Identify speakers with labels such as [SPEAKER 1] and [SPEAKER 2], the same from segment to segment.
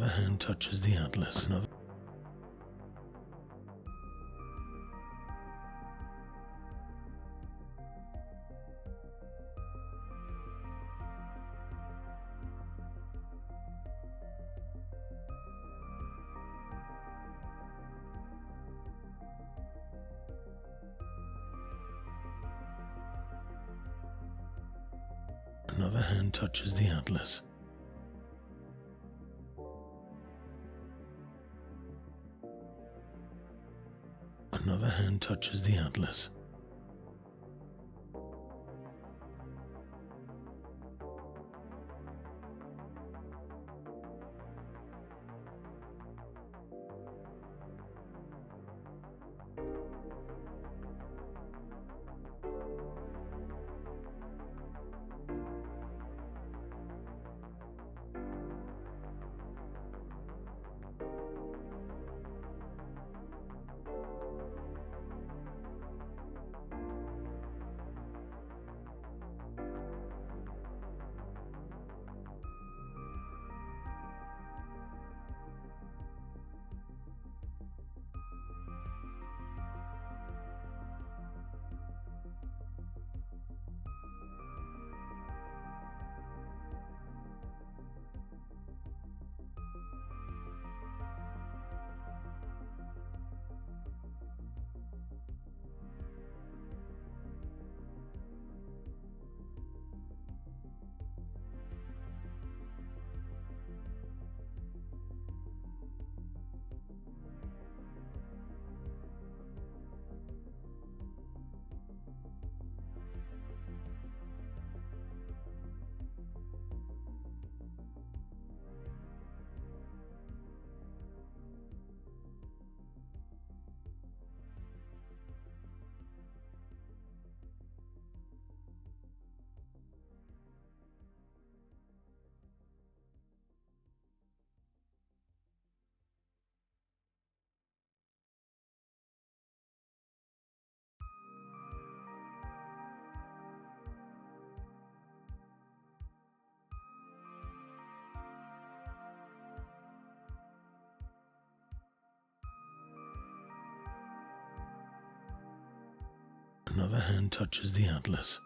[SPEAKER 1] Another hand touches the atlas. Another hand touches the atlas. Another hand touches the atlas. Another hand touches the atlas.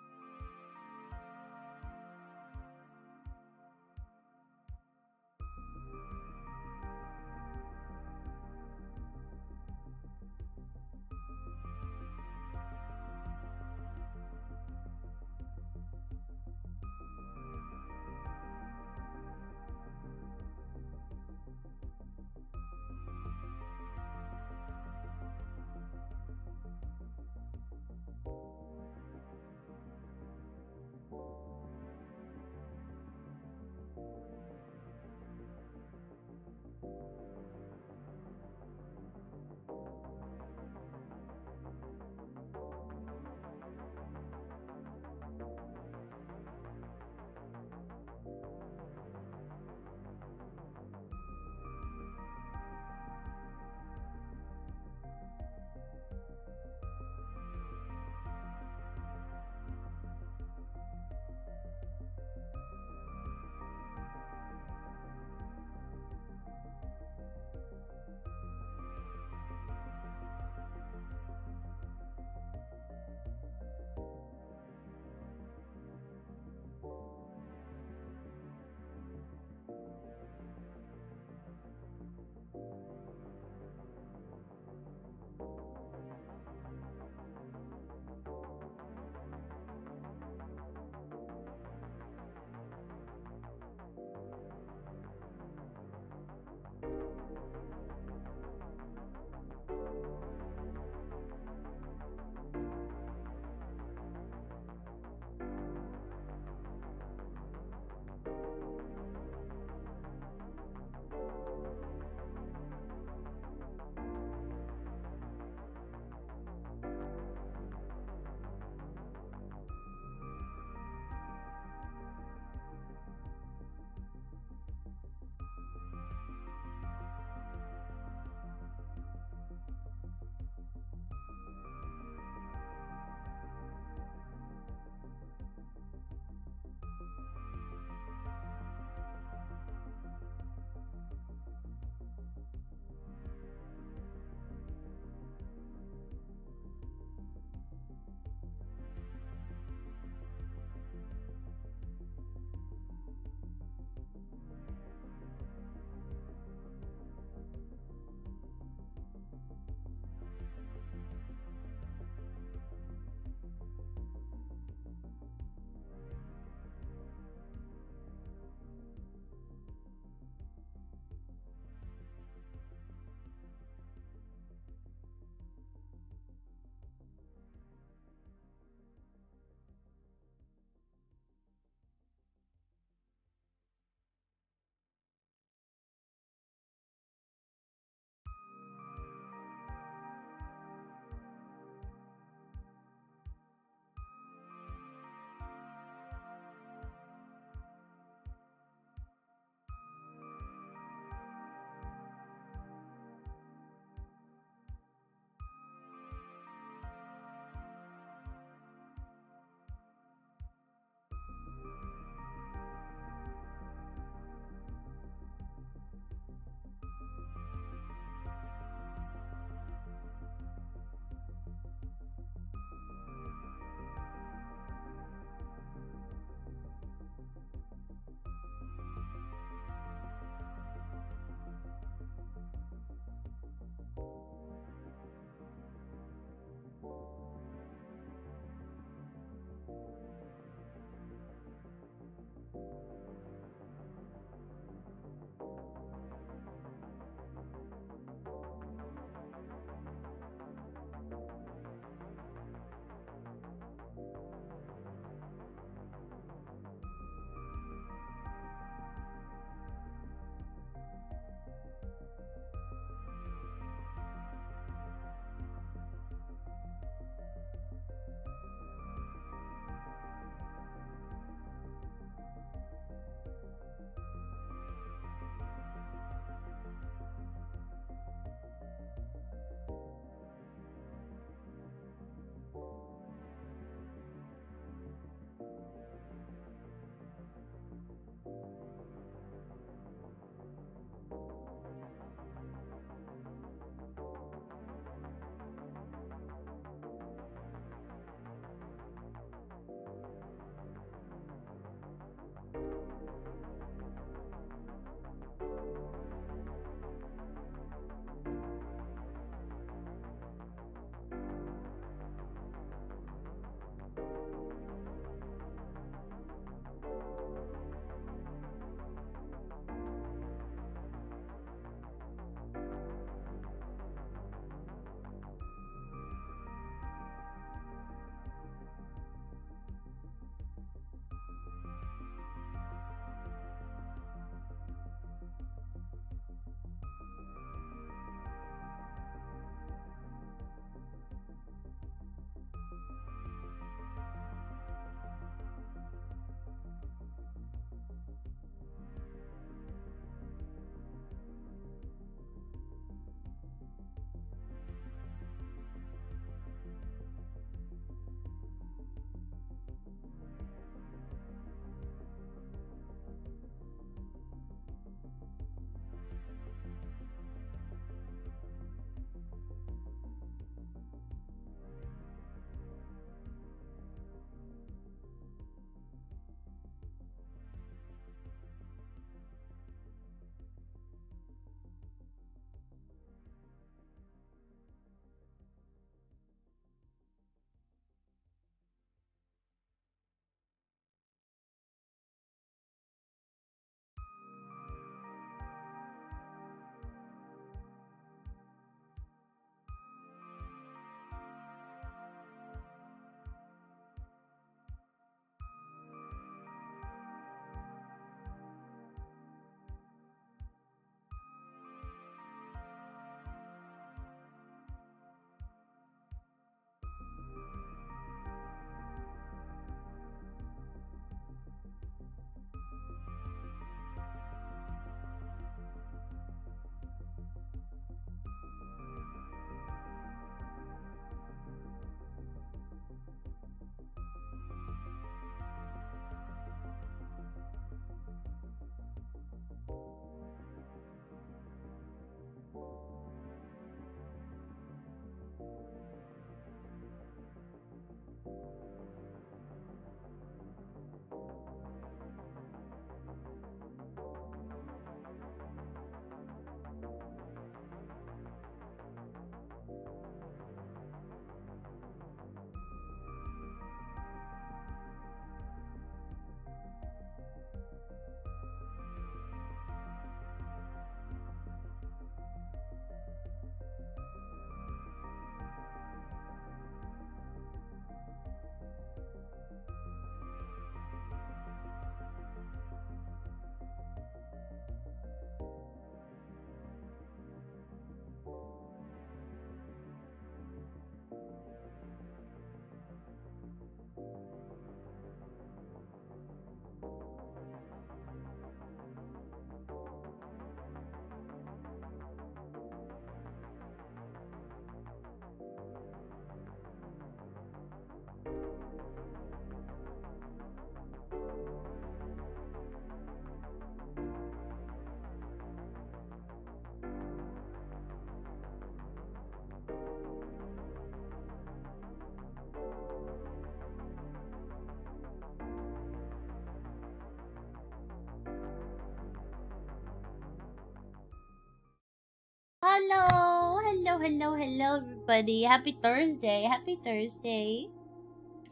[SPEAKER 2] hello, everybody. Happy Thursday. Happy Thursday.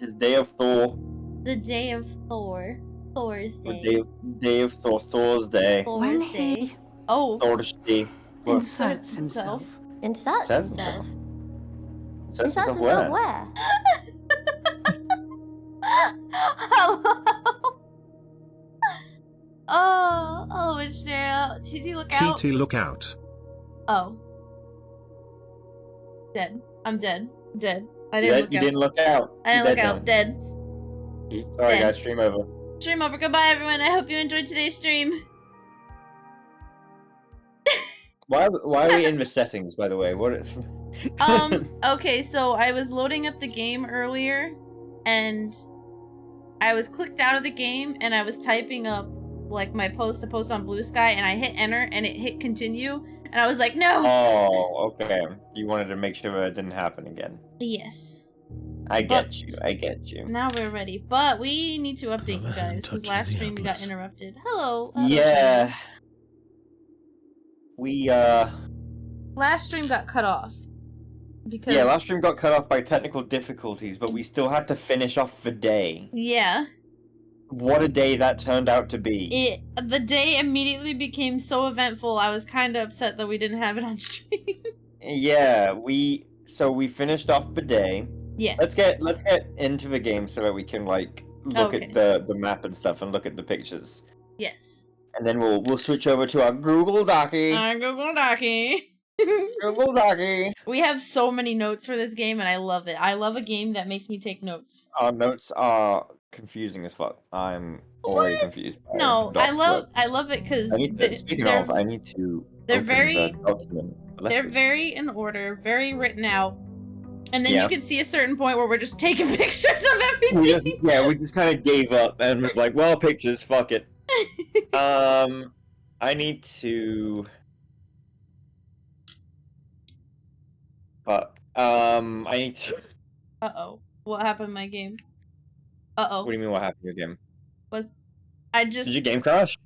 [SPEAKER 3] It's day of Thor.
[SPEAKER 2] The day of Thor. Thor's
[SPEAKER 3] The
[SPEAKER 2] day.
[SPEAKER 3] day of Thor. Thor's day.
[SPEAKER 2] Thor's
[SPEAKER 4] When
[SPEAKER 2] day.
[SPEAKER 4] he
[SPEAKER 2] Oh.
[SPEAKER 3] Thor's day.
[SPEAKER 2] Inserts himself.
[SPEAKER 4] Inserts himself.
[SPEAKER 3] Inserts himself where?
[SPEAKER 2] Hello. Oh, it's there. TT, look out.
[SPEAKER 5] TT, look out.
[SPEAKER 2] Oh. Dead. I'm dead. Dead. I didn't
[SPEAKER 3] You
[SPEAKER 2] look out.
[SPEAKER 3] didn't look out.
[SPEAKER 2] I didn't look out. Dead.
[SPEAKER 3] Sorry,
[SPEAKER 2] Dead.
[SPEAKER 3] guys. Stream over.
[SPEAKER 2] Stream over. Goodbye, everyone. I hope you enjoyed today's stream.
[SPEAKER 3] Why are we in the settings, by the way? What is...
[SPEAKER 2] Okay, so I was loading up the game earlier, and I was clicked out of the game, and I was typing up, like, my post to post on Blue Sky, and I hit enter, and it hit continue, and I was like, no!
[SPEAKER 3] Oh, okay. You wanted to make sure it didn't happen again.
[SPEAKER 2] Yes.
[SPEAKER 3] I get you.
[SPEAKER 2] Now we're ready, but we need to update you
[SPEAKER 1] Another hand
[SPEAKER 2] guys, because
[SPEAKER 1] touches
[SPEAKER 2] last
[SPEAKER 1] the
[SPEAKER 2] stream we got
[SPEAKER 1] atlas.
[SPEAKER 2] interrupted. Hello.
[SPEAKER 3] Yeah. We,
[SPEAKER 2] Last stream got cut off. Because...
[SPEAKER 3] Yeah, last stream got cut off by technical difficulties, but we still had to finish off the day.
[SPEAKER 2] Yeah.
[SPEAKER 3] What a day that turned out to be.
[SPEAKER 2] The day immediately became so eventful, I was kind of upset that we didn't have it on stream.
[SPEAKER 3] Yeah, so we finished off the day.
[SPEAKER 2] Yes.
[SPEAKER 3] Let's get into the game so that we can like look at the map and stuff and look at the pictures.
[SPEAKER 2] Yes.
[SPEAKER 3] And then we'll switch over to our Google Dockey.
[SPEAKER 2] Google Dockey.
[SPEAKER 3] Google Dockey.
[SPEAKER 2] We have so many notes for this game, and I love it. I love a game that makes me take notes.
[SPEAKER 3] Our notes are confusing as fuck. I'm already confused.
[SPEAKER 2] No, I love it because
[SPEAKER 3] I need to.
[SPEAKER 2] They're
[SPEAKER 3] open
[SPEAKER 2] very.
[SPEAKER 3] the document.
[SPEAKER 2] They're very in order, very written out, and then
[SPEAKER 3] Yeah.
[SPEAKER 2] you can see a certain point where we're just taking pictures of everything.
[SPEAKER 3] we just kind of gave up and was like, well, pictures, fuck it. I need to. Fuck. I need to.
[SPEAKER 2] Uh-oh. What happened to my game? Uh-oh.
[SPEAKER 3] What do you mean? What happened to your game? Did your game crash?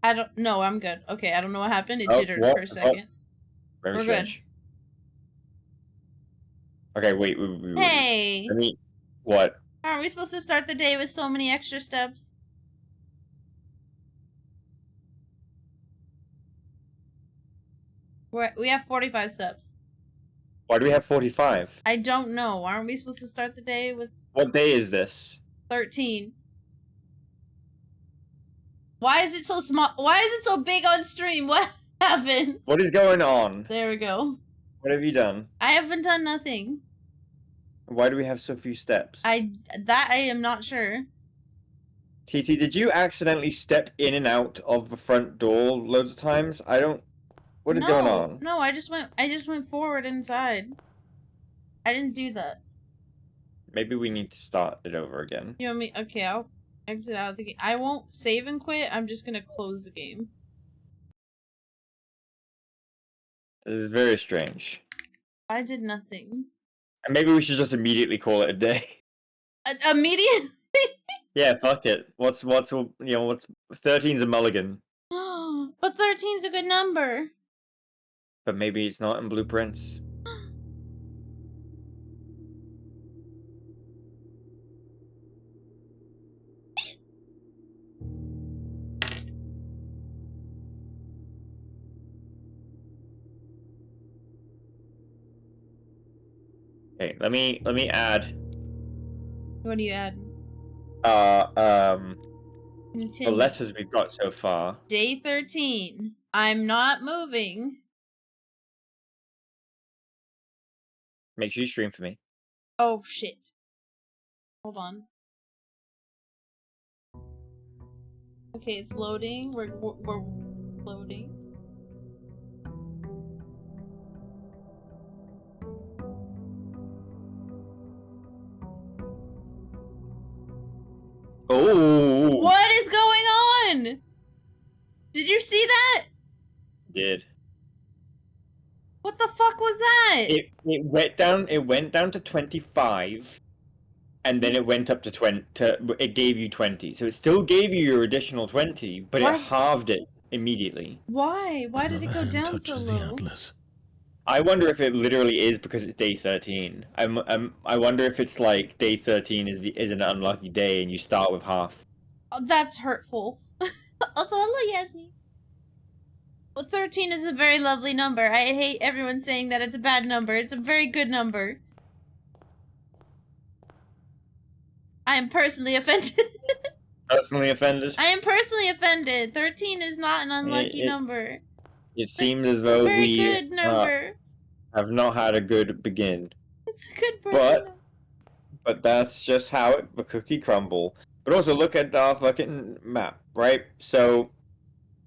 [SPEAKER 2] I don't know. I'm good. Okay, I don't know what happened. It
[SPEAKER 3] Oh,
[SPEAKER 2] jittered
[SPEAKER 3] what?
[SPEAKER 2] for a second.
[SPEAKER 3] Very
[SPEAKER 2] We're
[SPEAKER 3] strange. Okay, wait.
[SPEAKER 2] Hey!
[SPEAKER 3] Let me. What?
[SPEAKER 2] Aren't we supposed to start the day with so many extra steps? We have 45 steps.
[SPEAKER 3] Why do we have 45?
[SPEAKER 2] I don't know. Aren't we supposed to start the day with
[SPEAKER 3] What day is this?
[SPEAKER 2] 13? Why is it so small? Why is it so big on stream? What happened?
[SPEAKER 3] What is going on?
[SPEAKER 2] There we go.
[SPEAKER 3] What have you done?
[SPEAKER 2] I haven't done nothing.
[SPEAKER 3] Why do we have so few steps?
[SPEAKER 2] I am not sure.
[SPEAKER 3] TT, did you accidentally step in and out of the front door loads of times? I don't. What is going on?
[SPEAKER 2] No, I just went forward inside. I didn't do that.
[SPEAKER 3] Maybe we need to start it over again.
[SPEAKER 2] You want me? Okay, I'll exit out of the game. I won't save and quit. I'm just gonna close the game.
[SPEAKER 3] This is very strange.
[SPEAKER 2] I did nothing.
[SPEAKER 3] And maybe we should just immediately call it a day.
[SPEAKER 2] Immediately?
[SPEAKER 3] Yeah, fuck it. What's 13's a mulligan.
[SPEAKER 2] But 13's a good number.
[SPEAKER 3] But maybe it's not in blueprints. Okay, let me add.
[SPEAKER 2] What do you add?
[SPEAKER 3] The letters we've got so far.
[SPEAKER 2] Day 13. I'm not moving.
[SPEAKER 3] Make sure you stream for me.
[SPEAKER 2] Oh shit. Hold on. Okay, it's loading. We're loading.
[SPEAKER 3] Oh!
[SPEAKER 2] What is going on? Did you see that?
[SPEAKER 3] Did.
[SPEAKER 2] What the fuck was that?
[SPEAKER 3] It went down to 25, and then it went up to 20. It gave you 20, so it still gave you your additional 20, but
[SPEAKER 2] What?
[SPEAKER 3] it halved it immediately.
[SPEAKER 2] Why? Why did it go
[SPEAKER 1] Another hand
[SPEAKER 2] down so
[SPEAKER 1] touches the
[SPEAKER 2] low?
[SPEAKER 1] atlas.
[SPEAKER 3] I wonder if it literally is because it's day 13. I wonder if it's like day 13 is an unlucky day and you start with half.
[SPEAKER 2] Oh, that's hurtful. Also, hello, Yasmin. Well, 13 is a very lovely number. I hate everyone saying that it's a bad number. It's a very good number. I am personally offended.
[SPEAKER 3] Personally offended?
[SPEAKER 2] I am personally offended. 13 is not an unlucky
[SPEAKER 3] It-
[SPEAKER 2] number.
[SPEAKER 3] It seems as
[SPEAKER 2] It's a
[SPEAKER 3] though
[SPEAKER 2] very
[SPEAKER 3] we
[SPEAKER 2] good number.
[SPEAKER 3] have not had a good begin.
[SPEAKER 2] It's a good
[SPEAKER 3] But-
[SPEAKER 2] number.
[SPEAKER 3] But that's just how the cookie crumble. But also look at our fucking map, right? So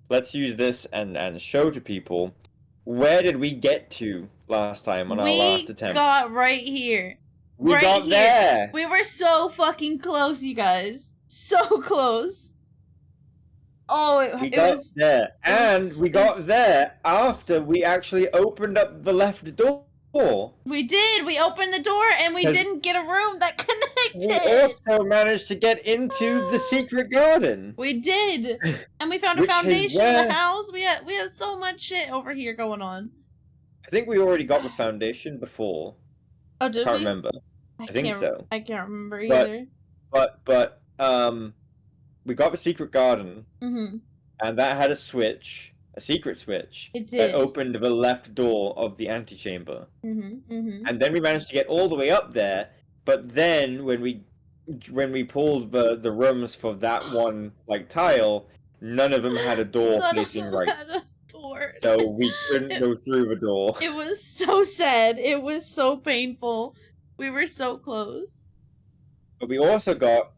[SPEAKER 3] let's use this and show to people. Where did we get to last time on our last attempt?
[SPEAKER 2] We got right here.
[SPEAKER 3] We
[SPEAKER 2] right
[SPEAKER 3] got
[SPEAKER 2] here.
[SPEAKER 3] there!
[SPEAKER 2] We were so fucking close, you guys. So close. Oh,
[SPEAKER 3] We
[SPEAKER 2] it
[SPEAKER 3] got
[SPEAKER 2] was...
[SPEAKER 3] there. And
[SPEAKER 2] was-
[SPEAKER 3] we
[SPEAKER 2] it
[SPEAKER 3] got
[SPEAKER 2] was-
[SPEAKER 3] there after we actually opened up the left door.
[SPEAKER 2] We did. We opened the door and we
[SPEAKER 3] 'Cause
[SPEAKER 2] didn't get a room that
[SPEAKER 3] We
[SPEAKER 2] connected.
[SPEAKER 3] also managed to get into the secret garden.
[SPEAKER 2] We did. And we found a
[SPEAKER 3] Which is
[SPEAKER 2] foundation in
[SPEAKER 3] where-
[SPEAKER 2] the house. We had so much shit over here going on.
[SPEAKER 3] I think we already got the foundation before.
[SPEAKER 2] Oh,
[SPEAKER 3] I
[SPEAKER 2] did
[SPEAKER 3] can't
[SPEAKER 2] we?
[SPEAKER 3] remember. I think
[SPEAKER 2] can't-
[SPEAKER 3] so.
[SPEAKER 2] I can't remember
[SPEAKER 3] But-
[SPEAKER 2] either.
[SPEAKER 3] But we got the secret garden,
[SPEAKER 2] Mm-hmm.
[SPEAKER 3] and that had a switch, a secret switch,
[SPEAKER 2] It
[SPEAKER 3] that
[SPEAKER 2] did.
[SPEAKER 3] opened the left door of the antechamber.
[SPEAKER 2] Mm-hmm. Mm-hmm.
[SPEAKER 3] And then we managed to get all the way up there, but then when we pulled the rooms for that one like tile, none of them had a door
[SPEAKER 2] None of
[SPEAKER 3] facing
[SPEAKER 2] them
[SPEAKER 3] right.
[SPEAKER 2] had a door.
[SPEAKER 3] So we couldn't go through the door.
[SPEAKER 2] It was so sad. It was so painful. We were so close.
[SPEAKER 3] But we also got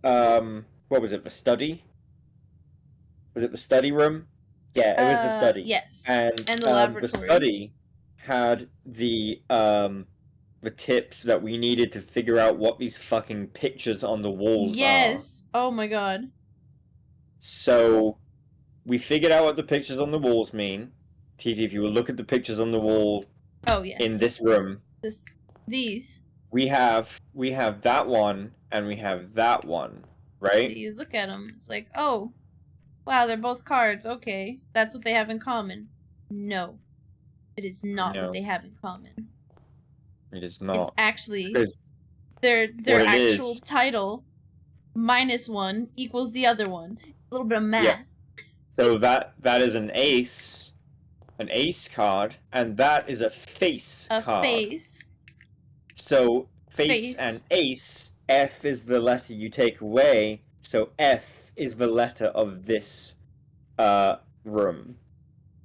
[SPEAKER 3] what was it, the study? Was it the study room? Yeah, it was the study.
[SPEAKER 2] Yes.
[SPEAKER 3] And
[SPEAKER 2] And the
[SPEAKER 3] the
[SPEAKER 2] laboratory.
[SPEAKER 3] study had the tips that we needed to figure out what these fucking pictures on the walls are.
[SPEAKER 2] Yes. Oh my god.
[SPEAKER 3] So we figured out what the pictures on the walls mean. TT, if you will look at the pictures on the wall
[SPEAKER 2] Oh yes.
[SPEAKER 3] in this room,
[SPEAKER 2] These.
[SPEAKER 3] we have that one and we have that one, right?
[SPEAKER 2] So you look at them. It's like, oh, wow, they're both cards. Okay, that's what they have in common. No, it is not
[SPEAKER 3] No.
[SPEAKER 2] what they have in common.
[SPEAKER 3] It is
[SPEAKER 2] It's
[SPEAKER 3] not.
[SPEAKER 2] actually
[SPEAKER 3] Because
[SPEAKER 2] their
[SPEAKER 3] what it
[SPEAKER 2] actual
[SPEAKER 3] is-
[SPEAKER 2] title minus one equals the other one. A little bit of math.
[SPEAKER 3] Yeah. So that is an ace card, and that is a face
[SPEAKER 2] A
[SPEAKER 3] card.
[SPEAKER 2] face.
[SPEAKER 3] So face
[SPEAKER 2] Face.
[SPEAKER 3] and ace, F is the letter you take away, so F is the letter of this room.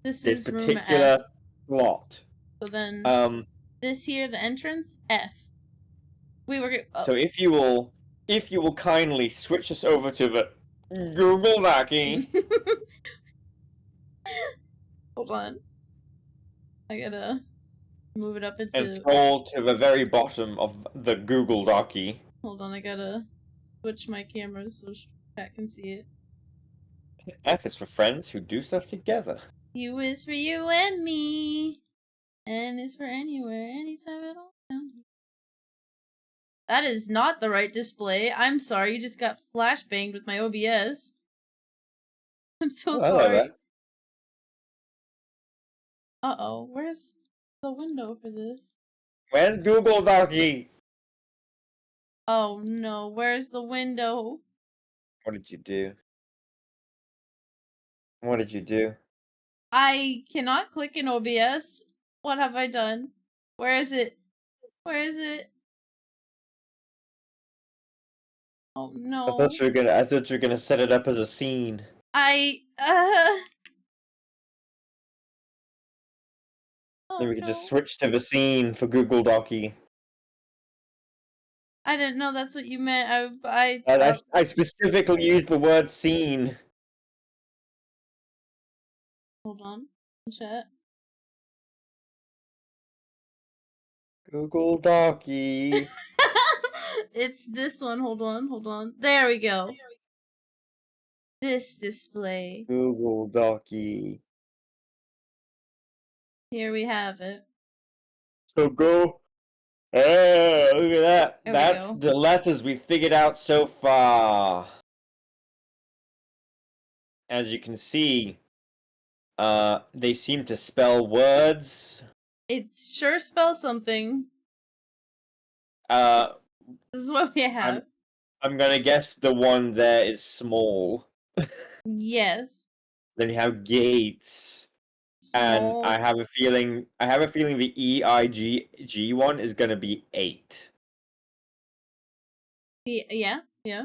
[SPEAKER 2] This
[SPEAKER 3] This
[SPEAKER 2] is room F.
[SPEAKER 3] particular slot.
[SPEAKER 2] So then this here, the entrance, F. We were. Oh.
[SPEAKER 3] So if you will kindly switch us over to the Google Dockey.
[SPEAKER 2] Hold on. I gotta move it up into.
[SPEAKER 3] And scroll to the very bottom of the Google Dockey.
[SPEAKER 2] Hold on, I gotta switch my camera so chat can see it.
[SPEAKER 3] F is for friends who do stuff together.
[SPEAKER 2] U is for you and me. N is for anywhere, anytime at all. That is not the right display. I'm sorry, you just got flashbanged with my OBS. I'm so
[SPEAKER 3] Oh, hello
[SPEAKER 2] sorry.
[SPEAKER 3] there.
[SPEAKER 2] Uh-oh, where's the window for this?
[SPEAKER 3] Where's Google Dockey?
[SPEAKER 2] Oh no, where's the window?
[SPEAKER 3] What did you do? What did you do?
[SPEAKER 2] I cannot click in OBS. What have I done? Where is it? Where is it? Oh no.
[SPEAKER 3] I thought you were gonna set it up as a scene.
[SPEAKER 2] Oh,
[SPEAKER 3] Then we could just
[SPEAKER 2] no.
[SPEAKER 3] switch to the scene for Google Dockey.
[SPEAKER 2] I didn't know that's what you meant.
[SPEAKER 3] I specifically used the word scene.
[SPEAKER 2] Hold on. Chat.
[SPEAKER 3] Google Dockey.
[SPEAKER 2] It's this one. Hold on. There we go. This display.
[SPEAKER 3] Google Dockey.
[SPEAKER 2] Here we have it.
[SPEAKER 3] So go. Oh, look at that.
[SPEAKER 2] There we
[SPEAKER 3] That's
[SPEAKER 2] go.
[SPEAKER 3] the letters we figured out so far. As you can see, they seem to spell words.
[SPEAKER 2] It sure spells something.
[SPEAKER 3] Uh,
[SPEAKER 2] This is what we have.
[SPEAKER 3] I'm gonna guess the one there is small.
[SPEAKER 2] Yes.
[SPEAKER 3] Then you have gates. And
[SPEAKER 2] Small.
[SPEAKER 3] I have a feeling the EIGG one is gonna be 8.
[SPEAKER 2] Yeah. Yeah.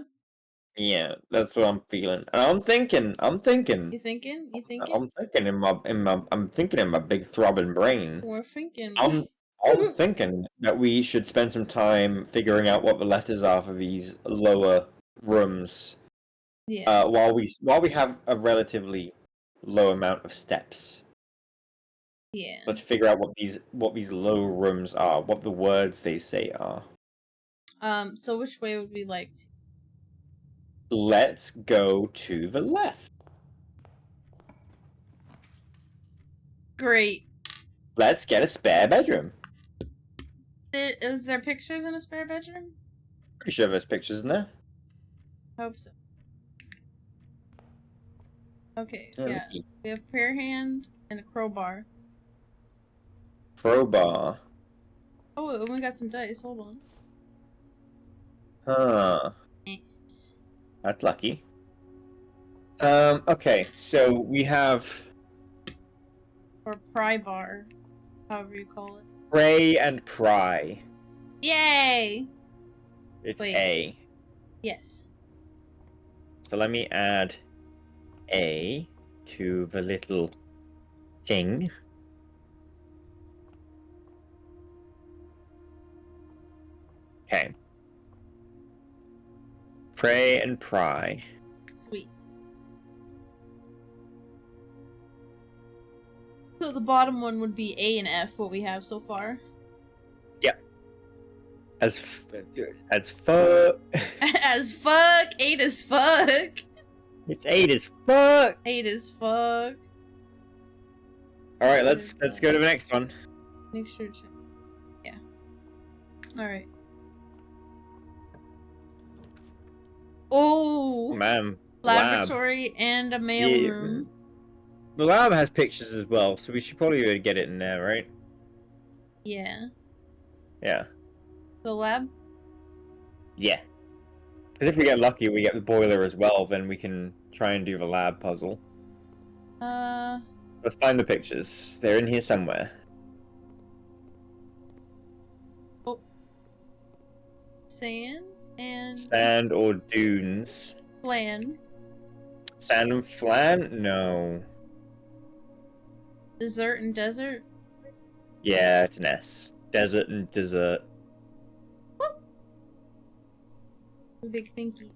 [SPEAKER 3] Yeah, that's what I'm feeling. And I'm thinking
[SPEAKER 2] You thinking? You thinking?
[SPEAKER 3] I'm thinking in my big throbbing brain.
[SPEAKER 2] We're thinking.
[SPEAKER 3] I'm thinking that we should spend some time figuring out what the letters are for these lower rooms.
[SPEAKER 2] Yeah.
[SPEAKER 3] While we have a relatively low amount of steps.
[SPEAKER 2] Yeah.
[SPEAKER 3] Let's figure out what these low rooms are, what the words they say are.
[SPEAKER 2] So which way would we like to?
[SPEAKER 3] Let's go to the left.
[SPEAKER 2] Great.
[SPEAKER 3] Let's get a spare bedroom.
[SPEAKER 2] Is there pictures in a spare bedroom?
[SPEAKER 3] Pretty sure there's pictures in there.
[SPEAKER 2] Hope so. Okay,
[SPEAKER 3] Yeah,
[SPEAKER 2] yeah. We have prayer hand and a crowbar.
[SPEAKER 3] Crowbar.
[SPEAKER 2] Oh, and we got some dice. Hold on.
[SPEAKER 3] Huh.
[SPEAKER 2] Nice.
[SPEAKER 3] That's lucky. Okay, so we have
[SPEAKER 2] Or pry bar. However you call it.
[SPEAKER 3] pray and pry.
[SPEAKER 2] Yay!
[SPEAKER 3] It's
[SPEAKER 2] Wait.
[SPEAKER 3] A.
[SPEAKER 2] Yes.
[SPEAKER 3] So let me add A to the little thing. Okay. Pray and pry.
[SPEAKER 2] Sweet. So the bottom one would be A and F, what we have so far.
[SPEAKER 3] As fuck.
[SPEAKER 2] As fuck! 8 as fuck!
[SPEAKER 3] It's 8 as fuck.
[SPEAKER 2] 8 as fuck.
[SPEAKER 3] Alright, let's go to the next one.
[SPEAKER 2] Make sure to... Yeah. Alright. Oh!
[SPEAKER 3] Man.
[SPEAKER 2] Laboratory and a mail room.
[SPEAKER 3] The lab has pictures as well, so we should probably be able to get it in there, right?
[SPEAKER 2] Yeah.
[SPEAKER 3] Yeah.
[SPEAKER 2] The lab?
[SPEAKER 3] Yeah. Because if we get lucky, we get the boiler as well, then we can try and do the lab puzzle. Let's find the pictures. They're in here somewhere.
[SPEAKER 2] Oh. Sand and...
[SPEAKER 3] Sand or dunes.
[SPEAKER 2] Flan.
[SPEAKER 3] Sand and flan? No.
[SPEAKER 2] Dessert and desert?
[SPEAKER 3] Yeah, it's an S. Desert and dessert.
[SPEAKER 2] Big thinky.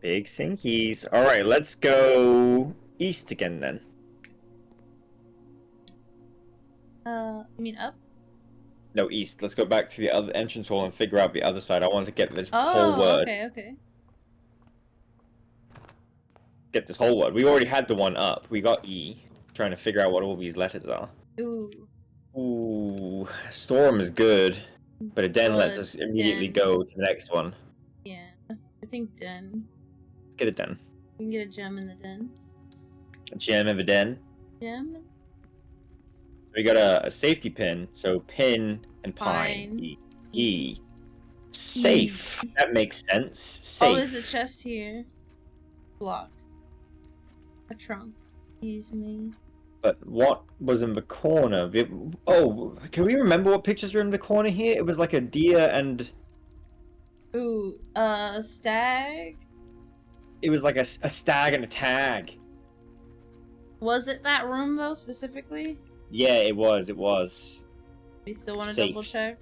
[SPEAKER 3] Big thinkies. Alright, let's go east again then.
[SPEAKER 2] You mean up?
[SPEAKER 3] No, east. Let's go back to the other entrance hall and figure out the other side. I want to get this whole word.
[SPEAKER 2] Okay.
[SPEAKER 3] Get this whole word. We already had the one up. We got E. Trying to figure out what all these letters are.
[SPEAKER 2] Ooh.
[SPEAKER 3] Ooh. Storm is good. But it then lets us immediately go to the next one.
[SPEAKER 2] Yeah. I think den.
[SPEAKER 3] Let's get it done.
[SPEAKER 2] We can get a gem in the den.
[SPEAKER 3] A gem of a den.
[SPEAKER 2] Gem?
[SPEAKER 3] We got a safety pin. So pin and pine.
[SPEAKER 2] Pine.
[SPEAKER 3] E. Safe. That makes sense. Safe.
[SPEAKER 2] Oh, there's a chest here. Blocked. A trunk. Excuse me.
[SPEAKER 3] But what was in the corner? Oh, can we remember what pictures were in the corner here? It was like a deer and...
[SPEAKER 2] Ooh, stag?
[SPEAKER 3] It was like a stag and a tag.
[SPEAKER 2] Was it that room, though, specifically?
[SPEAKER 3] Yeah, it was.
[SPEAKER 2] We still want to
[SPEAKER 3] Safes.
[SPEAKER 2] double check?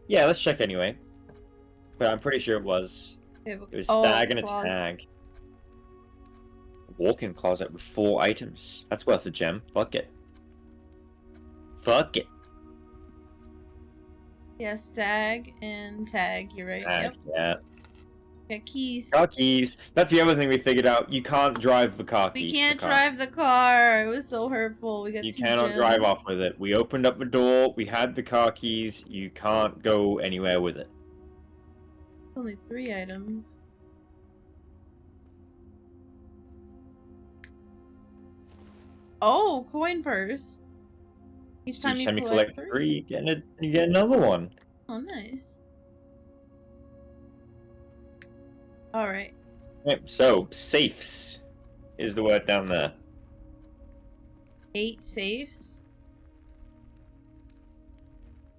[SPEAKER 3] Yeah, let's check anyway. But I'm pretty sure it was. It was stag and a tag. Walk-in closet with 4 items. That's worth a gem. Fuck it. Fuck it.
[SPEAKER 2] Yeah, stag and tag, you're right.
[SPEAKER 3] Tag,
[SPEAKER 2] Yep.
[SPEAKER 3] yeah.
[SPEAKER 2] Got keys.
[SPEAKER 3] Car keys. That's the other thing we figured out. You can't drive the car key.
[SPEAKER 2] We can't drive the car. It was so hurtful. We got
[SPEAKER 3] You
[SPEAKER 2] 2
[SPEAKER 3] cannot
[SPEAKER 2] gems.
[SPEAKER 3] drive off with it. We opened up the door. We had the car keys. You can't go anywhere with it.
[SPEAKER 2] Only 3 items. Oh, coin purse. Each time
[SPEAKER 3] Each
[SPEAKER 2] you
[SPEAKER 3] time you
[SPEAKER 2] collect
[SPEAKER 3] collect
[SPEAKER 2] 3.
[SPEAKER 3] three, you get another one.
[SPEAKER 2] Oh, nice. Alright.
[SPEAKER 3] Yep, so, safes is the word down there.
[SPEAKER 2] 8 safes?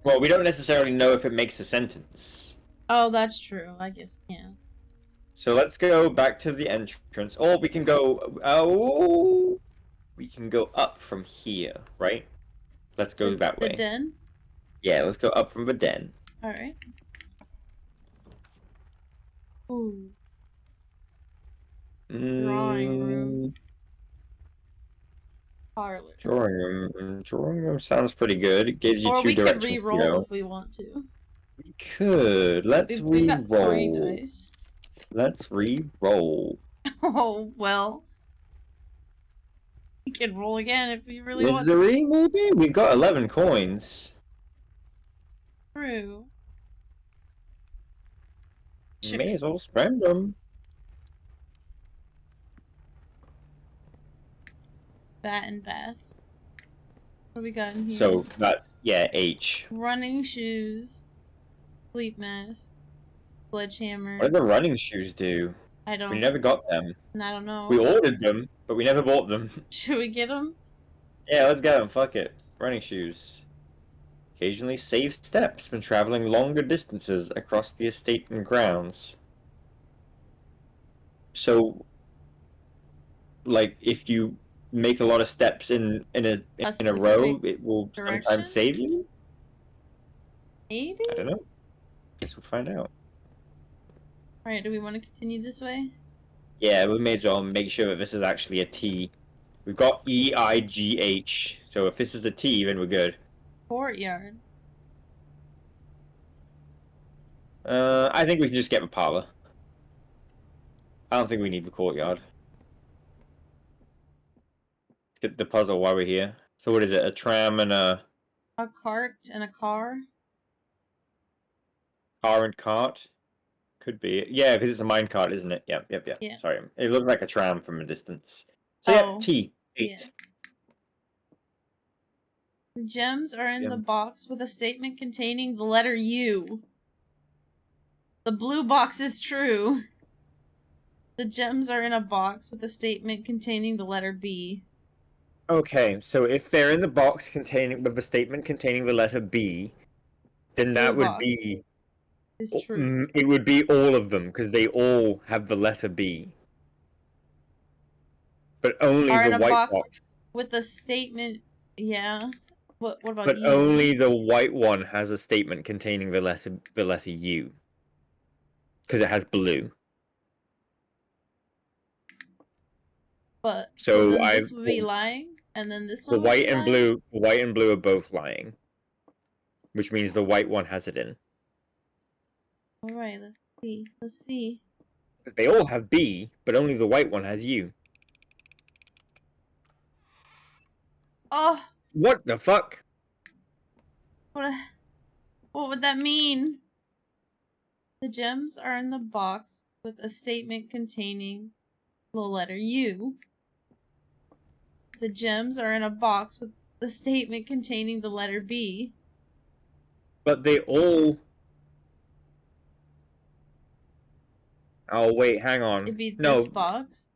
[SPEAKER 3] Well, we don't necessarily know if it makes a sentence.
[SPEAKER 2] Oh, that's true. I guess, yeah.
[SPEAKER 3] So let's go back to the entrance. Or we can go... Oh! We can go up from here, right? Let's go that
[SPEAKER 2] The
[SPEAKER 3] way.
[SPEAKER 2] den?
[SPEAKER 3] Yeah, let's go up from the den.
[SPEAKER 2] Alright. Ooh. Drawing room. Parlor.
[SPEAKER 3] Drawing room sounds pretty good. It gives you
[SPEAKER 2] Or
[SPEAKER 3] two
[SPEAKER 2] we could
[SPEAKER 3] directions to
[SPEAKER 2] re-roll
[SPEAKER 3] go.
[SPEAKER 2] if we want to.
[SPEAKER 3] We could. Let's
[SPEAKER 2] We've got 3
[SPEAKER 3] re-roll.
[SPEAKER 2] dice.
[SPEAKER 3] Let's re-roll.
[SPEAKER 2] Oh, well. We can roll again if we really want to.
[SPEAKER 3] Misery, maybe? We've got 11 coins.
[SPEAKER 2] True.
[SPEAKER 3] May as well spend them.
[SPEAKER 2] Bat and bath. What do we got in here?
[SPEAKER 3] So that's, yeah, H.
[SPEAKER 2] Running shoes. Sleep mask. Sledgehammer.
[SPEAKER 3] What did the running shoes do?
[SPEAKER 2] I don't.
[SPEAKER 3] We never got them.
[SPEAKER 2] I don't know.
[SPEAKER 3] We ordered them, but we never bought them.
[SPEAKER 2] Should we get them?
[SPEAKER 3] Yeah, let's get them. Fuck it. Running shoes. Occasionally save steps when traveling longer distances across the estate and grounds. So, like, if you make a lot of steps in a row,
[SPEAKER 2] specific
[SPEAKER 3] it will
[SPEAKER 2] direction?
[SPEAKER 3] sometimes save you?
[SPEAKER 2] Maybe?
[SPEAKER 3] I don't know. Guess we'll find out.
[SPEAKER 2] Alright, do we want to continue this way?
[SPEAKER 3] Yeah, we may as well make sure that this is actually a T. We've got E-I-G-H, so if this is a T, then we're good.
[SPEAKER 2] Courtyard.
[SPEAKER 3] I think we can just get the parlor. I don't think we need the courtyard. Let's get the puzzle while we're here. So what is it? A tram and a
[SPEAKER 2] cart and a car?
[SPEAKER 3] car and cart? Could be. Yeah, because it's a mine cart, isn't it? Yep.
[SPEAKER 2] Yeah.
[SPEAKER 3] Sorry. It looked like a tram from a distance. So yeah,
[SPEAKER 2] Oh,
[SPEAKER 3] T. 8.
[SPEAKER 2] yeah. The gems are in the box with a statement containing the letter U. The blue box is true. The gems are in a box with a statement containing the letter B.
[SPEAKER 3] Okay, so if they're in the box containing with a statement containing the letter B, then that
[SPEAKER 2] Blue
[SPEAKER 3] would
[SPEAKER 2] box
[SPEAKER 3] be
[SPEAKER 2] is true.
[SPEAKER 3] it would be all of them because they all have the letter B. But only
[SPEAKER 2] Are in
[SPEAKER 3] the
[SPEAKER 2] a
[SPEAKER 3] white
[SPEAKER 2] box
[SPEAKER 3] box.
[SPEAKER 2] with a statement, yeah. What about
[SPEAKER 3] But
[SPEAKER 2] U?
[SPEAKER 3] only the white one has a statement containing the letter U. Because it has blue.
[SPEAKER 2] But
[SPEAKER 3] So
[SPEAKER 2] then this would be lying, and then this one
[SPEAKER 3] the white and
[SPEAKER 2] lying?
[SPEAKER 3] blue are both lying. Which means the white one has it in.
[SPEAKER 2] Alright, let's see.
[SPEAKER 3] They all have B, but only the white one has U.
[SPEAKER 2] Oh!
[SPEAKER 3] What the fuck?
[SPEAKER 2] What would that mean? The gems are in the box with a statement containing the letter U. The gems are in a box with the statement containing the letter B.
[SPEAKER 3] But they all... Oh, wait, hang on.
[SPEAKER 2] It'd be
[SPEAKER 3] no,
[SPEAKER 2] this box.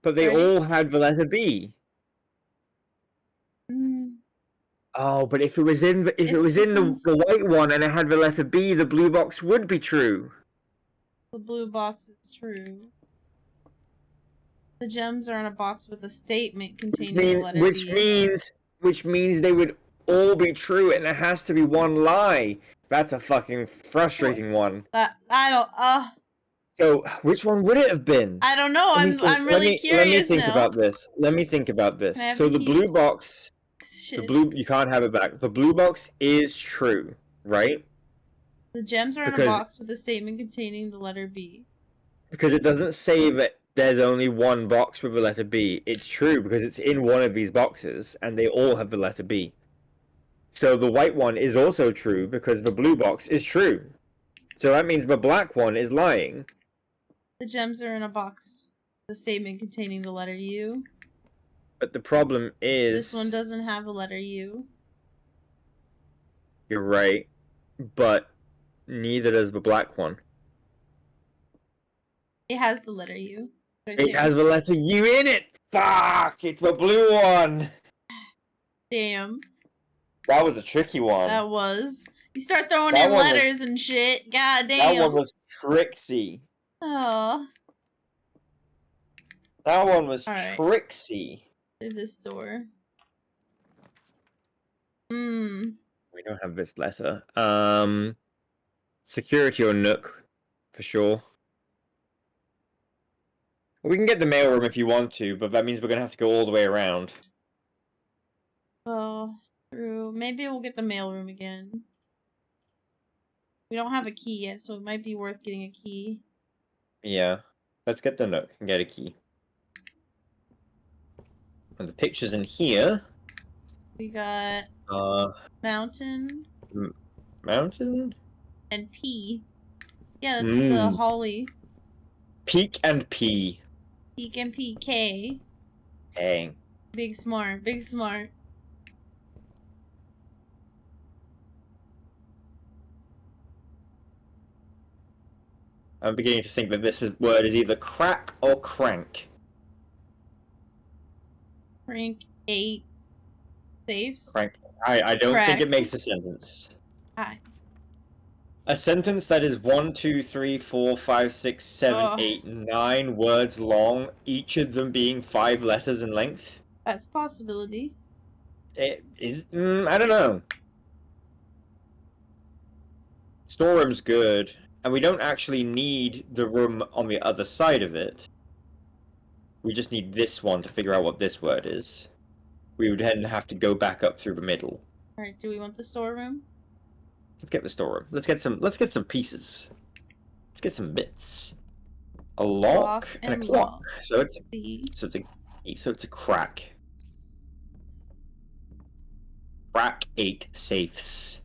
[SPEAKER 3] but they
[SPEAKER 2] right?
[SPEAKER 3] all had the letter B. Oh, but if it was in the white one and it had the letter B, the blue box would be true.
[SPEAKER 2] The blue box is true. The gems are in a box with a statement containing the letter B.
[SPEAKER 3] Which means they would all be true, and there has to be one lie. That's a fucking frustrating one.
[SPEAKER 2] I don't.
[SPEAKER 3] So, which one would it have been?
[SPEAKER 2] I don't know. I'm really curious
[SPEAKER 3] Let me think
[SPEAKER 2] now.
[SPEAKER 3] about this. Let me think about this.
[SPEAKER 2] Can I have
[SPEAKER 3] So
[SPEAKER 2] the
[SPEAKER 3] the
[SPEAKER 2] key?
[SPEAKER 3] blue box,
[SPEAKER 2] Shit.
[SPEAKER 3] you can't have it back. The blue box is true, right?
[SPEAKER 2] The gems are in a box with a statement containing the letter B.
[SPEAKER 3] Because it doesn't say that there's only one box with the letter B. It's true because it's in one of these boxes, and they all have the letter B. So the white one is also true because the blue box is true. So that means the black one is lying.
[SPEAKER 2] The gems are in a box with a statement containing the letter U.
[SPEAKER 3] But the problem is...
[SPEAKER 2] This one doesn't have a letter U.
[SPEAKER 3] You're right. But neither does the black one.
[SPEAKER 2] It has the letter U. Right
[SPEAKER 3] It
[SPEAKER 2] there.
[SPEAKER 3] has the letter U in it! Fuck! It's the blue one!
[SPEAKER 2] Damn.
[SPEAKER 3] That was a tricky one.
[SPEAKER 2] That was. You start throwing
[SPEAKER 3] That
[SPEAKER 2] in
[SPEAKER 3] one was-
[SPEAKER 2] letters and shit. God damn.
[SPEAKER 3] That one was tricksy.
[SPEAKER 2] Oh.
[SPEAKER 3] That one was
[SPEAKER 2] Alright.
[SPEAKER 3] tricksy.
[SPEAKER 2] Through this door. Hmm.
[SPEAKER 3] We don't have this letter. Security or Nook, for sure. We can get the mailroom if you want to, but that means we're gonna have to go all the way around.
[SPEAKER 2] Oh, true. Maybe we'll get the mailroom again. We don't have a key yet, so it might be worth getting a key.
[SPEAKER 3] Yeah. Let's get the Nook and get a key. And the pictures in here.
[SPEAKER 2] We got mountain
[SPEAKER 3] Mountain?
[SPEAKER 2] and P. Yeah, that's the Holly.
[SPEAKER 3] Peak and P.
[SPEAKER 2] Peek and PK.
[SPEAKER 3] Dang.
[SPEAKER 2] Big smart. Big smart.
[SPEAKER 3] I'm beginning to think that this word is either crack or crank.
[SPEAKER 2] Rank 8 saves.
[SPEAKER 3] Crank. I don't
[SPEAKER 2] Crack.
[SPEAKER 3] think it makes a sentence.
[SPEAKER 2] Hi.
[SPEAKER 3] A sentence that is 1, 2, 3, 4, 5, 6, 7,
[SPEAKER 2] Ugh.
[SPEAKER 3] 8, 9 words long, each of them being 5 letters in length.
[SPEAKER 2] That's a possibility.
[SPEAKER 3] It is. I don't know. Storeroom's good, and we don't actually need the room on the other side of it. We just need this one to figure out what this word is. We would then have to go back up through the middle.
[SPEAKER 2] Alright, do we want the storeroom?
[SPEAKER 3] Let's get the storeroom. Let's get some pieces. Let's get some bits. A lock and a clock.
[SPEAKER 2] Lock.
[SPEAKER 3] So it's
[SPEAKER 2] C.
[SPEAKER 3] so it's a crack. Crack 8 safes.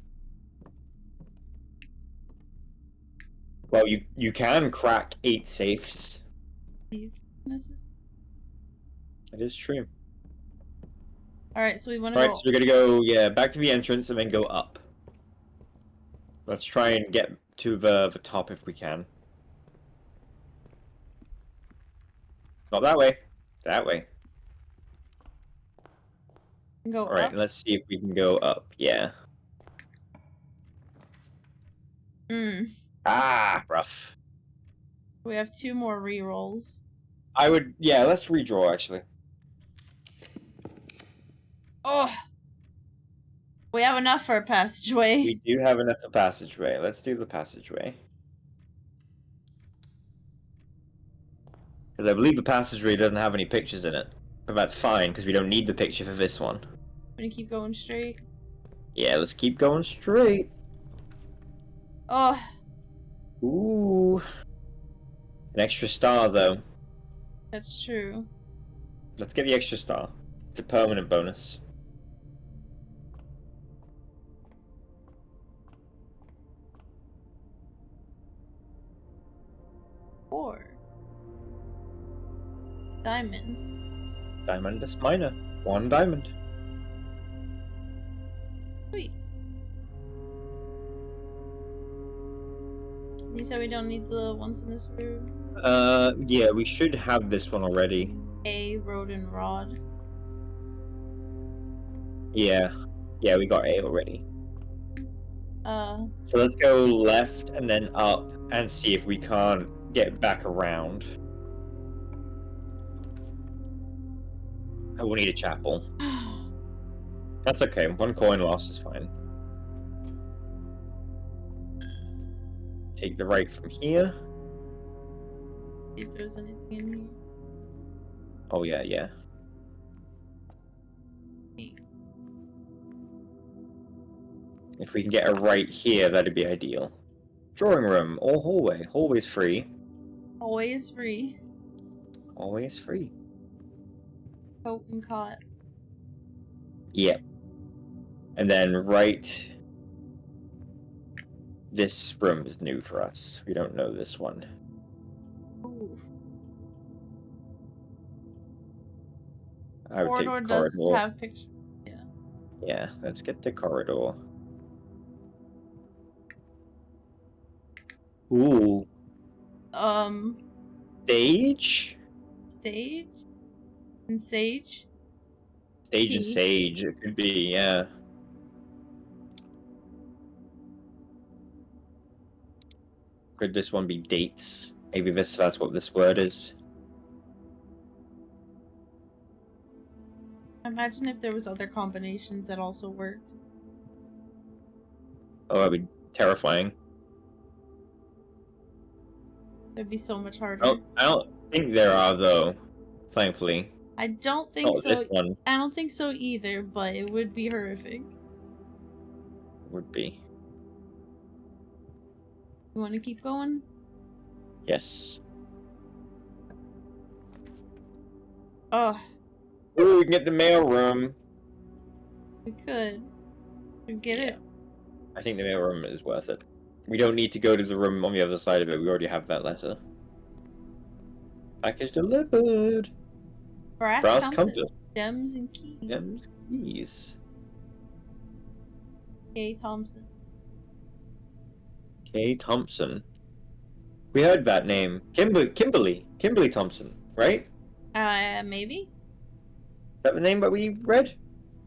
[SPEAKER 3] Well, you can crack 8 safes.
[SPEAKER 2] This is...
[SPEAKER 3] It is true.
[SPEAKER 2] Alright, so we want to
[SPEAKER 3] Alright,
[SPEAKER 2] go...
[SPEAKER 3] so we're gonna go back to the entrance and then go up. Let's try and get to the top if we can. Not that way. That way.
[SPEAKER 2] Go
[SPEAKER 3] Alright,
[SPEAKER 2] up.
[SPEAKER 3] let's see if we can go up. Yeah. Ah, rough.
[SPEAKER 2] We have 2 more rerolls.
[SPEAKER 3] Let's redraw actually.
[SPEAKER 2] Oh! We have enough for a passageway.
[SPEAKER 3] We do have enough for passageway. Let's do the passageway. Because I believe the passageway doesn't have any pictures in it. But that's fine, because we don't need the picture for this one.
[SPEAKER 2] I'm gonna keep going straight.
[SPEAKER 3] Yeah, let's keep going straight.
[SPEAKER 2] Oh!
[SPEAKER 3] Ooh. An extra star, though.
[SPEAKER 2] That's true.
[SPEAKER 3] Let's get the extra star. It's a permanent bonus.
[SPEAKER 2] Four. Diamond.
[SPEAKER 3] Diamond is minor. 1 diamond.
[SPEAKER 2] Sweet. You said we don't need the ones in this room?
[SPEAKER 3] Yeah, we should have this one already.
[SPEAKER 2] A, road, and rod.
[SPEAKER 3] Yeah. Yeah, we got A already. So let's go left and then up and see if we can't get back around. I will need a chapel. That's okay. 1 coin loss is fine. Take the right from here.
[SPEAKER 2] See if there's anything in here.
[SPEAKER 3] Oh, yeah, yeah. If we can get a right here, that'd be ideal. Drawing room or hallway. Hallway's free.
[SPEAKER 2] Always free.
[SPEAKER 3] Always free.
[SPEAKER 2] Coat and cot.
[SPEAKER 3] Yep. And then right... This room is new for us. We don't know this one.
[SPEAKER 2] Ooh.
[SPEAKER 3] I would take
[SPEAKER 2] Corridor
[SPEAKER 3] the
[SPEAKER 2] does
[SPEAKER 3] corridor.
[SPEAKER 2] have pictures. Yeah.
[SPEAKER 3] Yeah, let's get the corridor. Ooh.
[SPEAKER 2] Stage
[SPEAKER 3] Sage?
[SPEAKER 2] and sage.
[SPEAKER 3] Sage and
[SPEAKER 2] Tea.
[SPEAKER 3] sage, it could be, yeah. Could this one be dates? Maybe that's what this word is.
[SPEAKER 2] Imagine if there was other combinations that also worked.
[SPEAKER 3] Oh, that'd be terrifying.
[SPEAKER 2] It'd be so much harder.
[SPEAKER 3] Oh, I don't think there are, though. Thankfully.
[SPEAKER 2] I don't think
[SPEAKER 3] Not
[SPEAKER 2] so.
[SPEAKER 3] this one
[SPEAKER 2] I don't think so either, but it would be horrific.
[SPEAKER 3] would be.
[SPEAKER 2] You want to keep going?
[SPEAKER 3] Yes.
[SPEAKER 2] Oh,
[SPEAKER 3] Ooh, we can get the mail room.
[SPEAKER 2] we could. We'd get it.
[SPEAKER 3] I think the mail room is worth it. We don't need to go to the room on the other side of it. We already have that letter. Package delivered.
[SPEAKER 2] Brass compass,
[SPEAKER 3] compass.
[SPEAKER 2] gems and keys.
[SPEAKER 3] Gems, keys.
[SPEAKER 2] K. Thompson.
[SPEAKER 3] K. Thompson. We heard that name. Kimberly Thompson, right? Is
[SPEAKER 2] Maybe?
[SPEAKER 3] that the name that we read?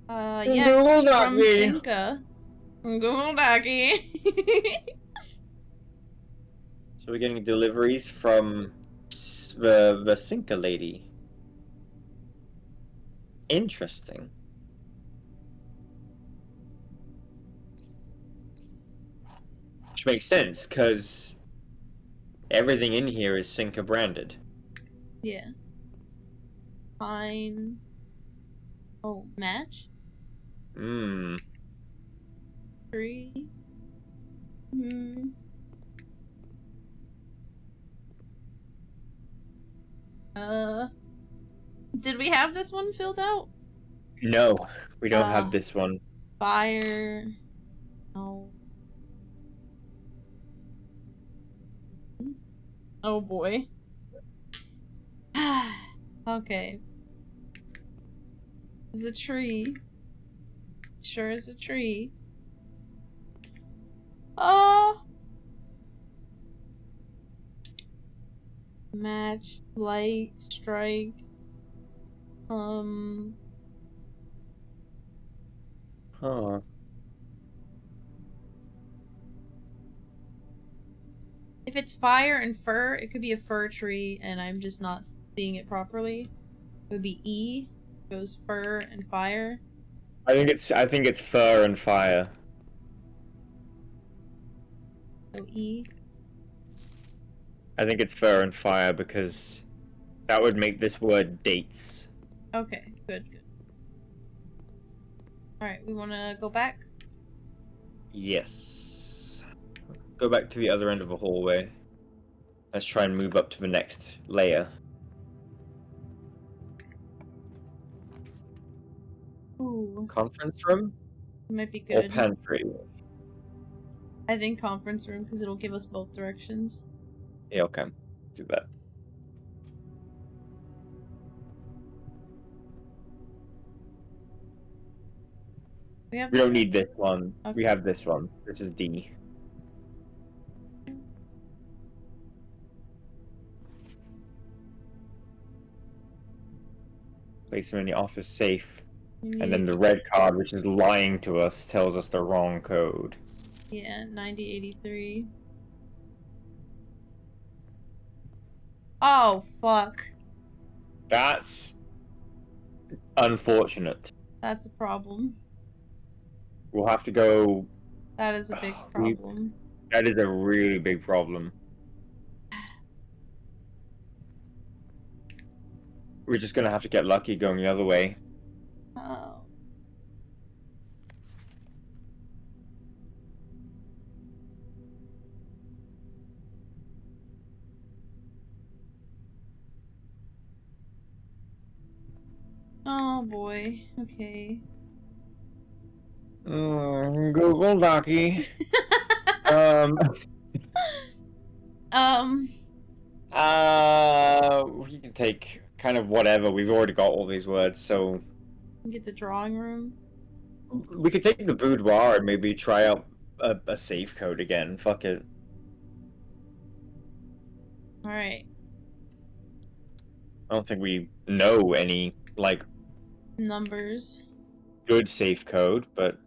[SPEAKER 2] Yeah,
[SPEAKER 3] Google
[SPEAKER 2] from
[SPEAKER 3] Dockey.
[SPEAKER 2] Cinca. Google Dockey.
[SPEAKER 3] So we're getting deliveries from the Cinca lady. Interesting. Which makes sense, because everything in here is Cinca branded.
[SPEAKER 2] Yeah. Fine. Oh, match?
[SPEAKER 3] Mmm.
[SPEAKER 2] 3. Did we have this one filled out?
[SPEAKER 3] No, we don't have this one.
[SPEAKER 2] Fire. No. Oh boy. Okay. This is a tree. Sure is a tree. Oh! Match, light, strike.
[SPEAKER 3] Huh.
[SPEAKER 2] If it's fire and fir, it could be a fir tree, and I'm just not seeing it properly. It would be E. Goes fir and fire.
[SPEAKER 3] I think it's fur and fire.
[SPEAKER 2] So E.
[SPEAKER 3] I think it's fur and fire because that would make this word dates.
[SPEAKER 2] Okay, good. Alright, we want to go back?
[SPEAKER 3] Yes. Go back to the other end of the hallway. Let's try and move up to the next layer.
[SPEAKER 2] Ooh,
[SPEAKER 3] Conference room
[SPEAKER 2] might be
[SPEAKER 3] or
[SPEAKER 2] good.
[SPEAKER 3] pantry?
[SPEAKER 2] I think conference room, because it'll give us both directions.
[SPEAKER 3] Yeah, okay. Do that.
[SPEAKER 2] We have
[SPEAKER 3] We
[SPEAKER 2] this
[SPEAKER 3] don't
[SPEAKER 2] one?
[SPEAKER 3] need this one.
[SPEAKER 2] Okay.
[SPEAKER 3] We have this one. This is D. Place them in the office safe.
[SPEAKER 2] We
[SPEAKER 3] And then
[SPEAKER 2] need-
[SPEAKER 3] the red card, which is lying to us, tells us the wrong code.
[SPEAKER 2] Yeah, 9083. Oh, fuck.
[SPEAKER 3] That's unfortunate.
[SPEAKER 2] That's a problem.
[SPEAKER 3] We'll have to go.
[SPEAKER 2] That is a big
[SPEAKER 3] We-
[SPEAKER 2] problem.
[SPEAKER 3] That is a really big problem. We're just gonna have to get lucky going the other way.
[SPEAKER 2] Oh. Oh boy. Okay.
[SPEAKER 3] Google Dockey. We can take kind of whatever. We've already got all these words, so
[SPEAKER 2] Get the drawing room.
[SPEAKER 3] we could take the boudoir and maybe try out a safe code again. Fuck it.
[SPEAKER 2] Alright.
[SPEAKER 3] I don't think we know any, like,
[SPEAKER 2] Numbers.
[SPEAKER 3] good safe code, but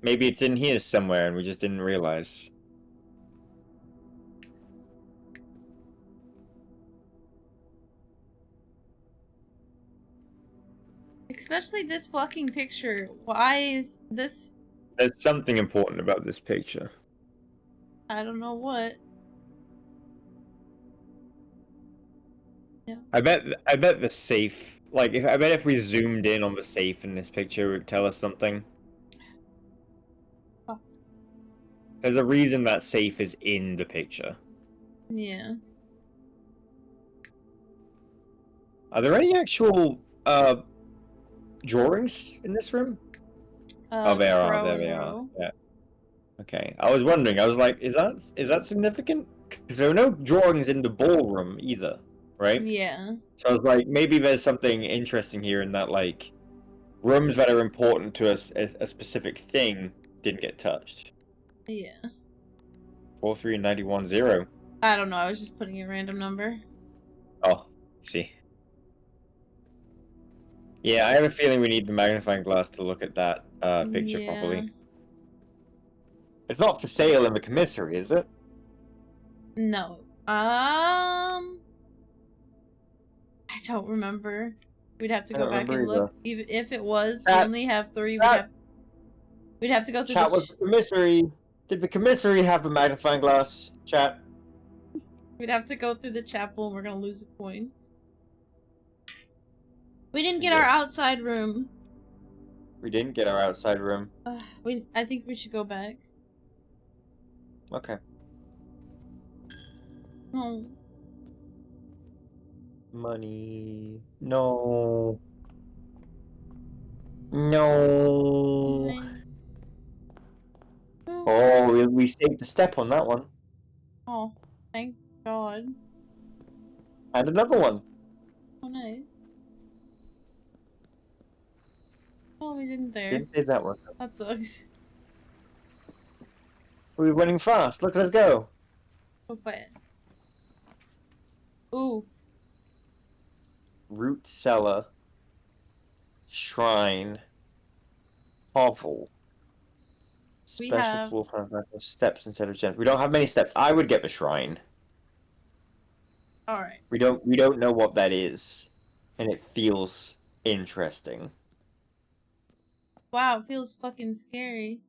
[SPEAKER 3] maybe it's in here somewhere and we just didn't realize.
[SPEAKER 2] Especially this fucking picture. Why is this...
[SPEAKER 3] There's something important about this picture.
[SPEAKER 2] I don't know what. Yeah.
[SPEAKER 3] I bet the safe, like, I bet if we zoomed in on the safe in this picture, it would tell us something.
[SPEAKER 2] Oh.
[SPEAKER 3] There's a reason that safe is in the picture.
[SPEAKER 2] Yeah.
[SPEAKER 3] Are there any actual, drawings in this room? Oh, there are. There they are. Yeah. Okay. I was wondering. I was like, is that significant? Because there are no drawings in the ballroom either, right?
[SPEAKER 2] Yeah.
[SPEAKER 3] So I was like, maybe there's something interesting here in that, like, rooms that are important to us as a specific thing didn't get touched.
[SPEAKER 2] Yeah.
[SPEAKER 3] 43910.
[SPEAKER 2] I don't know. I was just putting a random number.
[SPEAKER 3] Oh, see. Yeah, I have a feeling we need the magnifying glass to look at that picture properly. It's not for sale in the commissary, is it?
[SPEAKER 2] No. I don't remember. We'd have to go back and look. Even if it was, we only have 3. We'd have to go through
[SPEAKER 3] Chat was the commissary. Did the commissary have the magnifying glass? Chat.
[SPEAKER 2] We'd have to go through the chapel and we're gonna lose a coin. We didn't get our outside room.
[SPEAKER 3] We didn't get our outside room.
[SPEAKER 2] I think we should go back.
[SPEAKER 3] Okay.
[SPEAKER 2] Oh.
[SPEAKER 3] Money. No. No. Oh, we saved a step on that one.
[SPEAKER 2] Oh, thank God.
[SPEAKER 3] And another one.
[SPEAKER 2] Oh, nice. Oh, we didn't there.
[SPEAKER 3] Didn't save that one.
[SPEAKER 2] That sucks.
[SPEAKER 3] We're running fast. Look at us go.
[SPEAKER 2] So fast. Ooh.
[SPEAKER 3] Root cellar. Shrine. Hovel. Special floor plans, steps instead of gems. We don't have many steps. I would get the shrine.
[SPEAKER 2] Alright.
[SPEAKER 3] We don't know what that is. And it feels interesting.
[SPEAKER 2] Wow, it feels fucking scary.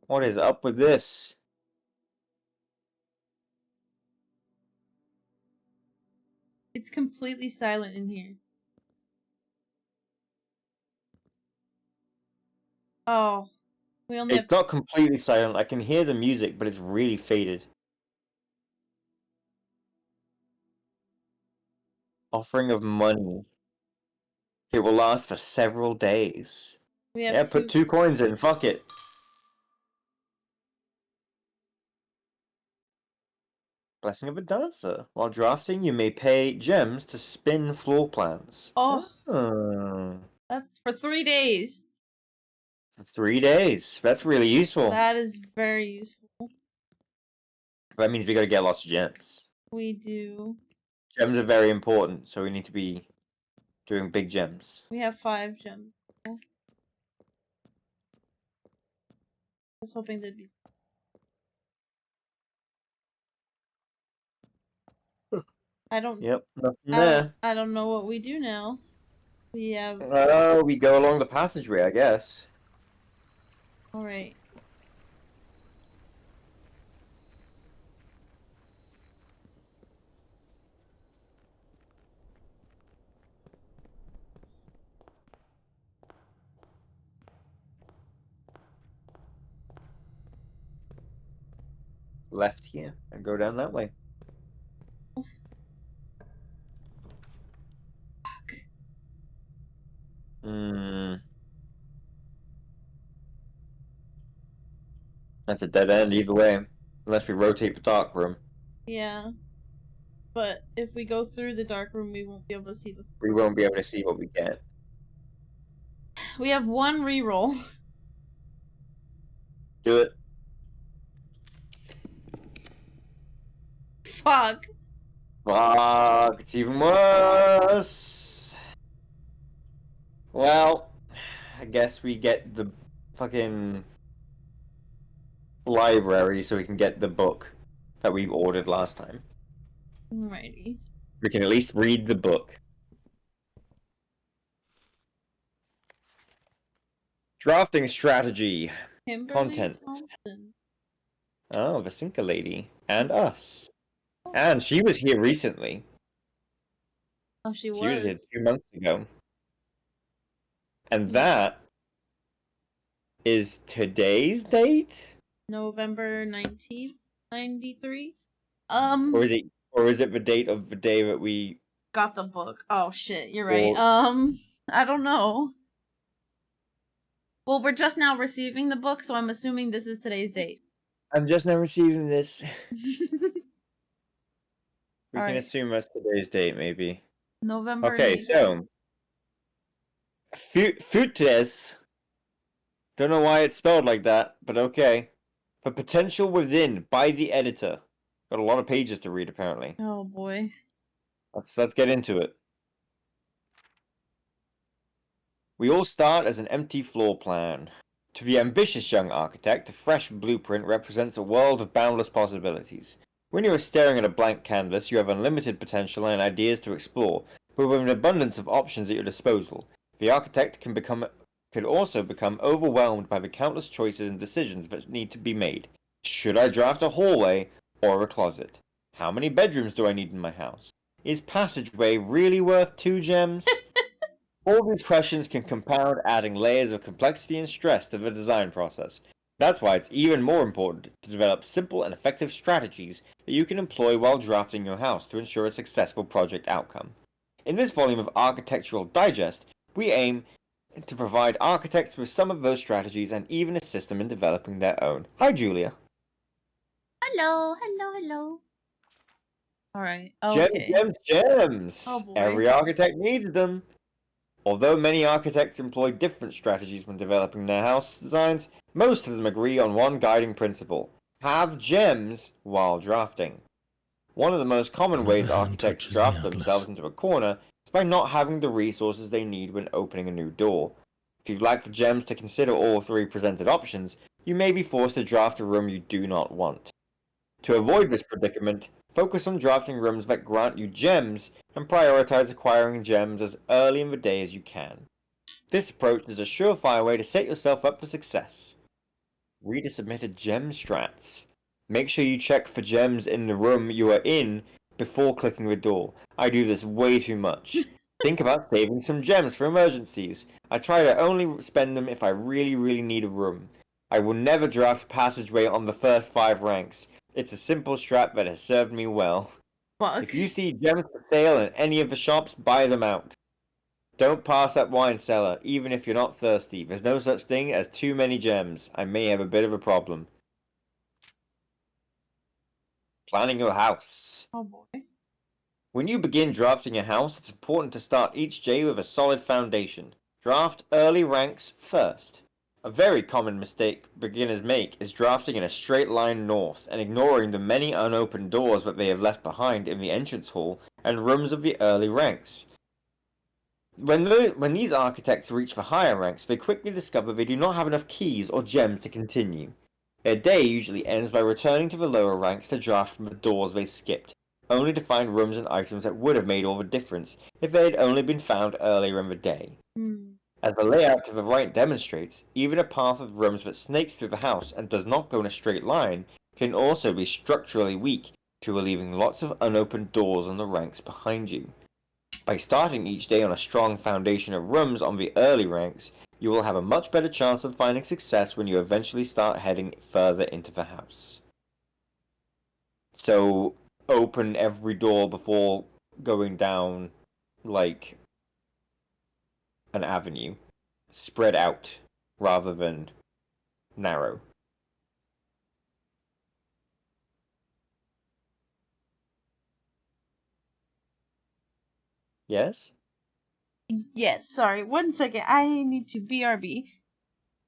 [SPEAKER 3] What is up with this?
[SPEAKER 2] It's completely silent in here. Oh. We only
[SPEAKER 3] It's not completely silent. I can hear the music, but it's really faded. Offering of money. It will last for several days.
[SPEAKER 2] We have
[SPEAKER 3] Yeah, put 2 coins in. Fuck it. Blessing of a dancer. While drafting, you may pay gems to spin floor plans.
[SPEAKER 2] Oh. That's for 3 days.
[SPEAKER 3] 3 days. That's really useful.
[SPEAKER 2] That is very useful.
[SPEAKER 3] That means we gotta get lots of gems.
[SPEAKER 2] We do.
[SPEAKER 3] Gems are very important, so we need to be doing big gems.
[SPEAKER 2] We have 5 gems. I was hoping there'd be. I don't.
[SPEAKER 3] Yep, nothing there.
[SPEAKER 2] I don't know what we do now. We have.
[SPEAKER 3] We go along the passageway, I guess.
[SPEAKER 2] Alright.
[SPEAKER 3] Left here and go down that way. That's a dead end either way. Unless we rotate the dark room.
[SPEAKER 2] Yeah. But if we go through the dark room, we won't be able to see the.
[SPEAKER 3] We won't be able to see what we get.
[SPEAKER 2] We have 1 reroll.
[SPEAKER 3] Do it.
[SPEAKER 2] Fuck.
[SPEAKER 3] Fuck, it's even worse. Well, I guess we get the fucking library so we can get the book that we ordered last time.
[SPEAKER 2] Alrighty.
[SPEAKER 3] We can at least read the book. Drafting strategy.
[SPEAKER 2] Kimberly
[SPEAKER 3] Contents.
[SPEAKER 2] Thompson.
[SPEAKER 3] Oh, Vasinka lady. And us. And she was here recently.
[SPEAKER 2] Oh, she
[SPEAKER 3] She was here
[SPEAKER 2] was.
[SPEAKER 3] 2 months ago. And that is today's date?
[SPEAKER 2] November 19th, 93.
[SPEAKER 3] Or is it the date of the day that we
[SPEAKER 2] Got the book. Oh shit, you're right.
[SPEAKER 3] Well-
[SPEAKER 2] I don't know. Well, we're just now receiving the book, so I'm assuming this is today's date.
[SPEAKER 3] I'm just now receiving this. We can
[SPEAKER 2] Alright.
[SPEAKER 3] assume that's today's date, maybe.
[SPEAKER 2] November
[SPEAKER 3] Okay,
[SPEAKER 2] 19th.
[SPEAKER 3] so Futes. Don't know why it's spelled like that, but okay. For potential within by the editor. Got a lot of pages to read, apparently.
[SPEAKER 2] Oh boy.
[SPEAKER 3] Let's get into it. We all start as an empty floor plan. To the ambitious young architect, a fresh blueprint represents a world of boundless possibilities. When you are staring at a blank canvas, you have unlimited potential and ideas to explore, but with an abundance of options at your disposal. The architect can also become overwhelmed by the countless choices and decisions that need to be made. Should I draft a hallway or a closet? How many bedrooms do I need in my house? Is passageway really worth 2 gems? All these questions can compound, adding layers of complexity and stress to the design process. That's why it's even more important to develop simple and effective strategies that you can employ while drafting your house to ensure a successful project outcome. In this volume of Architectural Digest, we aim to provide architects with some of those strategies and even assist them in developing their own. Hi, Julia.
[SPEAKER 4] Hello, hello, hello.
[SPEAKER 2] Alright. Okay.
[SPEAKER 3] Gems!
[SPEAKER 2] Oh, boy.
[SPEAKER 3] Every architect needs them. Although many architects employ different strategies when developing their house designs, most of them agree on one guiding principle: have gems while drafting. One of the most common
[SPEAKER 1] Another
[SPEAKER 3] ways
[SPEAKER 1] hand
[SPEAKER 3] architects
[SPEAKER 1] touches the
[SPEAKER 3] draft
[SPEAKER 1] atlas.
[SPEAKER 3] themselves into a corner is by not having the resources they need when opening a new door. If you'd like for gems to consider all 3 presented options, you may be forced to draft a room you do not want. To avoid this predicament, focus on drafting rooms that grant you gems and prioritize acquiring gems as early in the day as you can. This approach is a surefire way to set yourself up for success. Reader submitted gem strats. Make sure you check for gems in the room you are in before clicking the door. I do this way too much. Think about saving some gems for emergencies. I try to only spend them if I really need a room. I will never draft passageway on the first 5 ranks. It's a simple strat that has served me well.
[SPEAKER 2] Fuck.
[SPEAKER 3] If you see gems for sale in any of the shops, buy them out. Don't pass up wine cellar, even if you're not thirsty. There's no such thing as too many gems. I may have a bit of a problem. Planning your house.
[SPEAKER 2] Oh boy.
[SPEAKER 3] When you begin drafting a house, it's important to start each day with a solid foundation. Draft early ranks first. A very common mistake beginners make is drafting in a straight line north and ignoring the many unopened doors that they have left behind in the entrance hall and rooms of the early ranks. When these architects reach the higher ranks, they quickly discover they do not have enough keys or gems to continue. Their day usually ends by returning to the lower ranks to draft from the doors they skipped, only to find rooms and items that would have made all the difference if they had only been found earlier in the day. As the layout to the right demonstrates, even a path of rooms that snakes through the house and does not go in a straight line can also be structurally weak if you are leaving lots of unopened doors on the ranks behind you. By starting each day on a strong foundation of rooms on the early ranks, you will have a much better chance of finding success when you eventually start heading further into the house. So, open every door before going down, like, an avenue. Spread out rather than narrow. Yes?
[SPEAKER 2] Yes, sorry. 1 second. I need to BRB.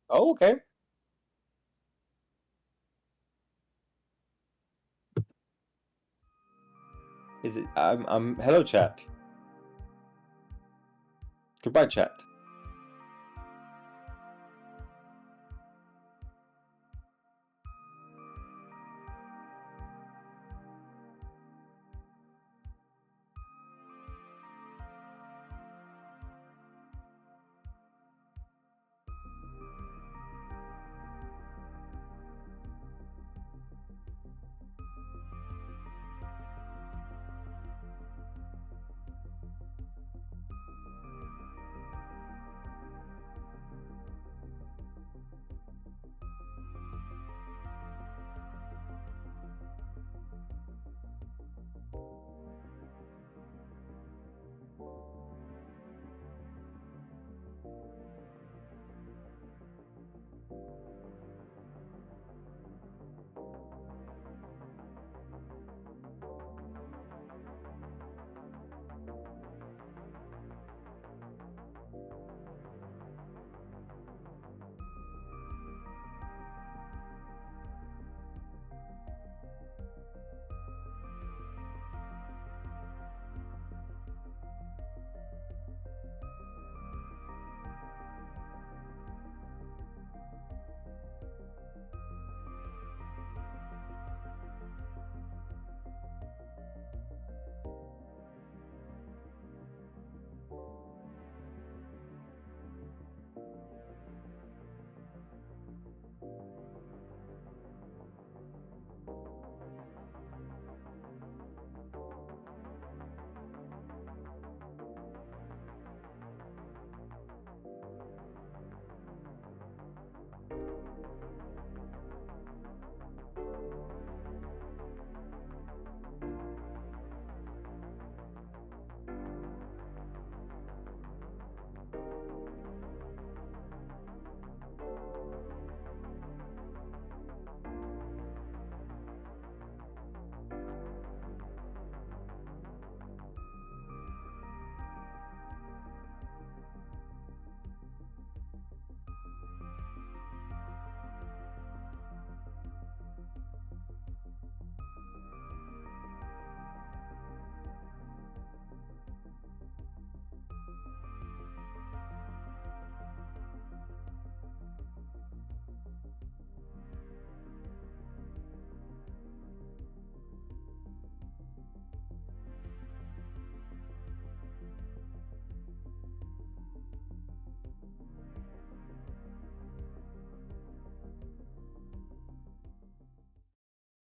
[SPEAKER 3] Oh, okay. Is it? Hello, chat. Goodbye, chat.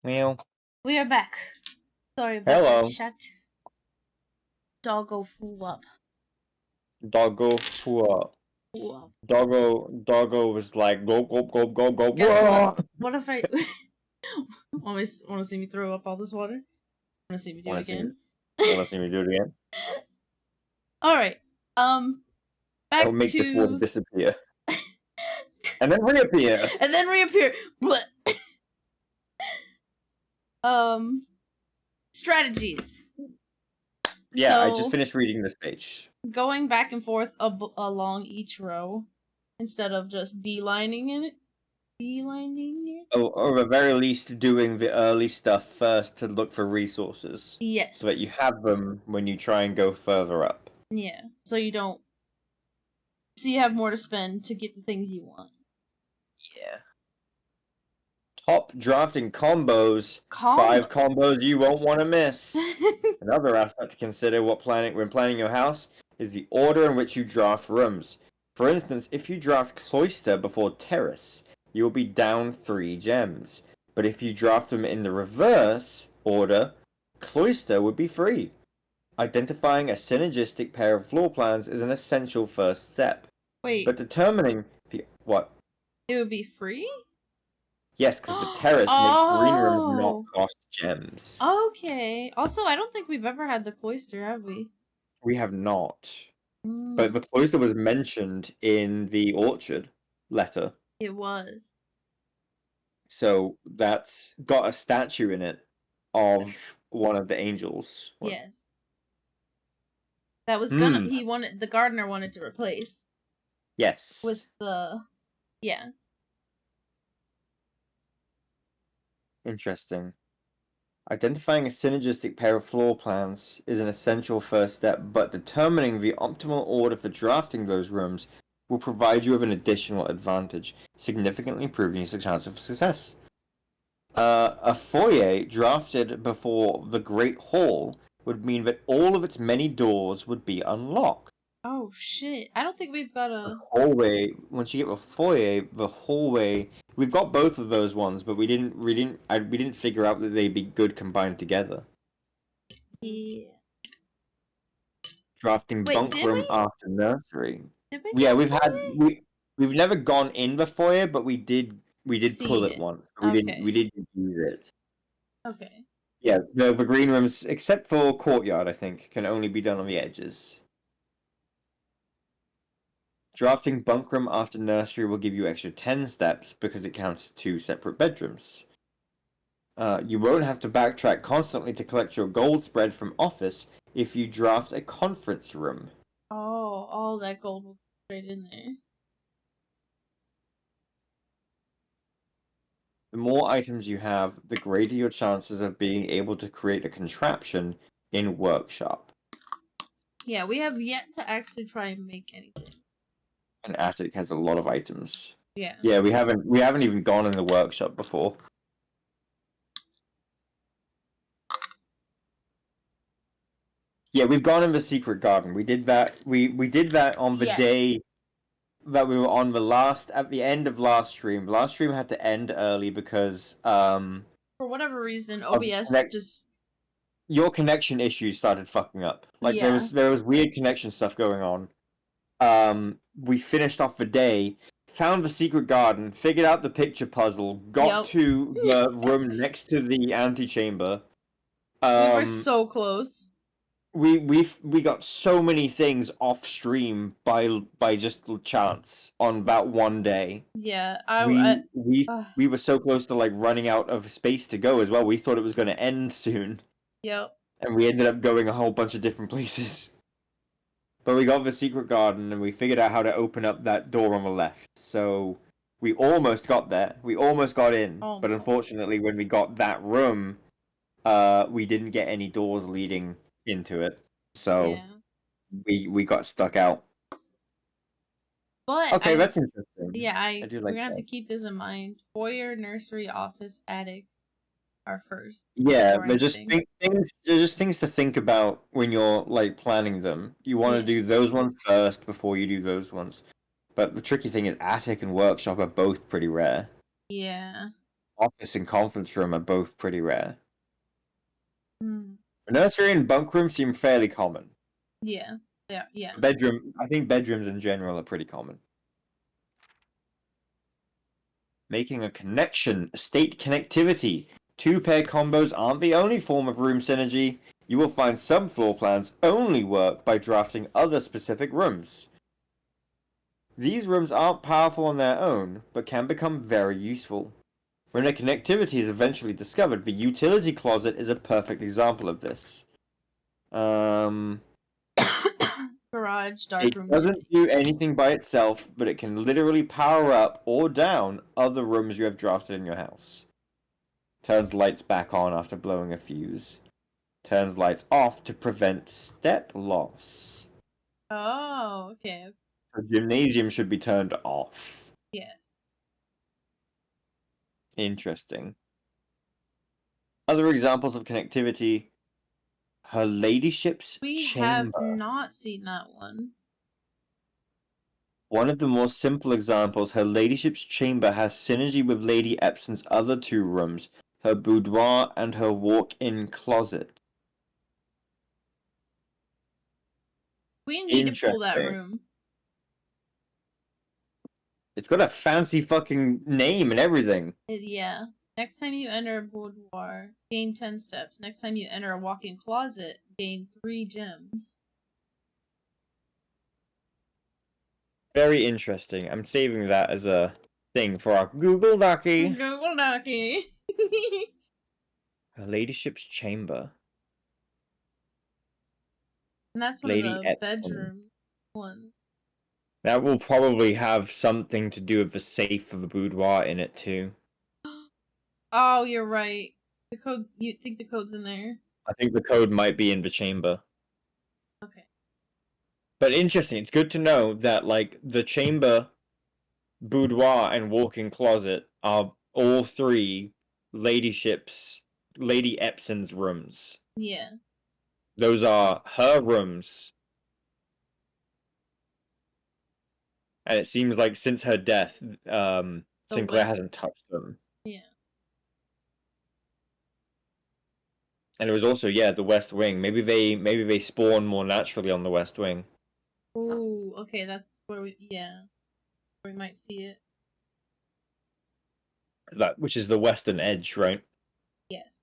[SPEAKER 3] Meow.
[SPEAKER 2] We are back. Sorry about
[SPEAKER 3] Hello.
[SPEAKER 2] that, chat. Doggo fool up.
[SPEAKER 3] Doggo Fua.
[SPEAKER 2] Fool up.
[SPEAKER 3] Doggo was like go go go go go.
[SPEAKER 2] Guess
[SPEAKER 3] Whoa!
[SPEAKER 2] what? What if I want to see me throw up all this water? Want to see me do it again?
[SPEAKER 3] Want to see me do it again?
[SPEAKER 2] All right. Back
[SPEAKER 3] I'll make
[SPEAKER 2] to
[SPEAKER 3] this water disappear and then reappear.
[SPEAKER 2] and then reappear. Strategies.
[SPEAKER 3] Yeah, I
[SPEAKER 2] So-
[SPEAKER 3] just finished reading this page.
[SPEAKER 2] Going back and forth along each row instead of just beelining it.
[SPEAKER 3] Or at the very least, doing the early stuff first to look for resources.
[SPEAKER 2] Yes.
[SPEAKER 3] So that you have them when you try and go further up.
[SPEAKER 2] Yeah. So you don't. So you have more to spend to get the things you want.
[SPEAKER 3] Yeah. Top drafting combos. 5 combos you won't want to miss. Another aspect to consider when planning your house is the order in which you draft rooms. For instance, if you draft Cloister before Terrace, you will be down 3 gems. But if you draft them in the reverse order, Cloister would be free. Identifying a synergistic pair of floor plans is an essential first step.
[SPEAKER 2] Wait.
[SPEAKER 3] But determining what?
[SPEAKER 2] It would be free?
[SPEAKER 3] Yes, because the terrace makes green rooms not
[SPEAKER 2] Oh.
[SPEAKER 3] cost gems.
[SPEAKER 2] Okay. Also, I don't think we've ever had the cloister, have we?
[SPEAKER 3] We have not.
[SPEAKER 2] Mm,
[SPEAKER 3] But the cloister was mentioned in the orchard letter.
[SPEAKER 2] it was.
[SPEAKER 3] So that's got a statue in it of one of the angels.
[SPEAKER 2] Yes. That was gonna. The gardener wanted to replace
[SPEAKER 3] Yes.
[SPEAKER 2] with the. Yeah.
[SPEAKER 3] Interesting. Identifying a synergistic pair of floor plans is an essential first step, but determining the optimal order for drafting those rooms will provide you with an additional advantage, significantly improving your chance of success. A foyer drafted before the Great Hall would mean that all of its many doors would be unlocked.
[SPEAKER 2] Oh shit! I don't think we've got
[SPEAKER 3] The
[SPEAKER 2] a.
[SPEAKER 3] hallway, once you get a foyer, the hallway, we've got both of those ones, but we didn't figure out that they'd be good combined together.
[SPEAKER 2] Yeah.
[SPEAKER 3] Drafting
[SPEAKER 2] Wait,
[SPEAKER 3] bunk
[SPEAKER 2] did
[SPEAKER 3] room
[SPEAKER 2] we?
[SPEAKER 3] after nursery.
[SPEAKER 2] Did we
[SPEAKER 3] Yeah,
[SPEAKER 2] get
[SPEAKER 3] we've had
[SPEAKER 2] foyer?
[SPEAKER 3] we've never gone in the foyer, but we did pull
[SPEAKER 2] Seen
[SPEAKER 3] it
[SPEAKER 2] it.
[SPEAKER 3] once.
[SPEAKER 2] Okay.
[SPEAKER 3] We didn't use it.
[SPEAKER 2] Okay.
[SPEAKER 3] Yeah, the green rooms, except for courtyard, I think, can only be done on the edges. Drafting bunk room after nursery will give you extra 10 steps because it counts as 2 separate bedrooms. You won't have to backtrack constantly to collect your gold spread from office if you draft a conference room.
[SPEAKER 2] Oh, all that gold will go straight in there.
[SPEAKER 3] The more items you have, the greater your chances of being able to create a contraption in workshop.
[SPEAKER 2] Yeah, we have yet to actually try and make anything.
[SPEAKER 3] And attic has a lot of items.
[SPEAKER 2] Yeah.
[SPEAKER 3] Yeah, we haven't even gone in the workshop before. Yeah, we've gone in the secret garden. We did that. We did that on the
[SPEAKER 2] Yes.
[SPEAKER 3] day that we were on at the end of last stream. Last stream had to end early because
[SPEAKER 2] For whatever reason, OBS just.
[SPEAKER 3] your connection issues started fucking up. Like
[SPEAKER 2] Yeah.
[SPEAKER 3] there was weird connection stuff going on. We finished off the day, found the secret garden, figured out the picture puzzle, got to the room next to the antechamber.
[SPEAKER 2] We were so close.
[SPEAKER 3] We got so many things off stream by just chance on that one day.
[SPEAKER 2] Yeah,
[SPEAKER 3] we were so close to like running out of space to go as well. We thought it was going to end soon.
[SPEAKER 2] Yep.
[SPEAKER 3] And we ended up going a whole bunch of different places. But we got the secret garden and we figured out how to open up that door on the left. So we almost got there. We almost got in.
[SPEAKER 2] Almost.
[SPEAKER 3] But unfortunately, when we got that room, we didn't get any doors leading into it. So we got stuck out.
[SPEAKER 2] But
[SPEAKER 3] okay, that's interesting.
[SPEAKER 2] Yeah,
[SPEAKER 3] I do like
[SPEAKER 2] we're gonna have
[SPEAKER 3] that.
[SPEAKER 2] to keep this in mind. Foyer, nursery, office, attic are first.
[SPEAKER 3] Yeah,
[SPEAKER 2] before
[SPEAKER 3] they're just
[SPEAKER 2] anything.
[SPEAKER 3] they're just things to think about when you're like planning them. You want to
[SPEAKER 2] Yeah.
[SPEAKER 3] do those ones first before you do those ones. But the tricky thing is attic and workshop are both pretty rare.
[SPEAKER 2] Yeah.
[SPEAKER 3] Office and conference room are both pretty rare.
[SPEAKER 2] Hmm.
[SPEAKER 3] Nursery and bunk room seem fairly common.
[SPEAKER 2] Yeah. Yeah.
[SPEAKER 3] I think bedrooms in general are pretty common. Making a connection, state connectivity. Two-pair combos aren't the only form of room synergy. You will find some floor plans only work by drafting other specific rooms. These rooms aren't powerful on their own, but can become very useful. When their connectivity is eventually discovered, the utility closet is a perfect example of this.
[SPEAKER 2] Garage, dark
[SPEAKER 3] It
[SPEAKER 2] room.
[SPEAKER 3] doesn't do anything by itself, but it can literally power up or down other rooms you have drafted in your house. Turns lights back on after blowing a fuse. Turns lights off to prevent step loss.
[SPEAKER 2] Oh, okay.
[SPEAKER 3] The gymnasium should be turned off.
[SPEAKER 2] Yeah.
[SPEAKER 3] Interesting. Other examples of connectivity. Her ladyship's
[SPEAKER 2] We
[SPEAKER 3] chamber.
[SPEAKER 2] have not seen that one.
[SPEAKER 3] One of the more simple examples, her ladyship's chamber has synergy with Lady Epson's other two rooms, her boudoir and her walk-in closet.
[SPEAKER 2] We need to pull that room.
[SPEAKER 3] It's got a fancy fucking name and everything.
[SPEAKER 2] Yeah. Next time you enter a boudoir, gain 10 steps. Next time you enter a walk-in closet, gain 3 gems.
[SPEAKER 3] Very interesting. I'm saving that as a thing for our Google Dockey.
[SPEAKER 2] Google Dockey.
[SPEAKER 3] Her ladyship's chamber.
[SPEAKER 2] And that's one
[SPEAKER 3] Lady
[SPEAKER 2] of the
[SPEAKER 3] Epson.
[SPEAKER 2] bedroom ones.
[SPEAKER 3] That will probably have something to do with the safe of the boudoir in it too.
[SPEAKER 2] Oh, you're right. The code. You think the code's in there?
[SPEAKER 3] I think the code might be in the chamber.
[SPEAKER 2] Okay.
[SPEAKER 3] But interesting. It's good to know that like the chamber, boudoir, and walk-in closet are all three Lady Epson's rooms.
[SPEAKER 2] Yeah.
[SPEAKER 3] Those are her rooms. And it seems like since her death, Sinclair hasn't touched them.
[SPEAKER 2] Yeah.
[SPEAKER 3] And it was also, yeah, the West Wing. Maybe they spawn more naturally on the West Wing.
[SPEAKER 2] Ooh, okay, that's where we might see it.
[SPEAKER 3] Which is the western edge, right?
[SPEAKER 2] Yes.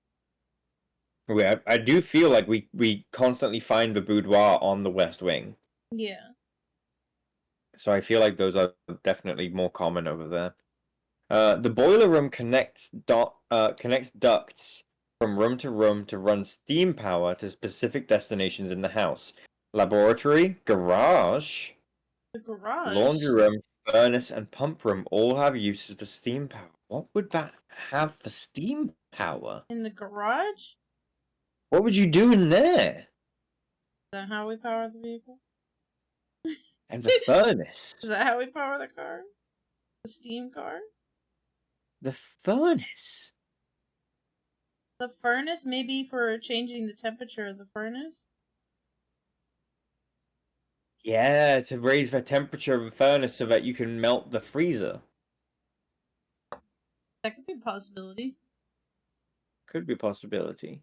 [SPEAKER 3] I do feel like we constantly find the boudoir on the West Wing.
[SPEAKER 2] Yeah.
[SPEAKER 3] So I feel like those are definitely more common over there. The boiler room connects ducts from room to run steam power to specific destinations in the house. Laboratory, garage,
[SPEAKER 2] The garage.
[SPEAKER 3] laundry room, furnace, and pump room all have uses for steam power. What would that have for steam power?
[SPEAKER 2] In the garage?
[SPEAKER 3] What would you do in there?
[SPEAKER 2] Is that how we power the vehicle?
[SPEAKER 3] And the furnace.
[SPEAKER 2] Is that how we power the car? The steam car?
[SPEAKER 3] The furnace.
[SPEAKER 2] The furnace, maybe for changing the temperature of the furnace?
[SPEAKER 3] Yeah, to raise the temperature of the furnace so that you can melt the freezer.
[SPEAKER 2] That could be a possibility.
[SPEAKER 3] Could be a possibility.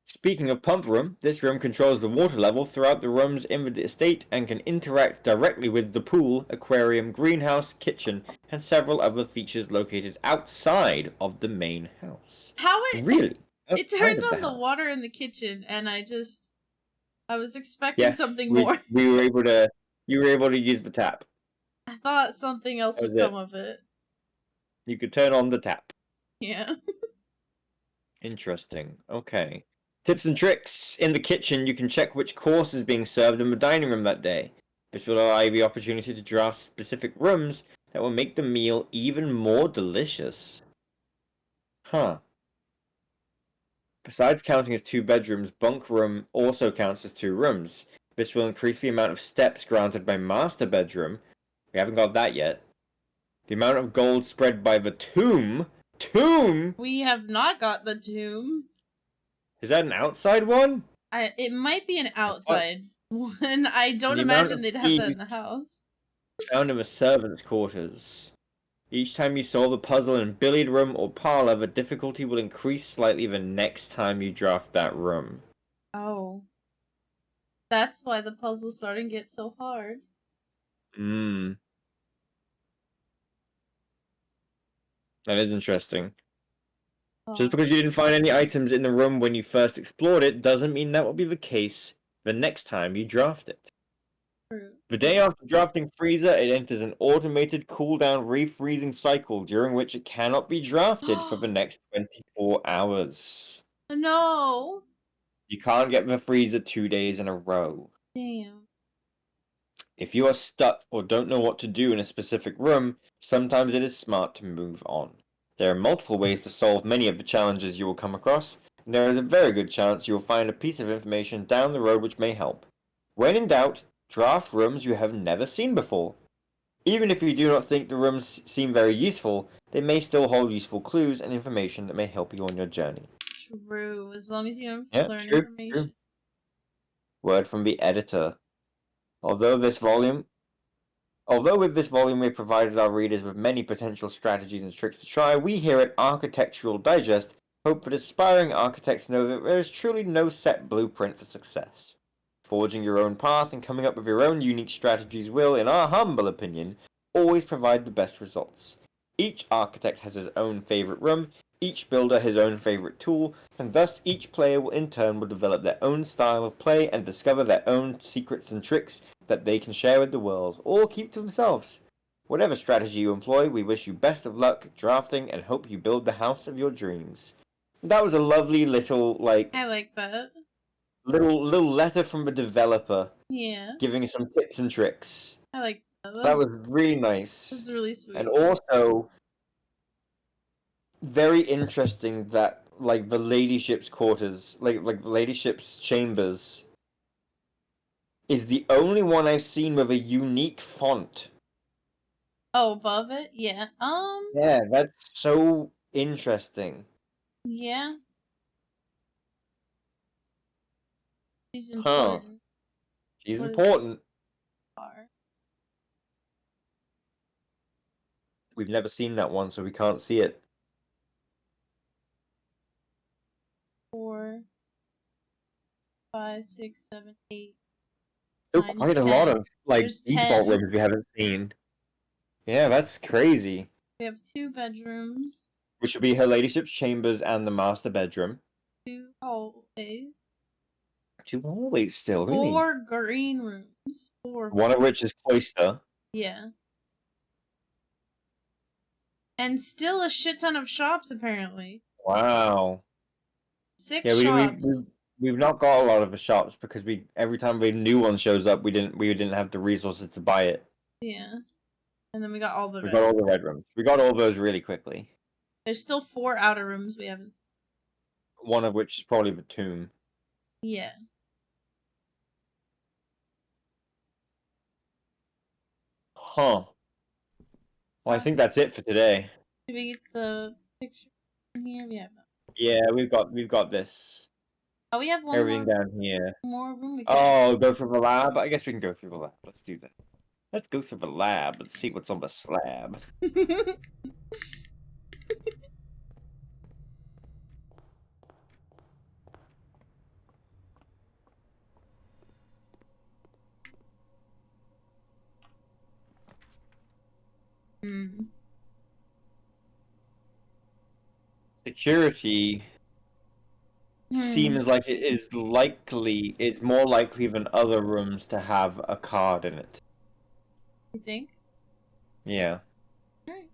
[SPEAKER 3] Speaking of pump room, this room controls the water level throughout the rooms in the estate and can interact directly with the pool, aquarium, greenhouse, kitchen, and several other features located outside of the main house.
[SPEAKER 2] How it
[SPEAKER 3] Really?
[SPEAKER 2] it turned
[SPEAKER 3] Outside of
[SPEAKER 2] on the
[SPEAKER 3] house?
[SPEAKER 2] water in the kitchen, and I was expecting something
[SPEAKER 3] We,
[SPEAKER 2] more.
[SPEAKER 3] we were able to. You were able to use the tap.
[SPEAKER 2] I thought something else
[SPEAKER 3] That
[SPEAKER 2] would
[SPEAKER 3] was
[SPEAKER 2] come of it.
[SPEAKER 3] You could turn on the tap.
[SPEAKER 2] Yeah.
[SPEAKER 3] Interesting. Okay. Tips and tricks. In the kitchen, you can check which course is being served in the dining room that day. This will allow you the opportunity to draft specific rooms that will make the meal even more delicious. Huh. Besides counting as 2 bedrooms, bunk room also counts as 2 rooms. This will increase the amount of steps granted by master bedroom. We haven't got that yet. The amount of gold spread by the tomb. Tomb?
[SPEAKER 2] We have not got the tomb.
[SPEAKER 3] Is that an outside one?
[SPEAKER 2] It might be an outside one. I don't
[SPEAKER 3] The amount
[SPEAKER 2] imagine
[SPEAKER 3] of
[SPEAKER 2] they'd have that
[SPEAKER 3] keys-
[SPEAKER 2] in the house.
[SPEAKER 3] Found in the servants' quarters. Each time you solve a puzzle in billiard room or parlor, the difficulty will increase slightly the next time you draft that room.
[SPEAKER 2] Oh. That's why the puzzle's starting to get so hard.
[SPEAKER 3] That is interesting.
[SPEAKER 2] Oh.
[SPEAKER 3] Just because you didn't find any items in the room when you first explored it doesn't mean that will be the case the next time you draft it.
[SPEAKER 2] True.
[SPEAKER 3] The day after drafting freezer, it enters an automated cooldown refreezing cycle during which it cannot be drafted for the next 24 hours.
[SPEAKER 2] No.
[SPEAKER 3] You can't get the freezer 2 days in a row.
[SPEAKER 2] Damn.
[SPEAKER 3] If you are stuck or don't know what to do in a specific room, sometimes it is smart to move on. There are multiple ways to solve many of the challenges you will come across, and there is a very good chance you will find a piece of information down the road which may help. When in doubt, draft rooms you have never seen before. Even if you do not think the rooms seem very useful, they may still hold useful clues and information that may help you on your journey.
[SPEAKER 2] True. As long as you
[SPEAKER 3] Yeah,
[SPEAKER 2] learn
[SPEAKER 3] true,
[SPEAKER 2] information.
[SPEAKER 3] true. Word from the editor. Although with this volume we provided our readers with many potential strategies and tricks to try, we here at Architectural Digest hope that aspiring architects know that there is truly no set blueprint for success. Forging your own path and coming up with your own unique strategies will, in our humble opinion, always provide the best results. Each architect has his own favorite room, each builder his own favorite tool, and thus each player will in turn will develop their own style of play and discover their own secrets and tricks that they can share with the world, or keep to themselves. Whatever strategy you employ, we wish you best of luck drafting and hope you build the house of your dreams. That was a lovely little,
[SPEAKER 2] I like that.
[SPEAKER 3] little letter from the developer
[SPEAKER 2] Yeah.
[SPEAKER 3] giving some tips and tricks.
[SPEAKER 2] I like that.
[SPEAKER 3] That was really nice.
[SPEAKER 2] That's really sweet.
[SPEAKER 3] And also, very interesting that like the ladyship's quarters, like the ladyship's chambers, is the only one I've seen with a unique font.
[SPEAKER 2] Oh, above it? Yeah.
[SPEAKER 3] Yeah, that's so interesting.
[SPEAKER 2] Yeah. She's
[SPEAKER 3] Huh.
[SPEAKER 2] important.
[SPEAKER 3] She's
[SPEAKER 2] What is
[SPEAKER 3] important.
[SPEAKER 2] R?
[SPEAKER 3] We've never seen that one, so we can't see it.
[SPEAKER 2] 4, 5, 6, 7, 8.
[SPEAKER 3] Still
[SPEAKER 2] 9,
[SPEAKER 3] quite a lot
[SPEAKER 2] 10.
[SPEAKER 3] of like
[SPEAKER 2] There's
[SPEAKER 3] default
[SPEAKER 2] 10.
[SPEAKER 3] rooms we haven't seen. Yeah, that's crazy.
[SPEAKER 2] We have 2 bedrooms,
[SPEAKER 3] Which would be her ladyship's chambers and the master bedroom.
[SPEAKER 2] 2 hallways,
[SPEAKER 3] 2 hallways still, really?
[SPEAKER 2] 4 green rooms. 4.
[SPEAKER 3] One of which is cloister.
[SPEAKER 2] Yeah. And still a shit ton of shops, apparently.
[SPEAKER 3] Wow.
[SPEAKER 2] 6
[SPEAKER 3] Yeah,
[SPEAKER 2] shops.
[SPEAKER 3] we've not got a lot of the shops because every time a new one shows up, we didn't have the resources to buy it.
[SPEAKER 2] Yeah. And then we got all the
[SPEAKER 3] We
[SPEAKER 2] red.
[SPEAKER 3] got all the red rooms. We got all those really quickly.
[SPEAKER 2] There's still 4 outer rooms we haven't seen.
[SPEAKER 3] One of which is probably the tomb.
[SPEAKER 2] Yeah.
[SPEAKER 3] Huh. Well, I think that's it for today.
[SPEAKER 2] Did we get the picture in here? We have that.
[SPEAKER 3] Yeah, we've got this.
[SPEAKER 2] Oh, we have one
[SPEAKER 3] Everything
[SPEAKER 2] more,
[SPEAKER 3] down here.
[SPEAKER 2] more room we can.
[SPEAKER 3] Oh, go through the lab? I guess we can go through the lab. Let's do that. Let's go through the lab and see what's on the slab.
[SPEAKER 2] Hmm.
[SPEAKER 3] Security seems like it's more likely than other rooms to have a card in it.
[SPEAKER 2] You think?
[SPEAKER 3] Yeah.
[SPEAKER 2] Alright.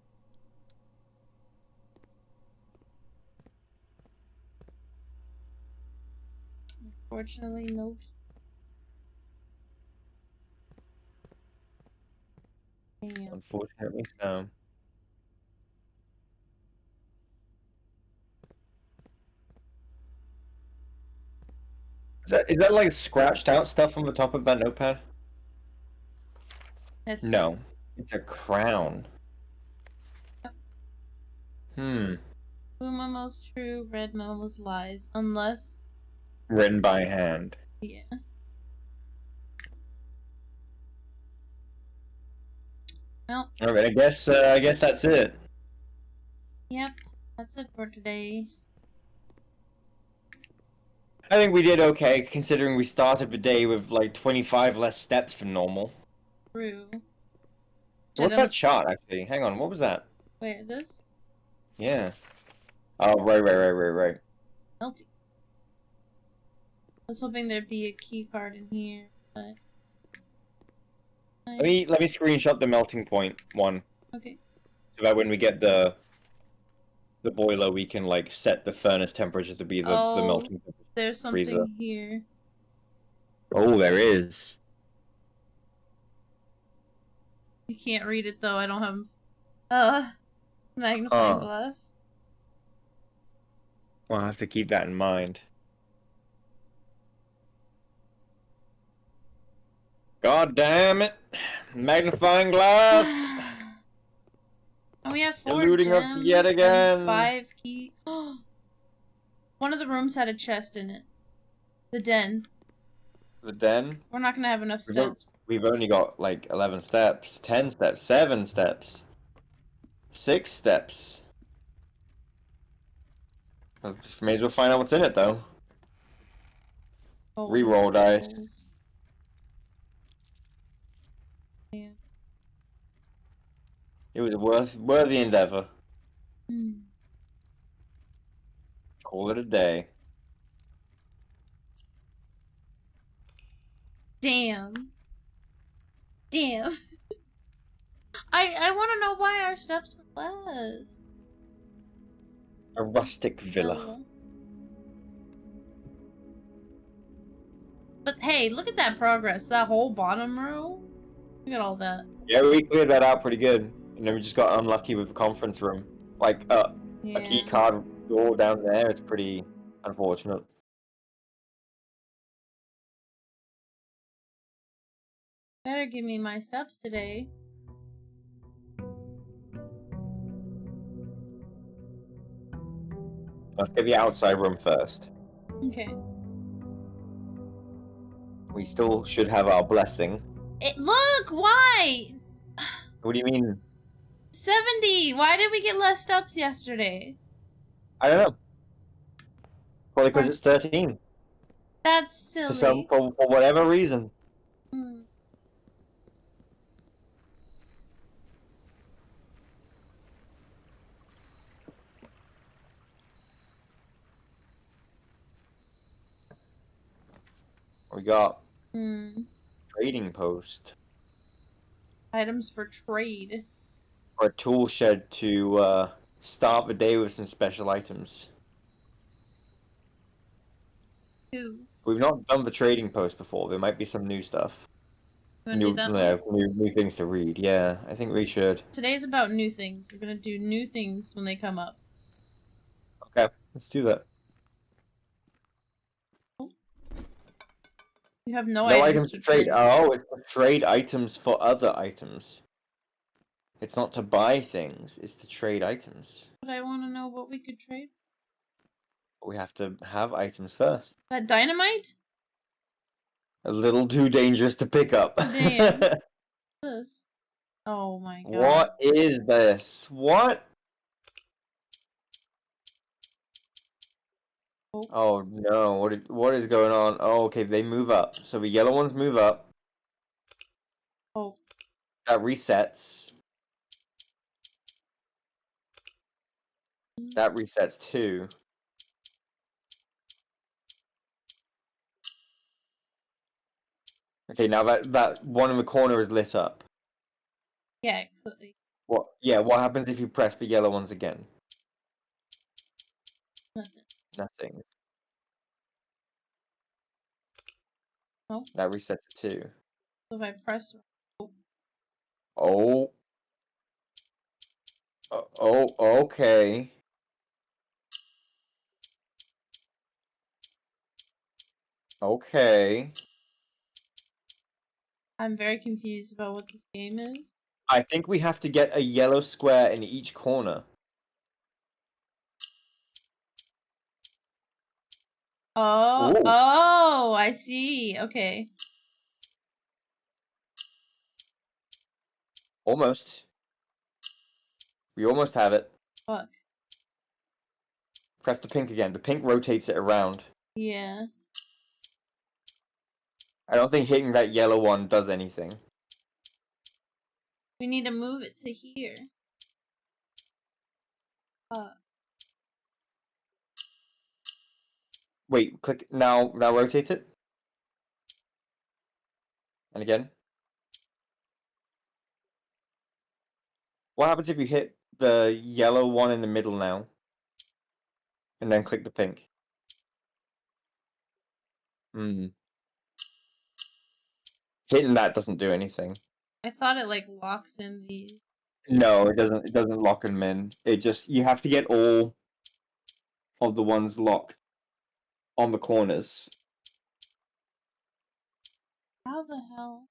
[SPEAKER 2] Unfortunately, no. Damn.
[SPEAKER 3] Unfortunately, so. Is that like scratched out stuff on the top of that notepad?
[SPEAKER 2] That's
[SPEAKER 3] No. It's a crown. Hmm.
[SPEAKER 2] blue memos true, red memos lies. Unless,
[SPEAKER 3] Written by hand.
[SPEAKER 2] yeah. Well,
[SPEAKER 3] Alright, I guess that's it.
[SPEAKER 2] yep. That's it for today.
[SPEAKER 3] I think we did okay considering we started the day with like 25 less steps than normal.
[SPEAKER 2] True.
[SPEAKER 3] What's that shot actually? Hang on, what was that?
[SPEAKER 2] Wait, this?
[SPEAKER 3] Yeah. Oh, right.
[SPEAKER 2] Melty. I was hoping there'd be a key card in here, but...
[SPEAKER 3] Let me screenshot the melting point one.
[SPEAKER 2] Okay.
[SPEAKER 3] So that when we get the boiler, we can like set the furnace temperature to be the melting temperature.
[SPEAKER 2] There's something
[SPEAKER 3] freezer.
[SPEAKER 2] here.
[SPEAKER 3] Oh, there is.
[SPEAKER 2] You can't read it though, I don't have magnifying glass.
[SPEAKER 3] Well, I'll have to keep that in mind. God damn it! Magnifying glass!
[SPEAKER 2] And we have 4
[SPEAKER 3] Eluding us yet
[SPEAKER 2] gems
[SPEAKER 3] again.
[SPEAKER 2] and 5 key. One of the rooms had a chest in it. The den.
[SPEAKER 3] The den?
[SPEAKER 2] We're not gonna have enough steps.
[SPEAKER 3] We've only got like 11 steps, 10 steps, 7 steps, 6 steps. May as well find out what's in it though.
[SPEAKER 2] Oh,
[SPEAKER 3] Reroll dice.
[SPEAKER 2] Yeah.
[SPEAKER 3] It was a worthy endeavor. Call it a day.
[SPEAKER 2] Damn. Damn. I want to know why our steps were less.
[SPEAKER 3] A rustic villa.
[SPEAKER 2] But hey, look at that progress. That whole bottom row. Look at all that.
[SPEAKER 3] Yeah, we cleared that out pretty good. And then we just got unlucky with the conference room. Like, a key card door down there. It's pretty unfortunate.
[SPEAKER 2] Better give me my steps today.
[SPEAKER 3] Let's get the outside room first.
[SPEAKER 2] Okay.
[SPEAKER 3] We still should have our blessing.
[SPEAKER 2] Look, why?
[SPEAKER 3] What do you mean?
[SPEAKER 2] 70! Why did we get less steps yesterday?
[SPEAKER 3] I don't know. Probably because it's 13.
[SPEAKER 2] That's silly.
[SPEAKER 3] For whatever reason.
[SPEAKER 2] Hmm.
[SPEAKER 3] We got
[SPEAKER 2] Hmm.
[SPEAKER 3] trading post.
[SPEAKER 2] Items for trade.
[SPEAKER 3] Or a tool shed to start the day with some special items.
[SPEAKER 2] Who?
[SPEAKER 3] We've not done the trading post before. There might be some new stuff.
[SPEAKER 2] You wanna do that one?
[SPEAKER 3] New things to read. Yeah, I think we should.
[SPEAKER 2] Today's about new things. We're gonna do new things when they come up.
[SPEAKER 3] Okay, let's do that.
[SPEAKER 2] You have no
[SPEAKER 3] No
[SPEAKER 2] items
[SPEAKER 3] items to trade. Oh, it's to trade items for other items. It's not to buy things, it's to trade items.
[SPEAKER 2] But I want to know what we could trade.
[SPEAKER 3] We have to have items first.
[SPEAKER 2] That dynamite?
[SPEAKER 3] A little too dangerous to pick up.
[SPEAKER 2] Damn. This. Oh my god.
[SPEAKER 3] What is this? What? Oh no, what is going on? Oh, okay, they move up. So the yellow ones move up.
[SPEAKER 2] Oh.
[SPEAKER 3] That resets. That resets too. Okay, now that one in the corner is lit up.
[SPEAKER 2] Yeah.
[SPEAKER 3] What? Yeah, what happens if you press the yellow ones again?
[SPEAKER 2] Nothing.
[SPEAKER 3] Nothing.
[SPEAKER 2] Oh.
[SPEAKER 3] That resets it too.
[SPEAKER 2] So if I press.
[SPEAKER 3] Oh. Oh, okay. Okay.
[SPEAKER 2] I'm very confused about what this game is.
[SPEAKER 3] I think we have to get a yellow square in each corner.
[SPEAKER 2] Oh.
[SPEAKER 3] Ooh.
[SPEAKER 2] Oh, I see. Okay.
[SPEAKER 3] Almost. We almost have it.
[SPEAKER 2] Fuck.
[SPEAKER 3] Press the pink again. The pink rotates it around.
[SPEAKER 2] Yeah.
[SPEAKER 3] I don't think hitting that yellow one does anything.
[SPEAKER 2] We need to move it to here.
[SPEAKER 3] Wait, click now rotate it. And again. What happens if you hit the yellow one in the middle now? And then click the pink. Hmm. Hitting that doesn't do anything.
[SPEAKER 2] I thought it like locks in these.
[SPEAKER 3] No, it doesn't lock them in. It just you have to get all of the ones locked on the corners.
[SPEAKER 2] How the hell?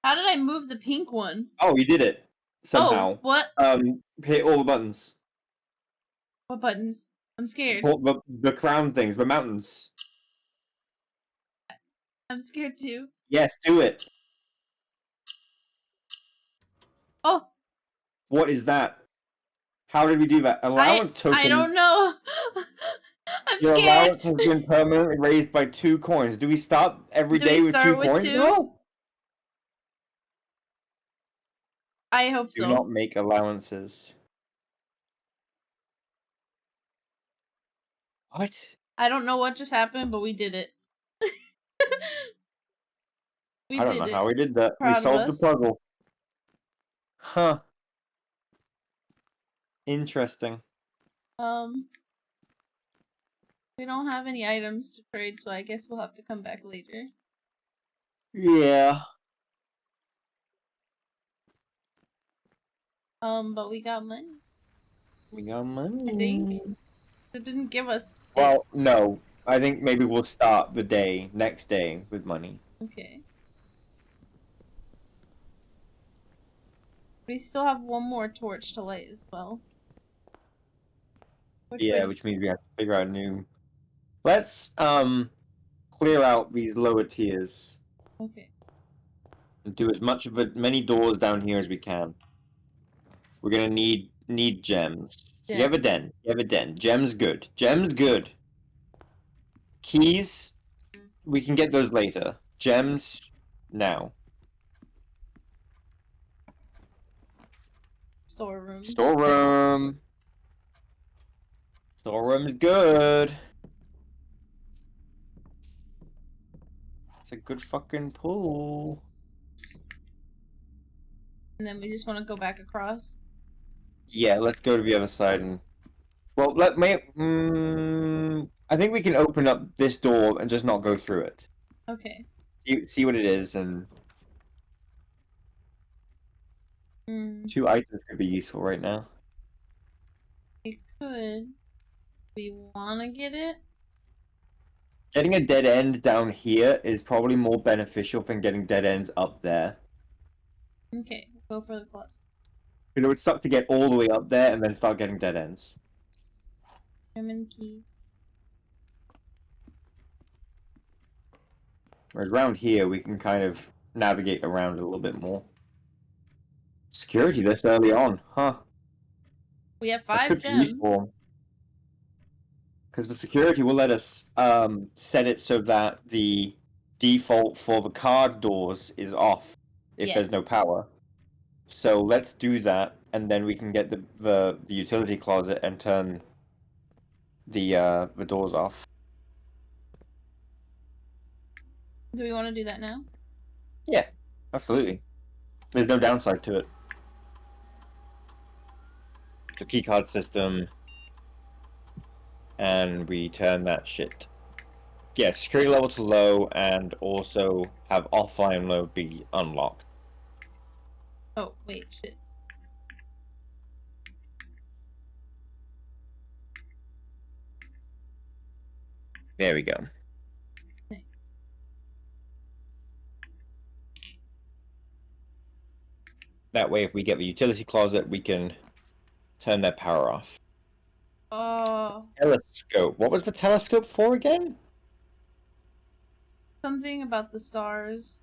[SPEAKER 2] How did I move the pink one?
[SPEAKER 3] Oh, you did it somehow.
[SPEAKER 2] Oh, what?
[SPEAKER 3] Hit all the buttons.
[SPEAKER 2] What buttons? I'm scared.
[SPEAKER 3] The crown things, the mountains.
[SPEAKER 2] I'm scared too.
[SPEAKER 3] Yes, do it.
[SPEAKER 2] Oh!
[SPEAKER 3] What is that? How did we do that? Allowance token.
[SPEAKER 2] I don't know. I'm
[SPEAKER 3] Your
[SPEAKER 2] scared.
[SPEAKER 3] allowance has been permanently raised by 2 coins. Do we start every
[SPEAKER 2] Do
[SPEAKER 3] day
[SPEAKER 2] we
[SPEAKER 3] with
[SPEAKER 2] start
[SPEAKER 3] 2
[SPEAKER 2] with
[SPEAKER 3] coins?
[SPEAKER 2] 2?
[SPEAKER 3] No.
[SPEAKER 2] I hope
[SPEAKER 3] Do
[SPEAKER 2] so.
[SPEAKER 3] not make allowances. What?
[SPEAKER 2] I don't know what just happened, but we did it.
[SPEAKER 3] I don't know how we did that.
[SPEAKER 2] Proud
[SPEAKER 3] We
[SPEAKER 2] of
[SPEAKER 3] solved the
[SPEAKER 2] us.
[SPEAKER 3] puzzle. Huh. Interesting.
[SPEAKER 2] We don't have any items to trade, so I guess we'll have to come back later.
[SPEAKER 3] Yeah.
[SPEAKER 2] But we got money.
[SPEAKER 3] We got money.
[SPEAKER 2] I think. It didn't give us.
[SPEAKER 3] Well, no. I think maybe we'll start the next day with money.
[SPEAKER 2] Okay. We still have one more torch to light as well.
[SPEAKER 3] Which means we have to figure out a new. Let's clear out these lower tiers
[SPEAKER 2] Okay.
[SPEAKER 3] and do as many doors down here as we can. We're gonna need gems. So you have a den. You have a den. Gems good. Gems good. Keys, we can get those later. Gems, now.
[SPEAKER 2] Storeroom.
[SPEAKER 3] Storeroom. Storeroom's good. It's a good fucking pool.
[SPEAKER 2] And then we just want to go back across.
[SPEAKER 3] Yeah, let's go to the other side and. Well, I think we can open up this door and just not go through it.
[SPEAKER 2] Okay.
[SPEAKER 3] See what it is, and
[SPEAKER 2] Hmm.
[SPEAKER 3] 2 items could be useful right now.
[SPEAKER 2] We could. We want to get it?
[SPEAKER 3] Getting a dead end down here is probably more beneficial than getting dead ends up there.
[SPEAKER 2] Okay, go for the closet.
[SPEAKER 3] Because it would suck to get all the way up there and then start getting dead ends.
[SPEAKER 2] German key.
[SPEAKER 3] Whereas around here, we can kind of navigate around a little bit more. Security this early on, huh?
[SPEAKER 2] We have
[SPEAKER 3] That
[SPEAKER 2] 5
[SPEAKER 3] could be
[SPEAKER 2] gems.
[SPEAKER 3] useful. Because the security will let us set it so that the default for the card doors is off if there's no
[SPEAKER 2] Yes.
[SPEAKER 3] power. So let's do that, and then we can get the utility closet and turn the doors off.
[SPEAKER 2] Do we want to do that now?
[SPEAKER 3] Yeah, absolutely. There's no downside to it. It's a keycard system, and we turn that shit. Yeah, security level to low, and also have offline mode be unlocked.
[SPEAKER 2] Oh, wait, shit.
[SPEAKER 3] There we go.
[SPEAKER 2] Thanks.
[SPEAKER 3] That way, if we get the utility closet, we can turn their power off.
[SPEAKER 2] Oh,
[SPEAKER 3] Telescope. What was the telescope for again?
[SPEAKER 2] something about the stars.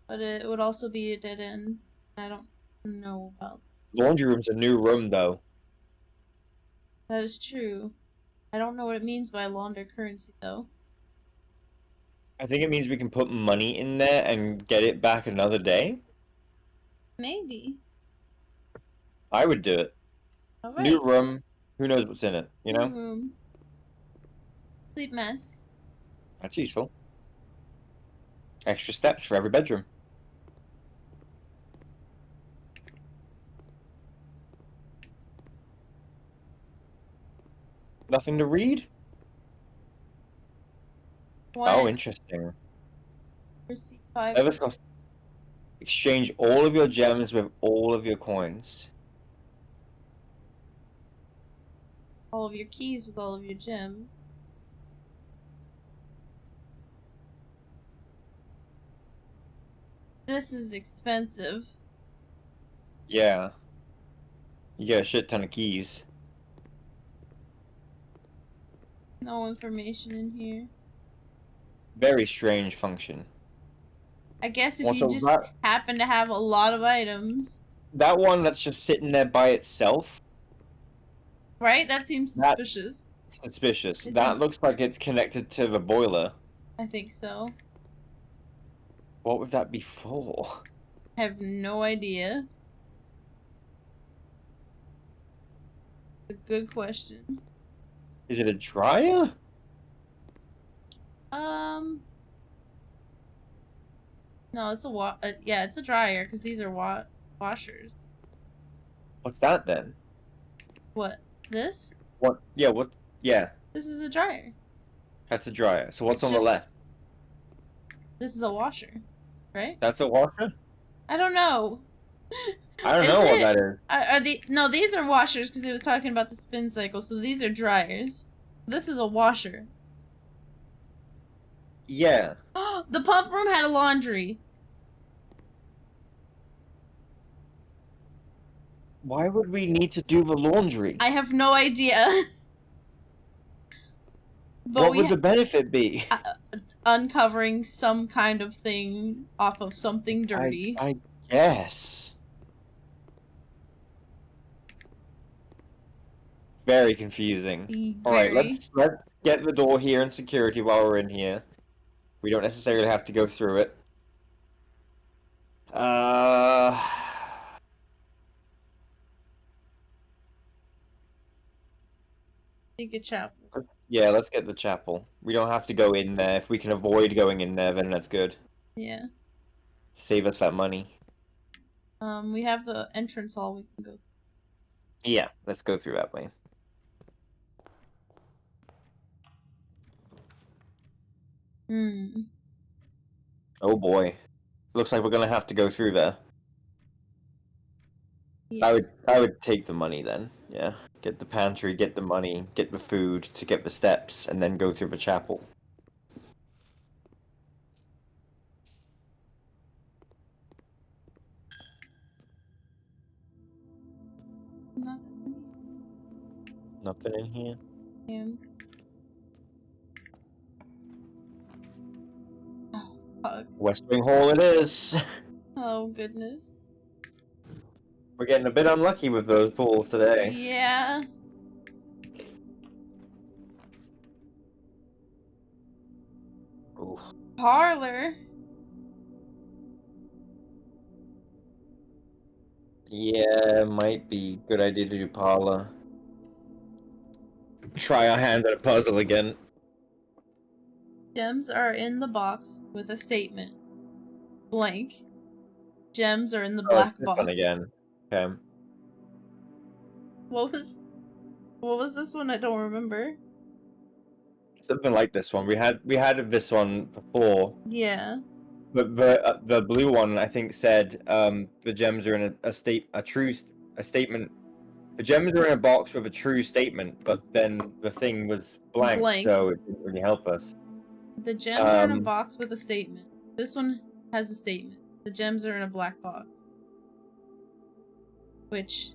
[SPEAKER 2] But it would also be a dead end. I don't know about
[SPEAKER 3] Laundry room's a new room, though.
[SPEAKER 2] that. Is true. I don't know what it means by launder currency, though.
[SPEAKER 3] I think it means we can put money in there and get it back another day.
[SPEAKER 2] Maybe.
[SPEAKER 3] I would do it.
[SPEAKER 2] Alright.
[SPEAKER 3] New room. Who knows what's in it, you know?
[SPEAKER 2] Room. Sleep mask.
[SPEAKER 3] That's useful. Extra steps for every bedroom. Nothing to read?
[SPEAKER 2] What?
[SPEAKER 3] Oh, interesting.
[SPEAKER 2] Receipt 5.
[SPEAKER 3] Service cost. Exchange all of your gems with all of your coins.
[SPEAKER 2] All of your keys with all of your gems. This is expensive.
[SPEAKER 3] Yeah. You get a shit ton of keys.
[SPEAKER 2] No information in here.
[SPEAKER 3] Very strange function.
[SPEAKER 2] I guess if
[SPEAKER 3] Also,
[SPEAKER 2] you just
[SPEAKER 3] that-
[SPEAKER 2] happen to have a lot of items.
[SPEAKER 3] That one that's just sitting there by itself,
[SPEAKER 2] Right? That seems
[SPEAKER 3] That-
[SPEAKER 2] suspicious.
[SPEAKER 3] suspicious.
[SPEAKER 2] It's
[SPEAKER 3] That
[SPEAKER 2] a-
[SPEAKER 3] looks like it's connected to the boiler.
[SPEAKER 2] I think so.
[SPEAKER 3] What would that be for?
[SPEAKER 2] I have no idea. It's a good question.
[SPEAKER 3] Is it a dryer?
[SPEAKER 2] No, it's a yeah, it's a dryer because these are washers.
[SPEAKER 3] What's that then?
[SPEAKER 2] What? This?
[SPEAKER 3] What? Yeah, what? Yeah,
[SPEAKER 2] This is a dryer.
[SPEAKER 3] that's a dryer. So what's
[SPEAKER 2] It's
[SPEAKER 3] on
[SPEAKER 2] just-
[SPEAKER 3] the left?
[SPEAKER 2] This is a washer, right?
[SPEAKER 3] That's a washer?
[SPEAKER 2] I don't know.
[SPEAKER 3] I don't
[SPEAKER 2] Is
[SPEAKER 3] know what
[SPEAKER 2] it-
[SPEAKER 3] that is.
[SPEAKER 2] Are the no? These are washers because it was talking about the spin cycle. So these are dryers. This is a washer.
[SPEAKER 3] Yeah.
[SPEAKER 2] The pump room had a laundry.
[SPEAKER 3] Why would we need to do the laundry?
[SPEAKER 2] I have no idea. But
[SPEAKER 3] What
[SPEAKER 2] we
[SPEAKER 3] would the benefit be?
[SPEAKER 2] uncovering some kind of thing off of something dirty.
[SPEAKER 3] I guess. Very confusing. Alright,
[SPEAKER 2] Very.
[SPEAKER 3] let's get the door here in security while we're in here. We don't necessarily have to go through it.
[SPEAKER 2] Take a chapel.
[SPEAKER 3] Yeah, let's get the chapel. We don't have to go in there. If we can avoid going in there, then that's good.
[SPEAKER 2] Yeah.
[SPEAKER 3] Save us that money.
[SPEAKER 2] We have the entrance hall we can go.
[SPEAKER 3] Yeah, let's go through that way. Oh boy. Looks like we're gonna have to go through there.
[SPEAKER 2] Yeah.
[SPEAKER 3] I would take the money then. Yeah. Get the pantry, get the money, get the food to get the steps, and then go through the chapel. Nothing in here.
[SPEAKER 2] Oh, fuck.
[SPEAKER 3] West Wing Hall it is.
[SPEAKER 2] Oh, goodness.
[SPEAKER 3] We're getting a bit unlucky with those pools today.
[SPEAKER 2] Yeah.
[SPEAKER 3] Oof.
[SPEAKER 2] Parlor.
[SPEAKER 3] Yeah, might be good idea to do parlor. Try our hand at a puzzle again.
[SPEAKER 2] Gems are in the box with a statement. Blank. Gems are in the black
[SPEAKER 3] it's this
[SPEAKER 2] box.
[SPEAKER 3] one again. Okay.
[SPEAKER 2] What was this one? I don't remember.
[SPEAKER 3] Something like this one. We had this one before.
[SPEAKER 2] Yeah.
[SPEAKER 3] But the blue one I think said the gems are in a statement. The gems are in a box with a true statement, but then the thing was blank. So it didn't really help us.
[SPEAKER 2] The gems are in a box with a statement. This one has a statement. The gems are in a black box. Which...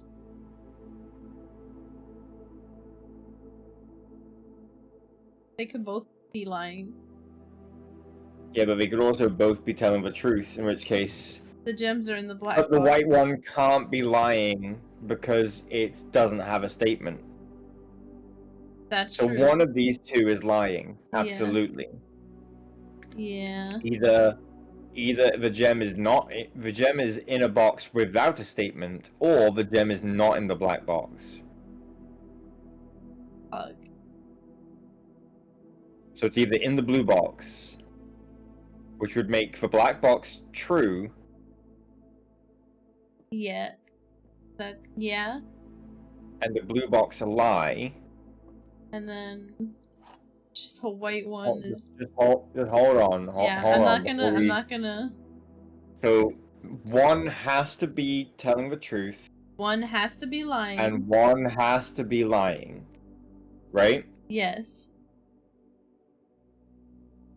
[SPEAKER 2] they could both be lying.
[SPEAKER 3] Yeah, but they could also both be telling the truth, in which case...
[SPEAKER 2] The gems are in the black
[SPEAKER 3] But the
[SPEAKER 2] box.
[SPEAKER 3] white one can't be lying because it doesn't have a statement.
[SPEAKER 2] That's
[SPEAKER 3] so
[SPEAKER 2] true.
[SPEAKER 3] one of these two is lying. Absolutely.
[SPEAKER 2] Yeah.
[SPEAKER 3] Either the gem is in a box without a statement, or the gem is not in the black box.
[SPEAKER 2] Fuck.
[SPEAKER 3] So it's either in the blue box, which would make the black box true.
[SPEAKER 2] Yeah. Yeah.
[SPEAKER 3] And the blue box a lie.
[SPEAKER 2] And then just the white one is...
[SPEAKER 3] Just hold on.
[SPEAKER 2] Yeah,
[SPEAKER 3] hold
[SPEAKER 2] I'm
[SPEAKER 3] on
[SPEAKER 2] not gonna...
[SPEAKER 3] So, one has to be telling the truth.
[SPEAKER 2] One has to be lying.
[SPEAKER 3] And one has to be lying. Right?
[SPEAKER 2] Yes.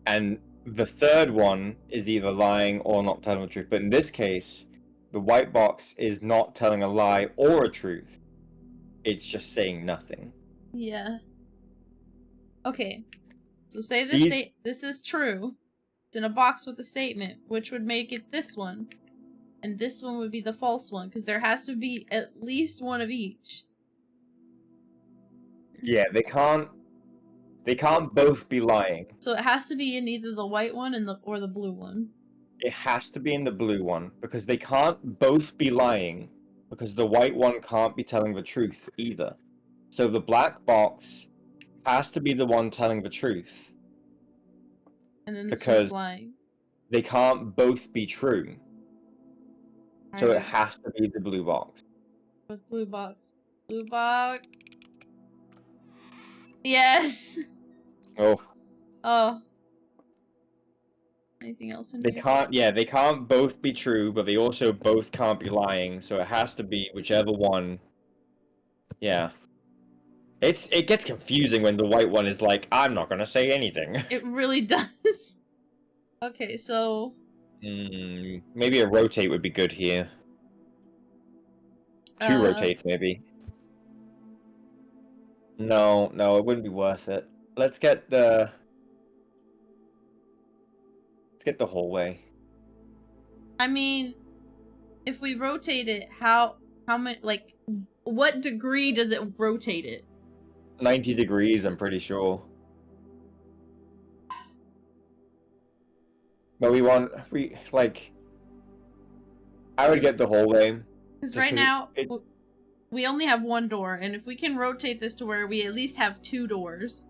[SPEAKER 3] And the third one is either lying or not telling the truth. But in this case, the white box is not telling a lie or a truth. It's just saying nothing.
[SPEAKER 2] Yeah. Okay. So say this is true. It's in a box with a statement, which would make it this one. And this one would be the false one, because there has to be at least one of each.
[SPEAKER 3] Yeah, they can't both be lying.
[SPEAKER 2] So it has to be in either the white one or the blue one.
[SPEAKER 3] It has to be in the blue one, because they can't both be lying, because the white one can't be telling the truth either. So the black box has to be the one telling the truth.
[SPEAKER 2] And then this
[SPEAKER 3] because
[SPEAKER 2] one's lying.
[SPEAKER 3] They can't both be true. So
[SPEAKER 2] Alright.
[SPEAKER 3] it has to be the blue box.
[SPEAKER 2] With blue box. Blue box. Yes!
[SPEAKER 3] Oh.
[SPEAKER 2] Oh. Anything else in
[SPEAKER 3] They
[SPEAKER 2] here?
[SPEAKER 3] can't. Yeah, they can't both be true, but they also both can't be lying. So it has to be whichever one. Yeah. It gets confusing when the white one is like, I'm not gonna say anything.
[SPEAKER 2] It really does. Okay, so
[SPEAKER 3] Maybe a rotate would be good here. Two rotates, maybe. No, no, it wouldn't be worth it. Let's get the hallway.
[SPEAKER 2] I mean, if we rotate it, how much, like, what degree does it rotate it?
[SPEAKER 3] 90 degrees, I'm pretty sure. But I would get the hallway.
[SPEAKER 2] Because right now, we only have one door, and if we can rotate this to where we at least have 2 doors,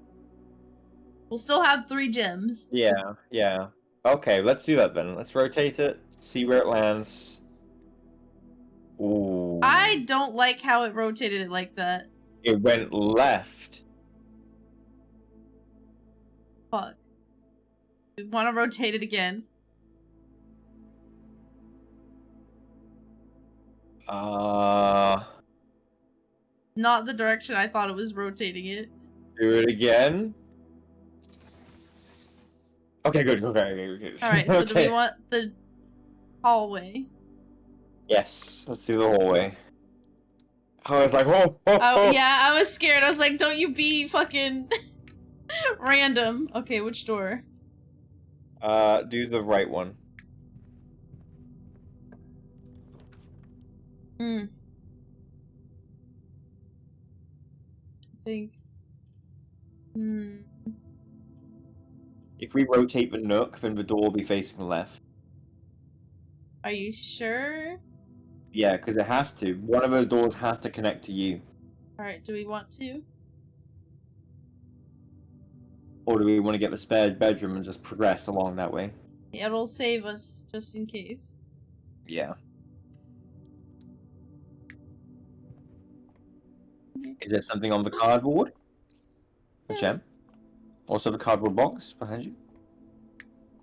[SPEAKER 2] we'll still have 3 gems.
[SPEAKER 3] Yeah, yeah. Okay, let's do that then. Let's rotate it, see where it lands. Ooh.
[SPEAKER 2] I don't like how it rotated it like that.
[SPEAKER 3] It went left.
[SPEAKER 2] Fuck. We want to rotate it again. Not the direction I thought it was rotating it.
[SPEAKER 3] Do it again. Okay, good. Okay.
[SPEAKER 2] Alright, so do we want the hallway?
[SPEAKER 3] Yes, let's do the hallway. I was like, oh.
[SPEAKER 2] Yeah, I was scared. I was like, don't you be fucking random. Okay, which door?
[SPEAKER 3] Do the right one.
[SPEAKER 2] I think.
[SPEAKER 3] If we rotate the nook, then the door will be facing left.
[SPEAKER 2] Are you sure?
[SPEAKER 3] Yeah, because it has to. One of those doors has to connect to you.
[SPEAKER 2] Alright, do we want to?
[SPEAKER 3] Or do we want to get the spare bedroom and just progress along that way?
[SPEAKER 2] It'll save us, just in case.
[SPEAKER 3] Yeah. Is there something on the cardboard? A gem? Also the cardboard box behind you?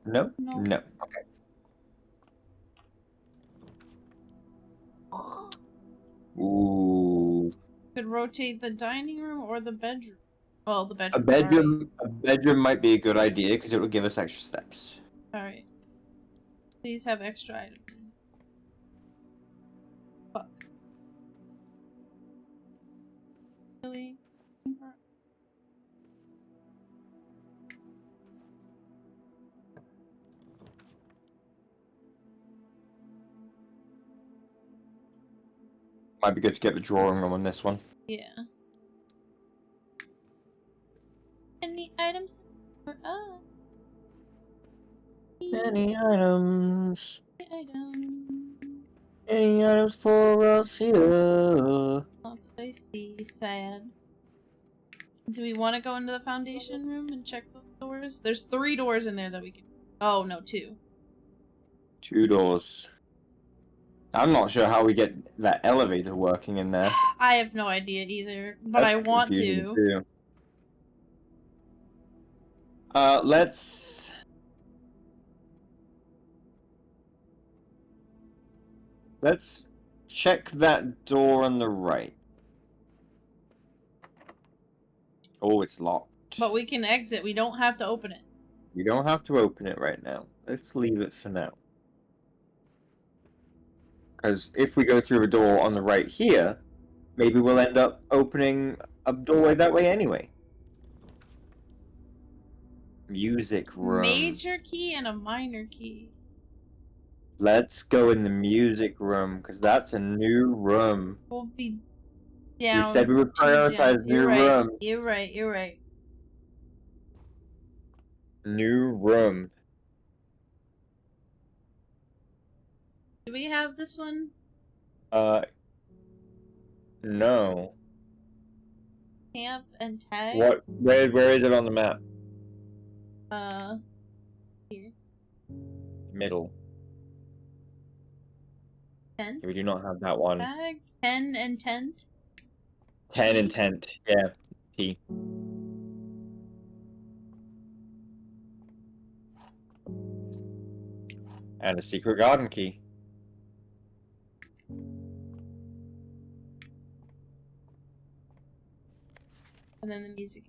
[SPEAKER 3] No?
[SPEAKER 2] No.
[SPEAKER 3] No. Okay. Ooh.
[SPEAKER 2] Could rotate the dining room or the bedroom. Well, the bedroom.
[SPEAKER 3] A bedroom might be a good idea because it will give us extra steps.
[SPEAKER 2] Alright. Please have extra items. Fuck. Really?
[SPEAKER 3] Might be good to get the drawing room on this one.
[SPEAKER 2] Yeah. Any items for us?
[SPEAKER 3] Any items?
[SPEAKER 2] Item.
[SPEAKER 3] Any items for us here?
[SPEAKER 2] Oh, I see. Sad. Do we want to go into the foundation room and check those doors? There's 3 doors in there that we can. Oh no, 2.
[SPEAKER 3] 2 doors. I'm not sure how we get that elevator working in there.
[SPEAKER 2] I have no idea either, but I want to.
[SPEAKER 3] Too. Let's check that door on the right. Oh, it's locked.
[SPEAKER 2] But we can exit. We don't have to open it.
[SPEAKER 3] You don't have to open it right now. Let's leave it for now. Because if we go through the door on the right here, maybe we'll end up opening a doorway that way anyway. Music room.
[SPEAKER 2] Major key and a minor key.
[SPEAKER 3] Let's go in the music room, because that's a new room.
[SPEAKER 2] We'll be down.
[SPEAKER 3] We said we would prioritize new rooms.
[SPEAKER 2] You're right, you're right.
[SPEAKER 3] New room.
[SPEAKER 2] Do we have this one?
[SPEAKER 3] No.
[SPEAKER 2] Camp and tag?
[SPEAKER 3] What? Where is it on the map?
[SPEAKER 2] Here.
[SPEAKER 3] Middle.
[SPEAKER 2] 10?
[SPEAKER 3] We do not have that one.
[SPEAKER 2] Tag? 10 and tent?
[SPEAKER 3] 10 and tent. Yeah. T. And a secret garden key.
[SPEAKER 2] And then the music.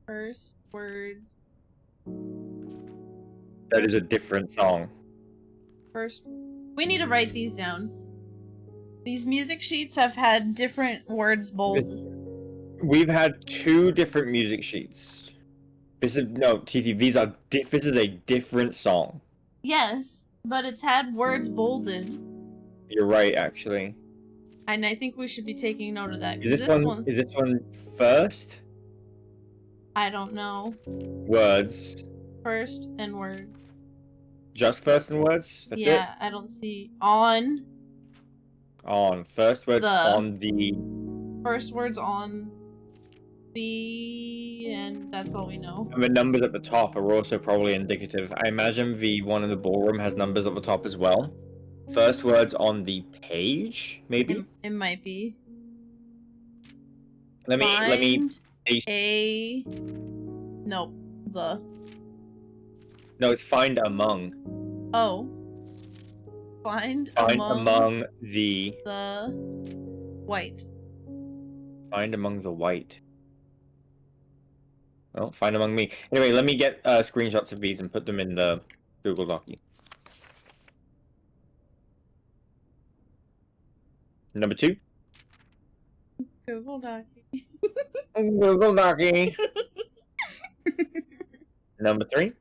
[SPEAKER 2] First words.
[SPEAKER 3] That is a different song.
[SPEAKER 2] First. We need to write these down. These music sheets have had different words bolded.
[SPEAKER 3] We've had 2 different music sheets. This is no TT. This is a different song.
[SPEAKER 2] Yes, but it's had words bolded.
[SPEAKER 3] You're right, actually.
[SPEAKER 2] And I think we should be taking note of that.
[SPEAKER 3] Is this one? Is this one first?
[SPEAKER 2] I don't know.
[SPEAKER 3] Words.
[SPEAKER 2] First and word.
[SPEAKER 3] Just first and words. That's it.
[SPEAKER 2] Yeah, I don't see on.
[SPEAKER 3] On first words on the.
[SPEAKER 2] First words on the, and that's all we know.
[SPEAKER 3] And the numbers at the top are also probably indicative. I imagine the one in the ballroom has numbers at the top as well. First words on the page, maybe.
[SPEAKER 2] It might be.
[SPEAKER 3] Let me.
[SPEAKER 2] Nope. The.
[SPEAKER 3] No, it's find among.
[SPEAKER 2] Oh. Find
[SPEAKER 3] among the
[SPEAKER 2] white.
[SPEAKER 3] Find among the white. Oh, find among me. Anyway, let me get screenshots of these and put them in the Google Dockey. Number 2.
[SPEAKER 2] Google Dockey.
[SPEAKER 3] Google Dockey. Number 3.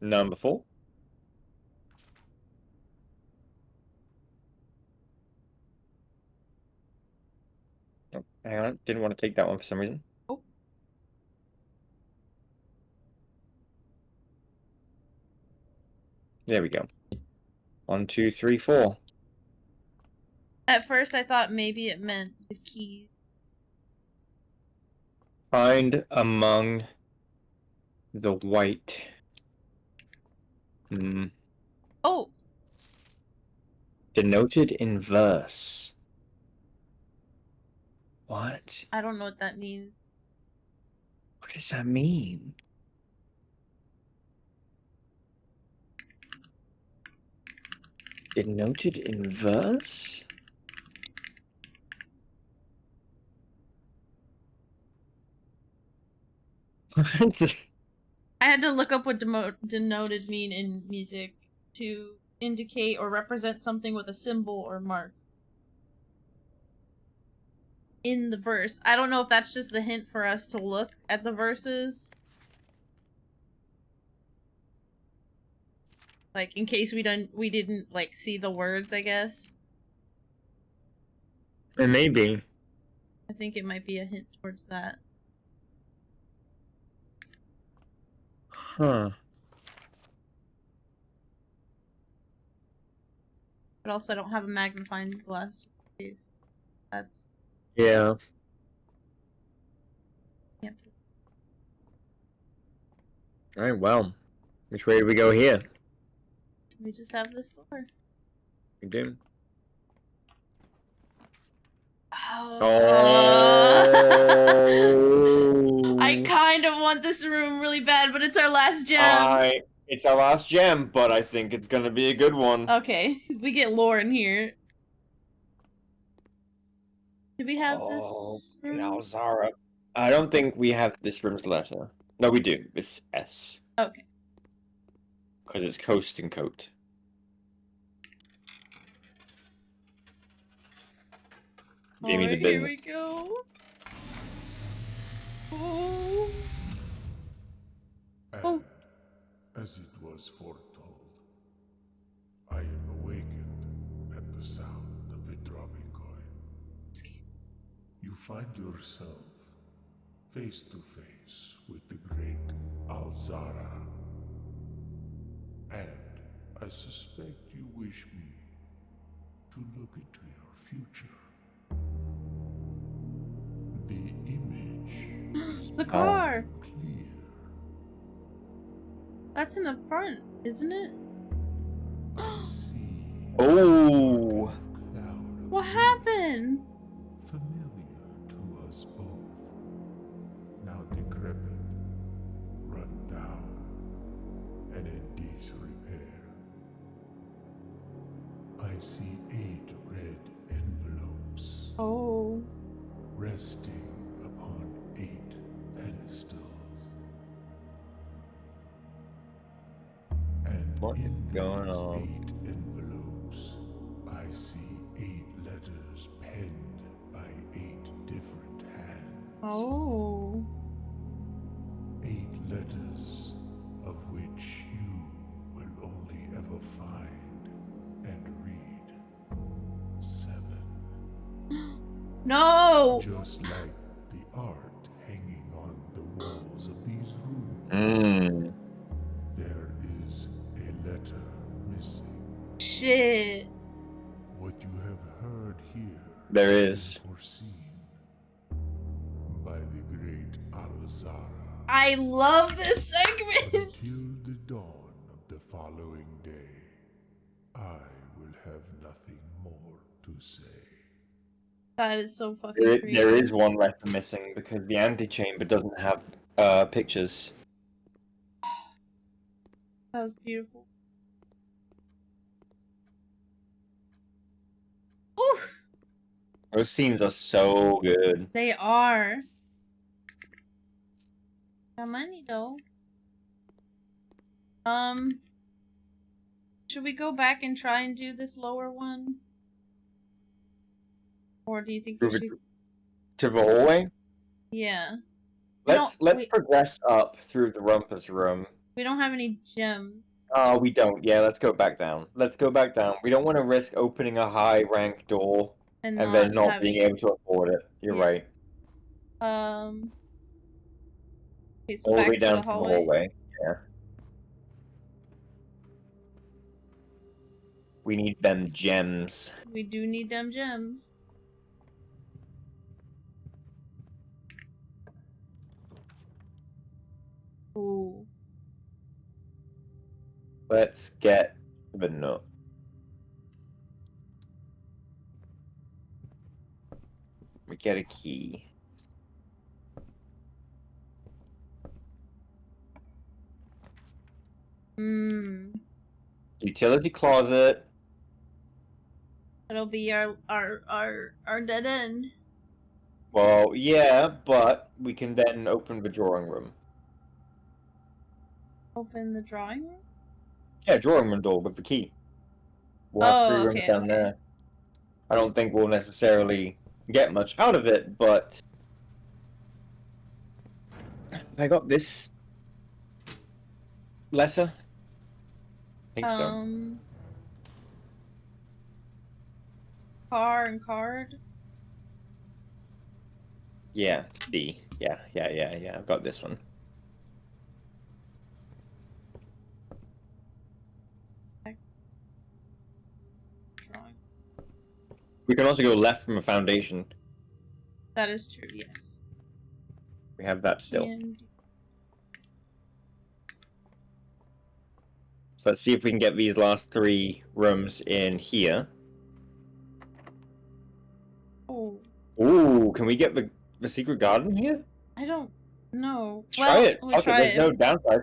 [SPEAKER 3] Number 4. Oh, hang on, didn't want to take that one for some reason.
[SPEAKER 2] Oh.
[SPEAKER 3] There we go. 1, 2, 3, 4.
[SPEAKER 2] At first, I thought maybe it meant the keys.
[SPEAKER 3] Find among the white.
[SPEAKER 2] Oh!
[SPEAKER 3] Denoted in verse. What?
[SPEAKER 2] I don't know what that means.
[SPEAKER 3] What does that mean? Denoted in verse? What?
[SPEAKER 2] I had to look up what denoted mean in music to indicate or represent something with a symbol or mark. In the verse. I don't know if that's just the hint for us to look at the verses. Like, in case we didn't, like, see the words, I guess.
[SPEAKER 3] It may be.
[SPEAKER 2] I think it might be a hint towards that.
[SPEAKER 3] Huh.
[SPEAKER 2] But also, I don't have a magnifying glass. That's...
[SPEAKER 3] Yeah.
[SPEAKER 2] Yep.
[SPEAKER 3] Alright, well. Which way do we go here?
[SPEAKER 2] We just have this door.
[SPEAKER 3] We do.
[SPEAKER 2] Oh. I kind of want this room really bad, but it's our last gem.
[SPEAKER 3] It's our last gem, but I think it's gonna be a good one.
[SPEAKER 2] Okay, we get lore in here. Do we have this room?
[SPEAKER 3] Now, Zara. I don't think we have this room's letter. No, we do. It's S.
[SPEAKER 2] Okay.
[SPEAKER 3] Because it's coast and coat. Give me the business.
[SPEAKER 2] Here we go. Oh.
[SPEAKER 5] And, as it was foretold, I am awakened at the sound of a dropping coin. You find yourself face to face with the great Alzara. And I suspect you wish me to look into your future. The image is
[SPEAKER 2] The car!
[SPEAKER 5] clear.
[SPEAKER 2] That's in the front, isn't it?
[SPEAKER 5] I see
[SPEAKER 3] Oh!
[SPEAKER 5] a cloud of
[SPEAKER 2] What happened?
[SPEAKER 5] familiar to us both. needs repair. I see 8 red envelopes
[SPEAKER 2] Oh.
[SPEAKER 5] resting upon 8 pedestals. And
[SPEAKER 3] What is
[SPEAKER 5] in
[SPEAKER 3] going
[SPEAKER 5] these
[SPEAKER 3] on?
[SPEAKER 5] 8 envelopes, I see 8 letters penned by 8 different hands.
[SPEAKER 2] Oh.
[SPEAKER 5] 8 letters of which you will only ever find and read 7.
[SPEAKER 2] No!
[SPEAKER 5] Just like the art hanging on the walls of these rooms,
[SPEAKER 3] Mmm.
[SPEAKER 5] there is a letter missing.
[SPEAKER 2] Shit.
[SPEAKER 5] What you have heard here
[SPEAKER 3] There is.
[SPEAKER 5] foreseen by the great Alzara.
[SPEAKER 2] I love this segment.
[SPEAKER 5] Until the dawn of the following day, I will have nothing more to say.
[SPEAKER 2] That is so fucking
[SPEAKER 3] There
[SPEAKER 2] creepy.
[SPEAKER 3] is one letter missing because the antechamber doesn't have pictures.
[SPEAKER 2] That was beautiful. Ooh,
[SPEAKER 3] Those scenes are so good.
[SPEAKER 2] they are. Got money though. Should we go back and try and do this lower one? Or do you think we
[SPEAKER 3] Move it
[SPEAKER 2] should?
[SPEAKER 3] to the hallway.
[SPEAKER 2] Yeah.
[SPEAKER 3] Let's
[SPEAKER 2] we-
[SPEAKER 3] progress up through the rumpus room.
[SPEAKER 2] We don't have any gems.
[SPEAKER 3] Oh, we don't. Yeah, let's go back down. Let's go back down. We don't want to risk opening a high rank door
[SPEAKER 2] And
[SPEAKER 3] and then not
[SPEAKER 2] having...
[SPEAKER 3] being able to afford it. You're
[SPEAKER 2] Yeah.
[SPEAKER 3] right.
[SPEAKER 2] Okay, so
[SPEAKER 3] All the
[SPEAKER 2] back
[SPEAKER 3] way
[SPEAKER 2] to
[SPEAKER 3] down
[SPEAKER 2] the
[SPEAKER 3] to the
[SPEAKER 2] hallway.
[SPEAKER 3] hallway. Yeah. We need them gems.
[SPEAKER 2] We do need them gems. Ooh.
[SPEAKER 3] Let's get the note. We get a key.
[SPEAKER 2] Hmm.
[SPEAKER 3] Utility closet.
[SPEAKER 2] That'll be our dead end.
[SPEAKER 3] Well, yeah, but we can then open the drawing room.
[SPEAKER 2] Open the drawing room?
[SPEAKER 3] Yeah, drawing room door with the key. We'll have 3 rooms
[SPEAKER 2] okay,
[SPEAKER 3] down there. I don't think we'll necessarily get much out of it, but I got this letter. I think so.
[SPEAKER 2] Car and card.
[SPEAKER 3] Yeah, D. Yeah. I've got this one.
[SPEAKER 2] Drawing.
[SPEAKER 3] We can also go left from a foundation.
[SPEAKER 2] That is true, yes.
[SPEAKER 3] We have that still.
[SPEAKER 2] And
[SPEAKER 3] So let's see if we can get these last 3 rooms in here.
[SPEAKER 2] oh,
[SPEAKER 3] Ooh, can we get the secret garden here?
[SPEAKER 2] I don't know.
[SPEAKER 3] Let's try it.
[SPEAKER 2] We'll
[SPEAKER 3] Fuck it,
[SPEAKER 2] try
[SPEAKER 3] there's
[SPEAKER 2] it.
[SPEAKER 3] no downside.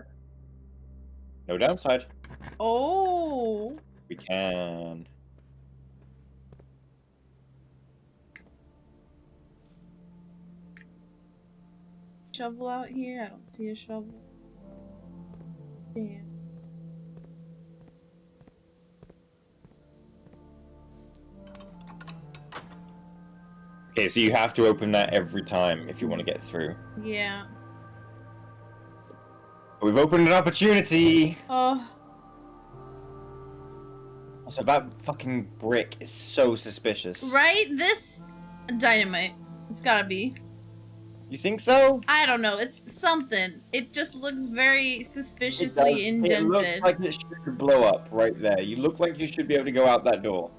[SPEAKER 3] No downside.
[SPEAKER 2] Oh,
[SPEAKER 3] We can.
[SPEAKER 2] shovel out here. I don't see a shovel. Damn.
[SPEAKER 3] Okay, so you have to open that every time if you want to get through.
[SPEAKER 2] Yeah.
[SPEAKER 3] We've opened an opportunity!
[SPEAKER 2] Oh,
[SPEAKER 3] Also, that fucking brick is so suspicious.
[SPEAKER 2] right? This dynamite. It's gotta be.
[SPEAKER 3] You think so?
[SPEAKER 2] I don't know. It's something. It just looks very
[SPEAKER 3] It
[SPEAKER 2] suspiciously indented.
[SPEAKER 3] looks like it should blow up right there. You look like you should be able to go out that door.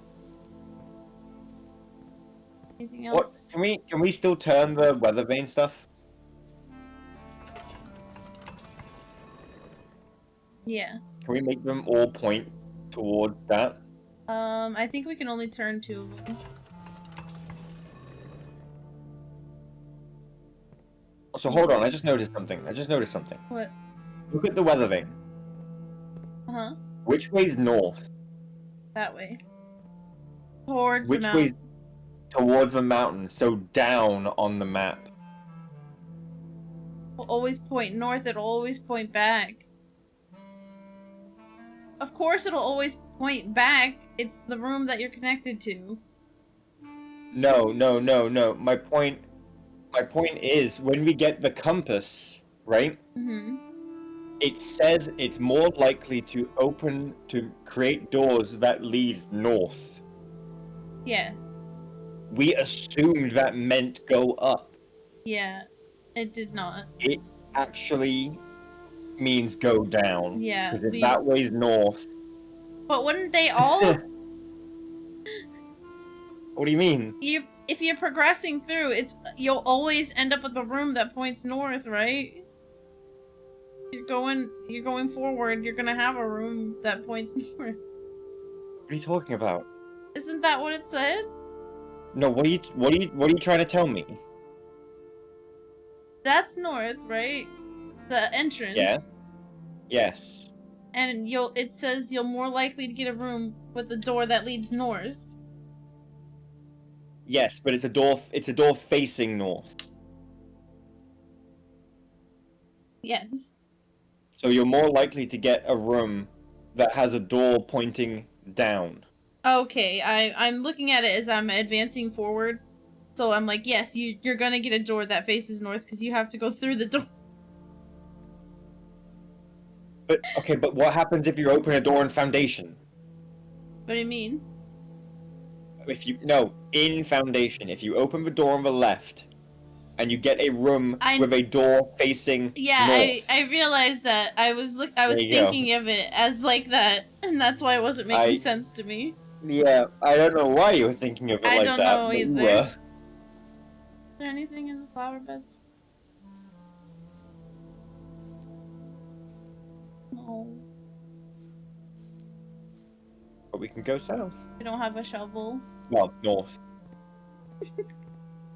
[SPEAKER 2] Anything
[SPEAKER 3] What?
[SPEAKER 2] else?
[SPEAKER 3] Can we still turn the weather vane stuff?
[SPEAKER 2] Yeah.
[SPEAKER 3] Can we make them all point towards that?
[SPEAKER 2] I think we can only turn 2 of them.
[SPEAKER 3] So hold on, I just noticed something.
[SPEAKER 2] What?
[SPEAKER 3] Look at the weather vane.
[SPEAKER 2] Uh-huh.
[SPEAKER 3] Which way's north?
[SPEAKER 2] That way. Towards the
[SPEAKER 3] Which way's
[SPEAKER 2] mountain.
[SPEAKER 3] towards the mountain? So down on the map.
[SPEAKER 2] It'll always point north, it'll always point back. Of course it'll always point back. It's the room that you're connected to.
[SPEAKER 3] No. My point is when we get the compass, right?
[SPEAKER 2] Mm-hmm.
[SPEAKER 3] It says it's more likely to create doors that lead north.
[SPEAKER 2] Yes.
[SPEAKER 3] We assumed that meant go up.
[SPEAKER 2] Yeah. It did not.
[SPEAKER 3] It actually means go down.
[SPEAKER 2] Yeah.
[SPEAKER 3] Because if that way's north.
[SPEAKER 2] But wouldn't they all?
[SPEAKER 3] What do you mean?
[SPEAKER 2] If you're progressing through, you'll always end up at the room that points north, right? You're going forward, you're gonna have a room that points north.
[SPEAKER 3] What are you talking about?
[SPEAKER 2] Isn't that what it said?
[SPEAKER 3] No, what are you trying to tell me?
[SPEAKER 2] That's north, right? The entrance.
[SPEAKER 3] Yeah. Yes.
[SPEAKER 2] And it says you're more likely to get a room with a door that leads north.
[SPEAKER 3] Yes, but it's a door facing north.
[SPEAKER 2] Yes.
[SPEAKER 3] So you're more likely to get a room that has a door pointing down.
[SPEAKER 2] Okay, I'm looking at it as I'm advancing forward. So I'm like, yes, you're gonna get a door that faces north because you have to go through the door.
[SPEAKER 3] But what happens if you open a door in Foundation?
[SPEAKER 2] What do you mean?
[SPEAKER 3] In Foundation, if you open the door on the left and you get a room with a door facing north.
[SPEAKER 2] I realized that. I was thinking of it as like that, and that's why it wasn't making sense to me.
[SPEAKER 3] Yeah, I don't know why you were thinking of it like that.
[SPEAKER 2] I don't know
[SPEAKER 3] but you
[SPEAKER 2] either.
[SPEAKER 3] were.
[SPEAKER 2] Is there anything in the flower beds? No.
[SPEAKER 3] But we can go south.
[SPEAKER 2] We don't have a shovel.
[SPEAKER 3] Well, north.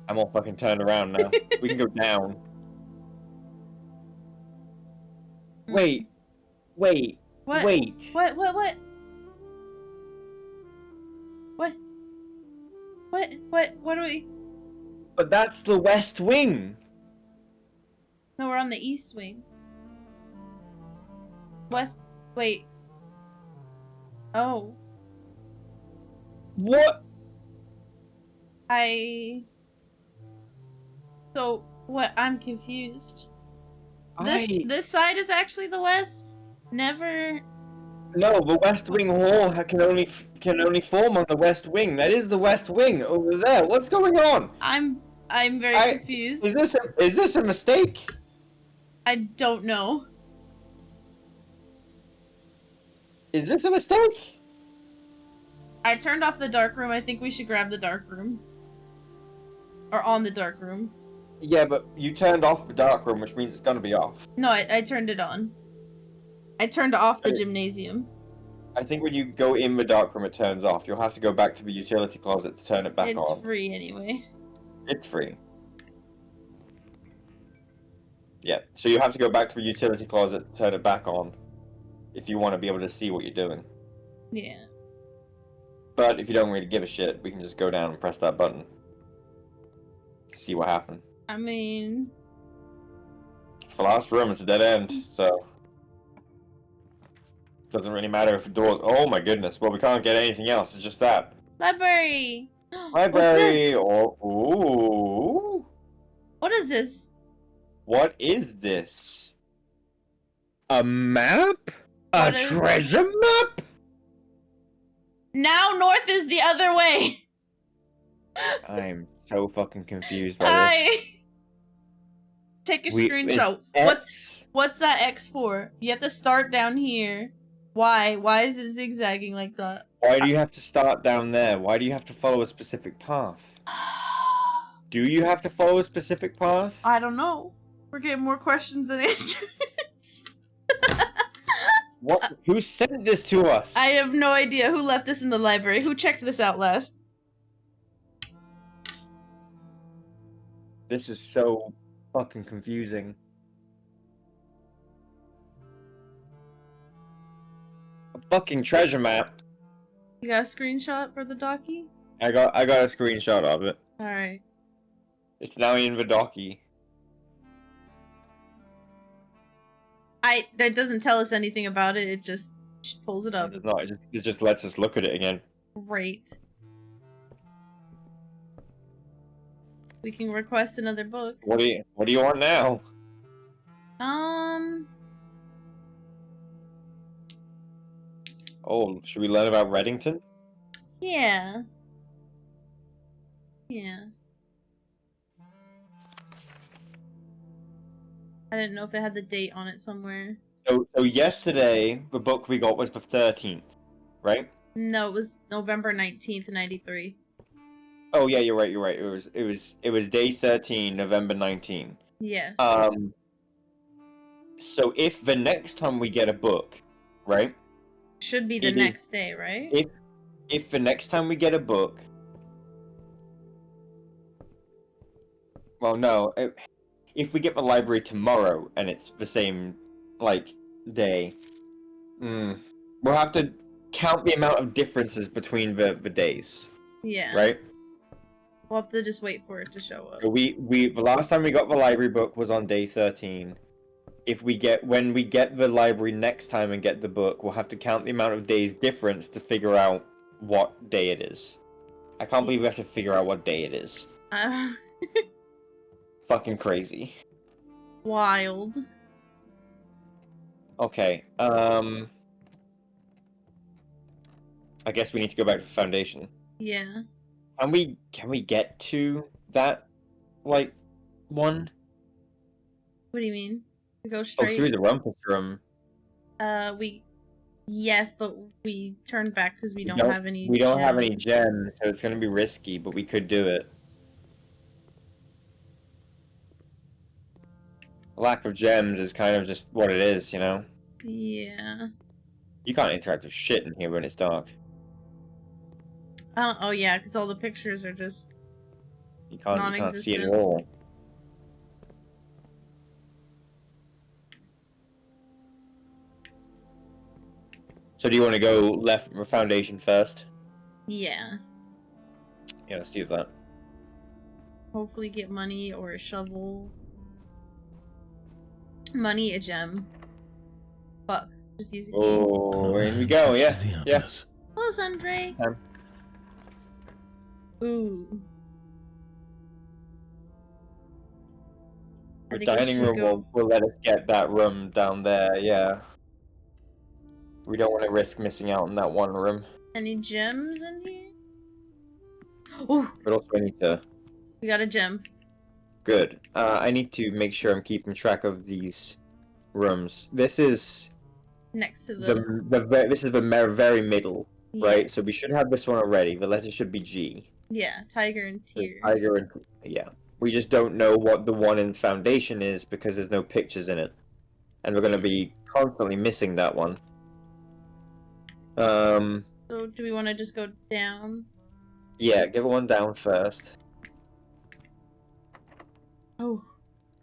[SPEAKER 3] I'm all fucking turned around now. We can go down. Wait.
[SPEAKER 2] What?
[SPEAKER 3] Wait.
[SPEAKER 2] What are we?
[SPEAKER 3] But that's the West Wing.
[SPEAKER 2] No, we're on the east wing. Wait. Oh.
[SPEAKER 3] What?
[SPEAKER 2] So, what? I'm confused. This side is actually the west? Never...
[SPEAKER 3] No, the West Wing Hall can only form on the West Wing. That is the West Wing over there. What's going on?
[SPEAKER 2] I'm very confused.
[SPEAKER 3] Is this a mistake?
[SPEAKER 2] I don't know.
[SPEAKER 3] Is this a mistake?
[SPEAKER 2] I turned off the dark room. I think we should grab the dark room. Or on the dark room.
[SPEAKER 3] Yeah, but you turned off the dark room, which means it's gonna be off.
[SPEAKER 2] No, I turned it on. I turned off the gymnasium.
[SPEAKER 3] I think when you go in the dark room, it turns off. You'll have to go back to the utility closet to turn it back on.
[SPEAKER 2] It's free anyway.
[SPEAKER 3] It's free. Yeah, so you have to go back to the utility closet to turn it back on if you want to be able to see what you're doing.
[SPEAKER 2] Yeah.
[SPEAKER 3] But if you don't really give a shit, we can just go down and press that button. See what happened.
[SPEAKER 2] I mean...
[SPEAKER 3] It's the last room, it's a dead end, so... Doesn't really matter if the door... Oh my goodness, well we can't get anything else, it's just that.
[SPEAKER 2] Library!
[SPEAKER 3] Library! Oh, ooh!
[SPEAKER 2] What is this?
[SPEAKER 3] What is this? A map?
[SPEAKER 2] What
[SPEAKER 3] A
[SPEAKER 2] is
[SPEAKER 3] treasure map?
[SPEAKER 2] Now north is the other way!
[SPEAKER 3] I'm so fucking confused by this.
[SPEAKER 2] Take a screenshot. What's that X for? You have to start down here. Why? Why is it zigzagging like that?
[SPEAKER 3] Why do you have to start down there? Why do you have to follow a specific path? Do you have to follow a specific path?
[SPEAKER 2] I don't know. We're getting more questions than answers.
[SPEAKER 3] What? Who sent this to us?
[SPEAKER 2] I have no idea who left this in the library. Who checked this out last?
[SPEAKER 3] This is so fucking confusing. fucking treasure map.
[SPEAKER 2] You got a screenshot for the docky?
[SPEAKER 3] I got a screenshot of it.
[SPEAKER 2] Alright.
[SPEAKER 3] It's now in the docky.
[SPEAKER 2] That doesn't tell us anything about it, it just pulls it up.
[SPEAKER 3] It's not. It just lets us look at it again.
[SPEAKER 2] Great. We can request another book.
[SPEAKER 3] What do you want now? Oh, should we learn about Reddington?
[SPEAKER 2] Yeah. Yeah. I didn't know if it had the date on it somewhere.
[SPEAKER 3] So yesterday the book we got was the 13th, right?
[SPEAKER 2] No, it was November 19th, 93.
[SPEAKER 3] Oh yeah, you're right. It was day 13, November 19.
[SPEAKER 2] Yes.
[SPEAKER 3] So if the next time we get a book, right?
[SPEAKER 2] Should be the next day, right?
[SPEAKER 3] If the next time we get a book, well, no, if we get the library tomorrow and it's the same, like, day, we'll have to count the amount of differences between the days,
[SPEAKER 2] Yeah.
[SPEAKER 3] right?
[SPEAKER 2] We'll have to just wait for it to show up.
[SPEAKER 3] The last time we got the library book was on day 13. When we get the library next time and get the book, we'll have to count the amount of days difference to figure out what day it is. I can't believe we have to figure out what day it is. Fucking crazy.
[SPEAKER 2] Wild.
[SPEAKER 3] Okay, I guess we need to go back to the Foundation.
[SPEAKER 2] Yeah.
[SPEAKER 3] Can we get to that, like, one?
[SPEAKER 2] What do you mean? We go
[SPEAKER 3] Oh,
[SPEAKER 2] straight?
[SPEAKER 3] through the rumpus room.
[SPEAKER 2] Yes, but we turned back because we don't have any.
[SPEAKER 3] We don't have any
[SPEAKER 2] gems.
[SPEAKER 3] gems, so it's gonna be risky, but we could do it. Lack of gems is kind of just what it is, you know?
[SPEAKER 2] Yeah.
[SPEAKER 3] You can't interact with shit in here when it's dark.
[SPEAKER 2] Oh yeah, because all the pictures are just
[SPEAKER 3] You can't see it at
[SPEAKER 2] non-existent.
[SPEAKER 3] all. So do you want to go left from Foundation first?
[SPEAKER 2] Yeah.
[SPEAKER 3] Yeah, let's do that.
[SPEAKER 2] Hopefully get money or a shovel. Money, a gem. Fuck. Just use a key.
[SPEAKER 3] Oh,
[SPEAKER 1] Another
[SPEAKER 3] in we
[SPEAKER 1] hand
[SPEAKER 3] go, yeah.
[SPEAKER 1] touches the
[SPEAKER 3] Yeah.
[SPEAKER 1] atlas.
[SPEAKER 2] Hello, Sundre. Ooh. I
[SPEAKER 3] The
[SPEAKER 2] think we
[SPEAKER 3] dining
[SPEAKER 2] should
[SPEAKER 3] room
[SPEAKER 2] go-
[SPEAKER 3] will let us get that room down there, yeah. We don't want to risk missing out on that one room.
[SPEAKER 2] Any gems in here? Oh,
[SPEAKER 3] But also I need to...
[SPEAKER 2] we got a gem.
[SPEAKER 3] Good. I need to make sure I'm keeping track of these rooms. This is
[SPEAKER 2] Next to the...
[SPEAKER 3] this is the very middle, right?
[SPEAKER 2] Yes.
[SPEAKER 3] So we should have this one already. The letter should be G.
[SPEAKER 2] Yeah, tiger and tear.
[SPEAKER 3] Tiger and yeah. We just don't know what the one in Foundation is because there's no pictures in it, and we're gonna be constantly missing that one.
[SPEAKER 2] So do we want to just go down?
[SPEAKER 3] Yeah, give one down first.
[SPEAKER 2] Oh.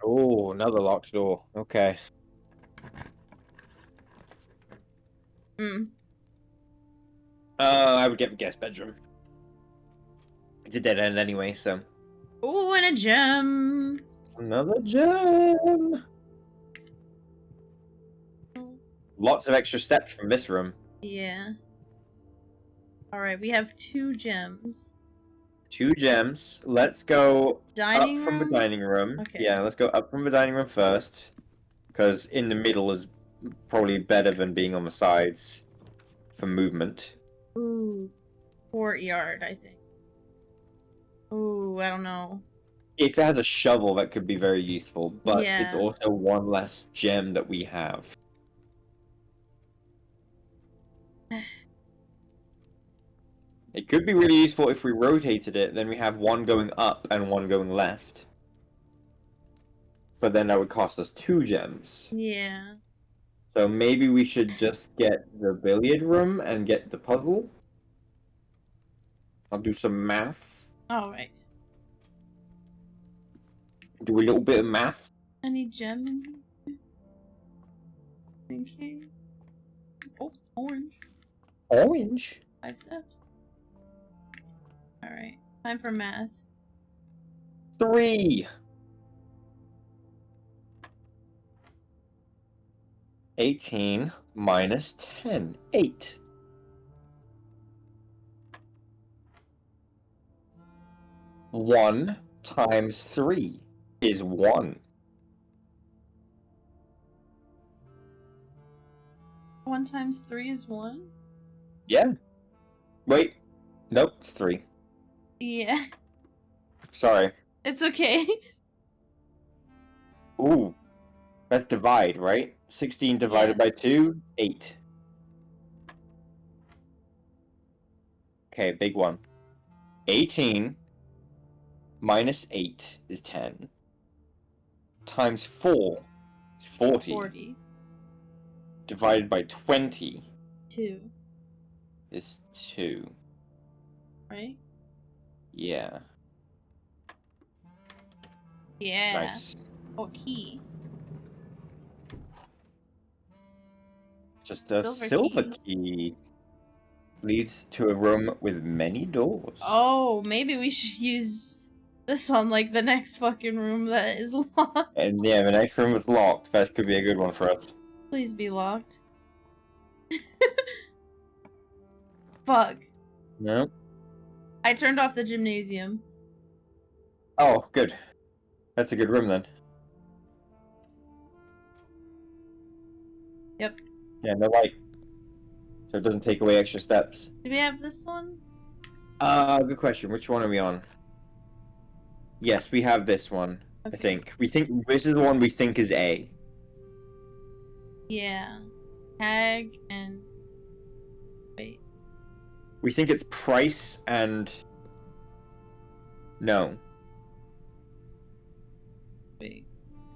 [SPEAKER 3] Oh, another locked door. Okay. I would get the guest bedroom. It's a dead end anyway, so.
[SPEAKER 2] Oh, and a gem.
[SPEAKER 3] Another gem. Lots of extra steps from this room.
[SPEAKER 2] Yeah. Alright, we have 2 gems.
[SPEAKER 3] 2 gems. Let's go
[SPEAKER 2] Dining
[SPEAKER 3] up from
[SPEAKER 2] room?
[SPEAKER 3] the dining room.
[SPEAKER 2] Okay.
[SPEAKER 3] Yeah, let's go up from the dining room first. Because in the middle is probably better than being on the sides for movement.
[SPEAKER 2] Ooh. Courtyard, I think. Ooh, I don't know.
[SPEAKER 3] If it has a shovel, that could be very useful, but it's
[SPEAKER 2] Yeah.
[SPEAKER 3] also one less gem that we have. It could be really useful if we rotated it, then we have one going up and one going left. But then that would cost us 2 gems.
[SPEAKER 2] Yeah.
[SPEAKER 3] So maybe we should just get the billiard room and get the puzzle. I'll do some math.
[SPEAKER 2] Alright.
[SPEAKER 3] Do a little bit of math.
[SPEAKER 2] Any gem in here? Okay. Oh, orange.
[SPEAKER 3] Orange.
[SPEAKER 2] 5 steps. Alright. Time for math.
[SPEAKER 3] 3. 18 minus 10. 8. One times 3 is 1.
[SPEAKER 2] 1 times 3 is 1?
[SPEAKER 3] Yeah. Wait. Nope, it's 3.
[SPEAKER 2] Yeah.
[SPEAKER 3] Sorry.
[SPEAKER 2] It's okay.
[SPEAKER 3] Ooh. That's divide, right? 16 divided by
[SPEAKER 2] Yes.
[SPEAKER 3] 2, 8. Okay, big one. 18 minus 8 is 10. Times 4 is 40.
[SPEAKER 2] 40.
[SPEAKER 3] Divided by 20
[SPEAKER 2] 2.
[SPEAKER 3] is 2.
[SPEAKER 2] Right?
[SPEAKER 3] Yeah.
[SPEAKER 2] Yeah.
[SPEAKER 3] Nice.
[SPEAKER 2] Okay.
[SPEAKER 3] Just a
[SPEAKER 2] Silver
[SPEAKER 3] silver key leads to a room with many doors.
[SPEAKER 2] Oh, maybe we should use this on, like, the next fucking room that is locked.
[SPEAKER 3] And yeah, the next room is locked. That could be a good one for us.
[SPEAKER 2] Please be locked. Fuck.
[SPEAKER 3] No.
[SPEAKER 2] I turned off the gymnasium.
[SPEAKER 3] Oh, good. That's a good room then.
[SPEAKER 2] Yep.
[SPEAKER 3] Yeah, no light. So it doesn't take away extra steps.
[SPEAKER 2] Do we have this one?
[SPEAKER 3] Good question. Which one are we on? Yes, we have this one.
[SPEAKER 2] Okay.
[SPEAKER 3] I think. We think this is the one we think is A.
[SPEAKER 2] Yeah. Hag and... Wait.
[SPEAKER 3] We think it's price and... No.
[SPEAKER 2] Wait.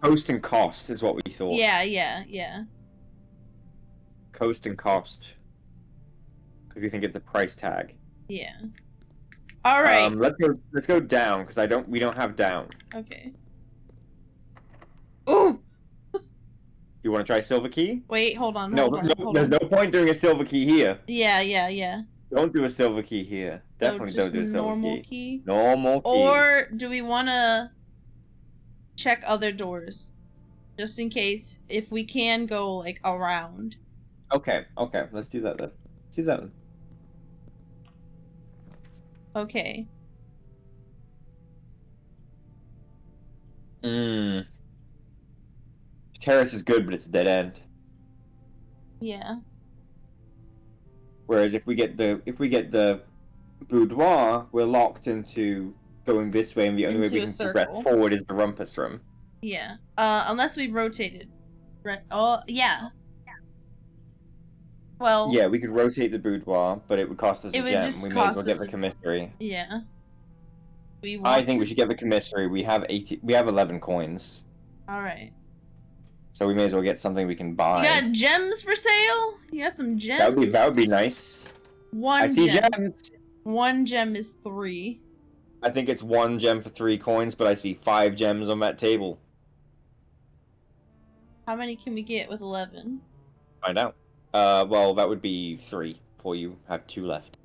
[SPEAKER 3] Cost and cost is what we thought.
[SPEAKER 2] Yeah.
[SPEAKER 3] Cost and cost. Because we think it's a price tag.
[SPEAKER 2] Yeah. Alright.
[SPEAKER 3] Let's go down, because we don't have down.
[SPEAKER 2] Okay. Ooh!
[SPEAKER 3] You want to try silver key?
[SPEAKER 2] Wait, hold on.
[SPEAKER 3] There's no point doing a silver key here.
[SPEAKER 2] Yeah.
[SPEAKER 3] Don't do a silver key here. Definitely don't do a silver
[SPEAKER 2] normal
[SPEAKER 3] key. Normal key.
[SPEAKER 2] Or do we want to check other doors? Just in case, if we can go, like, around.
[SPEAKER 3] Okay. Let's do that then. Let's do that then.
[SPEAKER 2] Okay.
[SPEAKER 3] Terrace is good, but it's a dead end.
[SPEAKER 2] Yeah.
[SPEAKER 3] Whereas if we get the boudoir, we're locked into going this way, and the only way we can progress forward is the rumpus room.
[SPEAKER 2] Yeah. Unless we rotated. Oh, yeah. Well...
[SPEAKER 3] Yeah, we could rotate the boudoir, but it would cost us a gem.
[SPEAKER 2] Just
[SPEAKER 3] we may as well get the commissary.
[SPEAKER 2] Yeah.
[SPEAKER 3] I think we should get the commissary. We have 11 coins.
[SPEAKER 2] Alright.
[SPEAKER 3] So we may as well get something we can buy.
[SPEAKER 2] You got gems for sale? You got some gems?
[SPEAKER 3] That would be nice.
[SPEAKER 2] One
[SPEAKER 3] I see
[SPEAKER 2] gem.
[SPEAKER 3] gems.
[SPEAKER 2] 1 gem is 3.
[SPEAKER 3] I think it's 1 gem for 3 coins, but I see 5 gems on that table.
[SPEAKER 2] How many can we get with 11?
[SPEAKER 3] Find out. Well, that would be 3 for you. Have 2 left.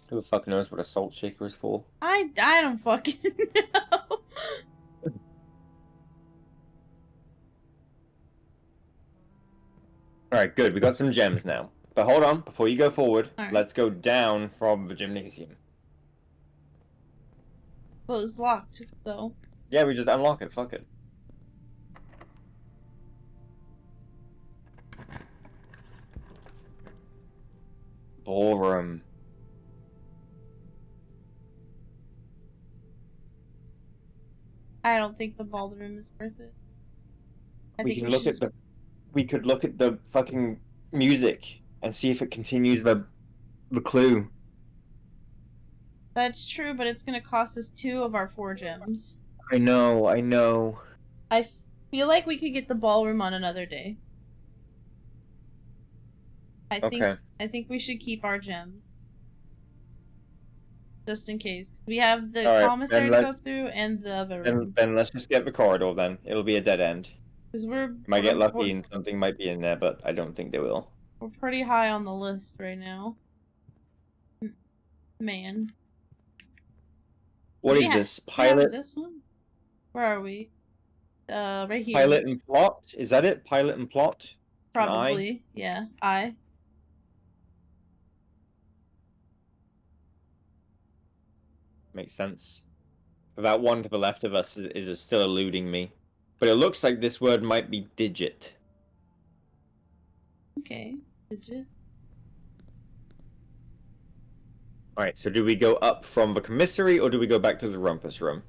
[SPEAKER 3] Who the fuck knows what a salt shaker is for?
[SPEAKER 2] I don't fucking know.
[SPEAKER 3] Alright, good. We got some gems now. But hold on, before you go forward,
[SPEAKER 2] Right.
[SPEAKER 3] Let's go down from the gymnasium.
[SPEAKER 2] Well, it's locked, though.
[SPEAKER 3] Yeah, we just unlock it. Fuck it. Ballroom.
[SPEAKER 2] I don't think the ballroom is worth it.
[SPEAKER 3] We could look at the fucking music and see if it continues the clue.
[SPEAKER 2] That's true, but it's gonna cost us 2 of our 4 gems.
[SPEAKER 3] I know.
[SPEAKER 2] I feel like we could get the ballroom on another day. I think we should keep our gem. just in case. 'Cause we have the
[SPEAKER 3] Alright,
[SPEAKER 2] commissary
[SPEAKER 3] then
[SPEAKER 2] to go through and the other room.
[SPEAKER 3] Then let's just get the corridor then. It'll be a dead end.
[SPEAKER 2] Because we're
[SPEAKER 3] Might get lucky
[SPEAKER 2] we're,
[SPEAKER 3] and something might be in there, but I don't think they will.
[SPEAKER 2] we're pretty high on the list right now. Man.
[SPEAKER 3] What
[SPEAKER 2] Do we
[SPEAKER 3] is
[SPEAKER 2] ha-
[SPEAKER 3] this?
[SPEAKER 2] do we have
[SPEAKER 3] Pilot
[SPEAKER 2] this one? Where are we? Right here.
[SPEAKER 3] Pilot and plot? Is that it? Pilot and plot? It's an I?
[SPEAKER 2] Probably. Yeah. I.
[SPEAKER 3] Makes sense. That one to the left of us is still eluding me. But it looks like this word might be digit.
[SPEAKER 2] Okay. Digit.
[SPEAKER 3] Alright, so do we go up from the commissary or do we go back to the rumpus room?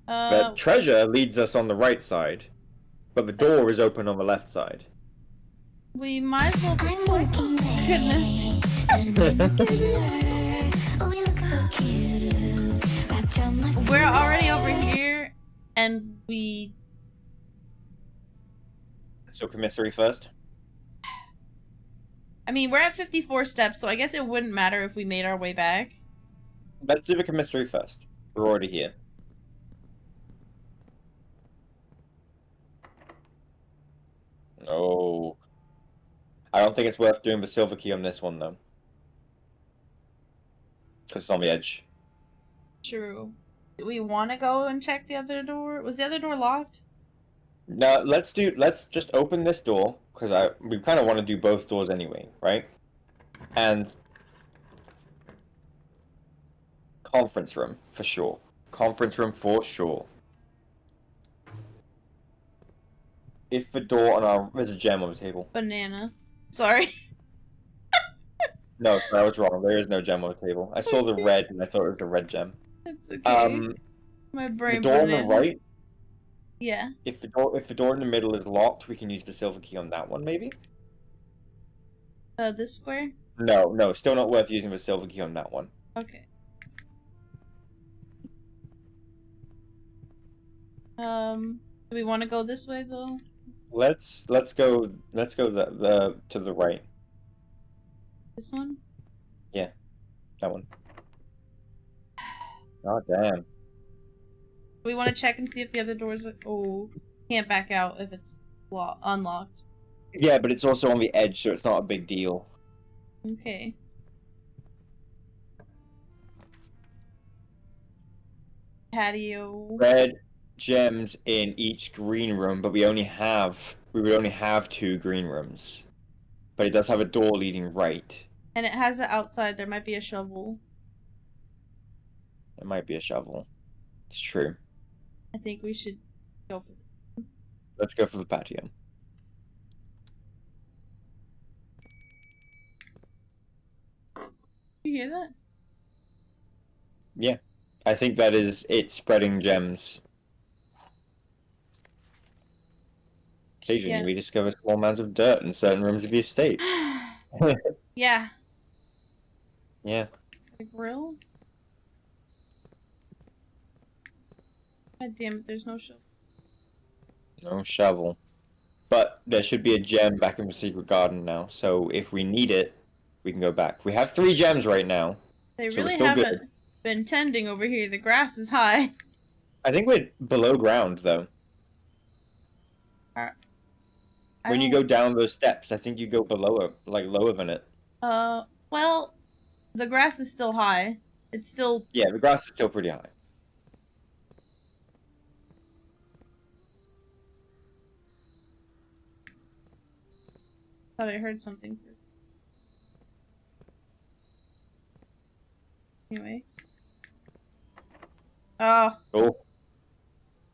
[SPEAKER 3] The
[SPEAKER 2] Uh,
[SPEAKER 3] treasure leads us on the right side, but the door is open on the left side.
[SPEAKER 2] we might as well.
[SPEAKER 4] I'm working late.
[SPEAKER 2] Goodness.
[SPEAKER 4] We look so cute. Wrapped around my
[SPEAKER 2] We're already over here, and we.
[SPEAKER 3] So commissary first?
[SPEAKER 2] I mean, we're at 54 steps, so I guess it wouldn't matter if we made our way back.
[SPEAKER 3] Let's do the commissary first. We're already here. Oh. I don't think it's worth doing the silver key on this one, though. Because it's on the edge.
[SPEAKER 2] True. Do we want to go and check the other door? Was the other door locked?
[SPEAKER 3] No, let's just open this door, because we kind of want to do both doors anyway, right? And conference room, for sure. Conference room for sure. If the door on our... There's a gem on the table.
[SPEAKER 2] Banana. Sorry.
[SPEAKER 3] No, I was wrong. There is no gem on the table. I saw the red, and I thought it was a red gem.
[SPEAKER 2] It's okay. My
[SPEAKER 3] The
[SPEAKER 2] brain.
[SPEAKER 3] door on
[SPEAKER 2] banana.
[SPEAKER 3] the right,
[SPEAKER 2] Yeah.
[SPEAKER 3] if the door in the middle is locked, we can use the silver key on that one, maybe?
[SPEAKER 2] This square?
[SPEAKER 3] No, still not worth using the silver key on that one.
[SPEAKER 2] Okay. Do we want to go this way though?
[SPEAKER 3] Let's go the to the right.
[SPEAKER 2] This one?
[SPEAKER 3] That one. God damn.
[SPEAKER 2] Do we want to check and see if the other doors are... Oh, can't back out if it's unlocked.
[SPEAKER 3] Yeah, but it's also on the edge, so it's not a big deal.
[SPEAKER 2] Okay. Patio.
[SPEAKER 3] Red gems in each green room, but we would only have 2 green rooms. But it does have a door leading right.
[SPEAKER 2] And it has it outside. There might be a shovel.
[SPEAKER 3] It might be a shovel. It's true.
[SPEAKER 2] I think we should go for it.
[SPEAKER 3] Let's go for the patio.
[SPEAKER 2] You hear that?
[SPEAKER 3] Yeah. I think that is it spreading gems. Occasionally,
[SPEAKER 2] Yeah.
[SPEAKER 3] we discover small amounts of dirt in certain rooms of the estate.
[SPEAKER 2] Yeah.
[SPEAKER 3] Yeah.
[SPEAKER 2] The grill? God damn it, there's no shovel.
[SPEAKER 3] No shovel. But there should be a gem back in the secret garden now, so if we need it, we can go back. We have 3 gems right now.
[SPEAKER 2] They
[SPEAKER 3] So we're
[SPEAKER 2] really
[SPEAKER 3] still
[SPEAKER 2] haven't
[SPEAKER 3] good.
[SPEAKER 2] been tending over here. The grass is high.
[SPEAKER 3] I think we're below ground, though. When you go down those steps, I think you go below, like lower than it.
[SPEAKER 2] Well, the grass is still high. It's still...
[SPEAKER 3] Yeah, the grass is still pretty high.
[SPEAKER 2] Thought I heard something. Anyway. Oh,
[SPEAKER 3] Oh.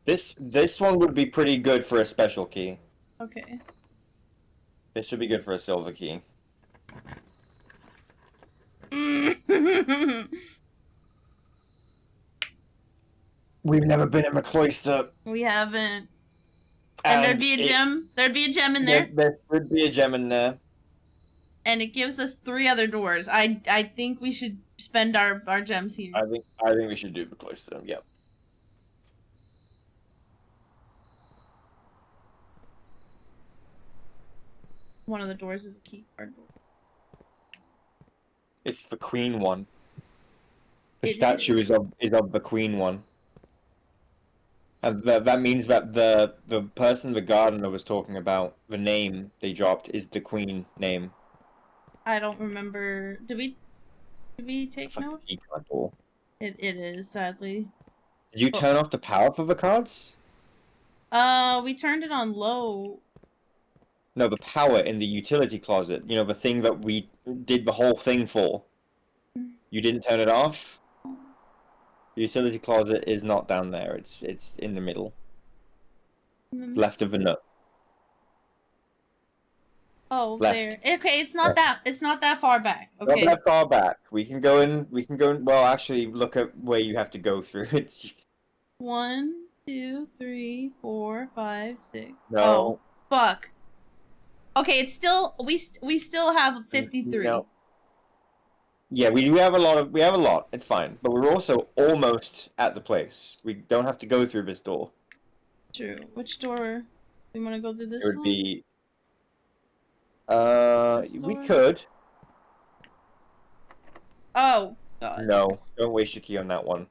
[SPEAKER 3] This one would be pretty good for a special key.
[SPEAKER 2] okay.
[SPEAKER 3] This would be good for a silver key. We've never been in the cloister.
[SPEAKER 2] We haven't. And there'd be a gem. There'd be a gem in there.
[SPEAKER 3] There would be a gem in there.
[SPEAKER 2] And it gives us 3 other doors. I think we should spend our gems here.
[SPEAKER 3] I think we should do the cloister. Yep.
[SPEAKER 2] One of the doors is a key card.
[SPEAKER 3] It's the queen one. The
[SPEAKER 2] It
[SPEAKER 3] statue
[SPEAKER 2] is.
[SPEAKER 3] is of the queen one. And that means that the person the gardener was talking about, the name they dropped is the queen name.
[SPEAKER 2] I don't remember. Did we
[SPEAKER 3] It's a
[SPEAKER 2] take
[SPEAKER 3] fucking
[SPEAKER 2] note?
[SPEAKER 3] key card door.
[SPEAKER 2] It is, sadly.
[SPEAKER 3] Did you turn off the power for the cards?
[SPEAKER 2] We turned it on low.
[SPEAKER 3] No, the power in the utility closet. You know, the thing that we did the whole thing for. You didn't turn it off? The utility closet is not down there. It's in the middle. Left of the nut.
[SPEAKER 2] Oh,
[SPEAKER 3] Left.
[SPEAKER 2] there. Okay, it's not that far back.
[SPEAKER 3] Not
[SPEAKER 2] Okay.
[SPEAKER 3] that far back. We can go in. Well, actually, look at where you have to go through. It's
[SPEAKER 2] 1, 2, 3, 4, 5, 6.
[SPEAKER 3] No.
[SPEAKER 2] Oh, fuck. Okay, it's still we still have 53.
[SPEAKER 3] No. Yeah, we have a lot. It's fine, but we're also almost at the place. We don't have to go through this door.
[SPEAKER 2] True. Which door? We want to go through this
[SPEAKER 3] It would
[SPEAKER 2] one?
[SPEAKER 3] be.
[SPEAKER 2] This
[SPEAKER 3] We
[SPEAKER 2] door?
[SPEAKER 3] could.
[SPEAKER 2] Oh god.
[SPEAKER 3] No, don't waste your key on that one.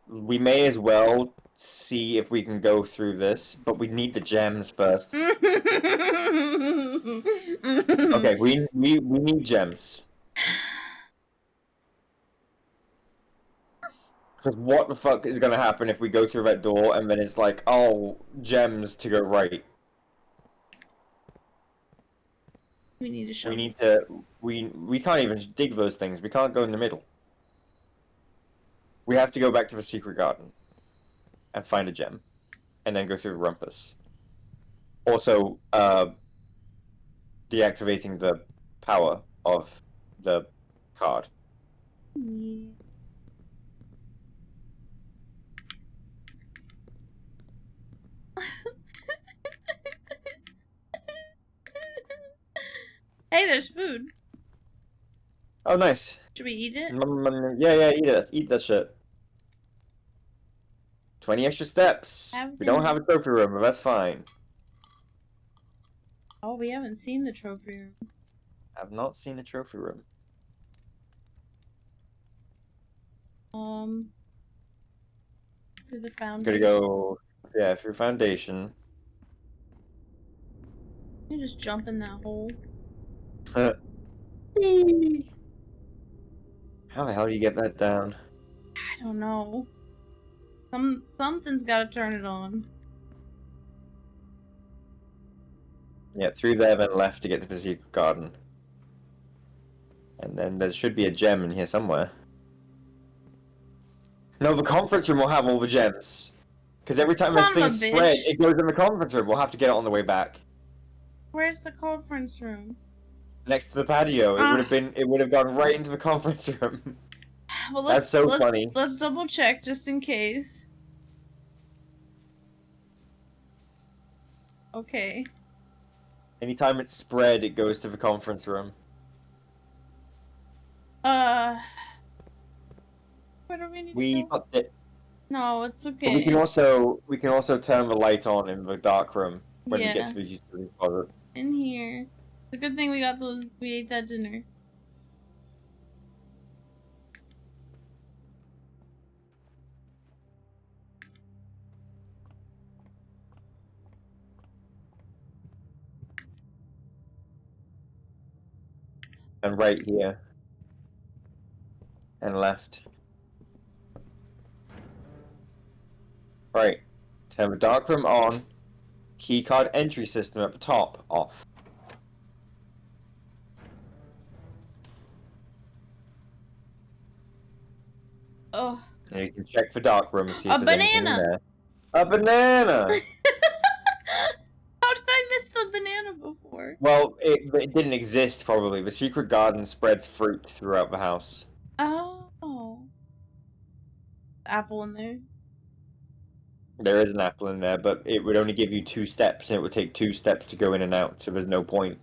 [SPEAKER 3] We may as well see if we can go through this, but we need the gems first. Okay, we need gems. Because what the fuck is gonna happen if we go through that door and then it's like, oh, gems to go right?
[SPEAKER 2] We need to show.
[SPEAKER 3] We need to. We can't even dig those things. We can't go in the middle. We have to go back to the secret garden and find a gem, and then go through the rumpus. Also, deactivating the power of the card.
[SPEAKER 2] Yeah. Hey, there's food.
[SPEAKER 3] Oh, nice.
[SPEAKER 2] Should we eat it?
[SPEAKER 3] Yeah, eat it. Eat that shit. 20 extra steps. We don't have a trophy room, but that's fine.
[SPEAKER 2] Oh, we haven't seen the trophy room.
[SPEAKER 3] I've not seen the trophy room.
[SPEAKER 2] Through the fountain.
[SPEAKER 3] Gotta go, yeah, through foundation.
[SPEAKER 2] You just jump in that hole.
[SPEAKER 3] How the hell do you get that down?
[SPEAKER 2] I don't know. Something's gotta turn it on.
[SPEAKER 3] Yeah, through there, then left to get to the secret garden. And then there should be a gem in here somewhere. No, the conference room will have all the gems. Because every time this
[SPEAKER 2] Son of a
[SPEAKER 3] thing's spread,
[SPEAKER 2] bitch.
[SPEAKER 3] it goes in the conference room. We'll have to get it on the way back.
[SPEAKER 2] Where's the conference room?
[SPEAKER 3] Next to the patio. It would have gone right into the conference room.
[SPEAKER 2] Well,
[SPEAKER 3] That's so funny.
[SPEAKER 2] Let's double check just in case. Okay.
[SPEAKER 3] Anytime it's spread, it goes to the conference room.
[SPEAKER 2] Where do we need
[SPEAKER 3] We
[SPEAKER 2] to go?
[SPEAKER 3] got it.
[SPEAKER 2] No, it's okay.
[SPEAKER 3] But we can also turn the light on in the dark room when we get to the utility closet.
[SPEAKER 2] In here. It's a good thing we ate that dinner.
[SPEAKER 3] And right here. And left. Right. Turn the dark room on. Keycard entry system at the top off.
[SPEAKER 2] Oh.
[SPEAKER 3] And you can check the dark room and see
[SPEAKER 2] A
[SPEAKER 3] if there's anything in
[SPEAKER 2] banana!
[SPEAKER 3] there. A banana!
[SPEAKER 2] How did I miss the banana before?
[SPEAKER 3] Well, it didn't exist probably. The secret garden spreads fruit throughout the house.
[SPEAKER 2] Oh. Apple in there.
[SPEAKER 3] There is an apple in there, but it would only give you 2 steps, and it would take 2 steps to go in and out, so there's no point.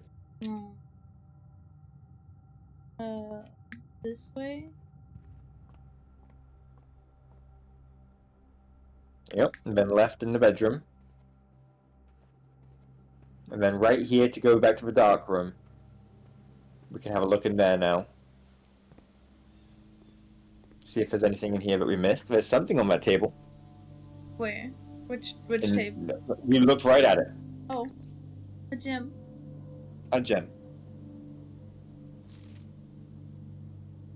[SPEAKER 2] This way?
[SPEAKER 3] Yep, and then left in the bedroom. And then right here to go back to the dark room. We can have a look in there now. See if there's anything in here that we missed. There's something on that table.
[SPEAKER 2] Where? Which
[SPEAKER 3] And
[SPEAKER 2] table?
[SPEAKER 3] we looked right at it.
[SPEAKER 2] Oh, a gem.
[SPEAKER 3] A gem.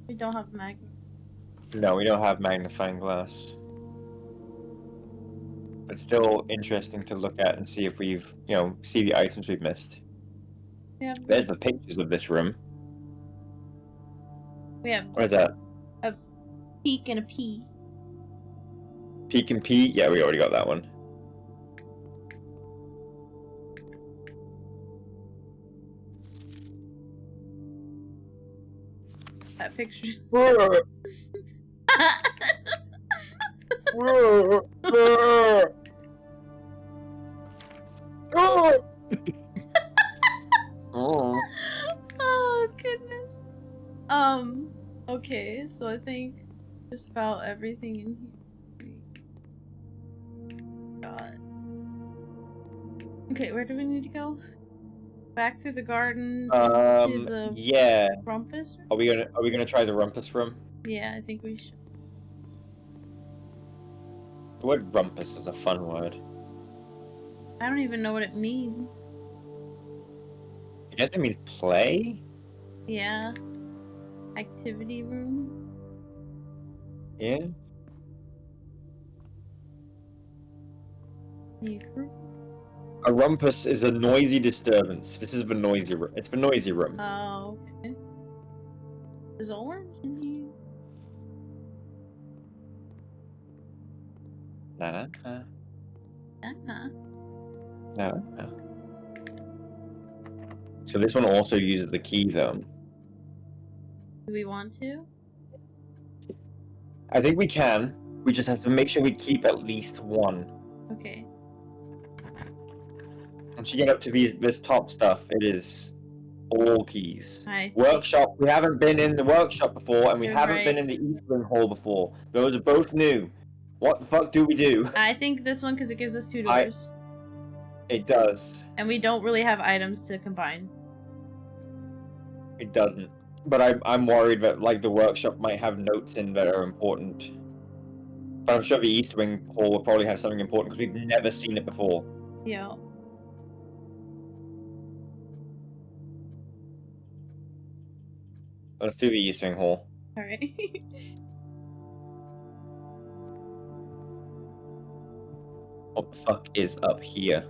[SPEAKER 2] We don't have magnet.
[SPEAKER 3] No, we don't have magnifying glass. But still interesting to look at and see if we've, see the items we've missed.
[SPEAKER 2] Yeah.
[SPEAKER 3] There's the pictures of this room.
[SPEAKER 2] We have
[SPEAKER 3] What is that?
[SPEAKER 2] a peek and a pea.
[SPEAKER 3] Peek and pea? Yeah, we already got that one.
[SPEAKER 2] That picture. Oh goodness. Okay, so I think just about everything in here we got. Okay, where do we need to go? Back through the garden to the
[SPEAKER 3] Yeah.
[SPEAKER 2] rumpus?
[SPEAKER 3] Are we gonna try the rumpus room?
[SPEAKER 2] Yeah, I think we should.
[SPEAKER 3] The word rumpus is a fun word.
[SPEAKER 2] I don't even know what it means.
[SPEAKER 3] I guess it means play?
[SPEAKER 2] Yeah. Activity room.
[SPEAKER 3] Yeah.
[SPEAKER 2] Need fruit.
[SPEAKER 3] A rumpus is a noisy disturbance. This is the noisy room. It's the noisy room.
[SPEAKER 2] Oh, okay. There's orange in here.
[SPEAKER 3] No. So this one also uses the key, though.
[SPEAKER 2] Do we want to?
[SPEAKER 3] I think we can. We just have to make sure we keep at least one.
[SPEAKER 2] Okay.
[SPEAKER 3] Once you get up to this top stuff, it is all keys.
[SPEAKER 2] I think-
[SPEAKER 3] Workshop. We haven't been in the workshop before, and we
[SPEAKER 2] You're
[SPEAKER 3] haven't been
[SPEAKER 2] right.
[SPEAKER 3] in the East Wing Hall before. Those are both new. What the fuck do we do?
[SPEAKER 2] I think this one because it gives us two
[SPEAKER 3] I-
[SPEAKER 2] doors.
[SPEAKER 3] It does.
[SPEAKER 2] And we don't really have items to combine.
[SPEAKER 3] It doesn't. But I'm worried that like the workshop might have notes in that are important. But I'm sure the East Wing Hall will probably have something important because we've never seen it before.
[SPEAKER 2] Yeah.
[SPEAKER 3] Let's do the East Wing Hall.
[SPEAKER 2] Alright.
[SPEAKER 3] What the fuck is up here?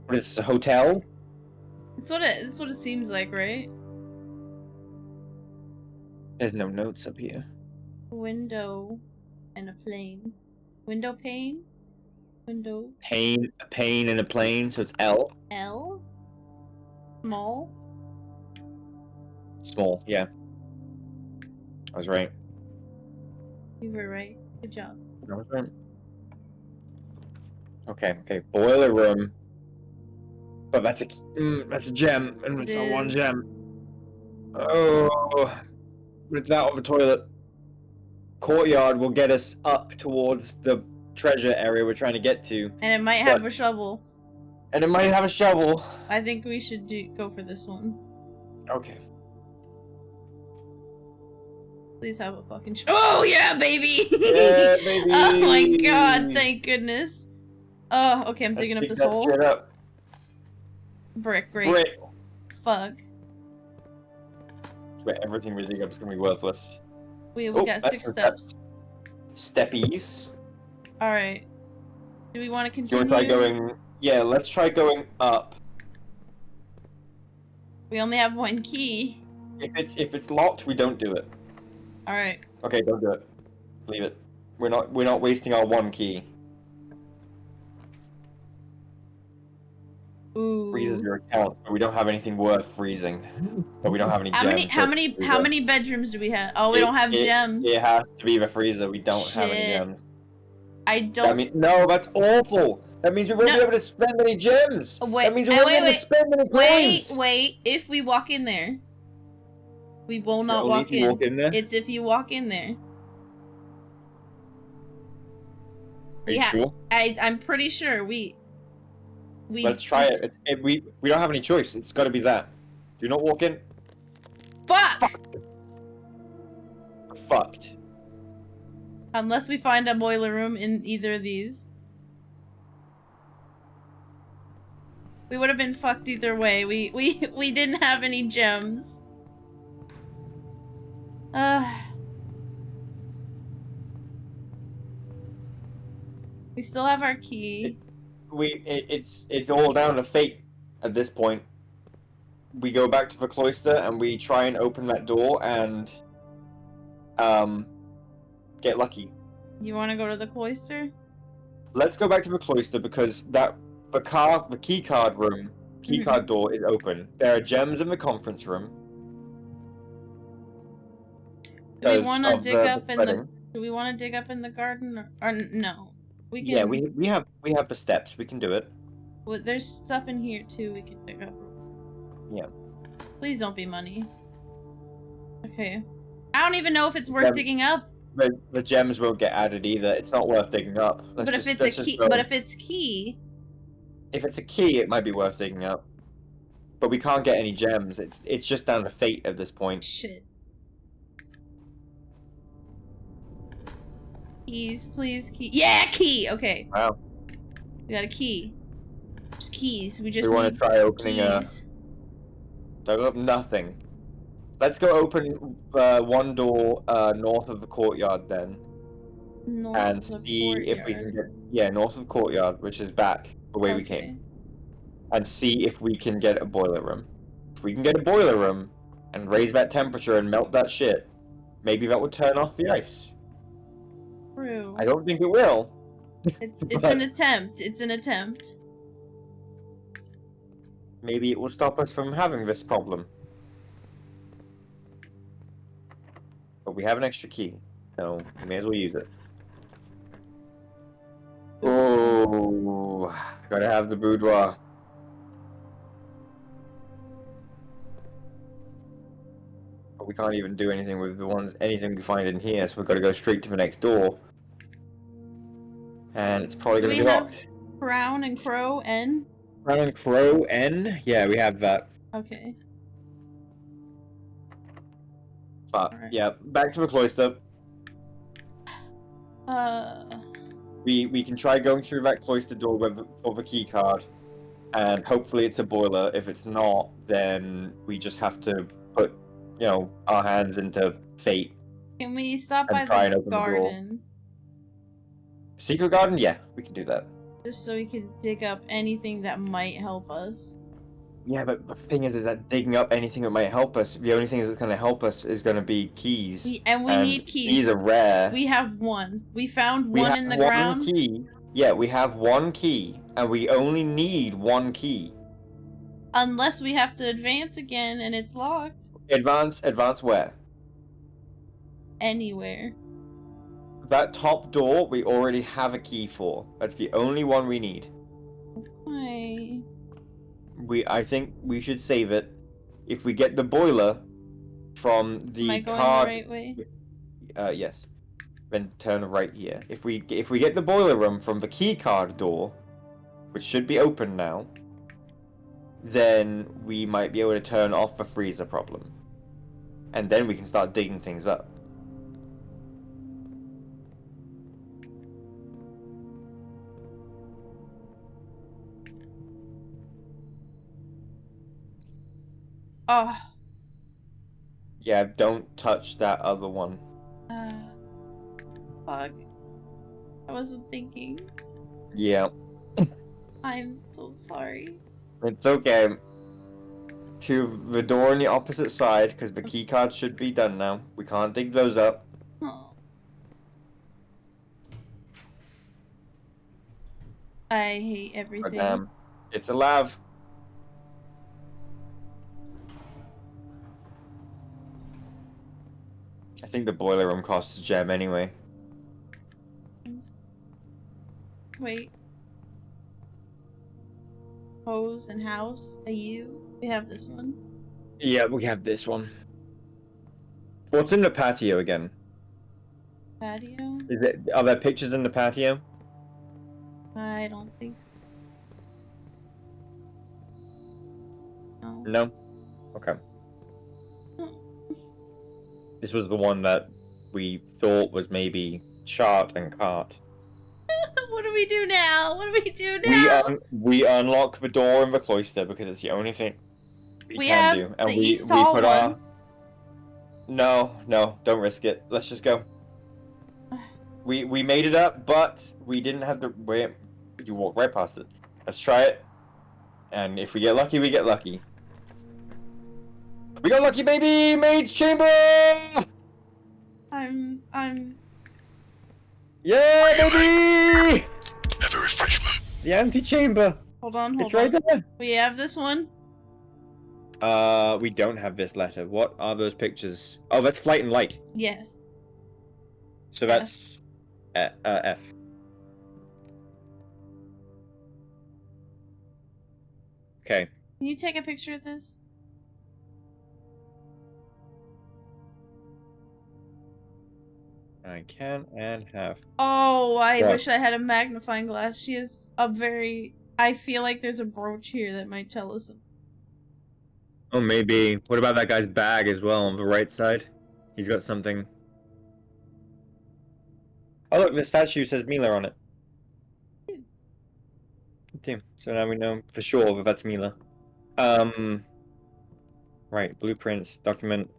[SPEAKER 3] What is this, a hotel?
[SPEAKER 2] It's what it seems like, right?
[SPEAKER 3] There's no notes up here.
[SPEAKER 2] Window and a plane. Window pane? Window
[SPEAKER 3] A pane and a plane, so it's L.
[SPEAKER 2] L? Small?
[SPEAKER 3] Small, yeah. I was right.
[SPEAKER 2] You were right. Good job.
[SPEAKER 3] I was right. Okay. Boiler room. But that's a gem, and it's not one
[SPEAKER 2] is.
[SPEAKER 3] gem. Oh, but it's out of a toilet. Courtyard will get us up towards the treasure area we're trying to get to,
[SPEAKER 2] And it might have a shovel.
[SPEAKER 3] and it might have a shovel.
[SPEAKER 2] I think we should go for this one.
[SPEAKER 3] Okay.
[SPEAKER 2] Please have a fucking oh yeah, baby!
[SPEAKER 3] Yeah, baby!
[SPEAKER 2] Oh my god, thank goodness. Oh, okay, I'm digging up
[SPEAKER 3] Dig
[SPEAKER 2] this
[SPEAKER 3] that
[SPEAKER 2] hole.
[SPEAKER 3] shit up.
[SPEAKER 2] Brick, great.
[SPEAKER 3] Brick.
[SPEAKER 2] Fuck.
[SPEAKER 3] Wait, everything we dig up is gonna be worthless.
[SPEAKER 2] We
[SPEAKER 3] Oh,
[SPEAKER 2] got
[SPEAKER 3] that's
[SPEAKER 2] 6
[SPEAKER 3] some
[SPEAKER 2] steps.
[SPEAKER 3] Steppies.
[SPEAKER 2] Alright. Do we want to
[SPEAKER 3] Do you
[SPEAKER 2] continue?
[SPEAKER 3] want to try going? Yeah, let's try going up.
[SPEAKER 2] We only have 1 key.
[SPEAKER 3] If it's locked, we don't do it.
[SPEAKER 2] Alright.
[SPEAKER 3] Okay, don't do it. Leave it. We're not wasting our 1 key.
[SPEAKER 2] Ooh.
[SPEAKER 3] Freezes your account, but we don't have anything worth freezing. But we don't have any
[SPEAKER 2] How
[SPEAKER 3] gems.
[SPEAKER 2] many
[SPEAKER 3] so
[SPEAKER 2] how
[SPEAKER 3] it's
[SPEAKER 2] many
[SPEAKER 3] freezer.
[SPEAKER 2] how many bedrooms do we have? Oh, we don't have gems.
[SPEAKER 3] It has to be the freezer. We don't have any
[SPEAKER 2] Shit.
[SPEAKER 3] gems.
[SPEAKER 2] I
[SPEAKER 3] That
[SPEAKER 2] don't
[SPEAKER 3] no, that's awful. That means we won't
[SPEAKER 2] No.
[SPEAKER 3] be able to spend any gems.
[SPEAKER 2] Wait,
[SPEAKER 3] that means we won't be able to spend any coins.
[SPEAKER 2] wait. If we walk in there. We will
[SPEAKER 3] Is it
[SPEAKER 2] not
[SPEAKER 3] only
[SPEAKER 2] walk
[SPEAKER 3] if you
[SPEAKER 2] in.
[SPEAKER 3] walk in there?
[SPEAKER 2] It's if you walk in there.
[SPEAKER 3] Are you
[SPEAKER 2] Yeah.
[SPEAKER 3] sure?
[SPEAKER 2] I'm pretty sure we
[SPEAKER 3] Let's try
[SPEAKER 2] just-
[SPEAKER 3] it. We don't have any choice. It's got to be that. Do not walk in.
[SPEAKER 2] Fuck!
[SPEAKER 3] fucked.
[SPEAKER 2] Unless we find a boiler room in either of these. We would have been fucked either way. We didn't have any gems. We still have our key.
[SPEAKER 3] It's all down to fate at this point. We go back to the cloister and we try and open that door and get lucky.
[SPEAKER 2] You want to go to the cloister?
[SPEAKER 3] Let's go back to the cloister because the key card door is open. There are gems in the conference room.
[SPEAKER 2] Do we want to
[SPEAKER 3] Because
[SPEAKER 2] dig
[SPEAKER 3] of
[SPEAKER 2] up in the?
[SPEAKER 3] spreading.
[SPEAKER 2] Do we want to dig up in the garden or no? We can.
[SPEAKER 3] Yeah, we have the steps. We can do it.
[SPEAKER 2] Well, there's stuff in here too. We can dig up.
[SPEAKER 3] Yeah.
[SPEAKER 2] Please don't be money. Okay. I don't even know if it's worth digging up.
[SPEAKER 3] The gems won't get added either. It's not worth digging up.
[SPEAKER 2] But if it's a key,
[SPEAKER 3] If it's a key, it might be worth digging up. But we can't get any gems. It's just down to fate at this point.
[SPEAKER 2] Shit. Keys, please, key. Yeah, key. Okay.
[SPEAKER 3] Wow.
[SPEAKER 2] We got a key. Just keys. We just
[SPEAKER 3] We want
[SPEAKER 2] need
[SPEAKER 3] to try opening
[SPEAKER 2] keys.
[SPEAKER 3] Don't open nothing. Let's go open one door north of the courtyard then,
[SPEAKER 2] North
[SPEAKER 3] and
[SPEAKER 2] of the
[SPEAKER 3] see if we can
[SPEAKER 2] courtyard.
[SPEAKER 3] get north of the courtyard, which is back the way we came, and see if we can get a boiler room. If we can get a boiler room and raise that temperature and melt that shit, maybe that would turn off the ice.
[SPEAKER 2] True.
[SPEAKER 3] I don't think it will.
[SPEAKER 2] It's
[SPEAKER 3] but
[SPEAKER 2] an attempt. It's an attempt.
[SPEAKER 3] maybe it will stop us from having this problem. But we have an extra key, so we may as well use it. Oh, gotta have the boudoir. But we can't even do anything with anything we find in here, so we've got to go straight to the next door. And it's probably
[SPEAKER 2] Do
[SPEAKER 3] gonna
[SPEAKER 2] we
[SPEAKER 3] be
[SPEAKER 2] have
[SPEAKER 3] locked.
[SPEAKER 2] Crown and Crow N?
[SPEAKER 3] Crown and Crow N? Yeah, we have that.
[SPEAKER 2] Okay.
[SPEAKER 3] But
[SPEAKER 2] Alright.
[SPEAKER 3] yeah, back to the cloister. We can try going through that cloister door with the key card, and hopefully it's a boiler. If it's not, then we just have to put, our hands into fate.
[SPEAKER 2] Can we stop
[SPEAKER 3] And
[SPEAKER 2] by
[SPEAKER 3] try and
[SPEAKER 2] the
[SPEAKER 3] open the door.
[SPEAKER 2] garden?
[SPEAKER 3] Secret garden? Yeah, we can do that.
[SPEAKER 2] Just so we can dig up anything that might help us.
[SPEAKER 3] Yeah, but the thing is that digging up anything that might help us, the only thing that's going to help us is going to be keys.
[SPEAKER 2] And we need keys.
[SPEAKER 3] Keys are rare.
[SPEAKER 2] We have one. We found
[SPEAKER 3] We
[SPEAKER 2] one
[SPEAKER 3] have
[SPEAKER 2] in the
[SPEAKER 3] one
[SPEAKER 2] ground.
[SPEAKER 3] key. Yeah, we have one key, and we only need one key.
[SPEAKER 2] Unless we have to advance again and it's locked.
[SPEAKER 3] Advance where?
[SPEAKER 2] Anywhere.
[SPEAKER 3] That top door we already have a key for. That's the only one we need.
[SPEAKER 2] Okay.
[SPEAKER 3] I think we should save it. If we get the boiler from the
[SPEAKER 2] Am I going
[SPEAKER 3] card,
[SPEAKER 2] the right way?
[SPEAKER 3] yes. Then turn right here. If we get the boiler room from the key card door, which should be open now, then we might be able to turn off the freezer problem, and then we can start digging things up.
[SPEAKER 2] Oh.
[SPEAKER 3] Yeah, don't touch that other one.
[SPEAKER 2] Fuck. I wasn't thinking.
[SPEAKER 3] Yeah,
[SPEAKER 2] I'm so sorry.
[SPEAKER 3] it's okay. To the door on the opposite side, because the key card should be done now. We can't dig those up.
[SPEAKER 2] Oh. I hate
[SPEAKER 3] But
[SPEAKER 2] everything.
[SPEAKER 3] it's a lav. I think the boiler room costs a gem anyway.
[SPEAKER 2] Wait. Hose and house. Are you? We have this one.
[SPEAKER 3] Yeah, we have this one. What's in the patio again?
[SPEAKER 2] Patio?
[SPEAKER 3] Are there pictures in the patio?
[SPEAKER 2] I don't think so. No.
[SPEAKER 3] No? Okay. This was the one that we thought was maybe chart and cart.
[SPEAKER 2] What do we do now? What do we do now?
[SPEAKER 3] We unlock the door in the cloister because it's the only thing we can
[SPEAKER 2] have
[SPEAKER 3] do, and
[SPEAKER 2] the
[SPEAKER 3] we
[SPEAKER 2] East Hall
[SPEAKER 3] put
[SPEAKER 2] one.
[SPEAKER 3] our. No, don't risk it. Let's just go. We made it up, but we didn't have the way. You walk right past it. Let's try it, and if we get lucky, we get lucky. We got lucky, baby! Maid's chamber!
[SPEAKER 2] I'm.
[SPEAKER 3] Yeah, baby!
[SPEAKER 1] Have a refreshment.
[SPEAKER 3] The antechamber.
[SPEAKER 2] Hold on.
[SPEAKER 3] It's right there.
[SPEAKER 2] We have this one.
[SPEAKER 3] We don't have this letter. What are those pictures? Oh, that's Flight and Light.
[SPEAKER 2] Yes.
[SPEAKER 3] So that's F. Okay.
[SPEAKER 2] Can you take a picture of this?
[SPEAKER 3] I can and have.
[SPEAKER 2] Oh, I
[SPEAKER 3] What?
[SPEAKER 2] wish I had a magnifying glass. She is a very. I feel like there's a brooch here that might tell us something.
[SPEAKER 3] Oh, maybe. What about that guy's bag as well on the right side? He's got something. Oh, look, the statue says Mila on it. Team. So now we know for sure that that's Mila. Right, blueprints, document,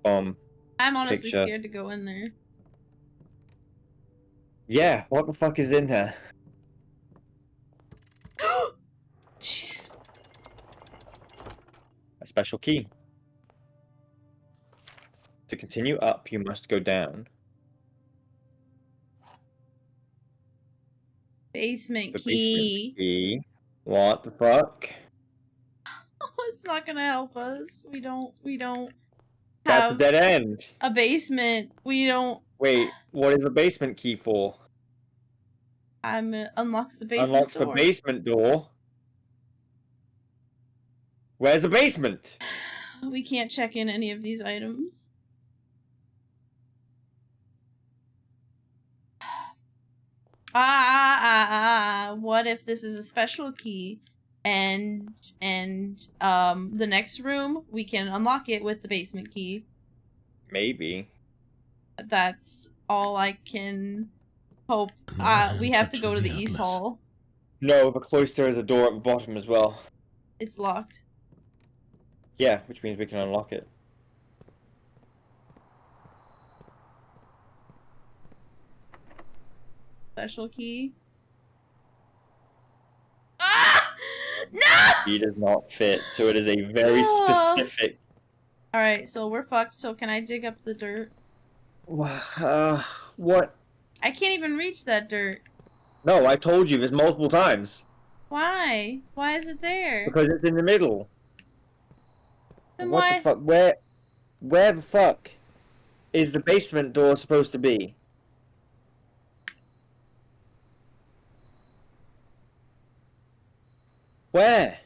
[SPEAKER 3] bomb.
[SPEAKER 2] I'm honestly
[SPEAKER 3] Picture.
[SPEAKER 2] scared to go in there.
[SPEAKER 3] Yeah, what the fuck is in there?
[SPEAKER 2] Jesus.
[SPEAKER 3] A special key. To continue up, you must go down.
[SPEAKER 2] Basement
[SPEAKER 3] The
[SPEAKER 2] key.
[SPEAKER 3] basement key. What the fuck?
[SPEAKER 2] Oh, it's not gonna help us. We don't
[SPEAKER 3] That's a
[SPEAKER 2] have
[SPEAKER 3] dead end.
[SPEAKER 2] a basement. We don't.
[SPEAKER 3] Wait, what is the basement key for?
[SPEAKER 2] Unlocks the basement
[SPEAKER 3] Unlocks
[SPEAKER 2] door.
[SPEAKER 3] the basement door. Where's the basement?
[SPEAKER 2] We can't check in any of these items. What if this is a special key and the next room we can unlock it with the basement key?
[SPEAKER 3] Maybe.
[SPEAKER 2] That's all I can hope.
[SPEAKER 1] Another
[SPEAKER 2] We
[SPEAKER 1] hand
[SPEAKER 2] have to go
[SPEAKER 1] touches
[SPEAKER 2] to
[SPEAKER 1] the
[SPEAKER 2] the East
[SPEAKER 1] atlas.
[SPEAKER 2] Hall.
[SPEAKER 3] No, the cloister has a door at the bottom as well.
[SPEAKER 2] It's locked.
[SPEAKER 3] Yeah, which means we can unlock it.
[SPEAKER 2] Special key. Ah! No!
[SPEAKER 3] He does not fit, so it is a very
[SPEAKER 2] No.
[SPEAKER 3] specific.
[SPEAKER 2] Alright, so we're fucked, so can I dig up the dirt?
[SPEAKER 3] What?
[SPEAKER 2] I can't even reach that dirt.
[SPEAKER 3] No, I told you this multiple times.
[SPEAKER 2] Why? Why is it there?
[SPEAKER 3] Because it's in the middle.
[SPEAKER 2] Then
[SPEAKER 3] What
[SPEAKER 2] why?
[SPEAKER 3] the fuck? Where the fuck is the basement door supposed to be? Where?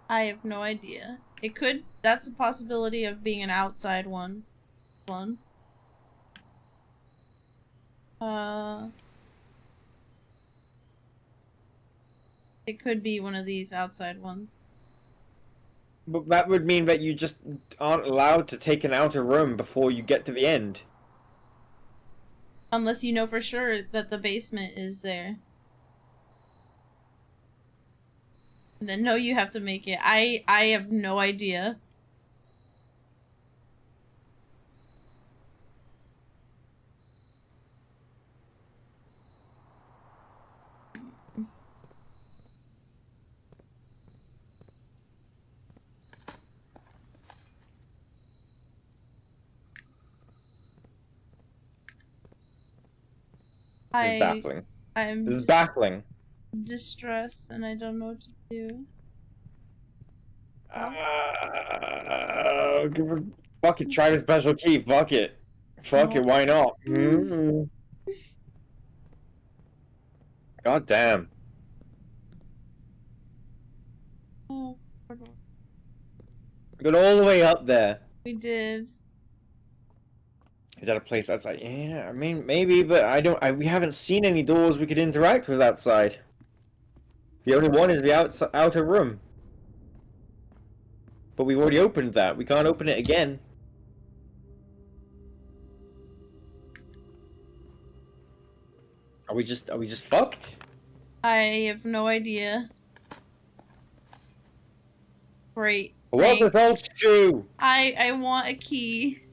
[SPEAKER 2] I have no idea. It could. That's a possibility of being an outside one. It could be one of these outside ones.
[SPEAKER 3] But that would mean that you just aren't allowed to take an outer room before you get to the end.
[SPEAKER 2] Unless you know for sure that the basement is there. And then no, you have to make it. I have no idea.
[SPEAKER 3] It's baffling.
[SPEAKER 2] I'm
[SPEAKER 3] This is baffling.
[SPEAKER 2] distressed and I don't know what to do.
[SPEAKER 3] Fuck it, try the special key. Fuck it. Fuck it, why not? God damn.
[SPEAKER 2] Oh,
[SPEAKER 3] We got all the way up there.
[SPEAKER 2] we did.
[SPEAKER 3] Is that a place outside? Yeah, I mean, maybe, but we haven't seen any doors we could interact with outside. The only one is the outer room. But we've already opened that. We can't open it again. Are we just fucked?
[SPEAKER 2] I have no idea. Great.
[SPEAKER 3] What the hell,
[SPEAKER 2] Thanks.
[SPEAKER 3] Stew?
[SPEAKER 2] I want a key.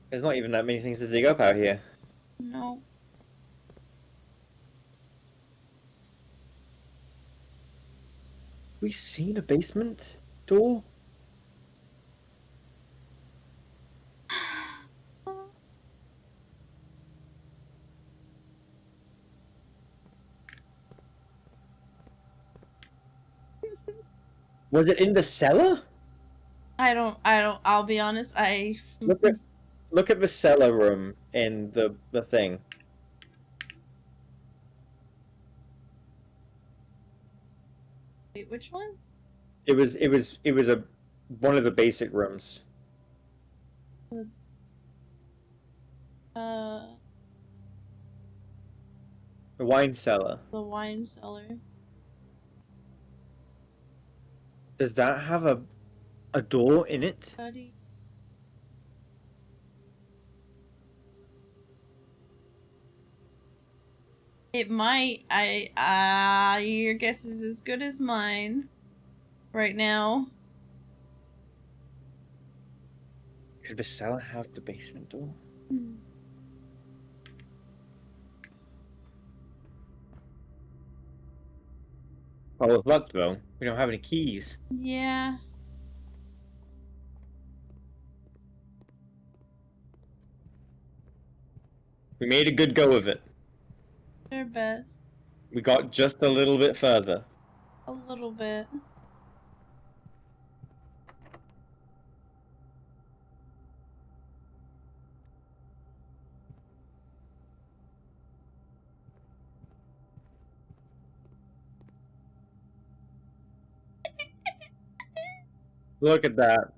[SPEAKER 3] There's not even that many things to dig up out here.
[SPEAKER 2] No.
[SPEAKER 3] We seen a basement door? Was it in the cellar?
[SPEAKER 2] I'll be honest,
[SPEAKER 3] Look at the cellar room in the thing.
[SPEAKER 2] Wait, which one?
[SPEAKER 3] It was a one of the basic rooms.
[SPEAKER 2] Uh,
[SPEAKER 3] The wine cellar.
[SPEAKER 2] the wine cellar.
[SPEAKER 3] Does that have a door in it?
[SPEAKER 2] Study. It might. Your guess is as good as mine. Right now.
[SPEAKER 3] Could the cellar have the basement door? Oh, it's locked though. We don't have any keys.
[SPEAKER 2] Yeah.
[SPEAKER 3] We made a good go of it.
[SPEAKER 2] Their best.
[SPEAKER 3] We got just a little bit further.
[SPEAKER 2] A little bit.
[SPEAKER 3] Look at that.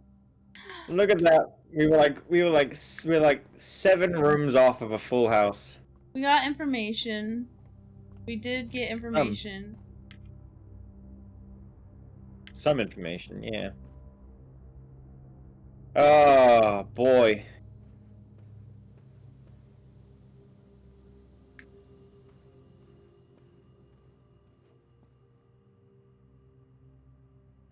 [SPEAKER 3] Look at that. We were like 7 rooms off of a full house.
[SPEAKER 2] We got information. We did get information.
[SPEAKER 3] Some information, yeah. Oh boy.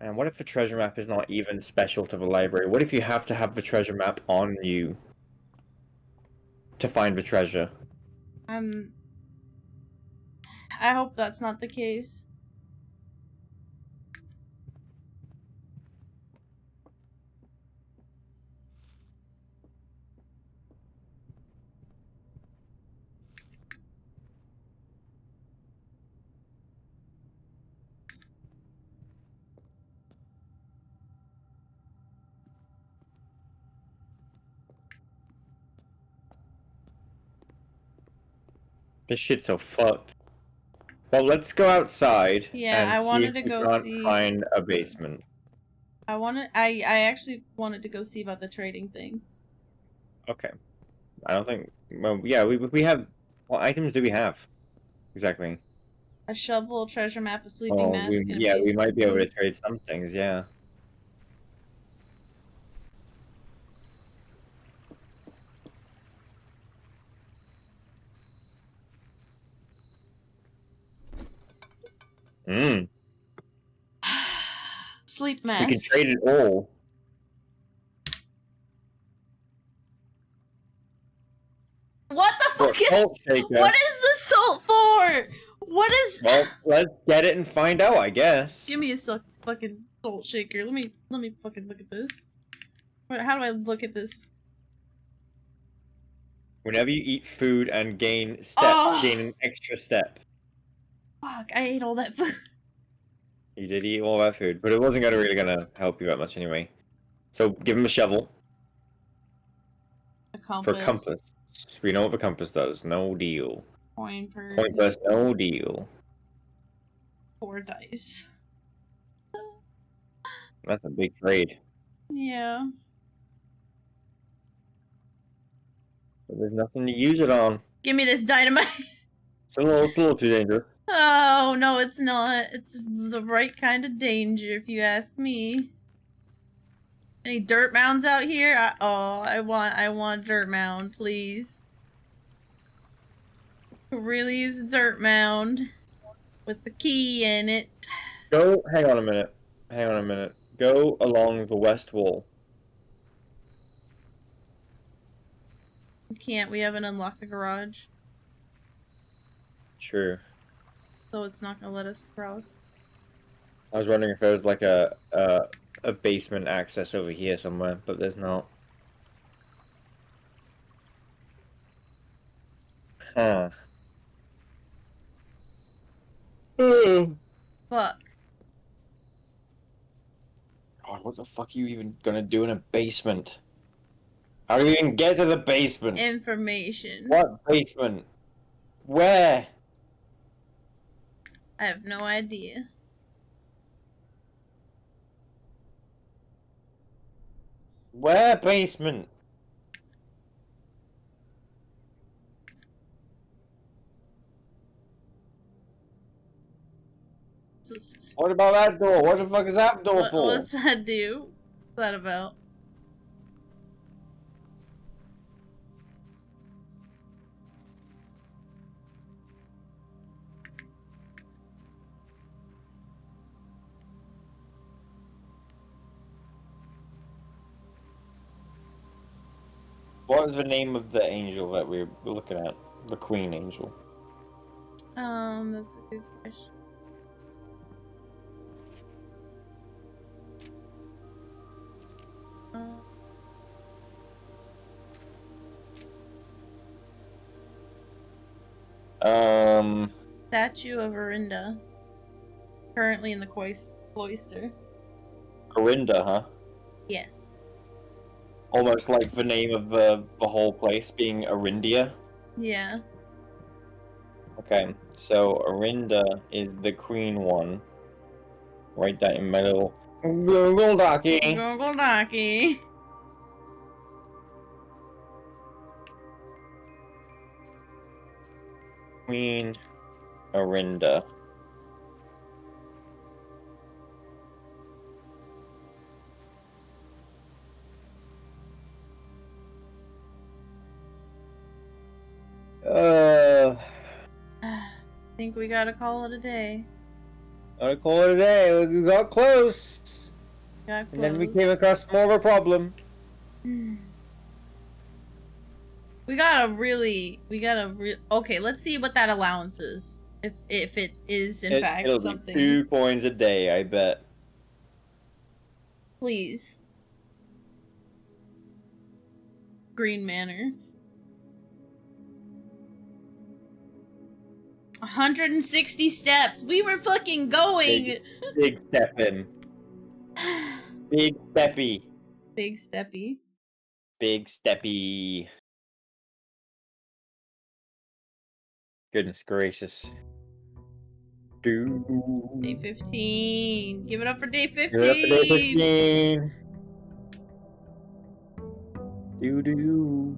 [SPEAKER 3] And what if the treasure map is not even special to the library? What if you have to have the treasure map on you to find the treasure?
[SPEAKER 2] I hope that's not the case.
[SPEAKER 3] This shit's so fucked. Well, let's go outside
[SPEAKER 2] Yeah,
[SPEAKER 3] and
[SPEAKER 2] I
[SPEAKER 3] see
[SPEAKER 2] wanted
[SPEAKER 3] if
[SPEAKER 2] to
[SPEAKER 3] we
[SPEAKER 2] go
[SPEAKER 3] can't
[SPEAKER 2] see.
[SPEAKER 3] find a basement.
[SPEAKER 2] I actually wanted to go see about the trading thing.
[SPEAKER 3] Okay. I don't think. Well, yeah, we have. What items do we have? Exactly.
[SPEAKER 2] A shovel, treasure map, a sleeping
[SPEAKER 3] Oh,
[SPEAKER 2] mask, and a
[SPEAKER 3] yeah,
[SPEAKER 2] piece
[SPEAKER 3] we
[SPEAKER 2] of
[SPEAKER 3] might be able to
[SPEAKER 2] food.
[SPEAKER 3] trade some things. Yeah. Hmm.
[SPEAKER 2] Sleep
[SPEAKER 3] We can
[SPEAKER 2] mask.
[SPEAKER 3] trade it all.
[SPEAKER 2] What the
[SPEAKER 3] For a
[SPEAKER 2] fuck is?
[SPEAKER 3] salt shaker.
[SPEAKER 2] What is the salt for? What is?
[SPEAKER 3] Well, let's get it and find out, I guess.
[SPEAKER 2] Give me a fucking salt shaker. Let me fucking look at this. How do I look at this?
[SPEAKER 3] Whenever you eat food and gain steps,
[SPEAKER 2] Oh.
[SPEAKER 3] gain an extra step.
[SPEAKER 2] Fuck! I ate all that food.
[SPEAKER 3] You did eat all that food, but it wasn't really gonna help you that much anyway. So give him a shovel
[SPEAKER 2] A compass.
[SPEAKER 3] for compass. We know what the compass does. No deal.
[SPEAKER 2] Coin purse.
[SPEAKER 3] Pointless. No deal.
[SPEAKER 2] 4 dice.
[SPEAKER 3] That's a big trade.
[SPEAKER 2] Yeah.
[SPEAKER 3] But there's nothing to use it on.
[SPEAKER 2] Give me this dynamite.
[SPEAKER 3] It's a little too dangerous.
[SPEAKER 2] Oh no, it's not. It's the right kind of danger, if you ask me. Any dirt mounds out here? I want a dirt mound, please. Really use a dirt mound with the key in it.
[SPEAKER 3] Go. Hang on a minute. Hang on a minute. Go along the west wall.
[SPEAKER 2] We can't. We haven't unlocked the garage,
[SPEAKER 3] Sure.
[SPEAKER 2] so it's not gonna let us cross.
[SPEAKER 3] I was wondering if there was like a basement access over here somewhere, but there's not. Huh. Oh.
[SPEAKER 2] Fuck.
[SPEAKER 3] God, what the fuck are you even gonna do in a basement? How do you even get to the basement?
[SPEAKER 2] Information.
[SPEAKER 3] What basement? Where?
[SPEAKER 2] I have no idea.
[SPEAKER 3] Where basement?
[SPEAKER 2] So,
[SPEAKER 3] What about that door? What the fuck is that door for?
[SPEAKER 2] what's that do? What's that about?
[SPEAKER 3] What is the name of the angel that we're looking at? The queen angel.
[SPEAKER 2] That's a good question. Statue of Orinda. Currently in the cloister.
[SPEAKER 3] Corinda, huh?
[SPEAKER 2] Yes.
[SPEAKER 3] Almost like the name of the whole place being Arindia.
[SPEAKER 2] Yeah.
[SPEAKER 3] Okay, so Arinda is the queen one. Write that in my little Google Dockey.
[SPEAKER 2] Google Dockey.
[SPEAKER 3] Queen Arinda.
[SPEAKER 2] I think we gotta call it a day.
[SPEAKER 3] Gotta call it a day. We got close.
[SPEAKER 2] Got
[SPEAKER 3] And then we
[SPEAKER 2] close.
[SPEAKER 3] came across more of a problem.
[SPEAKER 2] We gotta okay, let's see what that allowance is. If it is in fact
[SPEAKER 3] It'll
[SPEAKER 2] something.
[SPEAKER 3] be 2 coins a day, I bet.
[SPEAKER 2] Please. Green Manor. 160 steps. We were fucking going.
[SPEAKER 3] Big steppin'. Big steppy.
[SPEAKER 2] Big steppy.
[SPEAKER 3] Big steppy. Goodness gracious.
[SPEAKER 2] Day 15. Give it up for day 15.
[SPEAKER 3] You're up to day 15. Do.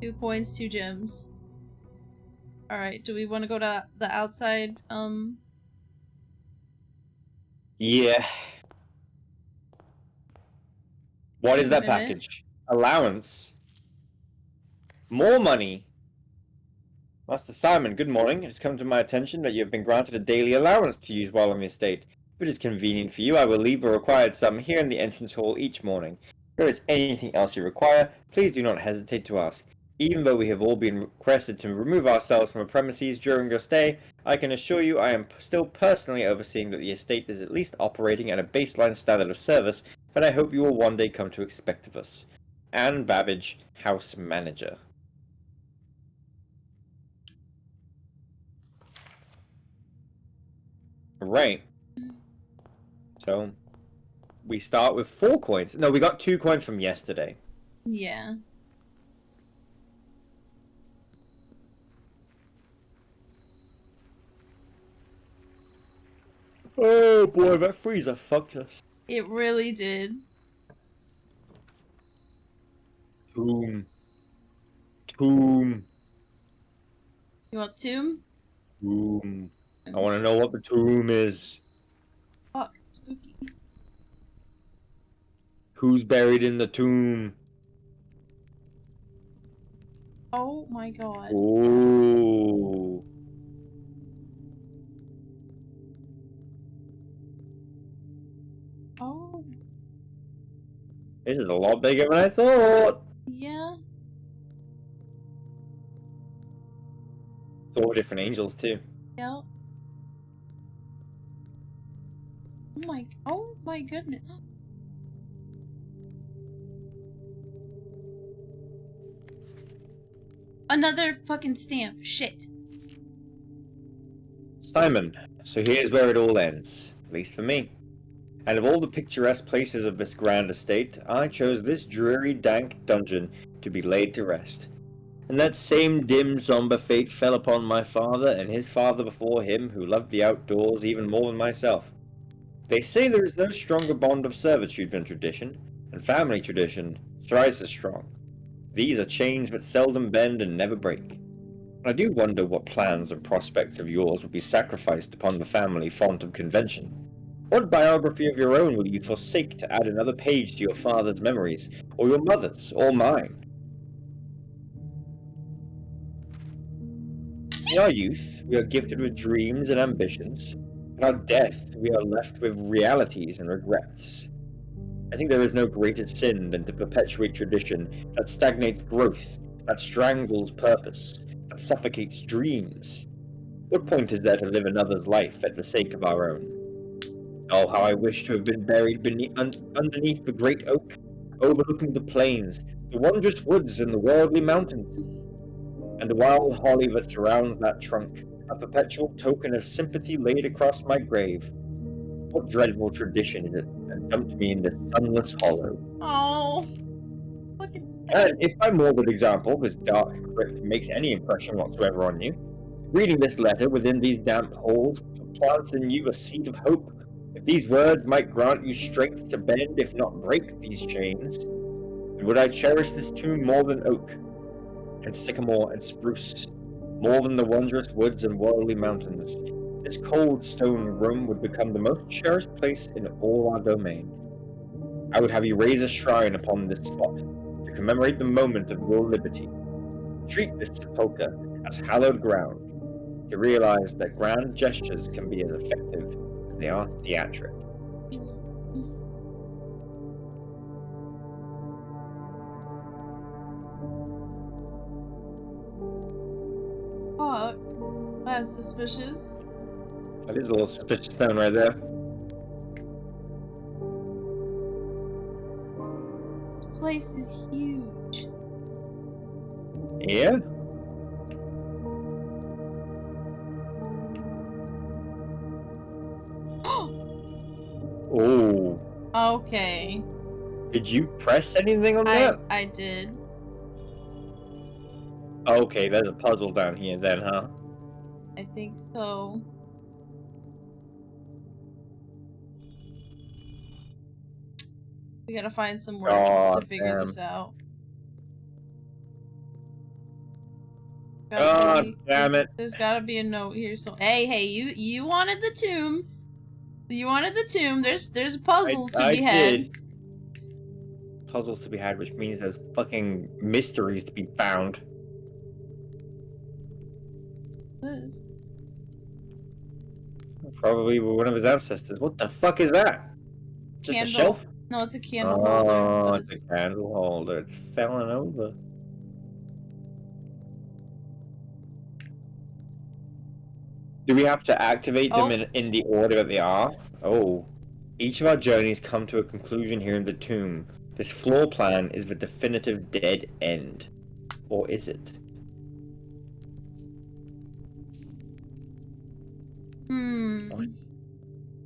[SPEAKER 2] 2 coins, 2 gems. Alright, do we want to go to the outside,
[SPEAKER 3] Yeah. What is that
[SPEAKER 2] Minute.
[SPEAKER 3] package? Allowance. More money. Master Simon, good morning. It has come to my attention that you have been granted a daily allowance to use while on the estate. If it is convenient for you, I will leave the required sum here in the entrance hall each morning. If there is anything else you require, please do not hesitate to ask. Even though we have all been requested to remove ourselves from the premises during your stay, I can assure you I am still personally overseeing that the estate is at least operating at a baseline standard of service that I hope you will one day come to expect of us. Anne Babbage, House Manager. Right. So, we start with 4 coins. No, we got 2 coins from yesterday.
[SPEAKER 2] Yeah.
[SPEAKER 3] Oh boy, that freezer fucked us.
[SPEAKER 2] It really did.
[SPEAKER 3] Tomb. Tomb.
[SPEAKER 2] You want tomb?
[SPEAKER 3] Tomb. I want to know what the tomb is.
[SPEAKER 2] Fuck, spooky.
[SPEAKER 3] Who's buried in the tomb?
[SPEAKER 2] Oh my god.
[SPEAKER 3] Ooh.
[SPEAKER 2] Oh,
[SPEAKER 3] This is a lot bigger than I thought.
[SPEAKER 2] yeah.
[SPEAKER 3] It's all different angels too.
[SPEAKER 2] Yep. Oh my goodness. Another fucking stamp. Shit.
[SPEAKER 3] Simon, so here's where it all ends, at least for me. And of all the picturesque places of this grand estate, I chose this dreary, dank dungeon to be laid to rest. And that same dim, somber fate fell upon my father and his father before him, who loved the outdoors even more than myself. They say there is no stronger bond of servitude than tradition, and family tradition thrice as strong. These are chains that seldom bend and never break. I do wonder what plans and prospects of yours would be sacrificed upon the family font of convention. What biography of your own will you forsake to add another page to your father's memories, or your mother's, or mine? In our youth, we are gifted with dreams and ambitions. In our death, we are left with realities and regrets. I think there is no greater sin than to perpetuate tradition that stagnates growth, that strangles purpose, that suffocates dreams. What point is there to live another's life at the sake of our own? Oh, how I wish to have been buried underneath the great oak, overlooking the plains, the wondrous woods, and the worldly mountains. And the wild holly that surrounds that trunk, a perpetual token of sympathy laid across my grave. What dreadful tradition is it that dumped me in this sunless hollow?
[SPEAKER 2] Oh. Fucking
[SPEAKER 3] And if by morbid example this dark crypt makes any impression whatsoever on you, reading this letter within these damp holes plants in you a seed of hope. If these words might grant you strength to bend, if not break, these chains, then would I cherish this tomb more than oak, and sycamore and spruce, more than the wondrous woods and worldly mountains. This cold stone room would become the most cherished place in all our domain. I would have you raise a shrine upon this spot to commemorate the moment of your liberty. Treat this sepulchre as hallowed ground, to realize that grand gestures can be as effective as they are theatric.
[SPEAKER 2] fuck. That's suspicious.
[SPEAKER 3] That is a little suspicious stone right there.
[SPEAKER 2] This place is huge.
[SPEAKER 3] Yeah? Oh.
[SPEAKER 2] Okay.
[SPEAKER 3] Did you press anything on that?
[SPEAKER 2] I did.
[SPEAKER 3] Okay, there's a puzzle down here then, huh?
[SPEAKER 2] I think so. We gotta find some words
[SPEAKER 3] Oh,
[SPEAKER 2] to figure
[SPEAKER 3] damn.
[SPEAKER 2] this out.
[SPEAKER 3] God damn it.
[SPEAKER 2] There's gotta be a note here. So hey, you wanted the tomb. You wanted the tomb. There's puzzles to
[SPEAKER 3] I
[SPEAKER 2] be had.
[SPEAKER 3] did. Puzzles to be had, which means there's fucking mysteries to be found.
[SPEAKER 2] This.
[SPEAKER 3] Probably one of his ancestors. What the fuck is that? Just
[SPEAKER 2] Candle.
[SPEAKER 3] a shelf?
[SPEAKER 2] No, it's a candle
[SPEAKER 3] Oh,
[SPEAKER 2] holder. But
[SPEAKER 3] it's a candle holder. It's falling over. Do we have to activate them in the order that they are? Oh. Each of our journeys come to a conclusion here in the tomb. This floor plan is the definitive dead end. Or is it?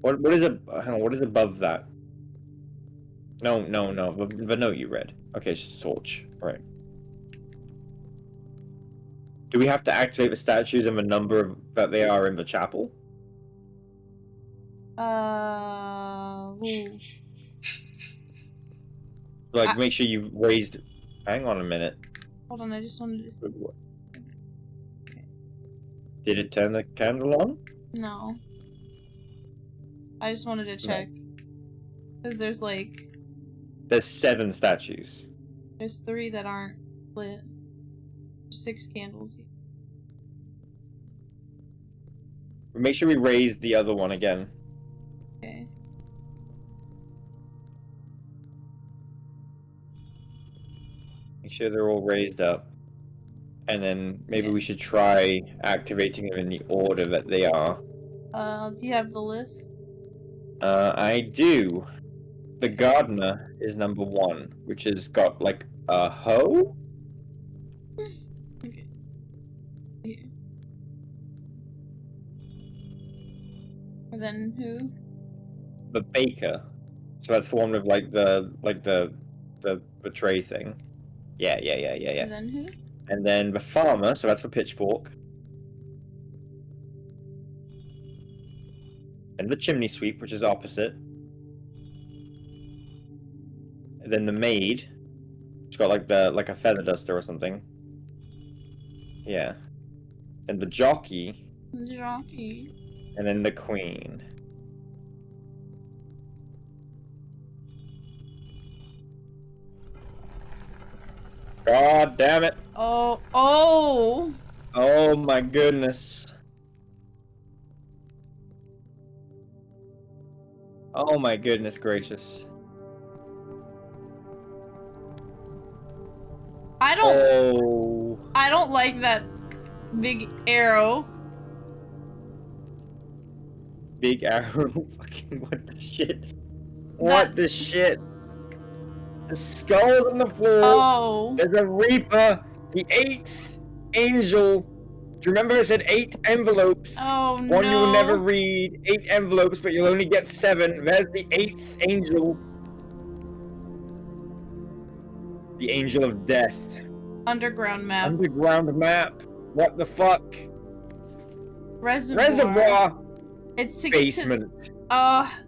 [SPEAKER 3] What is it? Hang on, what is above that? No. The note you read. Okay, it's torch. Right. Do we have to activate the statues and the number that they are in the chapel?
[SPEAKER 2] ooh.
[SPEAKER 3] Like, make sure you've raised. Hang on a minute.
[SPEAKER 2] Hold on, I just wanted to.
[SPEAKER 3] Okay. Did it turn the candle on?
[SPEAKER 2] No. I just wanted to check. Because there's like.
[SPEAKER 3] There's 7 statues.
[SPEAKER 2] There's 3 that aren't lit. 6 candles.
[SPEAKER 3] Make sure we raise the other one again.
[SPEAKER 2] Okay.
[SPEAKER 3] Make sure they're all raised up. And then maybe
[SPEAKER 2] Yeah.
[SPEAKER 3] we should try activating them in the order that they are.
[SPEAKER 2] Do you have the list?
[SPEAKER 3] I do. The gardener is number 1, which has got like a hoe?
[SPEAKER 2] Okay. Here. And then who?
[SPEAKER 3] The baker. So that's the one with like the tray thing. Yeah.
[SPEAKER 2] And then who?
[SPEAKER 3] And then the farmer, so that's for pitchfork. And the chimney sweep, which is opposite. And then the maid. She's got like a feather duster or something. Yeah. And the jockey.
[SPEAKER 2] The jockey.
[SPEAKER 3] And then the queen. God damn it.
[SPEAKER 2] Oh.
[SPEAKER 3] Oh my goodness. Oh my goodness gracious.
[SPEAKER 2] I don't like that big arrow.
[SPEAKER 3] Big arrow. Fucking what the shit? What the shit? The skull on the floor.
[SPEAKER 2] Oh.
[SPEAKER 3] There's a reaper. The 8th angel. Do you remember I said 8 envelopes?
[SPEAKER 2] Oh no.
[SPEAKER 3] One you will never read. 8 envelopes, but you'll only get 7. There's the 8th angel. The angel of death.
[SPEAKER 2] Underground map.
[SPEAKER 3] Underground map. What the fuck?
[SPEAKER 2] Reservoir. It's to
[SPEAKER 3] Basement.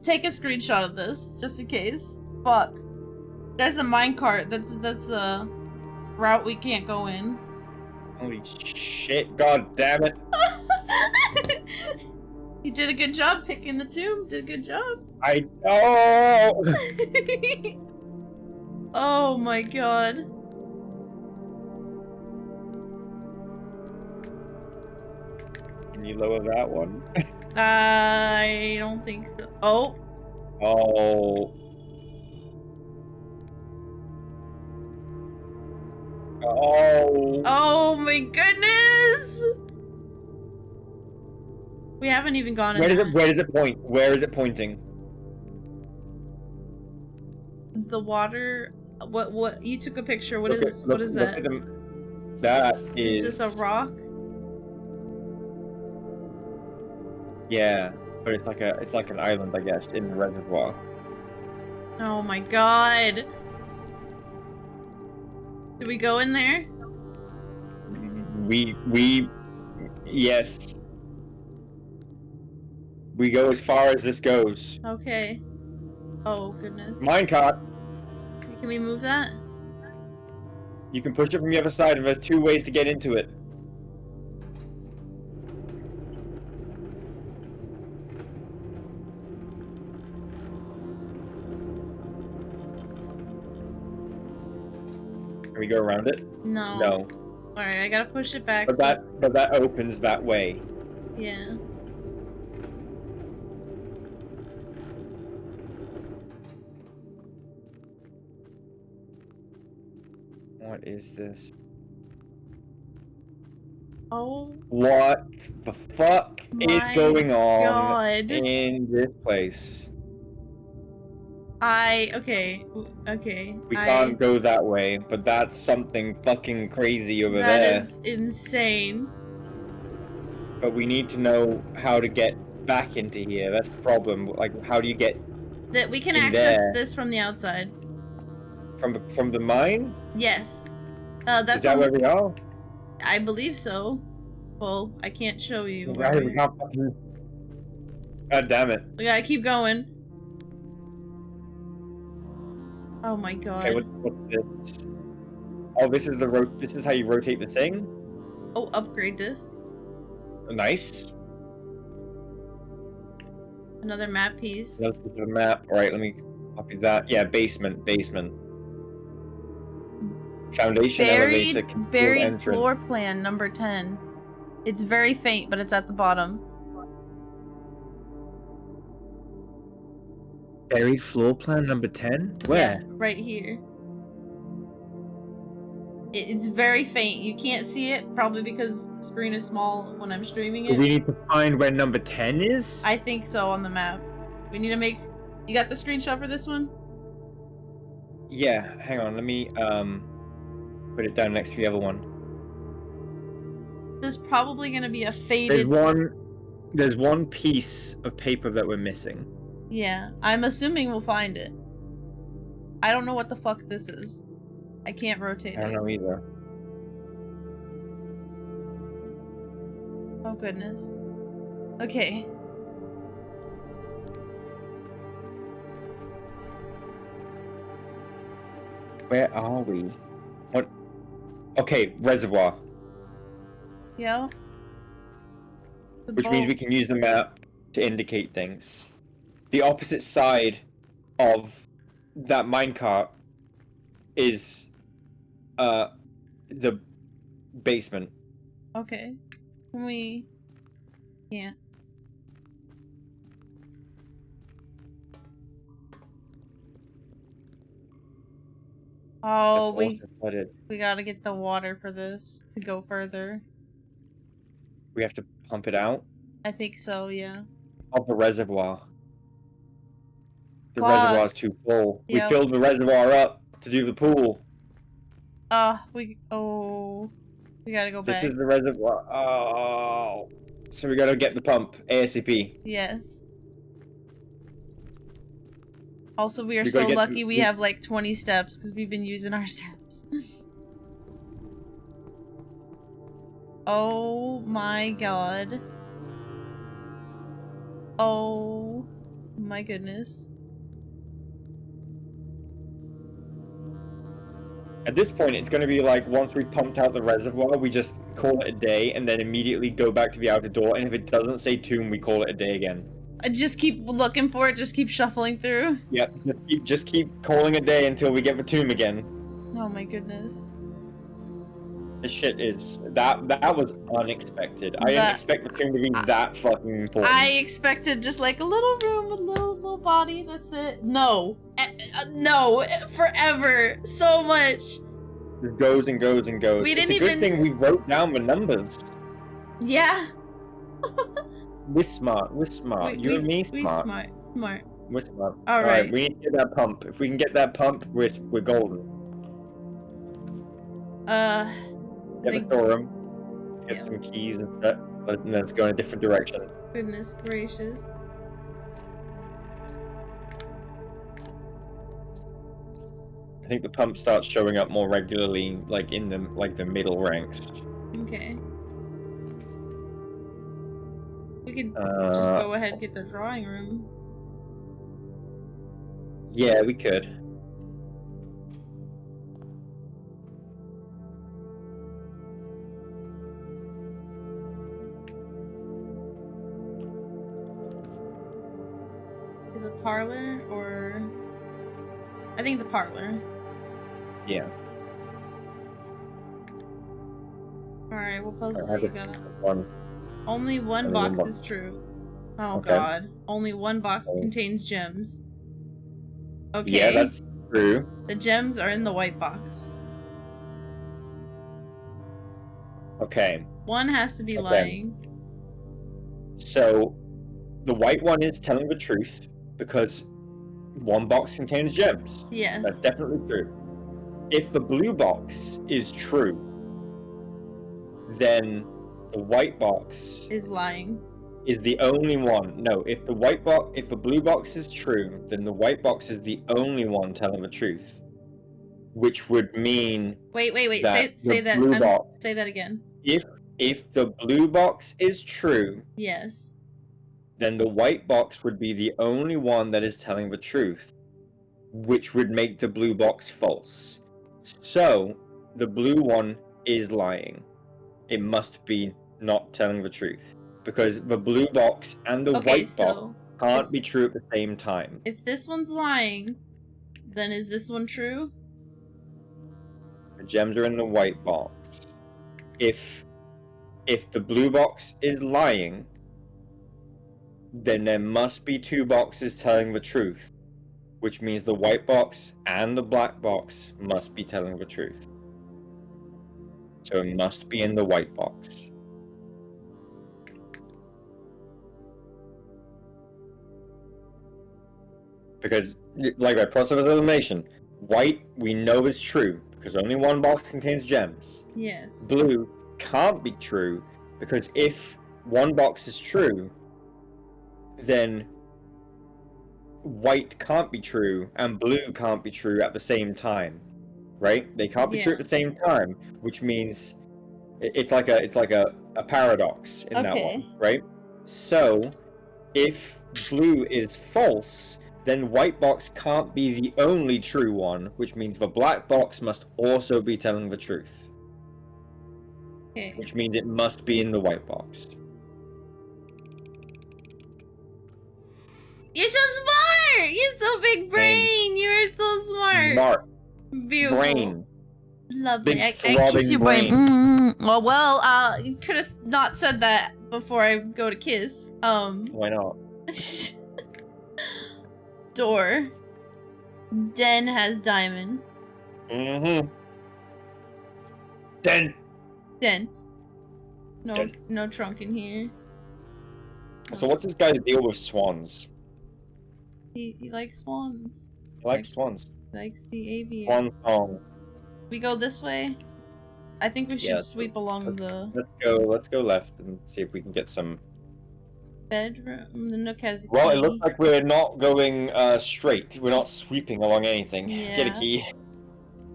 [SPEAKER 2] take a screenshot of this, just in case. Fuck. There's the minecart. That's the route we can't go in.
[SPEAKER 3] Holy shit, god damn it.
[SPEAKER 2] You did a good job picking the tomb. Did a good job.
[SPEAKER 3] I know.
[SPEAKER 2] Oh my god.
[SPEAKER 3] Can you lower that one?
[SPEAKER 2] I don't think so. Oh.
[SPEAKER 3] Oh. Oh.
[SPEAKER 2] Oh my goodness. We haven't even gone in
[SPEAKER 3] Where
[SPEAKER 2] there.
[SPEAKER 3] does it point? Where is it pointing?
[SPEAKER 2] The water. What? You took a picture. What
[SPEAKER 3] Look
[SPEAKER 2] is
[SPEAKER 3] at- look-
[SPEAKER 2] what is
[SPEAKER 3] look
[SPEAKER 2] that?
[SPEAKER 3] at them. That is
[SPEAKER 2] It's just a rock.
[SPEAKER 3] Yeah, but it's like an island, I guess, in the reservoir.
[SPEAKER 2] Oh my god. Do we go in there?
[SPEAKER 3] Yes. We go as far as this goes.
[SPEAKER 2] Okay. Oh goodness.
[SPEAKER 3] Minecart.
[SPEAKER 2] Can we move that?
[SPEAKER 3] You can push it from the other side, and there's 2 ways to get into it. Can we go around it?
[SPEAKER 2] No.
[SPEAKER 3] No.
[SPEAKER 2] Alright, I gotta push it back.
[SPEAKER 3] But that opens that way.
[SPEAKER 2] Yeah.
[SPEAKER 3] What is this?
[SPEAKER 2] Oh.
[SPEAKER 3] What the fuck is
[SPEAKER 2] My
[SPEAKER 3] going on
[SPEAKER 2] God.
[SPEAKER 3] in this place?
[SPEAKER 2] Okay.
[SPEAKER 3] We can't go that way, but that's something fucking crazy over
[SPEAKER 2] That
[SPEAKER 3] there.
[SPEAKER 2] is insane.
[SPEAKER 3] But we need to know how to get back into here. That's the problem. Like, how do you get
[SPEAKER 2] That we can
[SPEAKER 3] In
[SPEAKER 2] access
[SPEAKER 3] there.
[SPEAKER 2] this from the outside.
[SPEAKER 3] from the mine?
[SPEAKER 2] Yes. That's
[SPEAKER 3] Is that
[SPEAKER 2] on-
[SPEAKER 3] where we are?
[SPEAKER 2] I believe so. Well, I can't show you. where
[SPEAKER 3] Right, we
[SPEAKER 2] we-
[SPEAKER 3] can't fucking... God damn it.
[SPEAKER 2] We gotta keep going. Oh my god.
[SPEAKER 3] Okay, what's this? Oh, this is this is how you rotate the thing?
[SPEAKER 2] Oh, upgrade this.
[SPEAKER 3] Nice.
[SPEAKER 2] Another map piece.
[SPEAKER 3] Another piece of the map. Alright, let me copy that. Yeah, basement. Foundation elevator. concealed
[SPEAKER 2] Buried
[SPEAKER 3] entrance.
[SPEAKER 2] floor plan number 10. It's very faint, but it's at the bottom.
[SPEAKER 3] Buried floor plan number 10?
[SPEAKER 2] Yeah,
[SPEAKER 3] Where?
[SPEAKER 2] right here. It's very faint. You can't see it, probably because the screen is small when I'm streaming
[SPEAKER 3] Do
[SPEAKER 2] it.
[SPEAKER 3] we need to find where number 10 is?
[SPEAKER 2] I think so on the map. We need to make... You got the screenshot for this one?
[SPEAKER 3] Yeah, hang on, let me put it down next to the other one.
[SPEAKER 2] There's probably gonna be a faded...
[SPEAKER 3] There's one piece of paper that we're missing.
[SPEAKER 2] Yeah, I'm assuming we'll find it. I don't know what the fuck this is. I can't rotate
[SPEAKER 3] I don't
[SPEAKER 2] it.
[SPEAKER 3] know either.
[SPEAKER 2] Oh goodness. Okay.
[SPEAKER 3] Where are we? What? Okay, reservoir.
[SPEAKER 2] Yeah. The
[SPEAKER 3] Which means
[SPEAKER 2] boat.
[SPEAKER 3] we can use the map to indicate things. The opposite side of that minecart is the basement.
[SPEAKER 2] Okay. Can we... Can't. Oh,
[SPEAKER 3] That's also flooded.
[SPEAKER 2] we gotta get the water for this to go further.
[SPEAKER 3] We have to pump it out
[SPEAKER 2] I think so, yeah.
[SPEAKER 3] of the reservoir. The
[SPEAKER 2] Fuck.
[SPEAKER 3] reservoir's too full.
[SPEAKER 2] Yep.
[SPEAKER 3] We filled the reservoir up to do the pool.
[SPEAKER 2] We gotta go
[SPEAKER 3] This
[SPEAKER 2] back.
[SPEAKER 3] is the reservoir. Oh. So we gotta get the pump ASAP.
[SPEAKER 2] Yes. Also, we are
[SPEAKER 3] We
[SPEAKER 2] so
[SPEAKER 3] gotta get
[SPEAKER 2] lucky
[SPEAKER 3] the-
[SPEAKER 2] we have like 20 steps because we've been using our steps. Oh my god. Oh my goodness.
[SPEAKER 3] At this point, it's going to be like once we pumped out the reservoir, we just call it a day and then immediately go back to the outer door. And if it doesn't say tomb, we call it a day again.
[SPEAKER 2] I just keep looking for it, just keep shuffling through.
[SPEAKER 3] Yep, just keep calling a day until we get the tomb again.
[SPEAKER 2] Oh my goodness.
[SPEAKER 3] This shit is that was unexpected. I didn't
[SPEAKER 2] That-
[SPEAKER 3] expect the tomb to be that fucking important.
[SPEAKER 2] I expected just like a little room, a little body, that's it. No. No, forever. So much.
[SPEAKER 3] It goes and goes and goes.
[SPEAKER 2] We
[SPEAKER 3] It's
[SPEAKER 2] didn't
[SPEAKER 3] a good
[SPEAKER 2] even-
[SPEAKER 3] thing we wrote down the numbers.
[SPEAKER 2] Yeah.
[SPEAKER 3] We're smart. We're smart. You and me, smart.
[SPEAKER 2] Smart.
[SPEAKER 3] We're smart.
[SPEAKER 2] All right.
[SPEAKER 3] We need to get that pump. If we can get that pump, we're golden. Get the
[SPEAKER 2] think-
[SPEAKER 3] storeroom. Get
[SPEAKER 2] Yeah.
[SPEAKER 3] some keys and stuff. And let's go in a different direction.
[SPEAKER 2] Goodness gracious.
[SPEAKER 3] I think the pump starts showing up more regularly, like in the middle ranks.
[SPEAKER 2] Okay. We could just
[SPEAKER 3] Uh,
[SPEAKER 2] go ahead and get the drawing room.
[SPEAKER 3] Yeah, we could.
[SPEAKER 2] To the parlor or... I think the parlor.
[SPEAKER 3] Yeah.
[SPEAKER 2] Alright, what puzzle
[SPEAKER 3] Alright,
[SPEAKER 2] you got?
[SPEAKER 3] One.
[SPEAKER 2] Only one
[SPEAKER 3] Only
[SPEAKER 2] box
[SPEAKER 3] one
[SPEAKER 2] is true. Oh
[SPEAKER 3] Okay.
[SPEAKER 2] god. Only one box
[SPEAKER 3] Oh.
[SPEAKER 2] contains gems. Okay.
[SPEAKER 3] Yeah, that's true.
[SPEAKER 2] The gems are in the white box.
[SPEAKER 3] Okay.
[SPEAKER 2] One has to be
[SPEAKER 3] Okay.
[SPEAKER 2] lying.
[SPEAKER 3] So, the white one is telling the truth because one box contains gems.
[SPEAKER 2] Yes.
[SPEAKER 3] That's definitely true. If the blue box is true, then the white box
[SPEAKER 2] Is lying.
[SPEAKER 3] is the only one. No, if the blue box is true, then the white box is the only one telling the truth, which would mean
[SPEAKER 2] Wait.
[SPEAKER 3] that
[SPEAKER 2] Say
[SPEAKER 3] the
[SPEAKER 2] that.
[SPEAKER 3] blue box.
[SPEAKER 2] Say that again.
[SPEAKER 3] If the blue box is true,
[SPEAKER 2] Yes.
[SPEAKER 3] then the white box would be the only one that is telling the truth, which would make the blue box false. So, the blue one is lying. It must be not telling the truth. Because the blue box and the
[SPEAKER 2] Okay,
[SPEAKER 3] white box
[SPEAKER 2] so
[SPEAKER 3] can't be true at the same time.
[SPEAKER 2] if this one's lying, then is this one true?
[SPEAKER 3] gems are in the white box. If the blue box is lying, then there must be two boxes telling the truth, which means the white box and the black box must be telling the truth. So it must be in the white box. Because, like by process of elimination, white we know is true because only one box contains gems.
[SPEAKER 2] Yes.
[SPEAKER 3] Blue can't be true because if one box is true, then white can't be true and blue can't be true at the same time, right? They can't be true at the same time, which means it's like a paradox in that one, right? So if blue is false, then white box can't be the only true one, which means the black box must also be telling the truth.
[SPEAKER 2] Okay.
[SPEAKER 3] Which means it must be in the white box.
[SPEAKER 2] You're so smart! You're so big brain! You're so smart!
[SPEAKER 3] Smart.
[SPEAKER 2] Beautiful.
[SPEAKER 3] Brain.
[SPEAKER 2] Lovely.
[SPEAKER 3] Big
[SPEAKER 2] I kiss
[SPEAKER 3] throbbing
[SPEAKER 2] your brain.
[SPEAKER 3] brain.
[SPEAKER 2] Well, you could have not said that before I go to kiss.
[SPEAKER 3] Why not?
[SPEAKER 2] Door. Den has diamond.
[SPEAKER 3] Mm-hmm. Then.
[SPEAKER 2] Den. No,
[SPEAKER 3] Den.
[SPEAKER 2] no trunk in here.
[SPEAKER 3] So what's this guy's deal with swans?
[SPEAKER 2] He likes swans.
[SPEAKER 3] I like swans.
[SPEAKER 2] He likes the aviary.
[SPEAKER 3] Swan song.
[SPEAKER 2] We go this way. I think we should
[SPEAKER 3] Yeah,
[SPEAKER 2] sweep along the
[SPEAKER 3] Let's go left and see if we can get some.
[SPEAKER 2] bedroom. The nook has a
[SPEAKER 3] Well, it
[SPEAKER 2] key.
[SPEAKER 3] looks like we're not going straight. We're not sweeping along anything.
[SPEAKER 2] Yeah.
[SPEAKER 3] Get a key.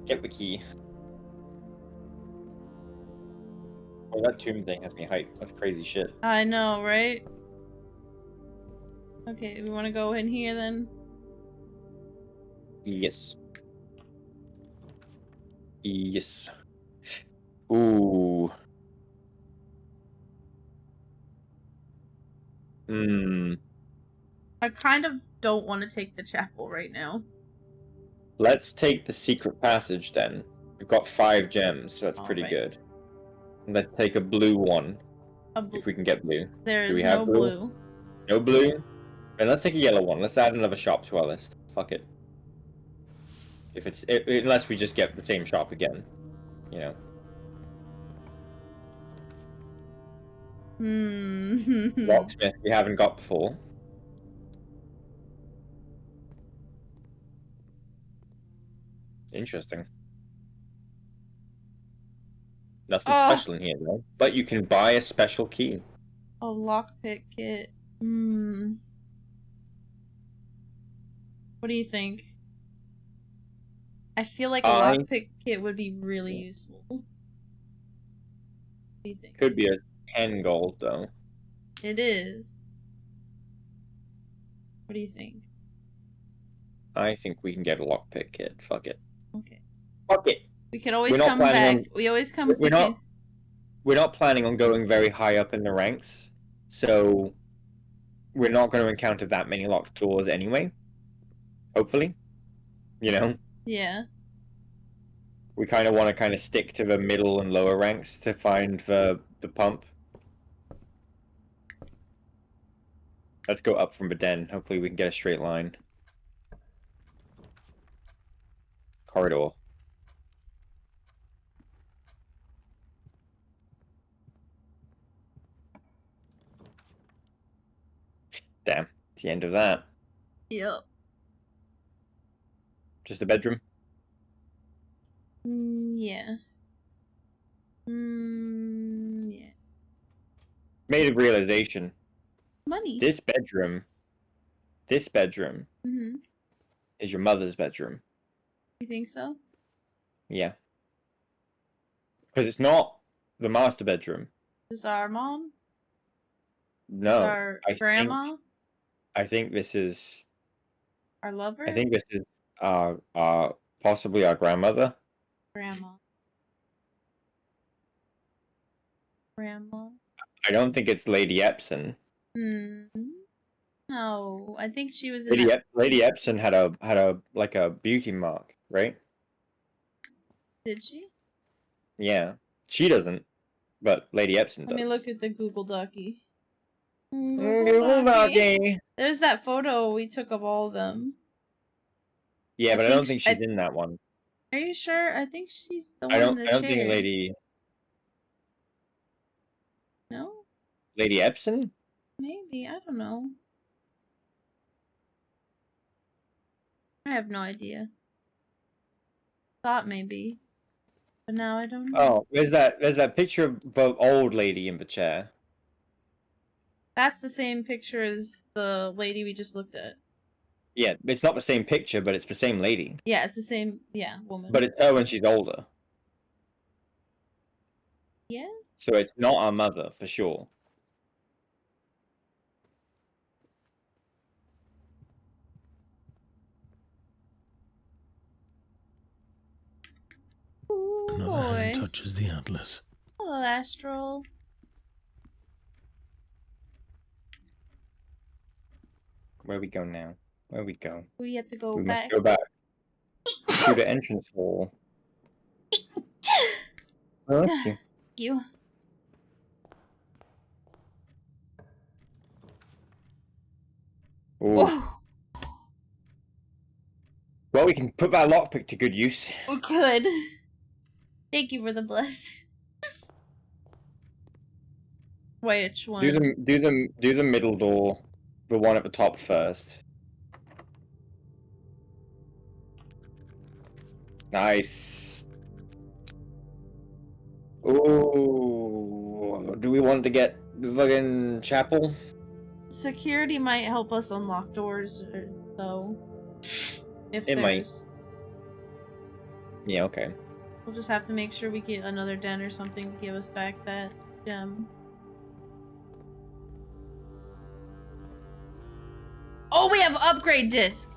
[SPEAKER 3] Get the key. Oh, that tomb thing has me hyped. That's crazy shit.
[SPEAKER 2] I know, right? Okay, we want to go in here then.
[SPEAKER 3] Yes. Yes. Ooh. Hmm.
[SPEAKER 2] I kind of don't want to take the chapel right now.
[SPEAKER 3] Let's take the secret passage then. We've got 5 gems, so that's pretty
[SPEAKER 2] Alright.
[SPEAKER 3] good. Let's take a blue one,
[SPEAKER 2] A bl-
[SPEAKER 3] if we can get blue.
[SPEAKER 2] there
[SPEAKER 3] Do
[SPEAKER 2] is
[SPEAKER 3] we
[SPEAKER 2] no
[SPEAKER 3] have blue?
[SPEAKER 2] blue.
[SPEAKER 3] No blue? Then let's take a yellow one. Let's add another shop to our list. Fuck it. Unless we just get the same shop again. You know. Locksmith we haven't got before. Interesting. Nothing special in here though. But you can buy a special key.
[SPEAKER 2] A lockpick kit. What do you think? I feel like a lockpick kit would be really useful. What do you think?
[SPEAKER 3] Could be a 10 gold though.
[SPEAKER 2] It is. What do you think?
[SPEAKER 3] I think we can get a lockpick kit. Fuck it.
[SPEAKER 2] Okay.
[SPEAKER 3] Fuck it.
[SPEAKER 2] We can always
[SPEAKER 3] We're not
[SPEAKER 2] come
[SPEAKER 3] planning
[SPEAKER 2] back. We always come.
[SPEAKER 3] We're not planning on going very high up in the ranks, so we're not going to encounter that many locked doors anyway. Hopefully, you know.
[SPEAKER 2] Yeah.
[SPEAKER 3] We kind of want to stick to the middle and lower ranks to find the pump. Let's go up from the den. Hopefully, we can get a straight line. Corridor. Damn, it's the end of that.
[SPEAKER 2] Yep.
[SPEAKER 3] Just a bedroom?
[SPEAKER 2] Yeah. Yeah.
[SPEAKER 3] Made a realization.
[SPEAKER 2] Money.
[SPEAKER 3] This bedroom
[SPEAKER 2] Mm-hmm.
[SPEAKER 3] is your mother's bedroom.
[SPEAKER 2] You think so?
[SPEAKER 3] Yeah. Because it's not the master bedroom.
[SPEAKER 2] Is this our mom?
[SPEAKER 3] No.
[SPEAKER 2] Is this our grandma?
[SPEAKER 3] I think this is...
[SPEAKER 2] Our lover?
[SPEAKER 3] I think this is possibly our grandmother.
[SPEAKER 2] Grandma. Grandma.
[SPEAKER 3] I don't think it's Lady Epson.
[SPEAKER 2] No, I think she was in
[SPEAKER 3] Lady Epson had a like a beauty mark, right?
[SPEAKER 2] Did she?
[SPEAKER 3] Yeah, she doesn't, but Lady Epson does.
[SPEAKER 2] Let me look at the Google Dockey.
[SPEAKER 3] Google Dockey.
[SPEAKER 2] There's that photo we took of all of them.
[SPEAKER 3] Yeah,
[SPEAKER 2] I
[SPEAKER 3] but I
[SPEAKER 2] think
[SPEAKER 3] don't think she's in that one.
[SPEAKER 2] Are you sure? I think she's the one
[SPEAKER 3] I
[SPEAKER 2] in the
[SPEAKER 3] don't
[SPEAKER 2] chair.
[SPEAKER 3] think Lady
[SPEAKER 2] No?
[SPEAKER 3] Epson?
[SPEAKER 2] Maybe. I don't know. I have no idea. Thought maybe. But now I don't know.
[SPEAKER 3] Oh, there's that picture of the old lady in the chair.
[SPEAKER 2] That's the same picture as the lady we just looked at.
[SPEAKER 3] Yeah, it's not the same picture, but it's the same lady.
[SPEAKER 2] Yeah, it's the same, woman.
[SPEAKER 3] But it's her when she's older.
[SPEAKER 2] Yeah?
[SPEAKER 3] So it's not our mother, for sure.
[SPEAKER 2] Ooh,
[SPEAKER 1] Another hand
[SPEAKER 2] boy.
[SPEAKER 1] touches the atlas.
[SPEAKER 2] Hello, Astral.
[SPEAKER 3] Where we go now? Where we go?
[SPEAKER 2] We have to go
[SPEAKER 3] We
[SPEAKER 2] back.
[SPEAKER 3] must go back to the entrance hall. Oh, let's see.
[SPEAKER 2] Thank you.
[SPEAKER 3] Ooh.
[SPEAKER 2] Whoa!
[SPEAKER 3] Well, we can put that lockpick to good use.
[SPEAKER 2] We could. Thank you for the bless. Which one?
[SPEAKER 3] Do the middle door, the one at the top first. Nice. Ooh, do we want to get the fucking chapel?
[SPEAKER 2] Security might help us unlock doors, though. If
[SPEAKER 3] It might.
[SPEAKER 2] there's...
[SPEAKER 3] Yeah, okay.
[SPEAKER 2] We'll just have to make sure we get another den or something to give us back that gem. Oh, we have upgrade disc!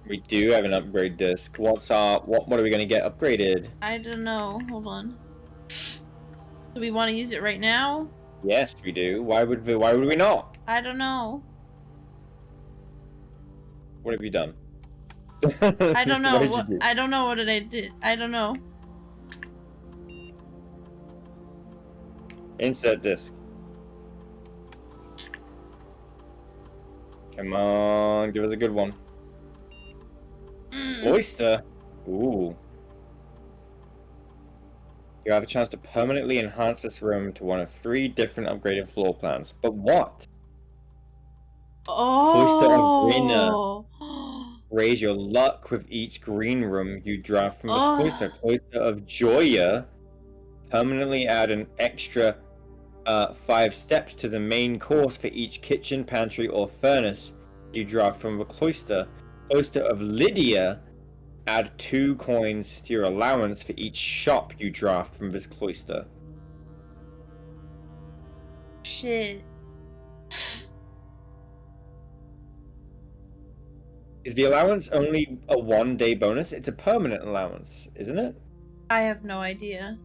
[SPEAKER 3] We do have an upgrade disc. What are we gonna get upgraded?
[SPEAKER 2] I don't know. Hold on. Do we want to use it right now?
[SPEAKER 3] Yes, we do. Why would we not?
[SPEAKER 2] I don't know.
[SPEAKER 3] What have you done?
[SPEAKER 2] I don't know.
[SPEAKER 3] What did you do?
[SPEAKER 2] I don't know what I did. I don't know.
[SPEAKER 3] Insert disc. Come on, give us a good one. Oyster. Ooh. You have a chance to permanently enhance this room to one of 3 different upgraded floor plans. But what?
[SPEAKER 2] Oh.
[SPEAKER 3] Raise your luck with each green room you draft from this cloister. Cloister of Joya. Permanently add an extra 5 steps to the main course for each kitchen, pantry, or furnace you draft from the cloister. Cloister of Lydia. Add 2 coins to your allowance for each shop you draft from this cloister.
[SPEAKER 2] Shit.
[SPEAKER 3] Is the allowance only a 1-day bonus? It's a permanent allowance, isn't it?
[SPEAKER 2] I have no idea.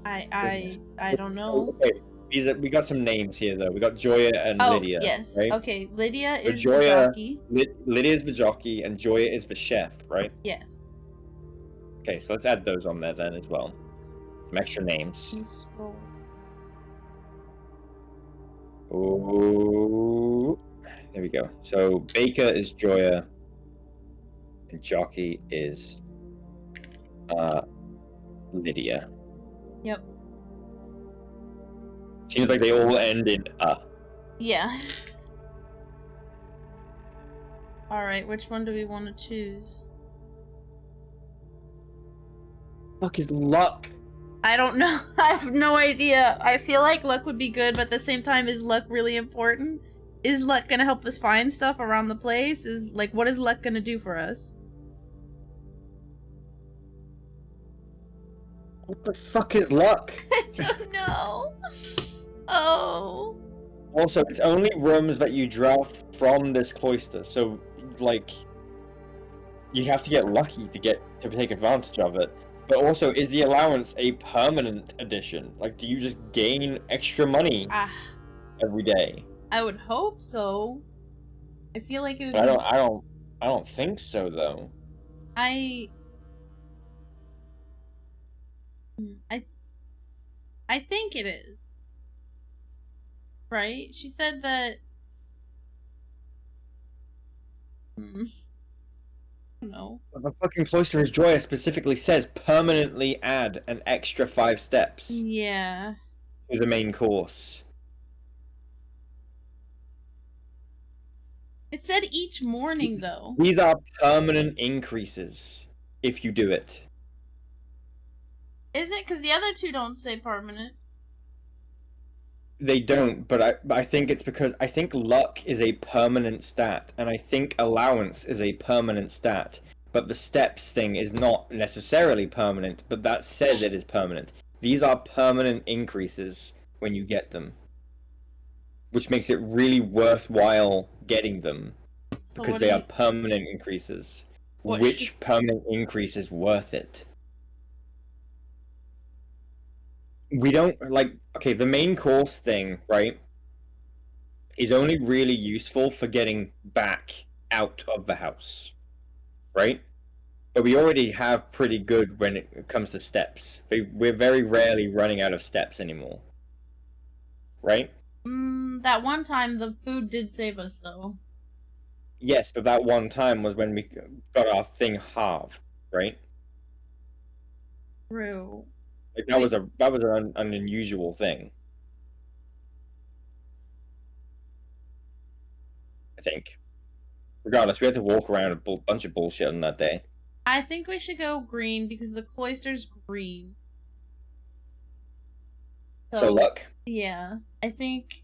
[SPEAKER 2] I don't know.
[SPEAKER 3] Okay, we got some names here though. We got Joya and Lydia.
[SPEAKER 2] Yes.
[SPEAKER 3] Right?
[SPEAKER 2] Okay, Lydia
[SPEAKER 3] So
[SPEAKER 2] is
[SPEAKER 3] Joya,
[SPEAKER 2] the jockey.
[SPEAKER 3] Lydia is the jockey, and Joya is the chef, right?
[SPEAKER 2] Yes.
[SPEAKER 3] Okay, so let's add those on there then as well. Some extra names.
[SPEAKER 2] Let's roll.
[SPEAKER 3] Ooh. There we go. So Baker is Joya, and jockey is Lydia.
[SPEAKER 2] Yep.
[SPEAKER 3] Seems like they all end in
[SPEAKER 2] Yeah. Alright, which one do we want to choose?
[SPEAKER 3] Fuck is luck.
[SPEAKER 2] I don't know. I have no idea. I feel like luck would be good, but at the same time, is luck really important? Is luck gonna help us find stuff around the place? What is luck gonna do for us?
[SPEAKER 3] What the fuck is luck?
[SPEAKER 2] I don't know. Oh.
[SPEAKER 3] Also, it's only rooms that you draft from this cloister, so like you have to get lucky to take advantage of it. But also, is the allowance a permanent addition? Like, do you just gain extra money every day?
[SPEAKER 2] I would hope so. I feel like it would.
[SPEAKER 3] But I don't think so though.
[SPEAKER 2] I I think it is. Right? She said that no.
[SPEAKER 3] The fucking Cloister is Joyous specifically says permanently add an extra 5 steps
[SPEAKER 2] Yeah.
[SPEAKER 3] to the main course.
[SPEAKER 2] It said each morning though.
[SPEAKER 3] These are permanent increases if you do it.
[SPEAKER 2] Is it? Because the other two don't say permanent.
[SPEAKER 3] They don't, but I think it's because I think luck is a permanent stat, and I think allowance is a permanent stat. But the steps thing is not necessarily permanent, but that says it is permanent. These are permanent increases when you get them, which makes it really worthwhile getting them
[SPEAKER 2] So
[SPEAKER 3] because
[SPEAKER 2] what
[SPEAKER 3] they
[SPEAKER 2] do
[SPEAKER 3] are
[SPEAKER 2] you-
[SPEAKER 3] permanent increases.
[SPEAKER 2] What
[SPEAKER 3] Which
[SPEAKER 2] should-
[SPEAKER 3] permanent increase is worth it? We don't like okay, the main course thing, right, is only really useful for getting back out of the house, right? But we already have pretty good when it comes to steps. We're very rarely running out of steps anymore, right?
[SPEAKER 2] That one time the food did save us though.
[SPEAKER 3] Yes, but that one time was when we got our thing halved, right?
[SPEAKER 2] True.
[SPEAKER 3] Like that was an unusual thing. I think. Regardless, we had to walk around a bunch of bullshit on that day.
[SPEAKER 2] I think we should go green because the cloister's green.
[SPEAKER 3] So luck.
[SPEAKER 2] Yeah, I think.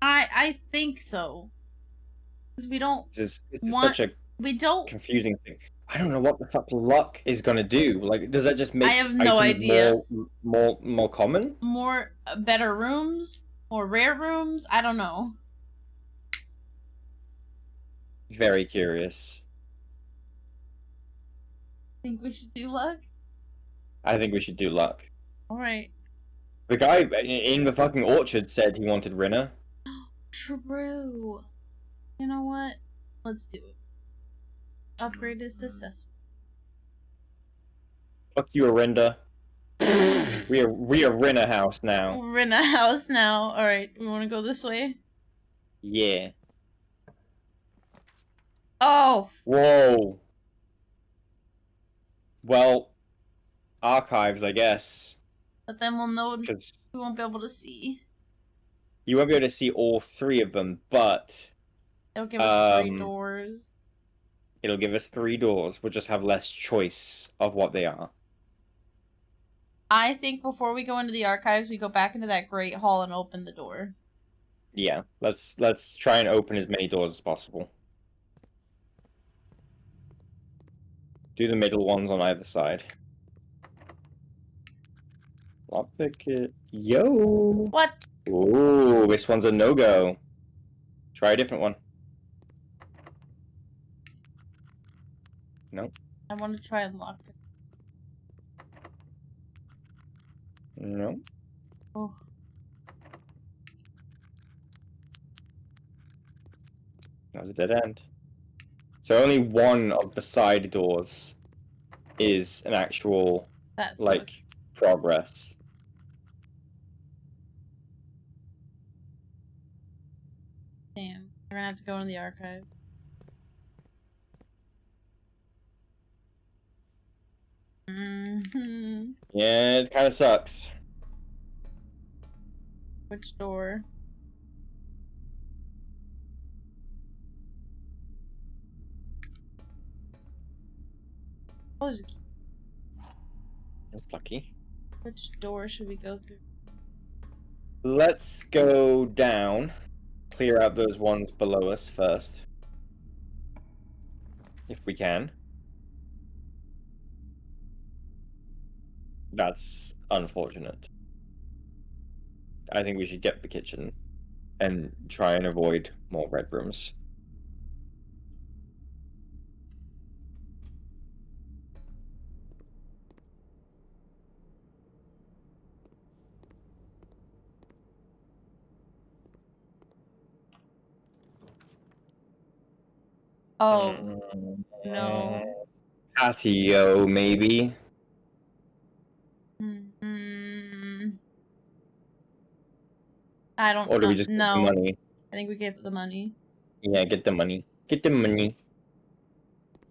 [SPEAKER 2] I think so. Because we don't.
[SPEAKER 3] This is
[SPEAKER 2] Want-
[SPEAKER 3] such a
[SPEAKER 2] We don't.
[SPEAKER 3] confusing thing. I don't know what the fuck luck is gonna do. Like, does that just make
[SPEAKER 2] I have no
[SPEAKER 3] items
[SPEAKER 2] idea.
[SPEAKER 3] more common?
[SPEAKER 2] More better rooms, more rare rooms. I don't know.
[SPEAKER 3] Very curious.
[SPEAKER 2] Think we should do luck.
[SPEAKER 3] I think we should do luck.
[SPEAKER 2] All right.
[SPEAKER 3] The guy in the fucking orchard said he wanted Rinna.
[SPEAKER 2] True. You know what? Let's do it. Upgrade is successful.
[SPEAKER 3] Fuck you, Arinda. we are Rinna house now.
[SPEAKER 2] We're in a house now. All right. We want to go this way.
[SPEAKER 3] Yeah.
[SPEAKER 2] Oh.
[SPEAKER 3] Whoa. Well, archives, I guess.
[SPEAKER 2] But then we'll know
[SPEAKER 3] Because
[SPEAKER 2] we won't be able to see.
[SPEAKER 3] you won't be able to see all 3 of them, but
[SPEAKER 2] It'll give us 3
[SPEAKER 3] Um,
[SPEAKER 2] doors.
[SPEAKER 3] it'll give us 3 doors. We'll just have less choice of what they are.
[SPEAKER 2] I think before we go into the archives, we go back into that great hall and open the door.
[SPEAKER 3] Yeah, let's try and open as many doors as possible. Do the middle ones on either side. Lockpick it. Yo!
[SPEAKER 2] What?
[SPEAKER 3] Ooh, this one's a no-go. Try a different one. No?
[SPEAKER 2] I want to try and lock it.
[SPEAKER 3] No?
[SPEAKER 2] Oh.
[SPEAKER 3] That was a dead end. So only one of the side doors is an actual,
[SPEAKER 2] That
[SPEAKER 3] like,
[SPEAKER 2] sucks.
[SPEAKER 3] progress.
[SPEAKER 2] Damn. We're gonna have to go into the archive. Mm-hmm.
[SPEAKER 3] Yeah, it kind of sucks.
[SPEAKER 2] Which door? Oh, there's a key.
[SPEAKER 3] That's lucky.
[SPEAKER 2] Which door should we go through?
[SPEAKER 3] Let's go down. Clear out those ones below us first. If we can. That's unfortunate. I think we should get the kitchen and try and avoid more red rooms.
[SPEAKER 2] Oh, no.
[SPEAKER 3] Patio, maybe.
[SPEAKER 2] Mm, I don't
[SPEAKER 3] Or do
[SPEAKER 2] know.
[SPEAKER 3] we just get the
[SPEAKER 2] No.
[SPEAKER 3] money?
[SPEAKER 2] I think we give the money.
[SPEAKER 3] Yeah, get the money. Get the money.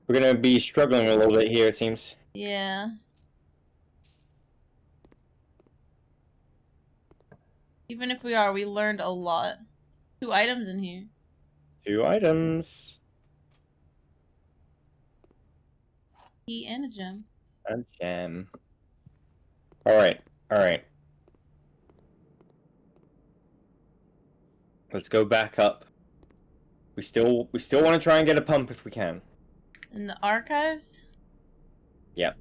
[SPEAKER 3] We're gonna be struggling a little bit here, it seems.
[SPEAKER 2] Yeah. Even if we are, we learned a lot. 2 items in here.
[SPEAKER 3] 2 items.
[SPEAKER 2] Key and a gem.
[SPEAKER 3] A gem. Alright, alright. Let's go back up. We still want to try and get a pump if we can.
[SPEAKER 2] In the archives?
[SPEAKER 3] Yep.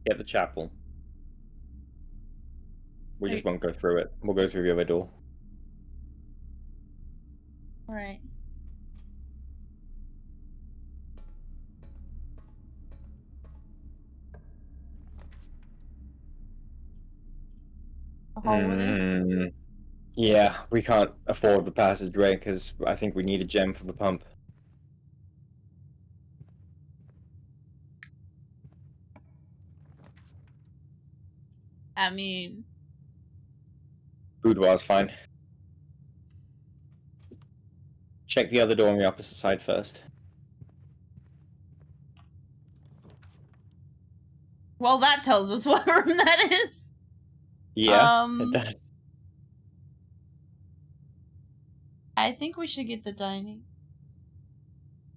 [SPEAKER 3] Get the chapel. We just won't go through it. We'll go through the other door.
[SPEAKER 2] Alright. The hallway?
[SPEAKER 3] Yeah, we can't afford the passageway because I think we need a gem for the pump.
[SPEAKER 2] I mean,
[SPEAKER 3] Boudoir's fine. Check the other door on the opposite side first.
[SPEAKER 2] well, that tells us what room that is.
[SPEAKER 3] Yeah, it does.
[SPEAKER 2] I think we should get the dining.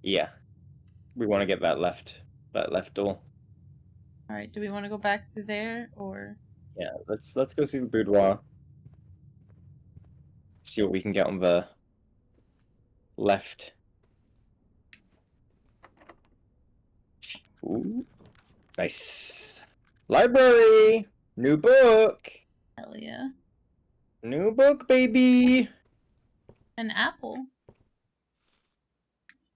[SPEAKER 3] Yeah. We want to get that left door.
[SPEAKER 2] Alright, do we want to go back through there, or...
[SPEAKER 3] Yeah, let's go through the boudoir. See what we can get on the left. Ooh. Nice. Library! New book!
[SPEAKER 2] Hell yeah.
[SPEAKER 3] New book, baby!
[SPEAKER 2] An apple.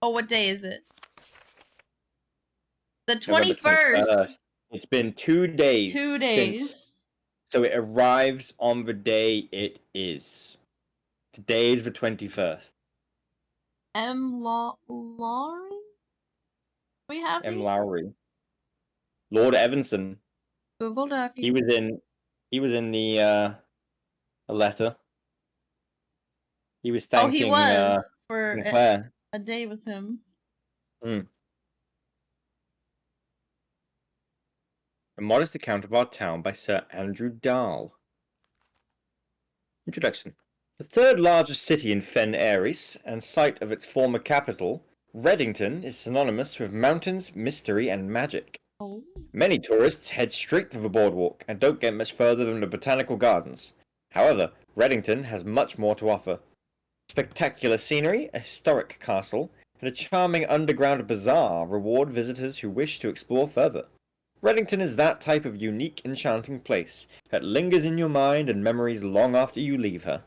[SPEAKER 2] Oh, what day is it? The
[SPEAKER 3] November
[SPEAKER 2] 21st!
[SPEAKER 3] It's been 2 days.
[SPEAKER 2] 2 days.
[SPEAKER 3] So it arrives on the day it is. Today is the 21st.
[SPEAKER 2] Lowry? We have
[SPEAKER 3] M.
[SPEAKER 2] these?
[SPEAKER 3] Lowry. Lord Evanson.
[SPEAKER 2] Google Dockey.
[SPEAKER 3] He was in the letter. He was
[SPEAKER 2] Oh,
[SPEAKER 3] thanking
[SPEAKER 2] he was for
[SPEAKER 3] Sinclair.
[SPEAKER 2] a day with him.
[SPEAKER 3] A modest account of our town by Sir Andrew Dahl. Introduction. The third largest city in Fen Ares, and site of its former capital, Reddington is synonymous with mountains, mystery, and magic.
[SPEAKER 2] Oh.
[SPEAKER 3] Many tourists head straight for the boardwalk and don't get much further than the botanical gardens. However, Reddington has much more to offer. Spectacular scenery, a historic castle, and a charming underground bazaar reward visitors who wish to explore further. Reddington is that type of unique, enchanting place that lingers in your mind and memories long after you leave her.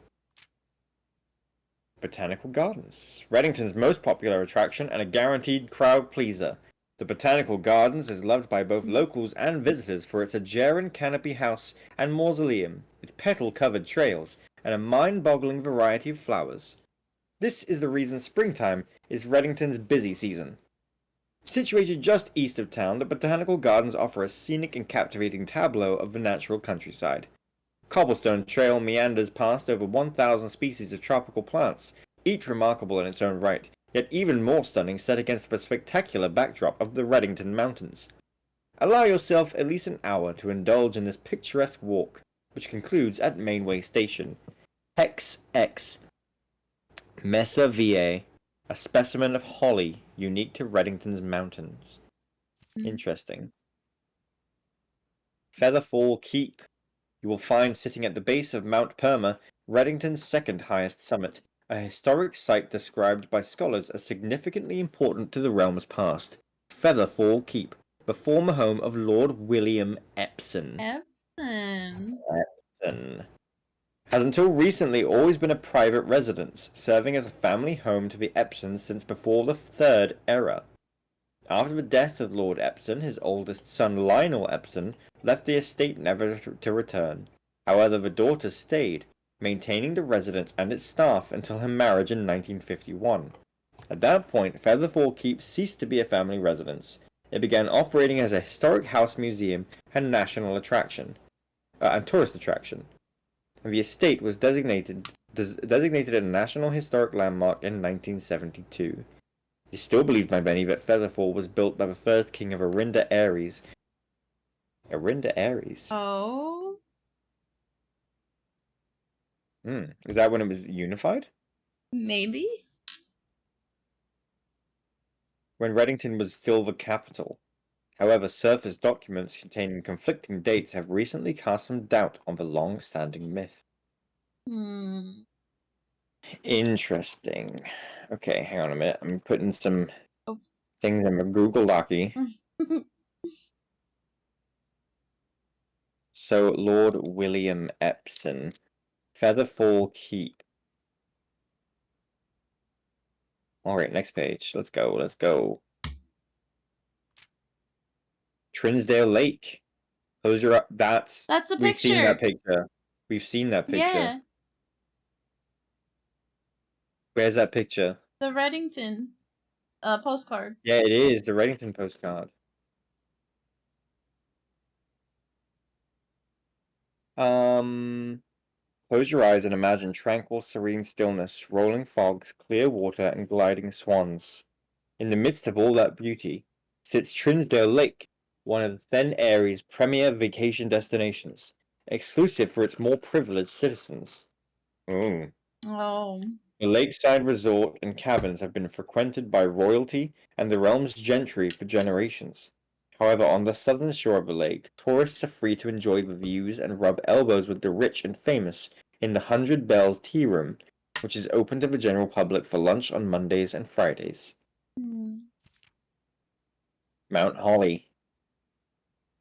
[SPEAKER 3] Botanical Gardens. Reddington's most popular attraction and a guaranteed crowd pleaser. The Botanical Gardens is loved by both locals and visitors for its Aegean canopy house and mausoleum, its petal-covered trails, and a mind-boggling variety of flowers. This is the reason springtime is Reddington's busy season. Situated just east of town, the Botanical Gardens offer a scenic and captivating tableau of the natural countryside. Cobblestone trail meanders past over 1,000 species of tropical plants, each remarkable in its own right, yet even more stunning set against the spectacular backdrop of the Reddington Mountains. Allow yourself at least an hour to indulge in this picturesque walk, which concludes at Mainway Station. XX Mesa VA, a specimen of holly unique to Reddington's mountains. Interesting. Featherfall Keep. You will find sitting at the base of Mount Perma, Reddington's second highest summit, a historic site described by scholars as significantly important to the realm's past. Featherfall Keep, the former home of Lord William Epsom. Epsom. Has until recently always been a private residence, serving as a family home to the Epsons since before the Third Era. After the death of Lord Epsom, his oldest son Lionel Epsom left the estate never to return. However, the daughter stayed, maintaining the residence and its staff until her marriage in 1951. At that point, Featherfall Keep ceased to be a family residence. It began operating as a historic house museum and national attraction, and tourist attraction. The estate was designated a National Historic Landmark in 1972. It is still believed by many that Featherfall was built by the first king of Arinda Aries. Arinda Aries?
[SPEAKER 2] Oh.
[SPEAKER 3] Is that when it was unified?
[SPEAKER 2] Maybe?
[SPEAKER 3] When Reddington was still the capital. However, surface documents containing conflicting dates have recently cast some doubt on the long-standing myth. Interesting. Okay, hang on a minute. I'm putting some things in my Google Dockey. So, Lord William Epsom, Featherfall Keep. Alright, next page. Let's go. Trinsdale Lake. Close your That's
[SPEAKER 2] the
[SPEAKER 3] We've seen that
[SPEAKER 2] picture.
[SPEAKER 3] picture.
[SPEAKER 2] Yeah.
[SPEAKER 3] Where's that picture?
[SPEAKER 2] The Reddington postcard.
[SPEAKER 3] Yeah, it is the Reddington postcard. Close your eyes and imagine tranquil, serene stillness, rolling fogs, clear water, and gliding swans. In the midst of all that beauty sits Trinsdale Lake, one of Then Airy's premier vacation destinations, exclusive for its more privileged citizens. Oh. The lakeside resort and cabins have been frequented by royalty and the realm's gentry for generations. However, on the southern shore of the lake, tourists are free to enjoy the views and rub elbows with the rich and famous in the 100 Bells Tea Room, which is open to the general public for lunch on Mondays and Fridays. Mount Holly.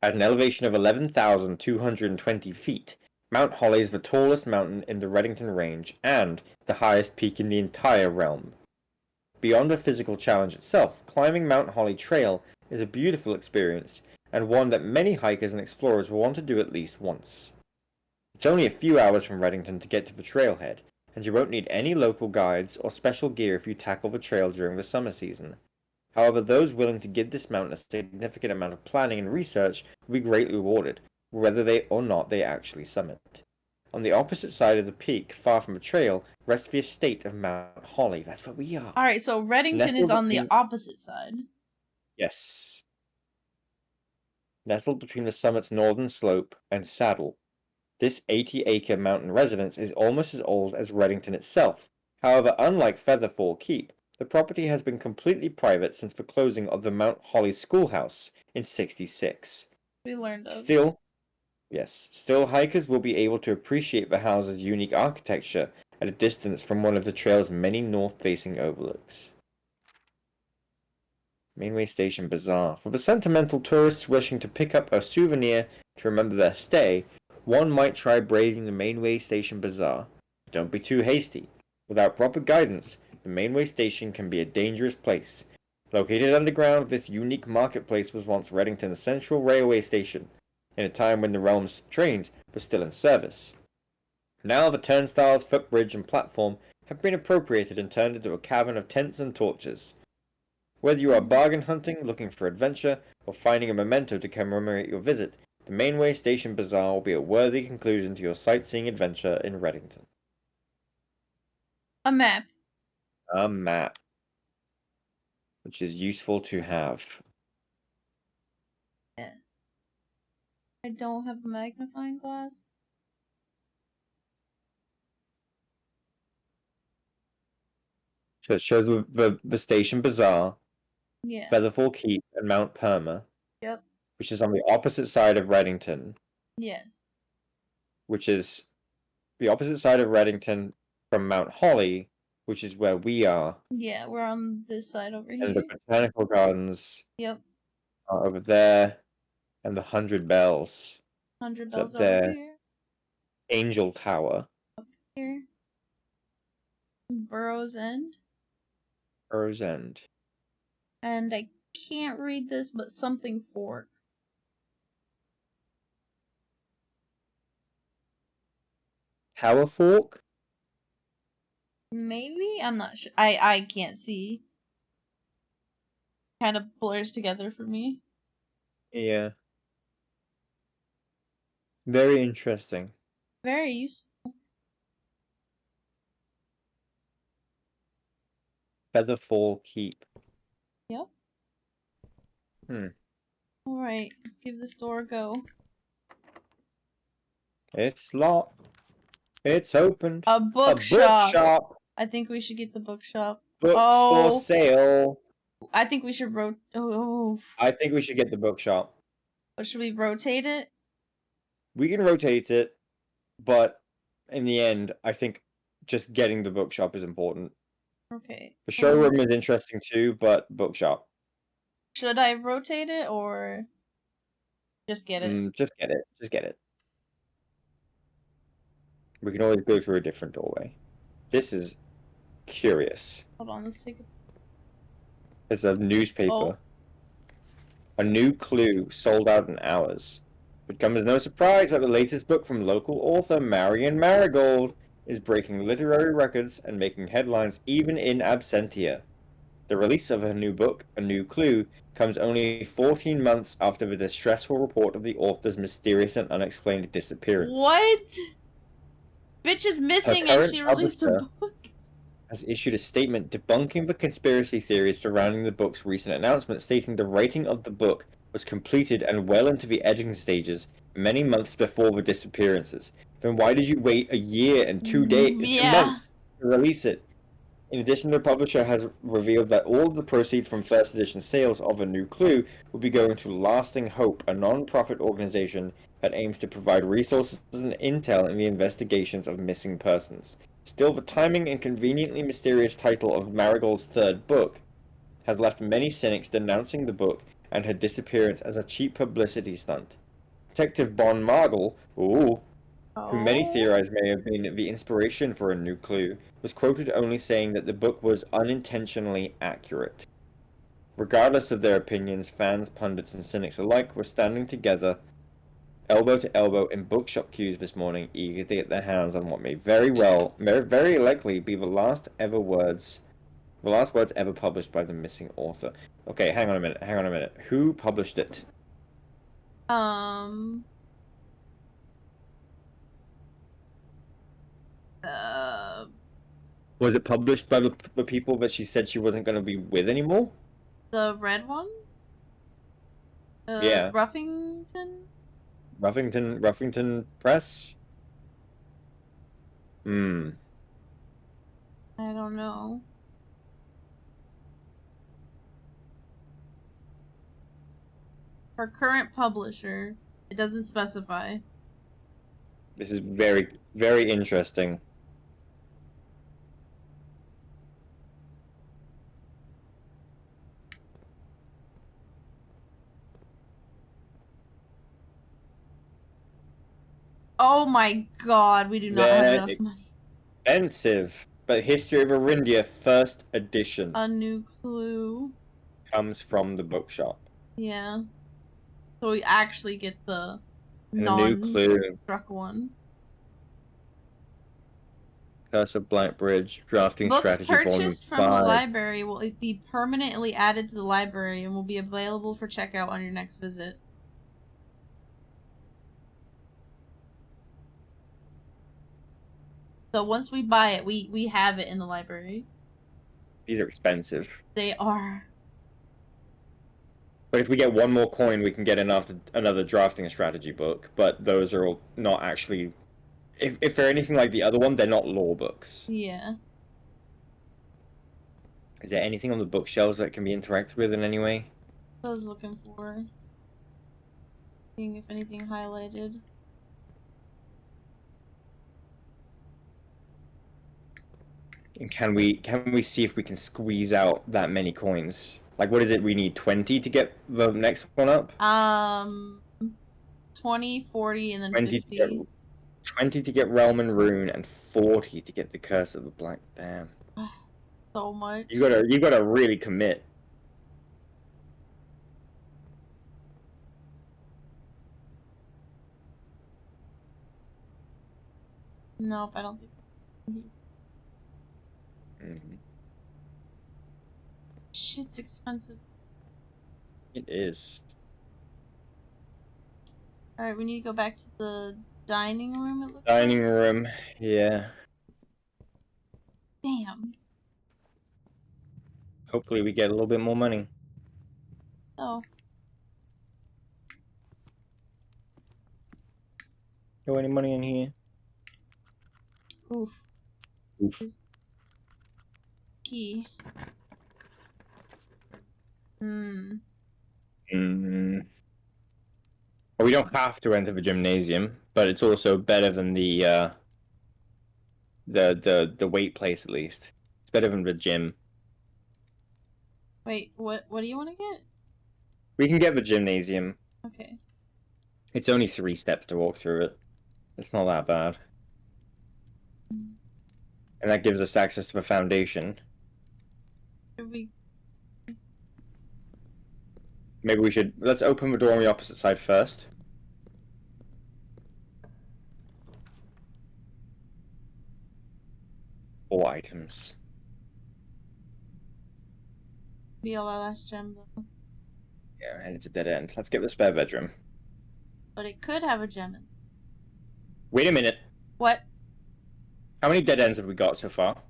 [SPEAKER 3] At an elevation of 11,220 feet, Mount Holly is the tallest mountain in the Reddington Range and the highest peak in the entire realm. Beyond the physical challenge itself, climbing Mount Holly Trail is a beautiful experience, and one that many hikers and explorers will want to do at least once. It's only a few hours from Reddington to get to the trailhead, and you won't need any local guides or special gear if you tackle the trail during the summer season. However, those willing to give this mountain a significant amount of planning and research will be greatly rewarded, whether or not they actually summit. On the opposite side of the peak, far from the trail, rests the estate of Mount Holly. That's where we are.
[SPEAKER 2] Alright, so Reddington is on the opposite side.
[SPEAKER 3] Yes. Nestled between the summit's northern slope and saddle, this 80-acre mountain residence is almost as old as Reddington itself. However, unlike Featherfall Keep, the property has been completely private since the closing of the Mount Holly Schoolhouse in '66.
[SPEAKER 2] We learned of.
[SPEAKER 3] Still hikers will be able to appreciate the house's unique architecture at a distance from one of the trail's many north-facing overlooks. Mainway Station Bazaar. For the sentimental tourists wishing to pick up a souvenir to remember their stay, one might try braving the Mainway Station Bazaar. Don't be too hasty. Without proper guidance, the Mainway Station can be a dangerous place. Located underground, this unique marketplace was once Reddington's central railway station, in a time when the realm's trains were still in service. Now the turnstiles, footbridge, and platform have been appropriated and turned into a cavern of tents and torches. Whether you are bargain hunting, looking for adventure, or finding a memento to commemorate your visit, the Mainway Station Bazaar will be a worthy conclusion to your sightseeing adventure in Reddington.
[SPEAKER 2] A map.
[SPEAKER 3] A map. Which is useful to have.
[SPEAKER 2] Yeah. I don't have a magnifying glass.
[SPEAKER 3] So it shows the Station Bazaar,
[SPEAKER 2] Yeah.
[SPEAKER 3] Featherfall Keep, and Mount Perma.
[SPEAKER 2] Yep.
[SPEAKER 3] Which is on the opposite side of Reddington.
[SPEAKER 2] Yes.
[SPEAKER 3] Which is the opposite side of Reddington from Mount Holly, which is where we are.
[SPEAKER 2] Yeah, we're on this side over here.
[SPEAKER 3] And the Botanical Gardens.
[SPEAKER 2] Yep.
[SPEAKER 3] Are over there. And the 100 Bells.
[SPEAKER 2] 100
[SPEAKER 3] It's
[SPEAKER 2] Bells
[SPEAKER 3] up there.
[SPEAKER 2] over here.
[SPEAKER 3] Angel Tower.
[SPEAKER 2] Up here. Burrow's End.
[SPEAKER 3] Burrow's End.
[SPEAKER 2] And I can't read this, but something fork.
[SPEAKER 3] Power fork?
[SPEAKER 2] Maybe? I'm not sure. I can't see. Kind of blurs together for me.
[SPEAKER 3] Yeah. Very interesting.
[SPEAKER 2] Very useful.
[SPEAKER 3] Featherfall Keep.
[SPEAKER 2] Yep.
[SPEAKER 3] Hmm.
[SPEAKER 2] Alright, let's give this door a go.
[SPEAKER 3] It's locked. It's opened.
[SPEAKER 2] A
[SPEAKER 3] A
[SPEAKER 2] bookshop.
[SPEAKER 3] bookshop.
[SPEAKER 2] I think we should get the bookshop.
[SPEAKER 3] Books for
[SPEAKER 2] Oh,
[SPEAKER 3] sale.
[SPEAKER 2] I think we should
[SPEAKER 3] I think we should get the bookshop.
[SPEAKER 2] But should we rotate it?
[SPEAKER 3] We can rotate it, but in the end, I think just getting the bookshop is important.
[SPEAKER 2] Okay.
[SPEAKER 3] The showroom is interesting too, but bookshop.
[SPEAKER 2] Should I rotate it or just get it?
[SPEAKER 3] Just get it. Just get it. We can always go through a different doorway. This is curious.
[SPEAKER 2] Hold on, let's take it.
[SPEAKER 3] It's a newspaper.
[SPEAKER 2] Oh.
[SPEAKER 3] A new clue sold out in hours. It comes as no surprise that the latest book from local author Marion Marigold is breaking literary records and making headlines even in absentia. The release of her new book, A New Clue, comes only 14 months after the distressful report of the author's mysterious and unexplained disappearance.
[SPEAKER 2] What? Bitch is missing and
[SPEAKER 3] current
[SPEAKER 2] she released a
[SPEAKER 3] publisher
[SPEAKER 2] book.
[SPEAKER 3] Has issued a statement debunking the conspiracy theories surrounding the book's recent announcement, stating the writing of the book was completed and well into the editing stages many months before the disappearances. Then why did you wait a year and 2
[SPEAKER 2] Yeah.
[SPEAKER 3] months to release it? In addition, the publisher has revealed that all of the proceeds from first edition sales of A New Clue will be going to Lasting Hope, a non-profit organization that aims to provide resources and intel in the investigations of missing persons. Still, the timing and conveniently mysterious title of Marigold's third book has left many cynics denouncing the book and her disappearance as a cheap publicity stunt. Detective Bon Margle, who many theorize may have been the inspiration for A New Clue, was quoted only saying that the book was unintentionally accurate. Regardless of their opinions, fans, pundits, and cynics alike were standing together, elbow to elbow, in bookshop queues this morning, eager to get their hands on what may very likely be the last words ever published by the missing author. Okay, hang on a minute. Who published it?
[SPEAKER 2] Uh,
[SPEAKER 3] Was it published by the people that she said she wasn't going to be with anymore?
[SPEAKER 2] the red one?
[SPEAKER 3] Yeah.
[SPEAKER 2] Ruffington?
[SPEAKER 3] Ruffington Press?
[SPEAKER 2] I don't know. Her current publisher. It doesn't specify.
[SPEAKER 3] This is very, very interesting.
[SPEAKER 2] Oh my god, we do not have enough money.
[SPEAKER 3] Expensive. But History of Arindia First Edition
[SPEAKER 2] A New Clue.
[SPEAKER 3] comes from the bookshop.
[SPEAKER 2] Yeah. So we actually get the
[SPEAKER 3] And A New Clue.
[SPEAKER 2] struck one.
[SPEAKER 3] Curse of Blank Bridge, Drafting
[SPEAKER 2] Books
[SPEAKER 3] Strategy Volume
[SPEAKER 2] purchased from
[SPEAKER 3] 5.
[SPEAKER 2] the library will be permanently added to the library and will be available for checkout on your next visit. So once we buy it, we have it in the library.
[SPEAKER 3] These are expensive.
[SPEAKER 2] They are.
[SPEAKER 3] But if we get one more coin, we can get another drafting strategy book. But those are all not actually... If they're anything like the other one, they're not lore books.
[SPEAKER 2] Yeah.
[SPEAKER 3] Is there anything on the bookshelves that can be interacted with in any way?
[SPEAKER 2] I was looking for. Seeing if anything highlighted.
[SPEAKER 3] And can we see if we can squeeze out that many coins? Like, what is it? We need 20 to get the next one up?
[SPEAKER 2] 20, 40, and then
[SPEAKER 3] 20
[SPEAKER 2] 50.
[SPEAKER 3] to get 20 to get Realm and Rune, and 40 to get the Curse of the Black Dam.
[SPEAKER 2] So much.
[SPEAKER 3] You gotta really commit.
[SPEAKER 2] Nope, I don't think.
[SPEAKER 3] Mhm.
[SPEAKER 2] Shit's expensive.
[SPEAKER 3] It is.
[SPEAKER 2] Alright, we need to go back to the dining room. It looks
[SPEAKER 3] Dining
[SPEAKER 2] like.
[SPEAKER 3] room. Yeah.
[SPEAKER 2] Damn.
[SPEAKER 3] Hopefully we get a little bit more money.
[SPEAKER 2] Oh.
[SPEAKER 3] Got any money in here?
[SPEAKER 2] Oof.
[SPEAKER 3] Oof.
[SPEAKER 2] Key. Hmm.
[SPEAKER 3] Mm. Well, we don't have to enter the gymnasium, but it's also better than the weight place at least. It's better than the gym.
[SPEAKER 2] Wait, what do you want to get?
[SPEAKER 3] We can get the gymnasium.
[SPEAKER 2] Okay.
[SPEAKER 3] It's only 3 steps to walk through it. It's not that bad. And that gives us access to the foundation.
[SPEAKER 2] Should we...
[SPEAKER 3] Maybe we should... Let's open the door on the opposite side first. All items.
[SPEAKER 2] Be all our last gem, though.
[SPEAKER 3] Yeah, and it's a dead end. Let's get the spare bedroom.
[SPEAKER 2] But it could have a gem in.
[SPEAKER 3] Wait a minute.
[SPEAKER 2] What?
[SPEAKER 3] How many dead ends have we got so far?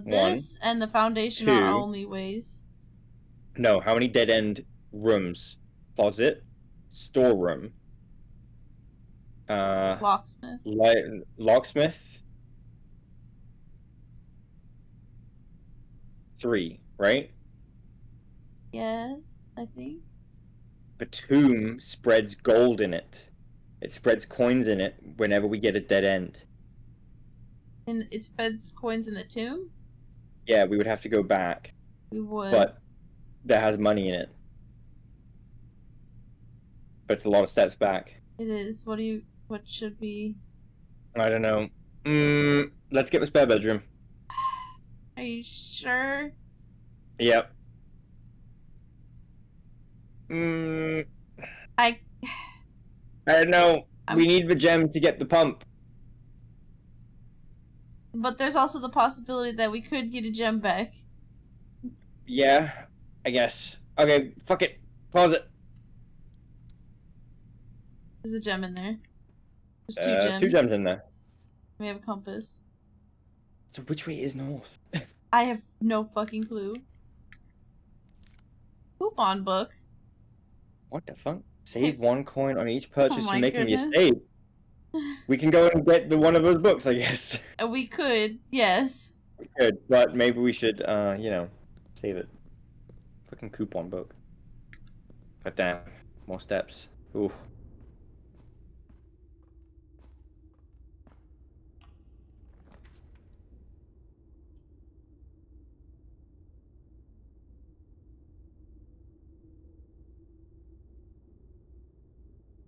[SPEAKER 2] This and the foundation are our only ways.
[SPEAKER 3] No, how many dead end rooms? Closet, storeroom,
[SPEAKER 2] Locksmith.
[SPEAKER 3] locksmith. 3, right?
[SPEAKER 2] Yes, I think.
[SPEAKER 3] The tomb spreads gold in it. It spreads coins in it whenever we get a dead end.
[SPEAKER 2] And it spends coins in the tomb?
[SPEAKER 3] Yeah, we would have to go back,
[SPEAKER 2] We would.
[SPEAKER 3] but that has money in it. But it's a lot of steps back.
[SPEAKER 2] It is. What should we...
[SPEAKER 3] I don't know. Let's get the spare bedroom.
[SPEAKER 2] Are you sure?
[SPEAKER 3] Yep.
[SPEAKER 2] I
[SPEAKER 3] don't know. We need the gem to get the pump.
[SPEAKER 2] But there's also the possibility that we could get a gem back.
[SPEAKER 3] Yeah, I guess. Okay, fuck it. Pause it.
[SPEAKER 2] There's a gem in there. There's 2
[SPEAKER 3] There's
[SPEAKER 2] gems.
[SPEAKER 3] 2 gems in there.
[SPEAKER 2] We have a compass.
[SPEAKER 3] So which way is north?
[SPEAKER 2] I have no fucking clue. Coupon book.
[SPEAKER 3] What the fuck? Save 1 coin on each purchase
[SPEAKER 2] Oh my
[SPEAKER 3] from making the
[SPEAKER 2] goodness.
[SPEAKER 3] estate. We can go and get one of those books, I guess.
[SPEAKER 2] We could, yes.
[SPEAKER 3] We could, but maybe we should, save it. Fucking coupon book. But damn, more steps. Oof.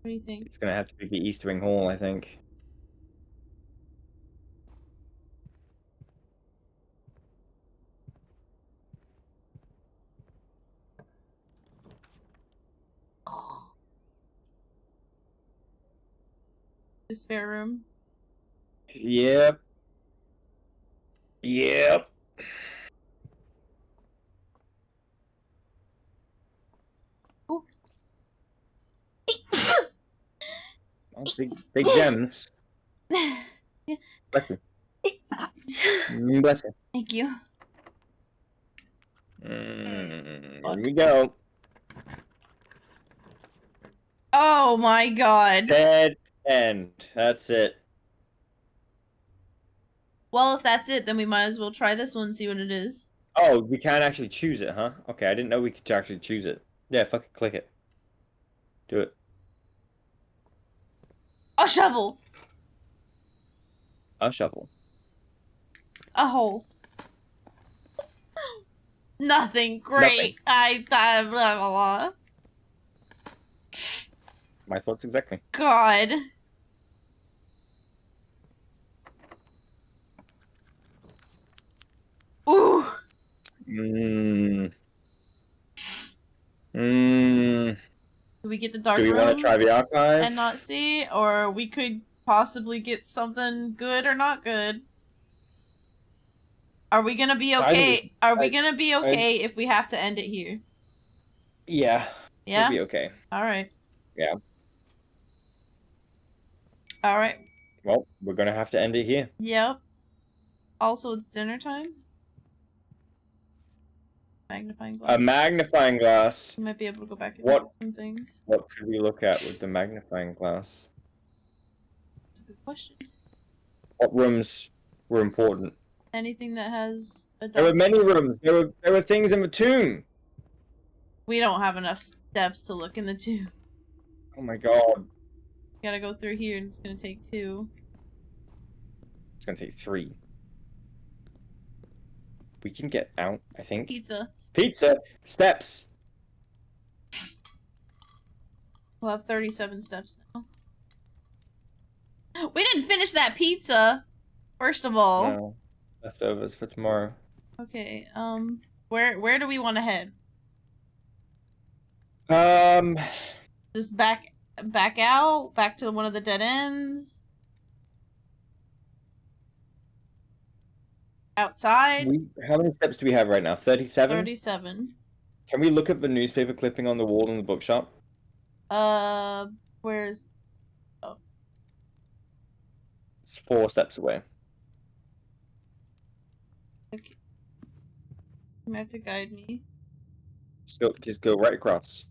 [SPEAKER 2] What do you think?
[SPEAKER 3] It's gonna have to be the East Wing Hall, I think.
[SPEAKER 2] The spare room.
[SPEAKER 3] Yep. Yep.
[SPEAKER 2] Oh.
[SPEAKER 3] Oh, big gems.
[SPEAKER 2] Yeah.
[SPEAKER 3] Bless you. Bless you.
[SPEAKER 2] Thank you.
[SPEAKER 3] Here we go.
[SPEAKER 2] Oh my god.
[SPEAKER 3] Dead end. That's it.
[SPEAKER 2] Well, if that's it, then we might as well try this one and see what it is.
[SPEAKER 3] Oh, we can actually choose it, huh? Okay, I didn't know we could actually choose it. Yeah, fucking click it. Do it.
[SPEAKER 2] A shovel!
[SPEAKER 3] A shovel.
[SPEAKER 2] A hole. Nothing. Great.
[SPEAKER 3] Nothing.
[SPEAKER 2] Blah, blah, blah.
[SPEAKER 3] My thoughts exactly.
[SPEAKER 2] God. Ooh. Do we get the dark
[SPEAKER 3] Do we
[SPEAKER 2] room
[SPEAKER 3] want to try the archive?
[SPEAKER 2] and not see? Or we could possibly get something good or not good. Are we gonna be
[SPEAKER 3] I think
[SPEAKER 2] okay? Are we gonna be okay if we have to end it here?
[SPEAKER 3] Yeah.
[SPEAKER 2] Yeah?
[SPEAKER 3] We'll be okay.
[SPEAKER 2] Alright.
[SPEAKER 3] Yeah.
[SPEAKER 2] Alright.
[SPEAKER 3] Well, we're gonna have to end it here.
[SPEAKER 2] Yep. Also, it's dinner time. Magnifying glass.
[SPEAKER 3] A magnifying glass.
[SPEAKER 2] You might be able to go back and
[SPEAKER 3] What-
[SPEAKER 2] look at some things.
[SPEAKER 3] What could we look at with the magnifying glass?
[SPEAKER 2] That's a good question.
[SPEAKER 3] What rooms were important?
[SPEAKER 2] Anything that has a
[SPEAKER 3] There were
[SPEAKER 2] dock.
[SPEAKER 3] many rooms. There were things in the tomb.
[SPEAKER 2] We don't have enough steps to look in the tomb.
[SPEAKER 3] Oh my god.
[SPEAKER 2] Gotta go through here and it's gonna take 2.
[SPEAKER 3] It's gonna take 3. We can get out, I think.
[SPEAKER 2] Pizza.
[SPEAKER 3] Pizza! Steps!
[SPEAKER 2] We'll have 37 steps now. We didn't finish that pizza! First of all.
[SPEAKER 3] No. Leftovers for tomorrow.
[SPEAKER 2] Okay, where do we want to head? Just back out? Back to one of the dead ends? Outside?
[SPEAKER 3] How many steps do we have right now? 37?
[SPEAKER 2] 37.
[SPEAKER 3] Can we look at the newspaper clipping on the wall in the bookshop?
[SPEAKER 2] Where's...
[SPEAKER 3] It's 4 steps away.
[SPEAKER 2] Okay. You might have to guide me.
[SPEAKER 3] Just go right across.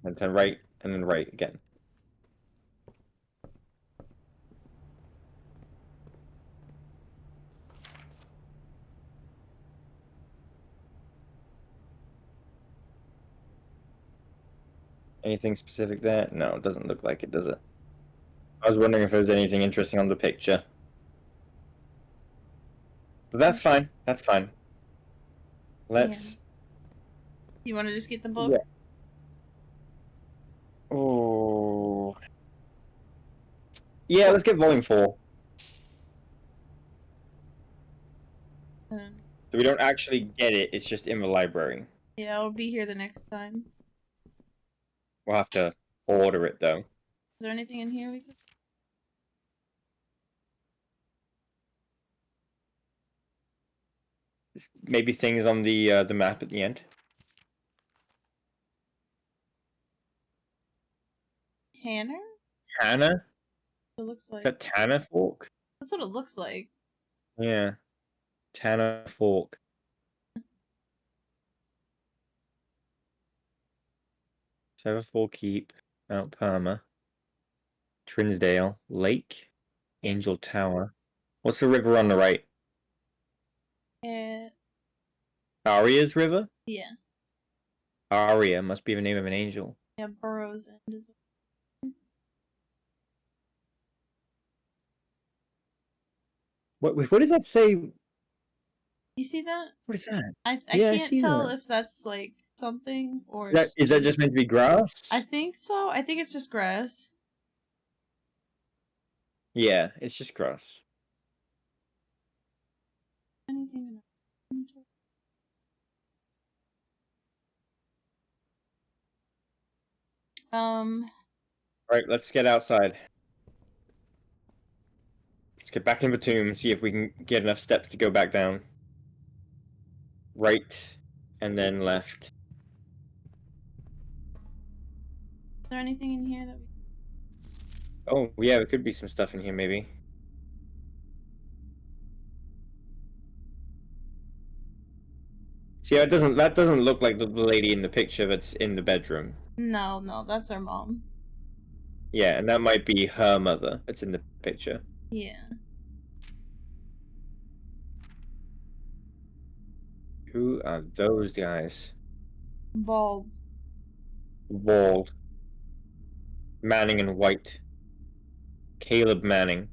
[SPEAKER 3] And then right, and then right again. Anything specific there? No, it doesn't look like it, does it? I was wondering if there was anything interesting on the picture. But that's fine. That's fine. Let's...
[SPEAKER 2] You want to just get the book?
[SPEAKER 3] Yeah. Oh. Yeah, let's get volume 4. So we don't actually get it, it's just in the library.
[SPEAKER 2] Yeah, I'll be here the next time.
[SPEAKER 3] We'll have to order it, though.
[SPEAKER 2] Is there anything in here we could...
[SPEAKER 3] Maybe things on the map at the end.
[SPEAKER 2] Tanner?
[SPEAKER 3] Tanner?
[SPEAKER 2] It looks
[SPEAKER 3] Is
[SPEAKER 2] like...
[SPEAKER 3] that Tanner Fork?
[SPEAKER 2] That's what it looks like.
[SPEAKER 3] Yeah. Tanner Fork. Severfall Keep, Mount Palmer, Trinsdale, Lake, Angel Tower. What's the river on the right? Aria's River?
[SPEAKER 2] Yeah.
[SPEAKER 3] Aria must be the name of an angel.
[SPEAKER 2] Yeah, Burroughs End is...
[SPEAKER 3] What does that say?
[SPEAKER 2] You see that?
[SPEAKER 3] What is that?
[SPEAKER 2] I
[SPEAKER 3] Yeah, I
[SPEAKER 2] can't
[SPEAKER 3] see
[SPEAKER 2] tell
[SPEAKER 3] that.
[SPEAKER 2] if that's like something or...
[SPEAKER 3] Is that just meant to be grass?
[SPEAKER 2] I think so. I think it's just grass.
[SPEAKER 3] Yeah, it's just grass.
[SPEAKER 2] Anything in inventory?
[SPEAKER 3] Right, let's get outside. Let's get back in the tomb and see if we can get enough steps to go back down. Right, and then left.
[SPEAKER 2] Is there anything in here that we...
[SPEAKER 3] Oh, yeah, there could be some stuff in here, maybe. See, that doesn't look like the lady in the picture that's in the bedroom.
[SPEAKER 2] No, that's our mom.
[SPEAKER 3] Yeah, and that might be her mother that's in the picture.
[SPEAKER 2] Yeah.
[SPEAKER 3] Who are those guys?
[SPEAKER 2] Bald.
[SPEAKER 3] Bald. Manning and White. Caleb Manning.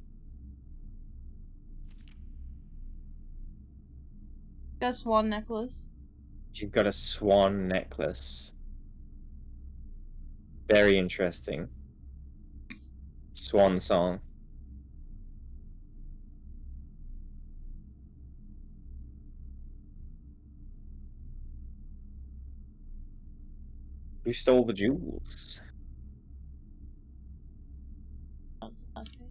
[SPEAKER 2] Got a swan necklace.
[SPEAKER 3] You've got a swan necklace. Very interesting. Swan song. Who stole the jewels?
[SPEAKER 2] That was the last page.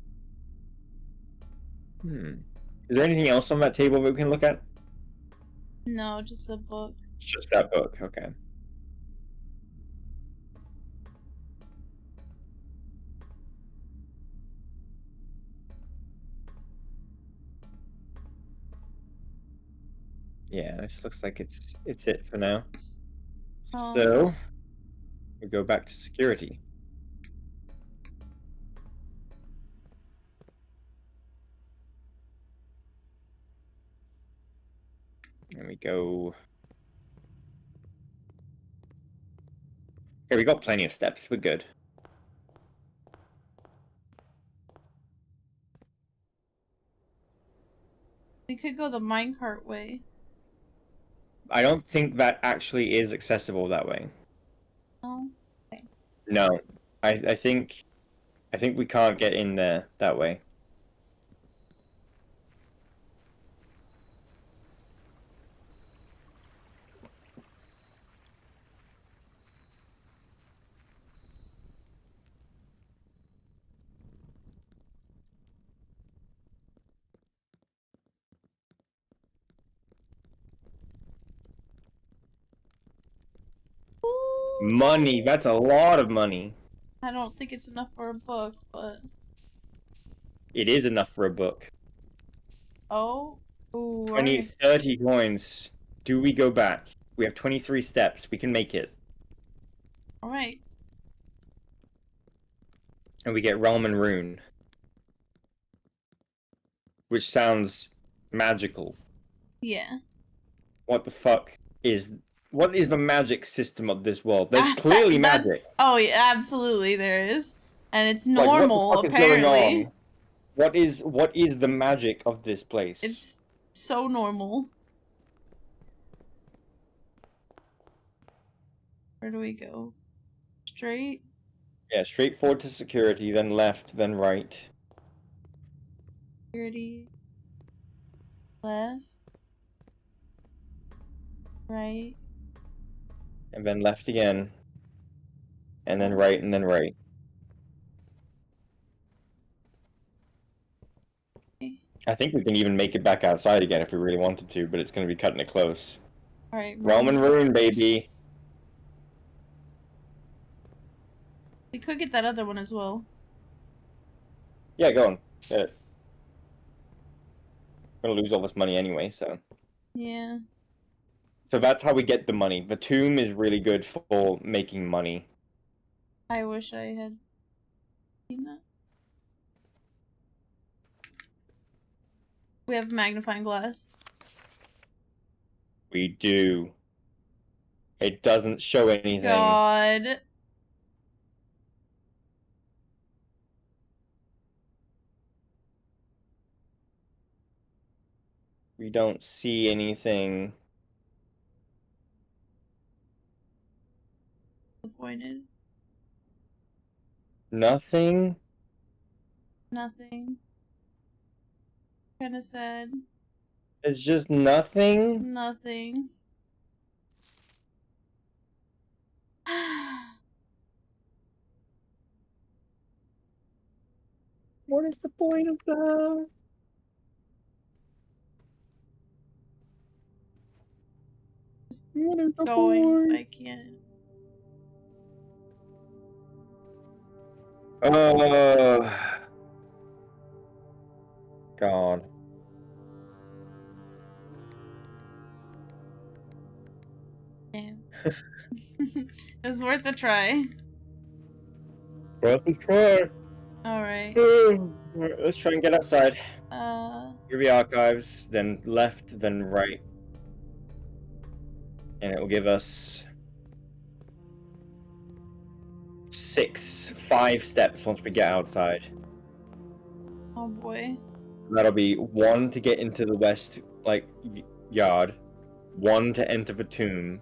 [SPEAKER 3] Is there anything else on that table that we can look at?
[SPEAKER 2] No, just the book.
[SPEAKER 3] Just that book, okay. Yeah, this looks like it's it for now. So we go back to security. And we go. Okay, we got plenty of steps. We're good.
[SPEAKER 2] We could go the minecart way.
[SPEAKER 3] I don't think that actually is accessible that way.
[SPEAKER 2] Oh.
[SPEAKER 3] No, I think we can't get in there that way. Money, that's a lot of money.
[SPEAKER 2] I don't think it's enough for a book, but...
[SPEAKER 3] It is enough for a book.
[SPEAKER 2] Oh. Ooh,
[SPEAKER 3] 20, 30 coins. Do we go back? We have 23 steps. We can make it.
[SPEAKER 2] Alright.
[SPEAKER 3] And we get Realm and Rune. Which sounds magical.
[SPEAKER 2] Yeah.
[SPEAKER 3] What the fuck is... What is the magic system of this world? There's clearly magic.
[SPEAKER 2] Oh, yeah, absolutely there is. And it's
[SPEAKER 3] Like,
[SPEAKER 2] normal,
[SPEAKER 3] what the fuck is going
[SPEAKER 2] apparently.
[SPEAKER 3] on? What is the magic of this place?
[SPEAKER 2] It's so normal. Where do we go? Straight?
[SPEAKER 3] Yeah, straight forward to security, then left, then right.
[SPEAKER 2] Security. Left. Right.
[SPEAKER 3] And then left again. And then right, and then right. I think we can even make it back outside again if we really wanted to, but it's going to be cutting it close.
[SPEAKER 2] Alright.
[SPEAKER 3] Realm and Rune, baby!
[SPEAKER 2] We could get that other one as well.
[SPEAKER 3] Yeah, go on. Get it. I'm gonna lose all this money anyway, so...
[SPEAKER 2] Yeah.
[SPEAKER 3] So that's how we get the money. The tomb is really good for making money.
[SPEAKER 2] I wish I had seen that. We have magnifying glass.
[SPEAKER 3] We do. It doesn't show anything.
[SPEAKER 2] God.
[SPEAKER 3] We don't see anything.
[SPEAKER 2] Disappointed.
[SPEAKER 3] Nothing?
[SPEAKER 2] Nothing. Kinda sad.
[SPEAKER 3] It's just nothing?
[SPEAKER 2] Nothing.
[SPEAKER 3] What is the point of that? What is the
[SPEAKER 2] Going.
[SPEAKER 3] point?
[SPEAKER 2] I can't.
[SPEAKER 3] God.
[SPEAKER 2] Damn. It was worth a try.
[SPEAKER 3] Worth a try.
[SPEAKER 2] Alright.
[SPEAKER 3] Alright, let's try and get outside. Here the archives, then left, then right. And it will give us 5 steps once we get outside.
[SPEAKER 2] Oh boy.
[SPEAKER 3] That'll be 1 to get into the west, yard. 1 to enter the tomb.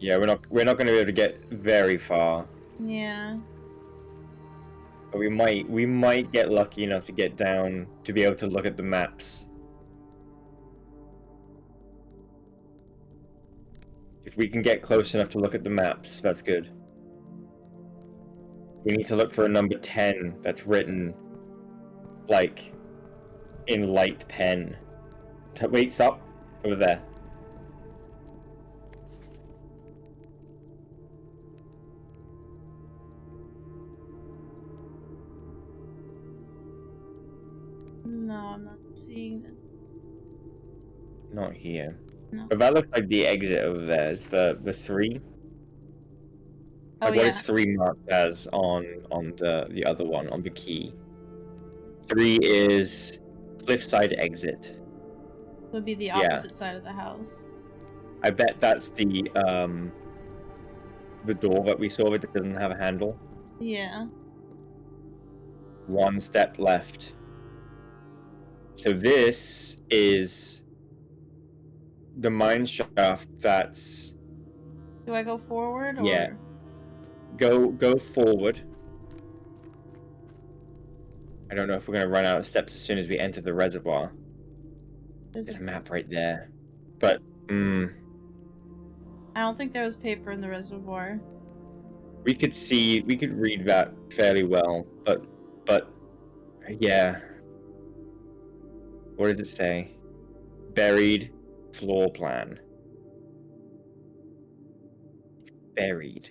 [SPEAKER 3] Yeah, we're not gonna be able to get very far.
[SPEAKER 2] Yeah.
[SPEAKER 3] But we might get lucky enough to get down to be able to look at the maps. If we can get close enough to look at the maps, that's good. We need to look for a number 10 that's written, like, in light pen. Wait, stop. Over there.
[SPEAKER 2] No, I'm not seeing it.
[SPEAKER 3] Not here.
[SPEAKER 2] No.
[SPEAKER 3] But that looks like the exit over there. It's the 3.
[SPEAKER 2] Oh,
[SPEAKER 3] Like, what
[SPEAKER 2] yeah.
[SPEAKER 3] is 3 marked as on the other one, on the key? 3 is cliffside exit.
[SPEAKER 2] It would be the
[SPEAKER 3] Yeah.
[SPEAKER 2] opposite side of the house.
[SPEAKER 3] I bet that's the door that we saw that doesn't have a handle.
[SPEAKER 2] Yeah.
[SPEAKER 3] 1 step left. So this is the mine shaft that's...
[SPEAKER 2] Do I go forward or?
[SPEAKER 3] Yeah. Go forward. I don't know if we're going to run out of steps as soon as we enter the reservoir.
[SPEAKER 2] There's
[SPEAKER 3] There's
[SPEAKER 2] a-
[SPEAKER 3] a map right there. But,
[SPEAKER 2] I don't think there was paper in the reservoir.
[SPEAKER 3] we could read that fairly well, but, yeah. What does it say? Buried floor plan. It's buried.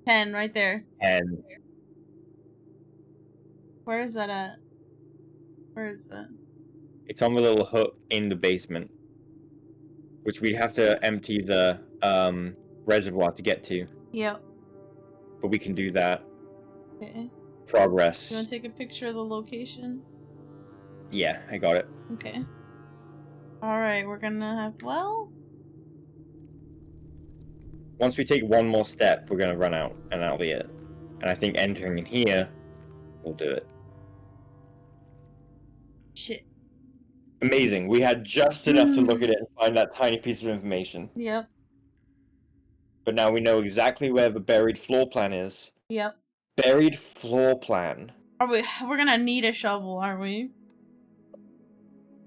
[SPEAKER 2] 10 right there.
[SPEAKER 3] And
[SPEAKER 2] Where is that at? Where is that?
[SPEAKER 3] it's on the little hook in the basement, which we have to empty the reservoir to get to.
[SPEAKER 2] Yep.
[SPEAKER 3] But we can do that.
[SPEAKER 2] Okay.
[SPEAKER 3] Progress.
[SPEAKER 2] You want to take a picture of the location?
[SPEAKER 3] Yeah, I got it.
[SPEAKER 2] Okay. Alright, we're gonna have. Well.
[SPEAKER 3] Once we take one more step, we're gonna run out, and that'll be it. And I think entering in here will do it.
[SPEAKER 2] Shit.
[SPEAKER 3] Amazing. We had just enough to look at it and find that tiny piece of information.
[SPEAKER 2] Yep.
[SPEAKER 3] But now we know exactly where the buried floor plan is.
[SPEAKER 2] Yep.
[SPEAKER 3] Buried floor plan.
[SPEAKER 2] We're gonna need a shovel, aren't we?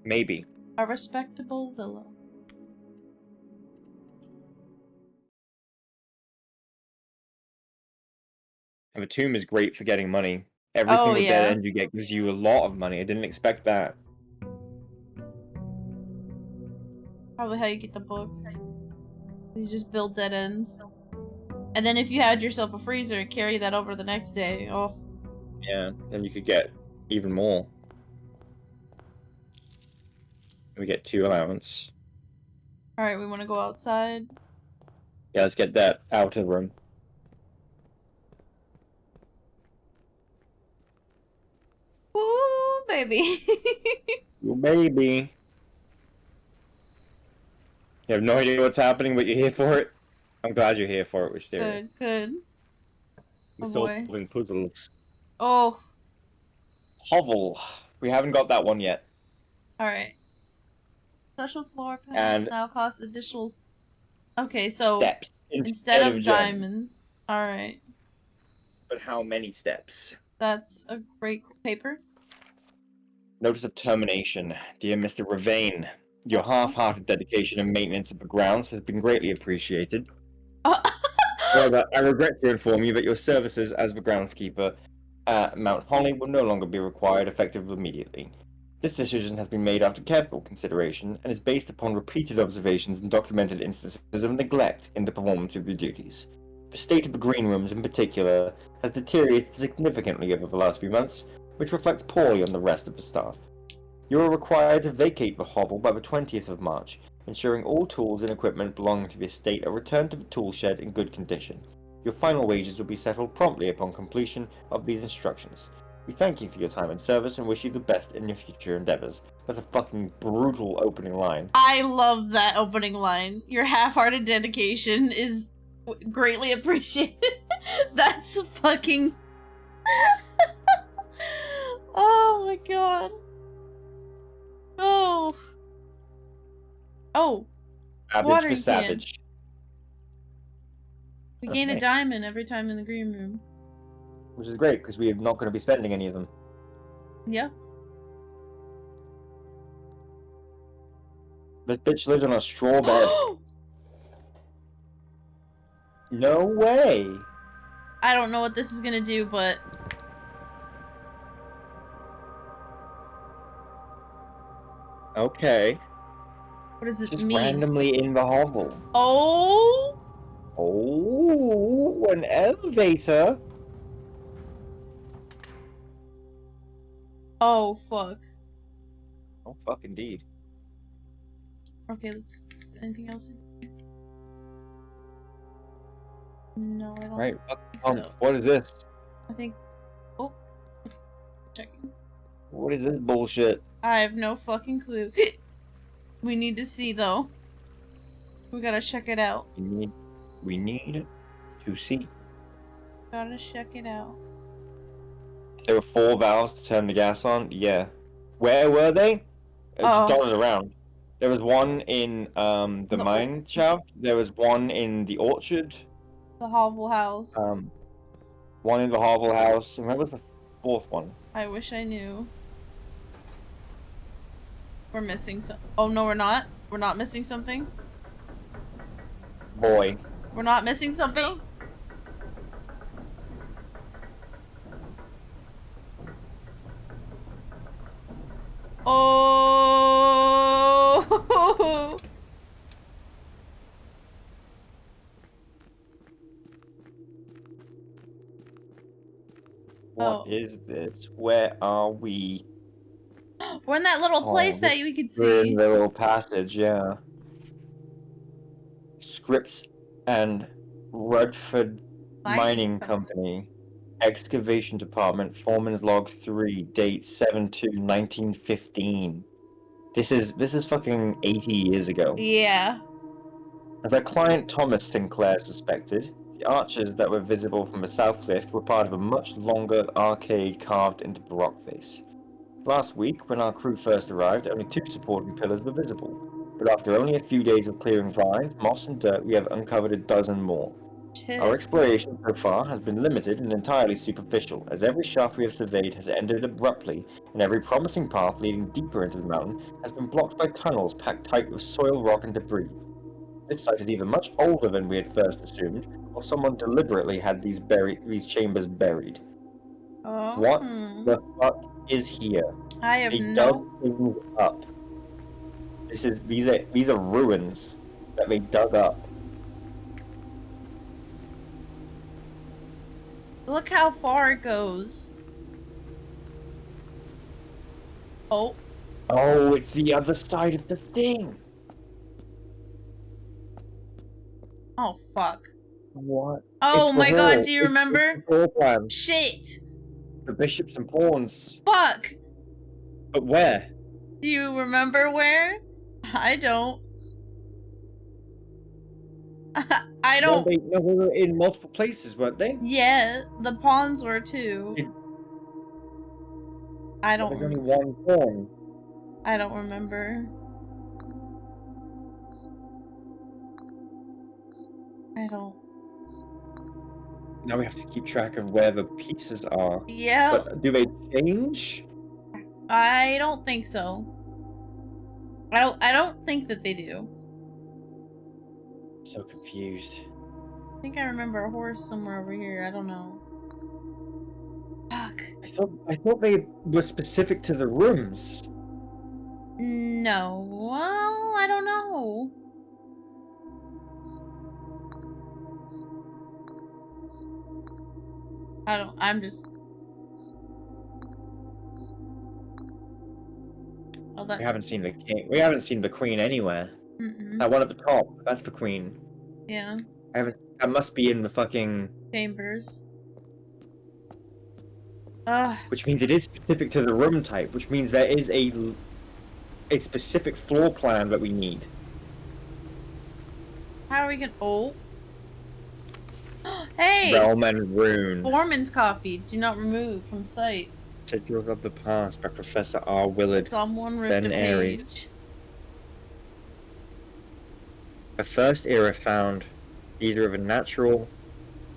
[SPEAKER 3] Maybe.
[SPEAKER 2] A respectable villa.
[SPEAKER 3] And the tomb is great for getting money. Every
[SPEAKER 2] Oh,
[SPEAKER 3] single
[SPEAKER 2] yeah.
[SPEAKER 3] dead end you get gives you a lot of money. I didn't expect that.
[SPEAKER 2] Probably how you get the books. These just build dead ends. And then if you had yourself a freezer and carry that over the next day, oh.
[SPEAKER 3] Yeah, then you could get even more. We get 2 allowance.
[SPEAKER 2] Alright, we want to go outside.
[SPEAKER 3] Yeah, let's get that outer room.
[SPEAKER 2] Ooh, baby.
[SPEAKER 3] Well, maybe. You have no idea what's happening, but you're here for it. I'm glad you're here for it, Wisteria.
[SPEAKER 2] Good, good.
[SPEAKER 3] We're
[SPEAKER 2] Oh,
[SPEAKER 3] still
[SPEAKER 2] boy.
[SPEAKER 3] solving puzzles.
[SPEAKER 2] Oh,
[SPEAKER 3] Hovel. We haven't got that one yet.
[SPEAKER 2] alright. Special floor plan
[SPEAKER 3] And-
[SPEAKER 2] now costs additional. Okay, so
[SPEAKER 3] Steps
[SPEAKER 2] instead of
[SPEAKER 3] gems.
[SPEAKER 2] diamonds. Alright.
[SPEAKER 3] But how many steps?
[SPEAKER 2] That's a great paper.
[SPEAKER 3] Notice of termination. Dear Mr. Ravane, your half-hearted dedication and maintenance of the grounds has been greatly appreciated. However, I regret to inform you that your services as the groundskeeper at Mount Holly will no longer be required effective immediately. This decision has been made after careful consideration and is based upon repeated observations and documented instances of neglect in the performance of your duties. The state of the green rooms in particular has deteriorated significantly over the last few months, which reflects poorly on the rest of the staff. You are required to vacate the hovel by the 20th of March, ensuring all tools and equipment belonging to the estate are returned to the tool shed in good condition. Your final wages will be settled promptly upon completion of these instructions. We thank you for your time and service and wish you the best in your future endeavors. That's a fucking brutal opening line.
[SPEAKER 2] I love that opening line. Your half-hearted dedication is greatly appreciated. That's fucking... Oh my god. Oh. Oh.
[SPEAKER 3] Savage
[SPEAKER 2] Watering
[SPEAKER 3] for
[SPEAKER 2] can.
[SPEAKER 3] savage.
[SPEAKER 2] We
[SPEAKER 3] Oh,
[SPEAKER 2] gain a
[SPEAKER 3] nice.
[SPEAKER 2] diamond every time in the green room.
[SPEAKER 3] Which is great, because we are not going to be spending any of them.
[SPEAKER 2] Yeah.
[SPEAKER 3] This bitch lives on a straw bed. No way!
[SPEAKER 2] I don't know what this is gonna do, but
[SPEAKER 3] Okay.
[SPEAKER 2] what does
[SPEAKER 3] It's
[SPEAKER 2] it
[SPEAKER 3] just
[SPEAKER 2] mean?
[SPEAKER 3] randomly in the hovel.
[SPEAKER 2] Oh,
[SPEAKER 3] Oh, an elevator.
[SPEAKER 2] oh fuck.
[SPEAKER 3] Oh, fuck, indeed.
[SPEAKER 2] Okay, anything else? No, I don't.
[SPEAKER 3] Right.
[SPEAKER 2] think so.
[SPEAKER 3] What is this?
[SPEAKER 2] I think. Oh, checking.
[SPEAKER 3] What is this bullshit?
[SPEAKER 2] I have no fucking clue. We need to see though. We gotta check it out.
[SPEAKER 3] We need to see.
[SPEAKER 2] Gotta check it out.
[SPEAKER 3] There were 4 valves to turn the gas on. Yeah. Where were they? It's
[SPEAKER 2] Oh.
[SPEAKER 3] dotted around. There was one in the
[SPEAKER 2] The
[SPEAKER 3] mine shaft. There was one in the orchard.
[SPEAKER 2] The hovel house.
[SPEAKER 3] One in the hovel house. And where was the 4th one?
[SPEAKER 2] I wish I knew. We're missing some. Oh no, we're not. We're not missing something.
[SPEAKER 3] Boy.
[SPEAKER 2] We're not missing something. Oh.
[SPEAKER 3] What is this? Where are we?
[SPEAKER 2] We're in that little place that we could
[SPEAKER 3] We're
[SPEAKER 2] see.
[SPEAKER 3] in the little passage, yeah. Scripps and Rudford Mining Company. Excavation Department, Foreman's Log 3, date 7/2/1915. This is fucking 80 years ago.
[SPEAKER 2] Yeah.
[SPEAKER 3] As our client Thomas Sinclair suspected, the arches that were visible from the south cliff were part of a much longer arcade carved into the rock face. Last week, when our crew first arrived, only 2 supporting pillars were visible. But after only a few days of clearing vines, moss and dirt, we have uncovered a dozen more.
[SPEAKER 2] Shit.
[SPEAKER 3] Our exploration so far has been limited and entirely superficial, as every shaft we have surveyed has ended abruptly, and every promising path leading deeper into the mountain has been blocked by tunnels packed tight with soil, rock, and debris. This site is either much older than we had first assumed, or someone deliberately had these chambers buried.
[SPEAKER 2] Oh.
[SPEAKER 3] What the fuck is here?
[SPEAKER 2] I have
[SPEAKER 3] They
[SPEAKER 2] no.
[SPEAKER 3] dug things up. These are ruins that they dug up.
[SPEAKER 2] Look how far it goes. Oh.
[SPEAKER 3] Oh, it's the other side of the thing.
[SPEAKER 2] Oh fuck.
[SPEAKER 3] What?
[SPEAKER 2] Oh
[SPEAKER 3] It's
[SPEAKER 2] my
[SPEAKER 3] the
[SPEAKER 2] god,
[SPEAKER 3] hall.
[SPEAKER 2] do you remember?
[SPEAKER 3] It's the floor plan.
[SPEAKER 2] Shit.
[SPEAKER 3] The bishops and pawns.
[SPEAKER 2] Fuck.
[SPEAKER 3] But where?
[SPEAKER 2] Do you remember where? I don't. I don't.
[SPEAKER 3] No, they were in multiple places, weren't they?
[SPEAKER 2] Yeah, the pawns were too. I don't.
[SPEAKER 3] There's only one pawn.
[SPEAKER 2] I don't remember. I don't.
[SPEAKER 3] Now we have to keep track of where the pieces are.
[SPEAKER 2] Yeah.
[SPEAKER 3] But do they change?
[SPEAKER 2] I don't think so. I don't think that they do.
[SPEAKER 3] So confused.
[SPEAKER 2] I think I remember a horse somewhere over here. I don't know. Fuck.
[SPEAKER 3] I thought they were specific to the rooms.
[SPEAKER 2] No. Well, I don't know. I'm just. Oh, that's.
[SPEAKER 3] We haven't seen the king. We haven't seen the queen anywhere. That one at the top. That's the queen.
[SPEAKER 2] Yeah.
[SPEAKER 3] That must be in the fucking
[SPEAKER 2] Chambers.
[SPEAKER 3] Which means it is specific to the room type. Which means there is a specific floor plan that we need.
[SPEAKER 2] How are we gonna? Oh. Hey.
[SPEAKER 3] Realm and Rune.
[SPEAKER 2] Foreman's coffee. Do not remove from sight.
[SPEAKER 3] Sigils of the Past by Professor R. Willard.
[SPEAKER 2] Someone ripped
[SPEAKER 3] Ben
[SPEAKER 2] a
[SPEAKER 3] Aries.
[SPEAKER 2] page.
[SPEAKER 3] The first era found either of a natural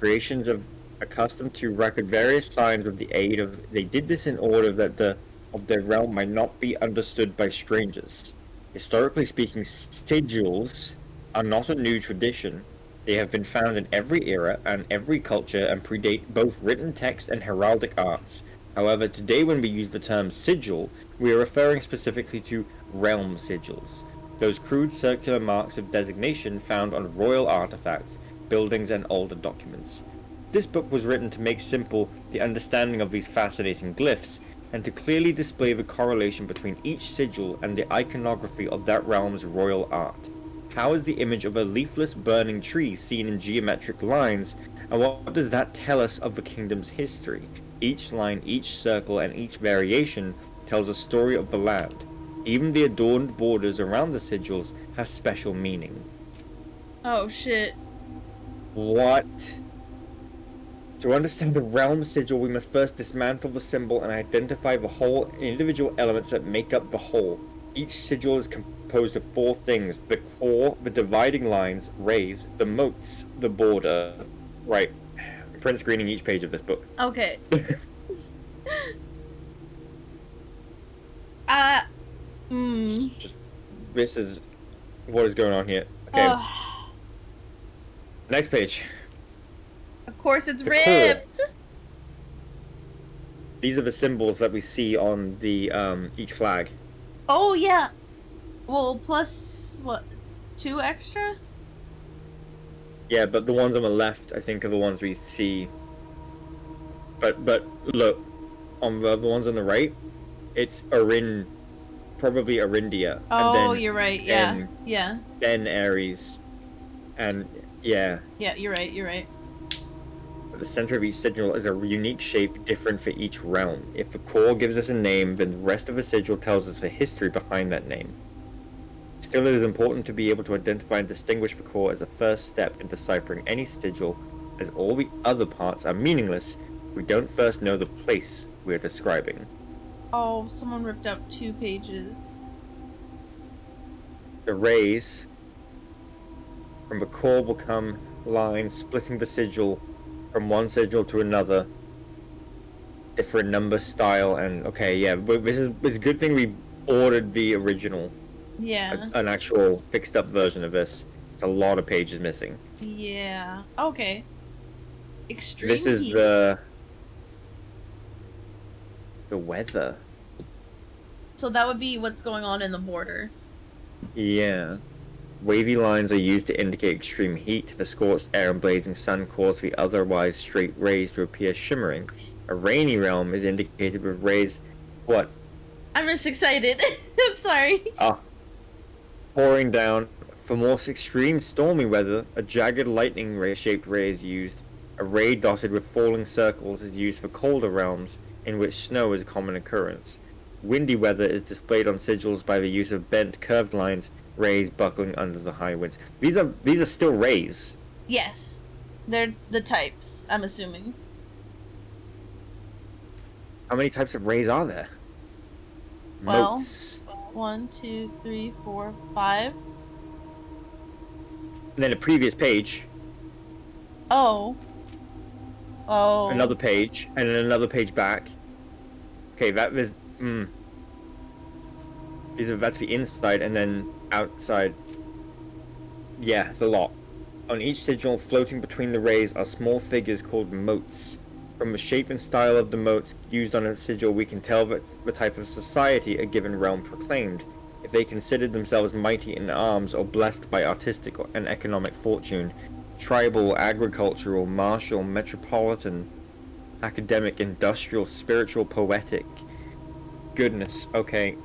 [SPEAKER 3] creations of accustomed to record various signs with the aid of. They did this in order that their realm might not be understood by strangers. Historically speaking, sigils are not a new tradition. They have been found in every era and every culture and predate both written text and heraldic arts. However, today when we use the term sigil, we are referring specifically to realm sigils, those crude circular marks of designation found on royal artifacts, buildings, and older documents. This book was written to make simple the understanding of these fascinating glyphs, and to clearly display the correlation between each sigil and the iconography of that realm's royal art. How is the image of a leafless burning tree seen in geometric lines, and what does that tell us of the kingdom's history? Each line, each circle, and each variation tells a story of the land. Even the adorned borders around the sigils have special meaning.
[SPEAKER 2] Oh shit.
[SPEAKER 3] What? To understand a realm sigil, we must first dismantle the symbol and identify the whole individual elements that make up the whole. Each sigil is composed of 4 things: the core, the dividing lines, rays, the moats, the border. Right. Print screening each page of this book.
[SPEAKER 2] Okay.
[SPEAKER 3] Just, this is what is going on here. Okay. Next page.
[SPEAKER 2] Of course it's
[SPEAKER 3] The
[SPEAKER 2] ripped.
[SPEAKER 3] These are the symbols that we see on the each flag.
[SPEAKER 2] Oh yeah. Well, plus what? 2 extra?
[SPEAKER 3] Yeah, but the ones on the left, I think, are the ones we see. But look, on the ones on the right, it's probably Arindia.
[SPEAKER 2] Oh,
[SPEAKER 3] and then,
[SPEAKER 2] you're right. Yeah. Yeah.
[SPEAKER 3] Then Aries, and yeah.
[SPEAKER 2] Yeah, you're right. You're right.
[SPEAKER 3] The center of each sigil is a unique shape different for each realm. If the core gives us a name, then the rest of the sigil tells us the history behind that name. Still, it is important to be able to identify and distinguish the core as a first step in deciphering any sigil, as all the other parts are meaningless if we don't first know the place we're describing.
[SPEAKER 2] Oh, someone ripped up 2 pages.
[SPEAKER 3] The rays from the core will come lines splitting the sigil from one sigil to another, different number, style, and okay, yeah, but it's a good thing we ordered the original,
[SPEAKER 2] Yeah.
[SPEAKER 3] an actual fixed up version of this. It's a lot of pages missing.
[SPEAKER 2] Yeah. Okay. Extreme
[SPEAKER 3] This is
[SPEAKER 2] heat.
[SPEAKER 3] the weather.
[SPEAKER 2] So that would be what's going on in the border.
[SPEAKER 3] Yeah. Wavy lines are used to indicate extreme heat. The scorched air and blazing sun cause the otherwise straight rays to appear shimmering. A rainy realm is indicated with rays. What?
[SPEAKER 2] I'm just excited. I'm sorry.
[SPEAKER 3] Pouring down. For more extreme stormy weather, a jagged lightning ray-shaped ray is used. A ray dotted with falling circles is used for colder realms, in which snow is a common occurrence. Windy weather is displayed on sigils by the use of bent, curved lines, rays buckling under the high winds. These are still rays.
[SPEAKER 2] Yes. They're the types, I'm assuming.
[SPEAKER 3] How many types of rays are there?
[SPEAKER 2] Well,
[SPEAKER 3] Motes.
[SPEAKER 2] 1, 2, 3, 4, 5.
[SPEAKER 3] And then a previous page,
[SPEAKER 2] Oh. Oh.
[SPEAKER 3] another page, and then another page back. Okay, that is. That's the inside, and then outside. Yeah, it's a lot. On each sigil, floating between the rays, are small figures called motes. From the shape and style of the motes used on a sigil, we can tell the type of society a given realm proclaimed. If they considered themselves mighty in arms or blessed by artistic and economic fortune, tribal, agricultural, martial, metropolitan, academic, industrial, spiritual, poetic. Goodness, okay.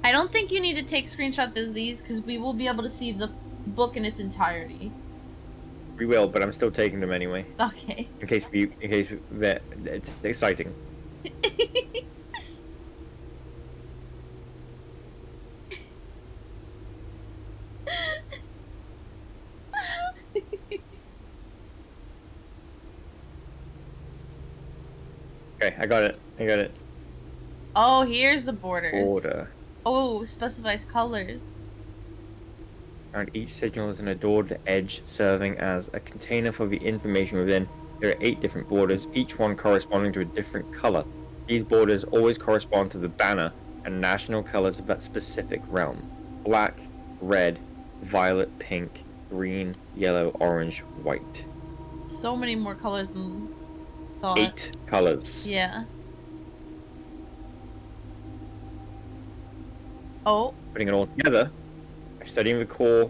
[SPEAKER 2] I don't think you need to take screenshots of these because we will be able to see the book in its entirety.
[SPEAKER 3] We will, but I'm still taking them anyway.
[SPEAKER 2] Okay.
[SPEAKER 3] In case that it's exciting. Okay, I got it.
[SPEAKER 2] Oh, here's the borders.
[SPEAKER 3] Border.
[SPEAKER 2] Oh, specifies colors.
[SPEAKER 3] Around each sigil is an adored edge serving as a container for the information within. There are 8 different borders, each one corresponding to a different color. These borders always correspond to the banner and national colors of that specific realm. Black, red, violet, pink, green, yellow, orange, white.
[SPEAKER 2] So many more colors than thought.
[SPEAKER 3] 8 colors.
[SPEAKER 2] Yeah. Oh.
[SPEAKER 3] Putting it all together, by studying the core,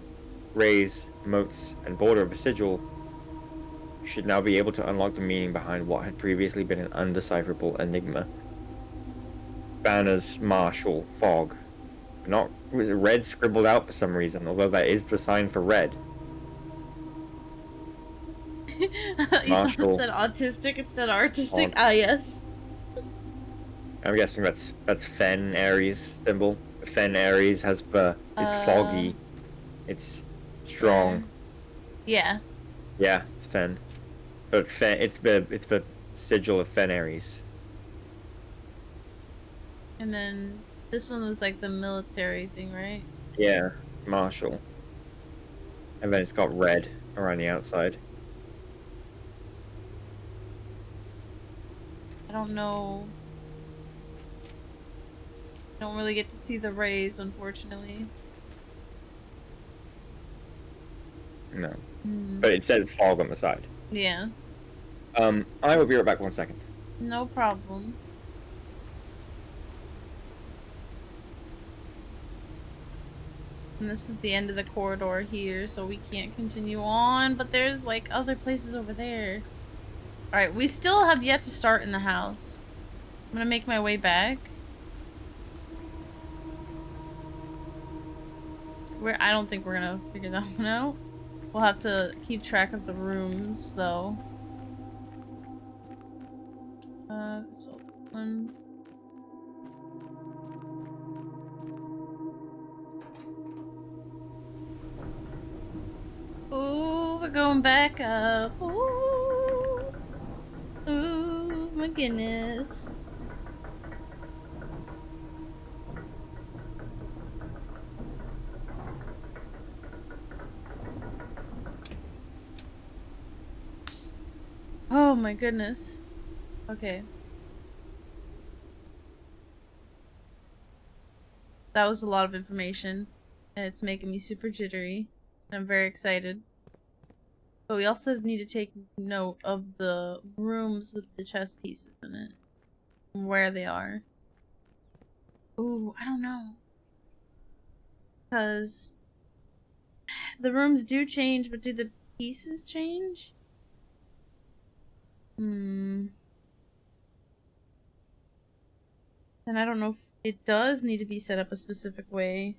[SPEAKER 3] rays, motes, and border of a sigil, you should now be able to unlock the meaning behind what had previously been an undecipherable enigma. Banners, marshal, fog. Not with red scribbled out for some reason, although that is the sign for red.
[SPEAKER 2] You thought
[SPEAKER 3] Marshall.
[SPEAKER 2] it said autistic instead of artistic?
[SPEAKER 3] Fog.
[SPEAKER 2] Ah, yes.
[SPEAKER 3] I'm guessing that's Fen Ares symbol. Fen Ares has is foggy. It's strong.
[SPEAKER 2] Yeah.
[SPEAKER 3] Yeah, it's Fen. So it's Fen. It's the sigil of Fen Ares.
[SPEAKER 2] And then this one was like the military thing, right?
[SPEAKER 3] Yeah, Marshall. And then it's got red around the outside.
[SPEAKER 2] I don't know. I don't really get to see the rays, unfortunately.
[SPEAKER 3] No.
[SPEAKER 2] Hmm.
[SPEAKER 3] But it says fog on the side.
[SPEAKER 2] Yeah.
[SPEAKER 3] I will be right back 1 second.
[SPEAKER 2] No problem. And this is the end of the corridor here, so we can't continue on, but there's like other places over there. Alright, we still have yet to start in the house. I'm gonna make my way back. I don't think we're gonna figure that one out. We'll have to keep track of the rooms, though. So one. Ooh, we're going back up. Ooh, ooh, my goodness. Oh my goodness. Okay. That was a lot of information, and it's making me super jittery. I'm very excited. But we also need to take note of the rooms with the chess pieces in it. And where they are. Ooh, I don't know. Because the rooms do change, but do the pieces change? Hmm. And I don't know if it does need to be set up a specific way.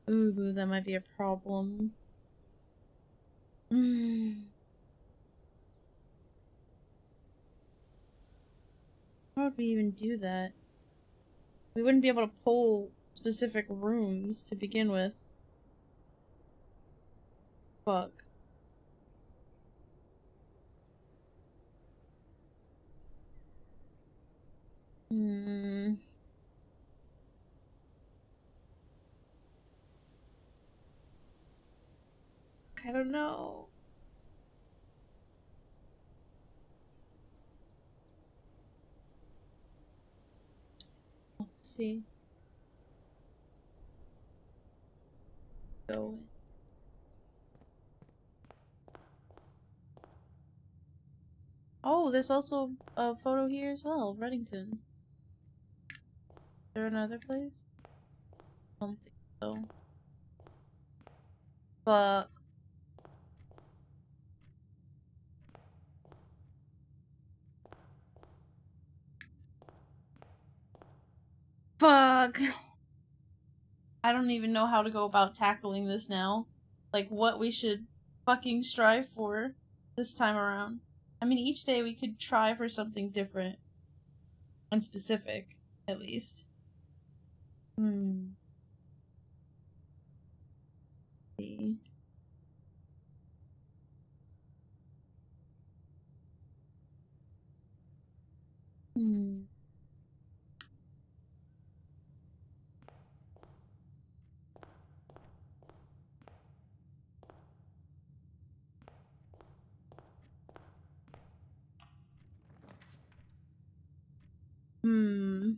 [SPEAKER 2] Ooh, that might be a problem. Hmm. How would we even do that? We wouldn't be able to pull specific rooms to begin with. Fuck. Hmm. I don't know. Let's see. Go. Oh, there's also a photo here as well, Reddington. Is there another place? I don't think so. Fuck. Fuck. I don't even know how to go about tackling this now. Like, what we should fucking strive for this time around. I mean, each day we could try for something different. And specific, at least. Hmm. See. Hmm. Hmm.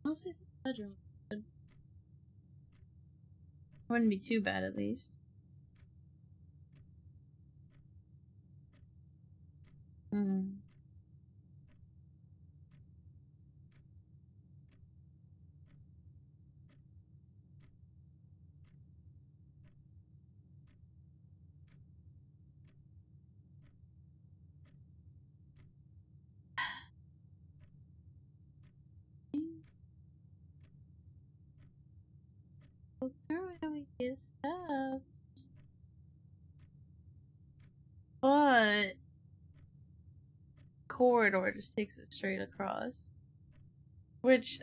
[SPEAKER 2] I'll say the bedroom. Wouldn't be too bad, at least. Hmm. Go through it, we get stuff. But corridor just takes it straight across, which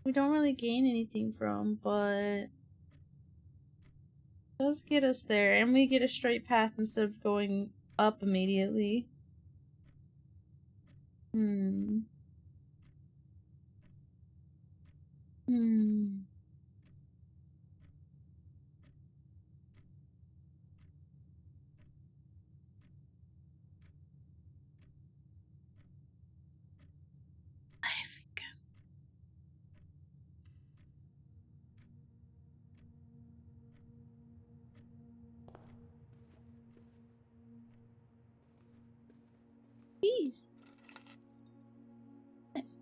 [SPEAKER 2] we don't really gain anything from, but does get us there, and we get a straight path instead of going up immediately. Hmm. I think keys. Nice.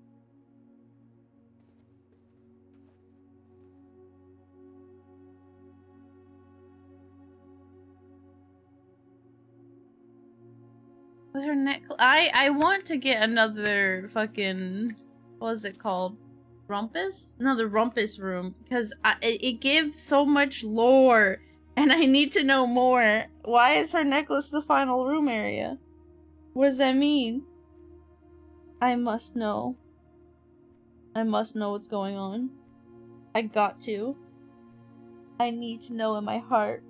[SPEAKER 2] With her necklace, I want to get another fucking, what is it called? Rumpus? Another Rumpus room, because it gives so much lore, and I need to know more. Why is her necklace the final room area? What does that mean? I must know. I must know what's going on. I got to. I need to know in my heart.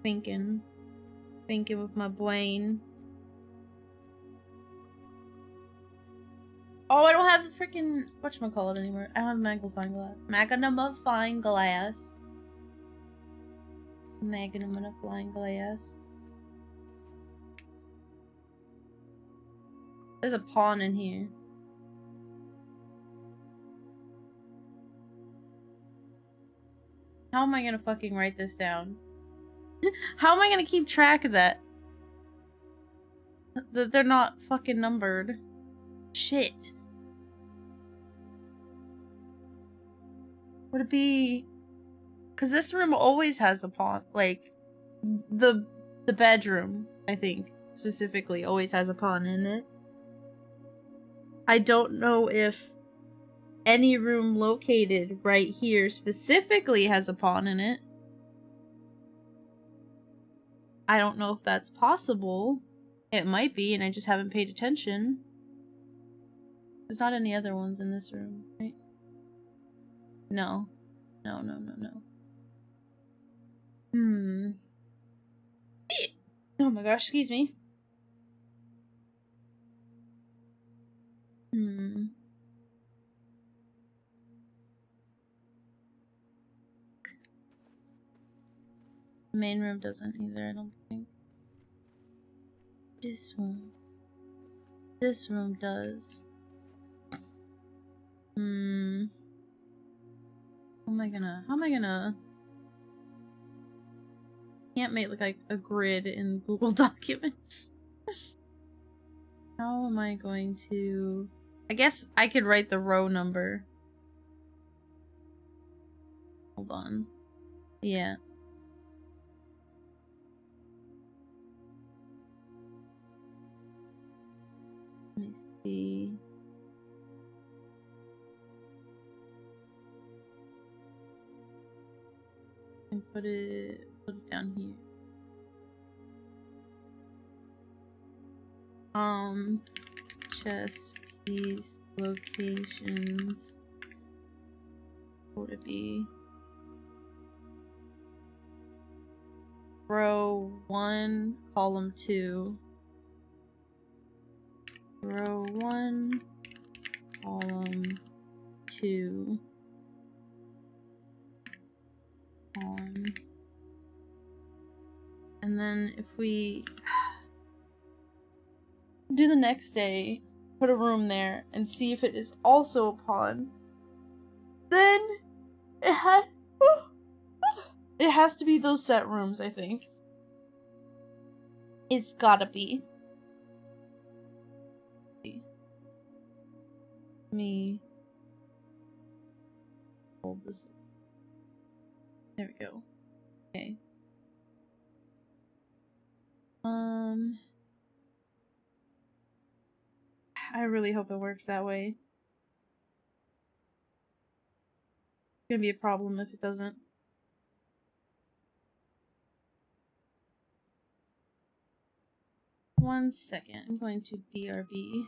[SPEAKER 2] Thinking with my brain. Oh, I don't have the freaking whatchamacallit anymore. I don't have magnifying glass. Magnifying glass. Magnifying glass. There's a pawn in here. How am I gonna fucking write this down? How am I gonna keep track of that? That they're not fucking numbered. Shit. Would it be... Cause this room always has a pawn. Like, the bedroom, I think, specifically, always has a pawn in it. I don't know if any room located right here specifically has a pawn in it. I don't know if that's possible. It might be, and I just haven't paid attention. There's not any other ones in this room, right? No. No. Oh my gosh, excuse me. The main room doesn't either, I don't think. This one. This room does. How am I gonna... Can't make like a grid in Google Documents. How am I going to... I guess I could write the row number. Hold on. Yeah. Let me see. And put it down here. Chess piece locations. What would it be? Row 1, column 2. Row 1, column 2. On And then if we do the next day, put a room there, and see if it is also a pond, then it has to be those set rooms, I think. It's gotta be. Let me hold this. There we go. Okay. I really hope it works that way. It's gonna be a problem if it doesn't. One second, I'm going to BRB.